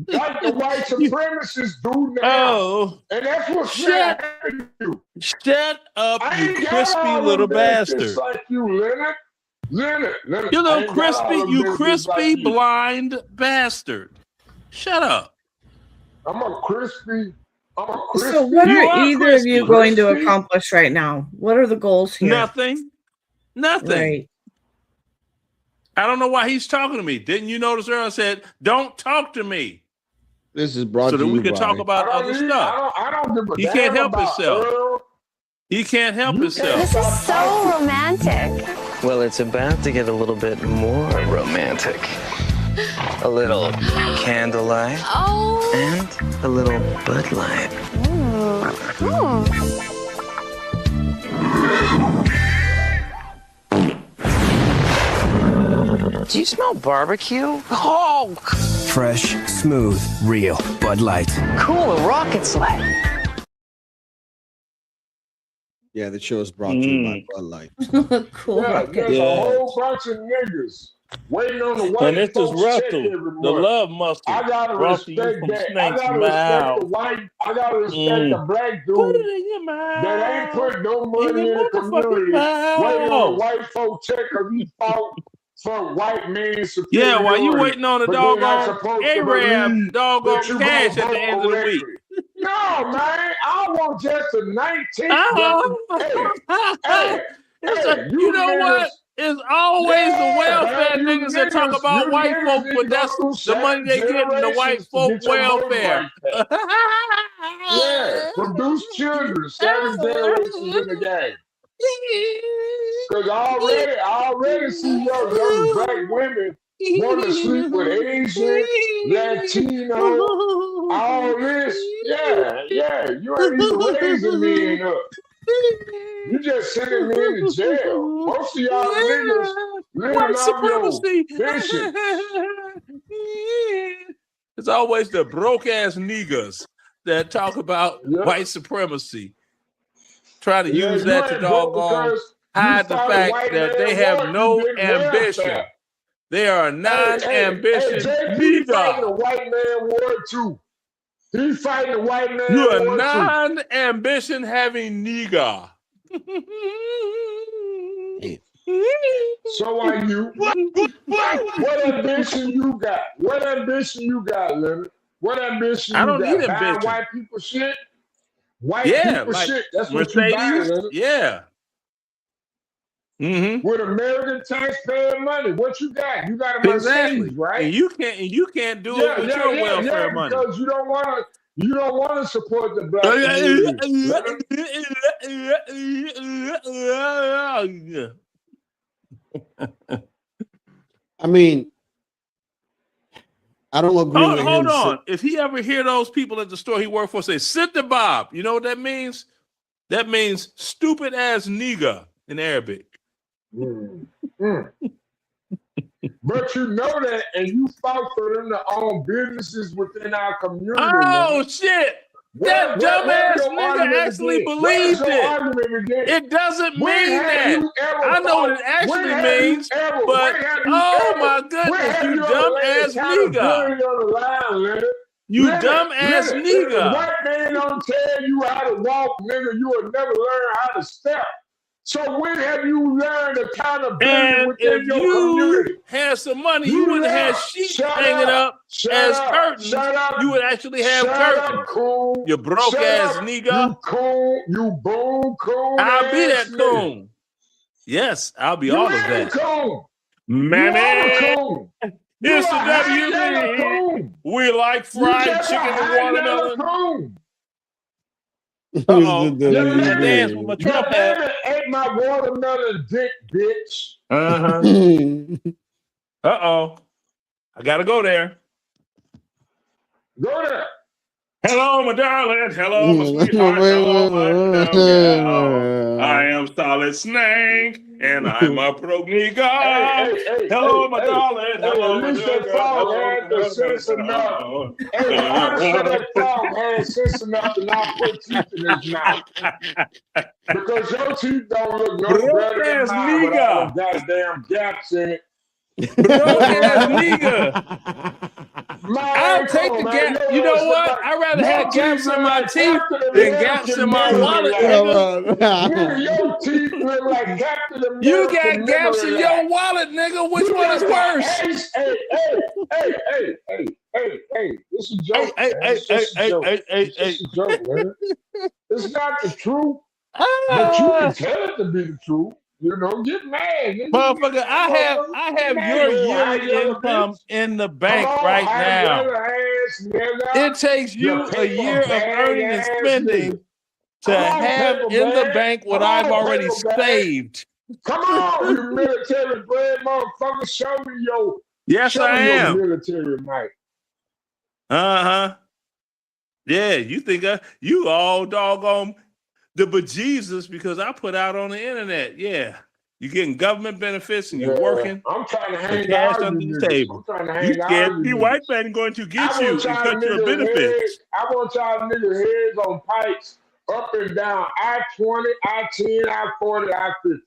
[SPEAKER 9] like the white supremacists do now.
[SPEAKER 15] Oh,
[SPEAKER 9] And that's what's gonna
[SPEAKER 15] shut,
[SPEAKER 9] happen to you.
[SPEAKER 15] shut up,
[SPEAKER 9] I
[SPEAKER 15] you
[SPEAKER 9] ain't got
[SPEAKER 15] crispy
[SPEAKER 9] all
[SPEAKER 15] little
[SPEAKER 9] them benefits
[SPEAKER 15] bastard.
[SPEAKER 9] like you, Leonard. Leonard,
[SPEAKER 15] You
[SPEAKER 9] I
[SPEAKER 15] little
[SPEAKER 9] ain't got all
[SPEAKER 15] crispy,
[SPEAKER 9] them
[SPEAKER 15] you
[SPEAKER 9] benefits like
[SPEAKER 15] crispy
[SPEAKER 9] you.
[SPEAKER 15] blind bastard. Shut up.
[SPEAKER 9] I'm a crispy.
[SPEAKER 8] So, what
[SPEAKER 15] You
[SPEAKER 8] are
[SPEAKER 15] are
[SPEAKER 8] either of you
[SPEAKER 15] crispy.
[SPEAKER 8] going to accomplish right now? What are the goals here?
[SPEAKER 15] Nothing. Nothing.
[SPEAKER 8] Right.
[SPEAKER 15] I don't know why he's talking to me. Didn't you notice earlier I said, don't talk to me?
[SPEAKER 7] This is brought
[SPEAKER 15] So
[SPEAKER 7] to
[SPEAKER 15] that we
[SPEAKER 7] you
[SPEAKER 15] can
[SPEAKER 7] by.
[SPEAKER 15] talk about other stuff.
[SPEAKER 9] I don't give a
[SPEAKER 15] He
[SPEAKER 9] damn
[SPEAKER 15] can't help
[SPEAKER 9] about
[SPEAKER 15] himself.
[SPEAKER 9] Earl.
[SPEAKER 15] He can't help himself.
[SPEAKER 19] This is so romantic.
[SPEAKER 3] Well, it's about to get a little bit more romantic. A little candlelight and a little Bud Light. Do you smell barbecue? Oh!
[SPEAKER 4] Fresh, smooth, real Bud Light.
[SPEAKER 3] Cool, a rocket sled.
[SPEAKER 7] Yeah, the show is brought to you by Bud Light.
[SPEAKER 8] Cool.
[SPEAKER 9] Yeah, there's
[SPEAKER 15] Yeah.
[SPEAKER 9] a whole bunch of niggas waiting on the white
[SPEAKER 15] And this is
[SPEAKER 9] folks check
[SPEAKER 15] Russell,
[SPEAKER 9] every month.
[SPEAKER 15] the love mustard.
[SPEAKER 9] I gotta
[SPEAKER 15] Brought to you
[SPEAKER 9] respect
[SPEAKER 15] from
[SPEAKER 9] that. I
[SPEAKER 15] Snake's
[SPEAKER 9] gotta respect
[SPEAKER 15] mouth.
[SPEAKER 9] the white. I gotta respect the black
[SPEAKER 15] Put
[SPEAKER 9] dude
[SPEAKER 15] it in your mouth.
[SPEAKER 9] that ain't put no
[SPEAKER 15] In
[SPEAKER 9] money
[SPEAKER 15] your
[SPEAKER 9] in the
[SPEAKER 15] motherfucking
[SPEAKER 9] community, waiting on the
[SPEAKER 15] mouth.
[SPEAKER 9] white folk check because he fought for white man superiority.
[SPEAKER 15] Yeah, while you waiting on the
[SPEAKER 9] but they're not
[SPEAKER 15] doggone
[SPEAKER 9] supposed to
[SPEAKER 15] Arab
[SPEAKER 9] believe
[SPEAKER 15] doggone
[SPEAKER 9] that you
[SPEAKER 15] cash
[SPEAKER 9] gonna
[SPEAKER 15] at the
[SPEAKER 9] vote
[SPEAKER 15] end of the week.
[SPEAKER 9] correctly. No, man, I want just a 19th.
[SPEAKER 15] You know what? It's always the welfare niggas that talk about white folk, but that's the money they get in the white folk welfare.
[SPEAKER 9] Yeah, produce children, 7 generations in the game. Because I already see your young black women want to sleep with Asian, Latino, all this. Yeah, you ain't even raising men up. You just sending me into jail. Most of y'all niggas living
[SPEAKER 15] White
[SPEAKER 9] off your
[SPEAKER 15] supremacy.
[SPEAKER 9] vision.
[SPEAKER 15] It's always the broke ass niggas that talk about white supremacy. Try to use that to doggone hide the fact that they have no ambition. They are a non-ambition
[SPEAKER 9] JP fighting a
[SPEAKER 15] nigga.
[SPEAKER 9] white man war too. He fighting a white man
[SPEAKER 15] You're a
[SPEAKER 9] war too.
[SPEAKER 15] non-ambition having nigga.
[SPEAKER 9] So are you. What ambition you got? What ambition you got, Leonard? What ambition
[SPEAKER 15] I don't
[SPEAKER 9] you got?
[SPEAKER 15] need
[SPEAKER 9] Buying
[SPEAKER 15] ambition.
[SPEAKER 9] white people shit? White
[SPEAKER 15] Yeah,
[SPEAKER 9] people
[SPEAKER 15] like
[SPEAKER 9] shit. That's what you buying,
[SPEAKER 15] Mercedes.
[SPEAKER 9] Leonard.
[SPEAKER 15] Yeah. Mm-hmm.
[SPEAKER 9] With American taxpayer money, what you got? You got a Mercedes,
[SPEAKER 15] Exactly.
[SPEAKER 9] right?
[SPEAKER 15] And you can't do it with your welfare money.
[SPEAKER 9] Because you don't want to support the black community.
[SPEAKER 7] I mean, I don't agree with him.
[SPEAKER 15] Hold on. If he ever hear those people at the store he worked for say, sit the Bob, you know what that means? That means stupid ass nigga in Arabic.
[SPEAKER 9] But you know that, and you fought for them to own businesses within our community.
[SPEAKER 15] Oh,
[SPEAKER 9] man.
[SPEAKER 15] shit. That dumbass nigga actually believed it. It doesn't mean that. I know what it actually means, but oh my goodness, you dumbass nigga. You dumbass nigga.
[SPEAKER 9] White man don't tell you how to walk, nigga. You will never learn how to step. So when have you learned accountability
[SPEAKER 15] And
[SPEAKER 9] within
[SPEAKER 15] if
[SPEAKER 9] your
[SPEAKER 15] you
[SPEAKER 9] community?
[SPEAKER 15] had some money, you wouldn't have sheets hanging up as curtains. You would actually have curtains. You broke ass nigga.
[SPEAKER 9] You coon, you boom coon.
[SPEAKER 15] I'll be that coon. Yes, I'll be all of that. Mammy, it's the WB. We like fried chicken and watermelon. Uh-oh. That dance with my Trump hat.
[SPEAKER 9] Ate my watermelon dick, bitch.
[SPEAKER 15] Uh-oh. I gotta go there.
[SPEAKER 9] Go there.
[SPEAKER 15] Hello, my darling. Hello, my sweetheart. Hello, my gal. I am Solid Snake, and I'm a progny god. Hello, my darling. Hello,
[SPEAKER 9] at
[SPEAKER 15] my
[SPEAKER 9] least that
[SPEAKER 15] sugar.
[SPEAKER 9] song
[SPEAKER 15] Hello,
[SPEAKER 9] had the sense enough. Hey, the artist of that song had sense enough to not put teeth in his mouth. Because your teeth don't look no better than mine with all the goddamn gaps in it.
[SPEAKER 15] Broke ass nigga. I'll take the gap. You know what? I'd rather have gaps in my teeth than gaps in my wallet, nigga.
[SPEAKER 9] Nigga, your teeth look like Captain America.
[SPEAKER 15] You got gaps in your wallet, nigga. Which one is worse?
[SPEAKER 9] Hey. This is a joke. It's a joke, man. It's not the truth, but you can tell it to be the truth. You know, get mad.
[SPEAKER 15] Motherfucker, I have your yearly income in the bank right now. It takes you a year of earning and spending to have in the bank what I've already saved.
[SPEAKER 9] Come on, you military bred motherfucker. Show me your military might.
[SPEAKER 15] Uh-huh. Yeah, you think you all doggone the bejesus because I put out on the internet. Yeah. You're getting government benefits and you're working.
[SPEAKER 9] I'm trying to hang
[SPEAKER 15] cash
[SPEAKER 9] out
[SPEAKER 15] under
[SPEAKER 9] with
[SPEAKER 15] the table. You scared the white man going to get you and cut your benefits.
[SPEAKER 9] I want y'all niggas heads on pikes up and down I-20, I-10, I-40, I-50.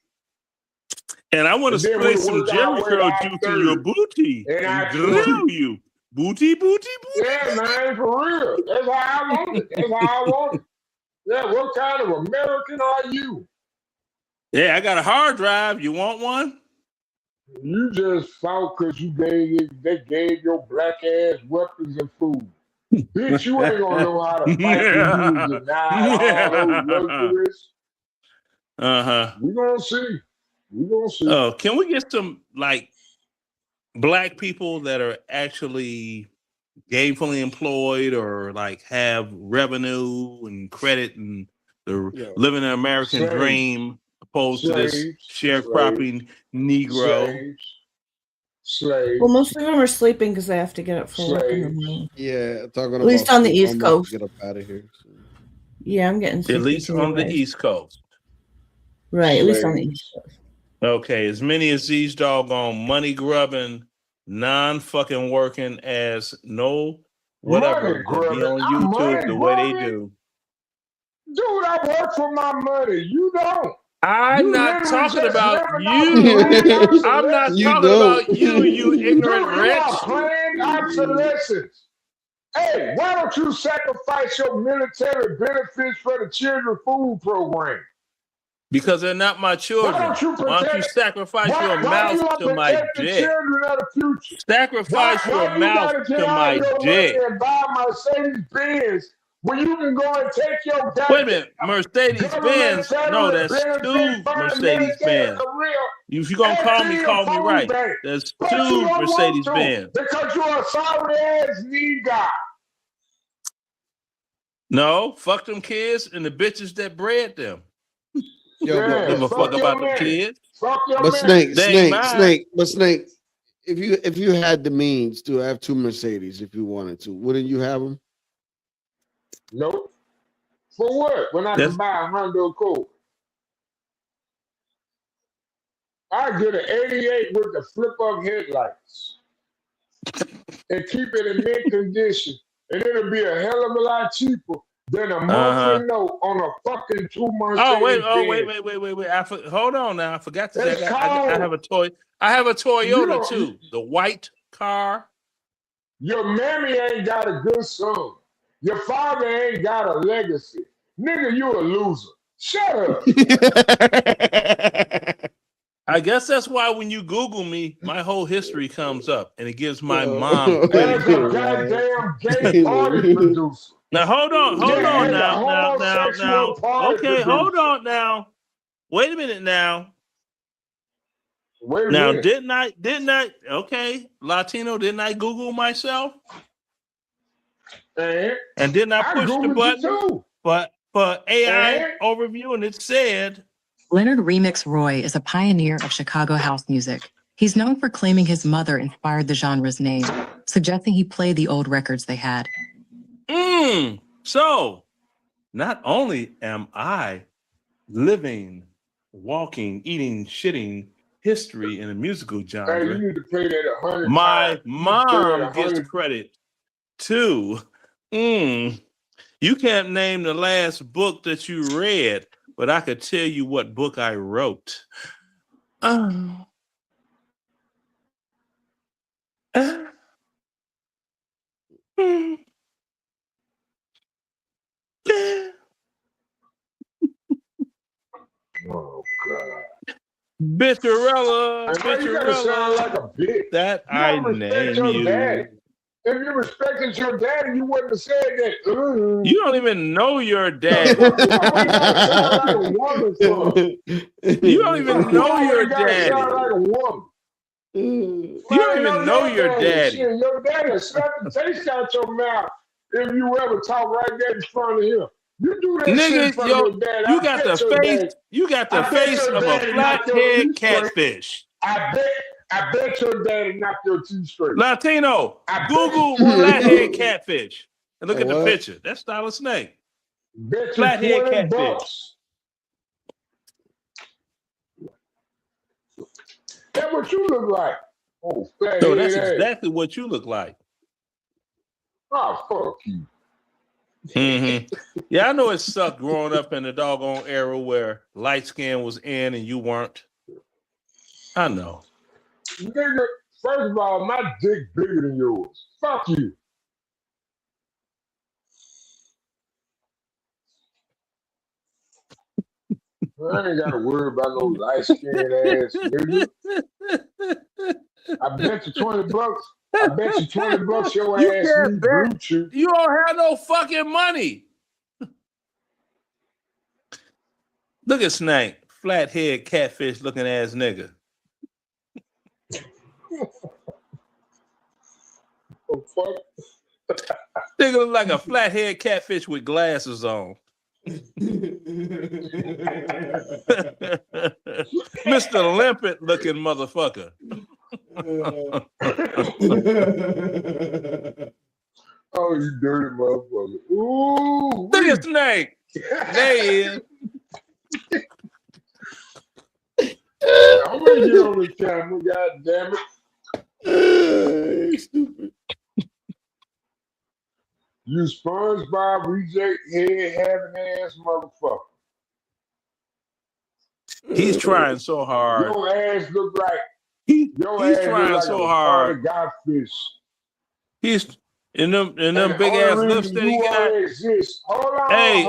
[SPEAKER 15] And I want to spray some Jerry curl juice in your booty and drill you. Booty.
[SPEAKER 9] Yeah, man, for real. That's how I want it. Yeah, what kind of American are you?
[SPEAKER 15] Yeah, I got a hard drive. You want one?
[SPEAKER 9] You just fought because they gave your black ass weapons and food. Bitch, you ain't gonna know how to fight the music now. All those luxuries. We gonna see.
[SPEAKER 15] Oh, can we get some like black people that are actually gainfully employed or like have revenue and credit and they're living an American dream opposed to this sharecropping Negro?
[SPEAKER 9] Slaves.
[SPEAKER 8] Well, most of them are sleeping because they have to get up for work in the morning.
[SPEAKER 7] Yeah, talking
[SPEAKER 8] at least on the East Coast.
[SPEAKER 7] Get up out of here. So.
[SPEAKER 8] Yeah, I'm getting
[SPEAKER 15] at least on the East Coast.
[SPEAKER 8] Right, at least on the East Coast.
[SPEAKER 15] Okay, as many as these doggone money grubbing, non-fucking working ass, no whatever, that be on YouTube the way they do.
[SPEAKER 9] Dude, I work for my money. You don't.
[SPEAKER 15] I'm not talking about you. I'm not talking about you, you ignorant wretch.
[SPEAKER 9] Planned obsolescence. Hey, why don't you sacrifice your military benefits for the children food program?
[SPEAKER 15] Because they're not my children. Why don't you sacrifice your mouth to my dick? Sacrifice your mouth to my dick.
[SPEAKER 9] And buy Mercedes Benz when you can go and take your
[SPEAKER 15] wait a minute, Mercedes Benz? No, that's two Mercedes Benz. If you're gonna call me right. There's two Mercedes Benz.
[SPEAKER 9] Because you're a sorry ass nigga.
[SPEAKER 15] No, fuck them kids and the bitches that bred them.
[SPEAKER 7] Yo,
[SPEAKER 15] don't give a fuck about the kids.
[SPEAKER 7] But Snake. If you had the means to have two Mercedes, if you wanted to, wouldn't you have them?
[SPEAKER 9] Nope. For what? When I can buy a Honda Accord, I get an 88 with the flip-up headlights and keep it in mint condition, and it'll be a hell of a lot cheaper than a monthly note on a fucking 2 months.
[SPEAKER 15] Wait. Hold on now. I forgot to say I have a toy. I have a Toyota too. The white car.
[SPEAKER 9] Your mammy ain't got a good son. Your father ain't got a legacy. Nigga, you a loser. Shut up.
[SPEAKER 15] I guess that's why when you Google me, my whole history comes up and it gives my mom credit.
[SPEAKER 9] That's a goddamn gay party producer.
[SPEAKER 15] Now hold on now. Okay, hold on now. Wait a minute now. Didn't I? Okay, Latino. Didn't I Google myself? And didn't I push the button for AI overview? And it said,
[SPEAKER 22] Leonard Remix Roy is a pioneer of Chicago house music. He's known for claiming his mother inspired the genre's name, suggesting he played the old records they had.
[SPEAKER 15] So, not only am I living, walking, eating, shitting history in a musical genre,
[SPEAKER 9] Hey, you need to play that 100
[SPEAKER 15] my
[SPEAKER 9] times. You need to play that
[SPEAKER 15] mom gets
[SPEAKER 9] 100.
[SPEAKER 15] credit too. You can't name the last book that you read, but I could tell you what book I wrote.
[SPEAKER 9] Oh God.
[SPEAKER 15] Bitcharella,
[SPEAKER 9] Why you gotta sound like a bitch?
[SPEAKER 15] That
[SPEAKER 9] You
[SPEAKER 15] I
[SPEAKER 9] don't respect
[SPEAKER 15] name
[SPEAKER 9] your
[SPEAKER 15] you.
[SPEAKER 9] daddy. If you respected your daddy, you wouldn't have said that.
[SPEAKER 15] You don't even know your daddy.
[SPEAKER 9] You always gotta sound like a woman for.
[SPEAKER 15] You don't even know your
[SPEAKER 9] gotta
[SPEAKER 15] daddy.
[SPEAKER 9] sound like a woman.
[SPEAKER 15] You don't even know your daddy.
[SPEAKER 9] Shit, your daddy will slap the taste out your mouth if you ever talk right there in front of him. You do that shit in
[SPEAKER 15] Nigga,
[SPEAKER 9] front of your daddy.
[SPEAKER 15] you got the face. You got the face of a flathead catfish.
[SPEAKER 9] I bet your daddy knocked your teeth straight.
[SPEAKER 15] Latino, Google flathead catfish and look at the picture. That's style of snake.
[SPEAKER 9] Bet you
[SPEAKER 15] Flathead
[SPEAKER 9] $20.
[SPEAKER 15] catfish.
[SPEAKER 9] That's what you look like. Oh, flathead.
[SPEAKER 15] So that's exactly what you look like.
[SPEAKER 9] Oh, fuck you.
[SPEAKER 15] Yeah, I know it sucked growing up in the doggone era where light skin was in and you weren't. I know.
[SPEAKER 9] Nigga, first of all, my dick bigger than yours. Fuck you. I ain't gotta worry about no light skinned ass nigga. I bet you $20. I bet you $20 your
[SPEAKER 15] You
[SPEAKER 9] ass
[SPEAKER 15] can't
[SPEAKER 9] need
[SPEAKER 15] bet.
[SPEAKER 9] blue chew.
[SPEAKER 15] You don't have no fucking money. Look at Snake, flathead catfish looking ass nigga.
[SPEAKER 9] Oh, fuck.
[SPEAKER 15] Nigga look like a flathead catfish with glasses on. Mr. Limpet looking motherfucker.
[SPEAKER 9] Oh, you dirty motherfucker. Ooh.
[SPEAKER 15] Look at Snake. There he is.
[SPEAKER 9] I'm gonna get on the camera, god damn it.
[SPEAKER 7] Stupid.
[SPEAKER 9] You SpongeBob reject head having ass motherfucker.
[SPEAKER 15] He's trying so hard.
[SPEAKER 9] Your ass look like
[SPEAKER 15] he's
[SPEAKER 9] ass
[SPEAKER 15] trying
[SPEAKER 9] look like
[SPEAKER 15] so
[SPEAKER 9] a
[SPEAKER 15] hard.
[SPEAKER 9] Godfish.
[SPEAKER 15] He's in them big ass lips that he got. Hey,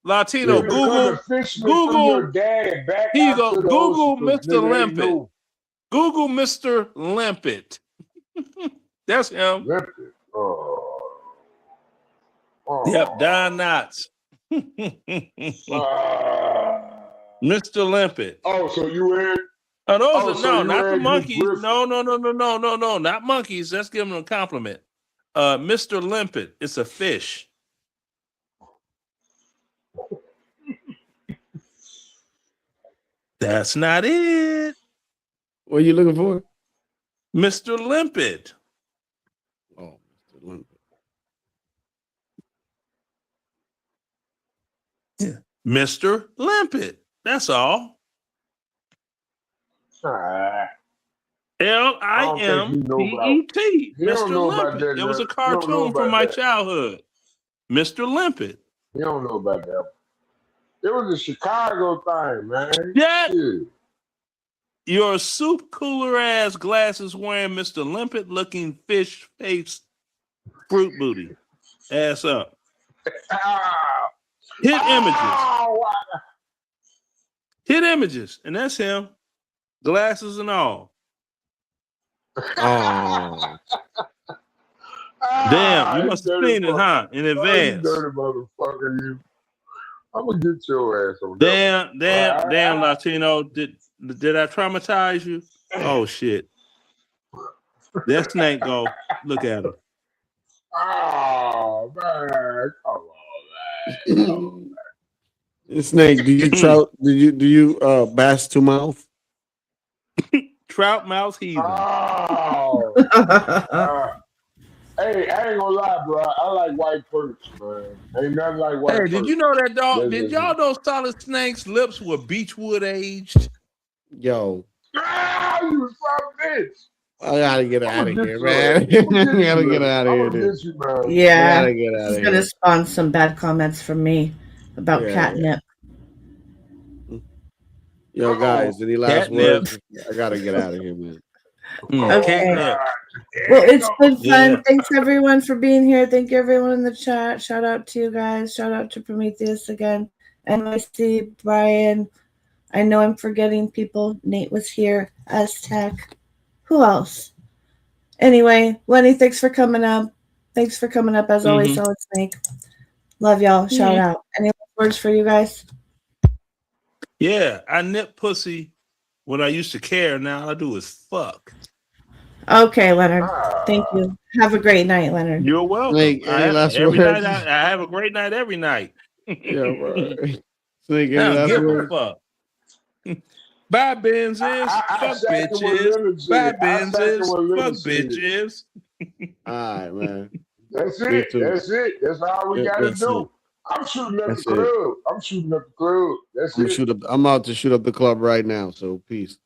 [SPEAKER 15] Latino, Google. Here you go. Google Mr. Limpet. Google Mr. Limpet. That's him.
[SPEAKER 9] Limpet.
[SPEAKER 15] Yep, Don Knotts. Mr. Limpet.
[SPEAKER 9] Oh, so you in?
[SPEAKER 15] Oh, those are not the monkeys. No, not monkeys. Let's give them a compliment. Mr. Limpet, it's a fish. That's not it.
[SPEAKER 7] What are you looking for?
[SPEAKER 15] Mr. Limpet.
[SPEAKER 7] Oh, Mr. Limpet.
[SPEAKER 15] Yeah. Mr. Limpet. That's all. L-I-M-P-E-T. Mr. Limpet. It was a cartoon from my childhood. Mr. Limpet.
[SPEAKER 9] You don't know about that. It was a Chicago thing, man.
[SPEAKER 15] Yeah. Your soup cooler ass glasses wearing Mr. Limpet looking fish face fruit booty. Ass up. Hit images. Hit images. And that's him. Glasses and all.
[SPEAKER 7] Oh.
[SPEAKER 15] Damn, you must have seen it, huh? In advance.
[SPEAKER 9] You dirty motherfucker, you. I'm gonna get your ass on
[SPEAKER 15] Damn, Latino. Did I traumatize you? Oh shit. That snake go. Look at him.
[SPEAKER 9] Oh man, come on, man.
[SPEAKER 7] Snake, do you trout? Do you bass to mouth?
[SPEAKER 15] Trout mouth heathen.
[SPEAKER 9] Oh. Hey, I ain't gonna lie, bro. I like white perks, man. Ain't nothing like white
[SPEAKER 15] Hey,
[SPEAKER 9] perks.
[SPEAKER 15] did you know that dog?
[SPEAKER 9] Yes,
[SPEAKER 15] Did
[SPEAKER 9] yes,
[SPEAKER 15] y'all know Solid Snake's lips were beechwood aged?
[SPEAKER 7] Yo,
[SPEAKER 9] Ah, you some bitch.
[SPEAKER 7] I gotta get out of
[SPEAKER 9] get
[SPEAKER 7] here,
[SPEAKER 9] you,
[SPEAKER 7] man. I gotta get out of here,
[SPEAKER 9] I'm gonna
[SPEAKER 7] dude.
[SPEAKER 9] get you, man.
[SPEAKER 8] Yeah,
[SPEAKER 7] I gotta get
[SPEAKER 8] this
[SPEAKER 7] out
[SPEAKER 8] is
[SPEAKER 7] of
[SPEAKER 8] gonna
[SPEAKER 7] here.
[SPEAKER 8] spawn some bad comments from me about
[SPEAKER 7] Yeah.
[SPEAKER 8] catnip.
[SPEAKER 7] Yo, guys, any last
[SPEAKER 15] Catnip.
[SPEAKER 7] words? I gotta get out of here, man.
[SPEAKER 8] Okay.
[SPEAKER 15] Catnip.
[SPEAKER 8] Well, it's been fun.
[SPEAKER 15] Yeah.
[SPEAKER 8] Thanks everyone for being here. Thank you everyone in the chat. Shout out to you guys. Shout out to Prometheus again. NYC, Brian. I know I'm forgetting people. Nate was here. Aztec. Who else? Anyway, Lenny, thanks for coming up. Thanks for coming up as always, Solid Snake. Love y'all. Shout out. Any last words for you guys?
[SPEAKER 15] Yeah, I nip pussy when I used to care. Now all I do is fuck.
[SPEAKER 8] Okay, Leonard. Thank you. Have a great night, Leonard.
[SPEAKER 15] You're welcome.
[SPEAKER 7] Snake,
[SPEAKER 15] I
[SPEAKER 7] any
[SPEAKER 15] have,
[SPEAKER 7] last
[SPEAKER 15] every
[SPEAKER 7] words?
[SPEAKER 15] night I have a great night every night.
[SPEAKER 7] Yeah, bro. Snake, any
[SPEAKER 15] I don't
[SPEAKER 7] last
[SPEAKER 15] give a
[SPEAKER 7] words?
[SPEAKER 15] fuck. Bye, Benzes. Fuck
[SPEAKER 9] second what
[SPEAKER 15] bitches.
[SPEAKER 9] Leonard
[SPEAKER 15] Bye,
[SPEAKER 9] said. I second
[SPEAKER 15] Benzes.
[SPEAKER 9] what
[SPEAKER 15] Fuck
[SPEAKER 9] Leonard said.
[SPEAKER 15] bitches.
[SPEAKER 7] All right, man.
[SPEAKER 9] That's
[SPEAKER 7] Me
[SPEAKER 9] it.
[SPEAKER 7] too.
[SPEAKER 9] That's it. That's all we gotta
[SPEAKER 7] That's
[SPEAKER 9] do.
[SPEAKER 7] it.
[SPEAKER 9] I'm shooting up
[SPEAKER 7] That's
[SPEAKER 9] the
[SPEAKER 7] it.
[SPEAKER 9] club. I'm shooting up the club. That's it.
[SPEAKER 7] I'm out to shoot up the club right now. So peace.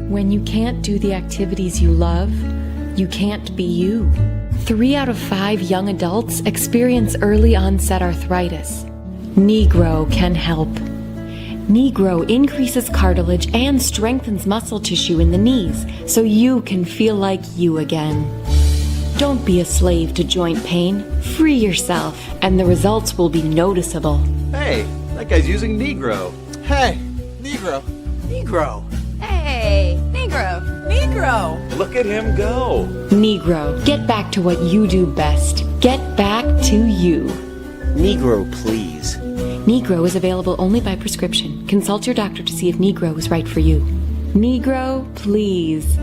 [SPEAKER 6] When you can't do the activities you love, you can't be you. 3 out of 5 young adults experience early onset arthritis. Negro can help. Negro increases cartilage and strengthens muscle tissue in the knees so you can feel like you again. Don't be a slave to joint pain. Free yourself, and the results will be noticeable.
[SPEAKER 12] Hey, that guy's using Negro.
[SPEAKER 23] Hey, Negro.
[SPEAKER 12] Negro.
[SPEAKER 23] Hey, Negro. Negro.
[SPEAKER 12] Look at him go.
[SPEAKER 6] Negro, get back to what you do best. Get back to you.
[SPEAKER 1] Negro, please.
[SPEAKER 6] Negro is available only by prescription. Consult your doctor to see if Negro is right for you. Negro, please.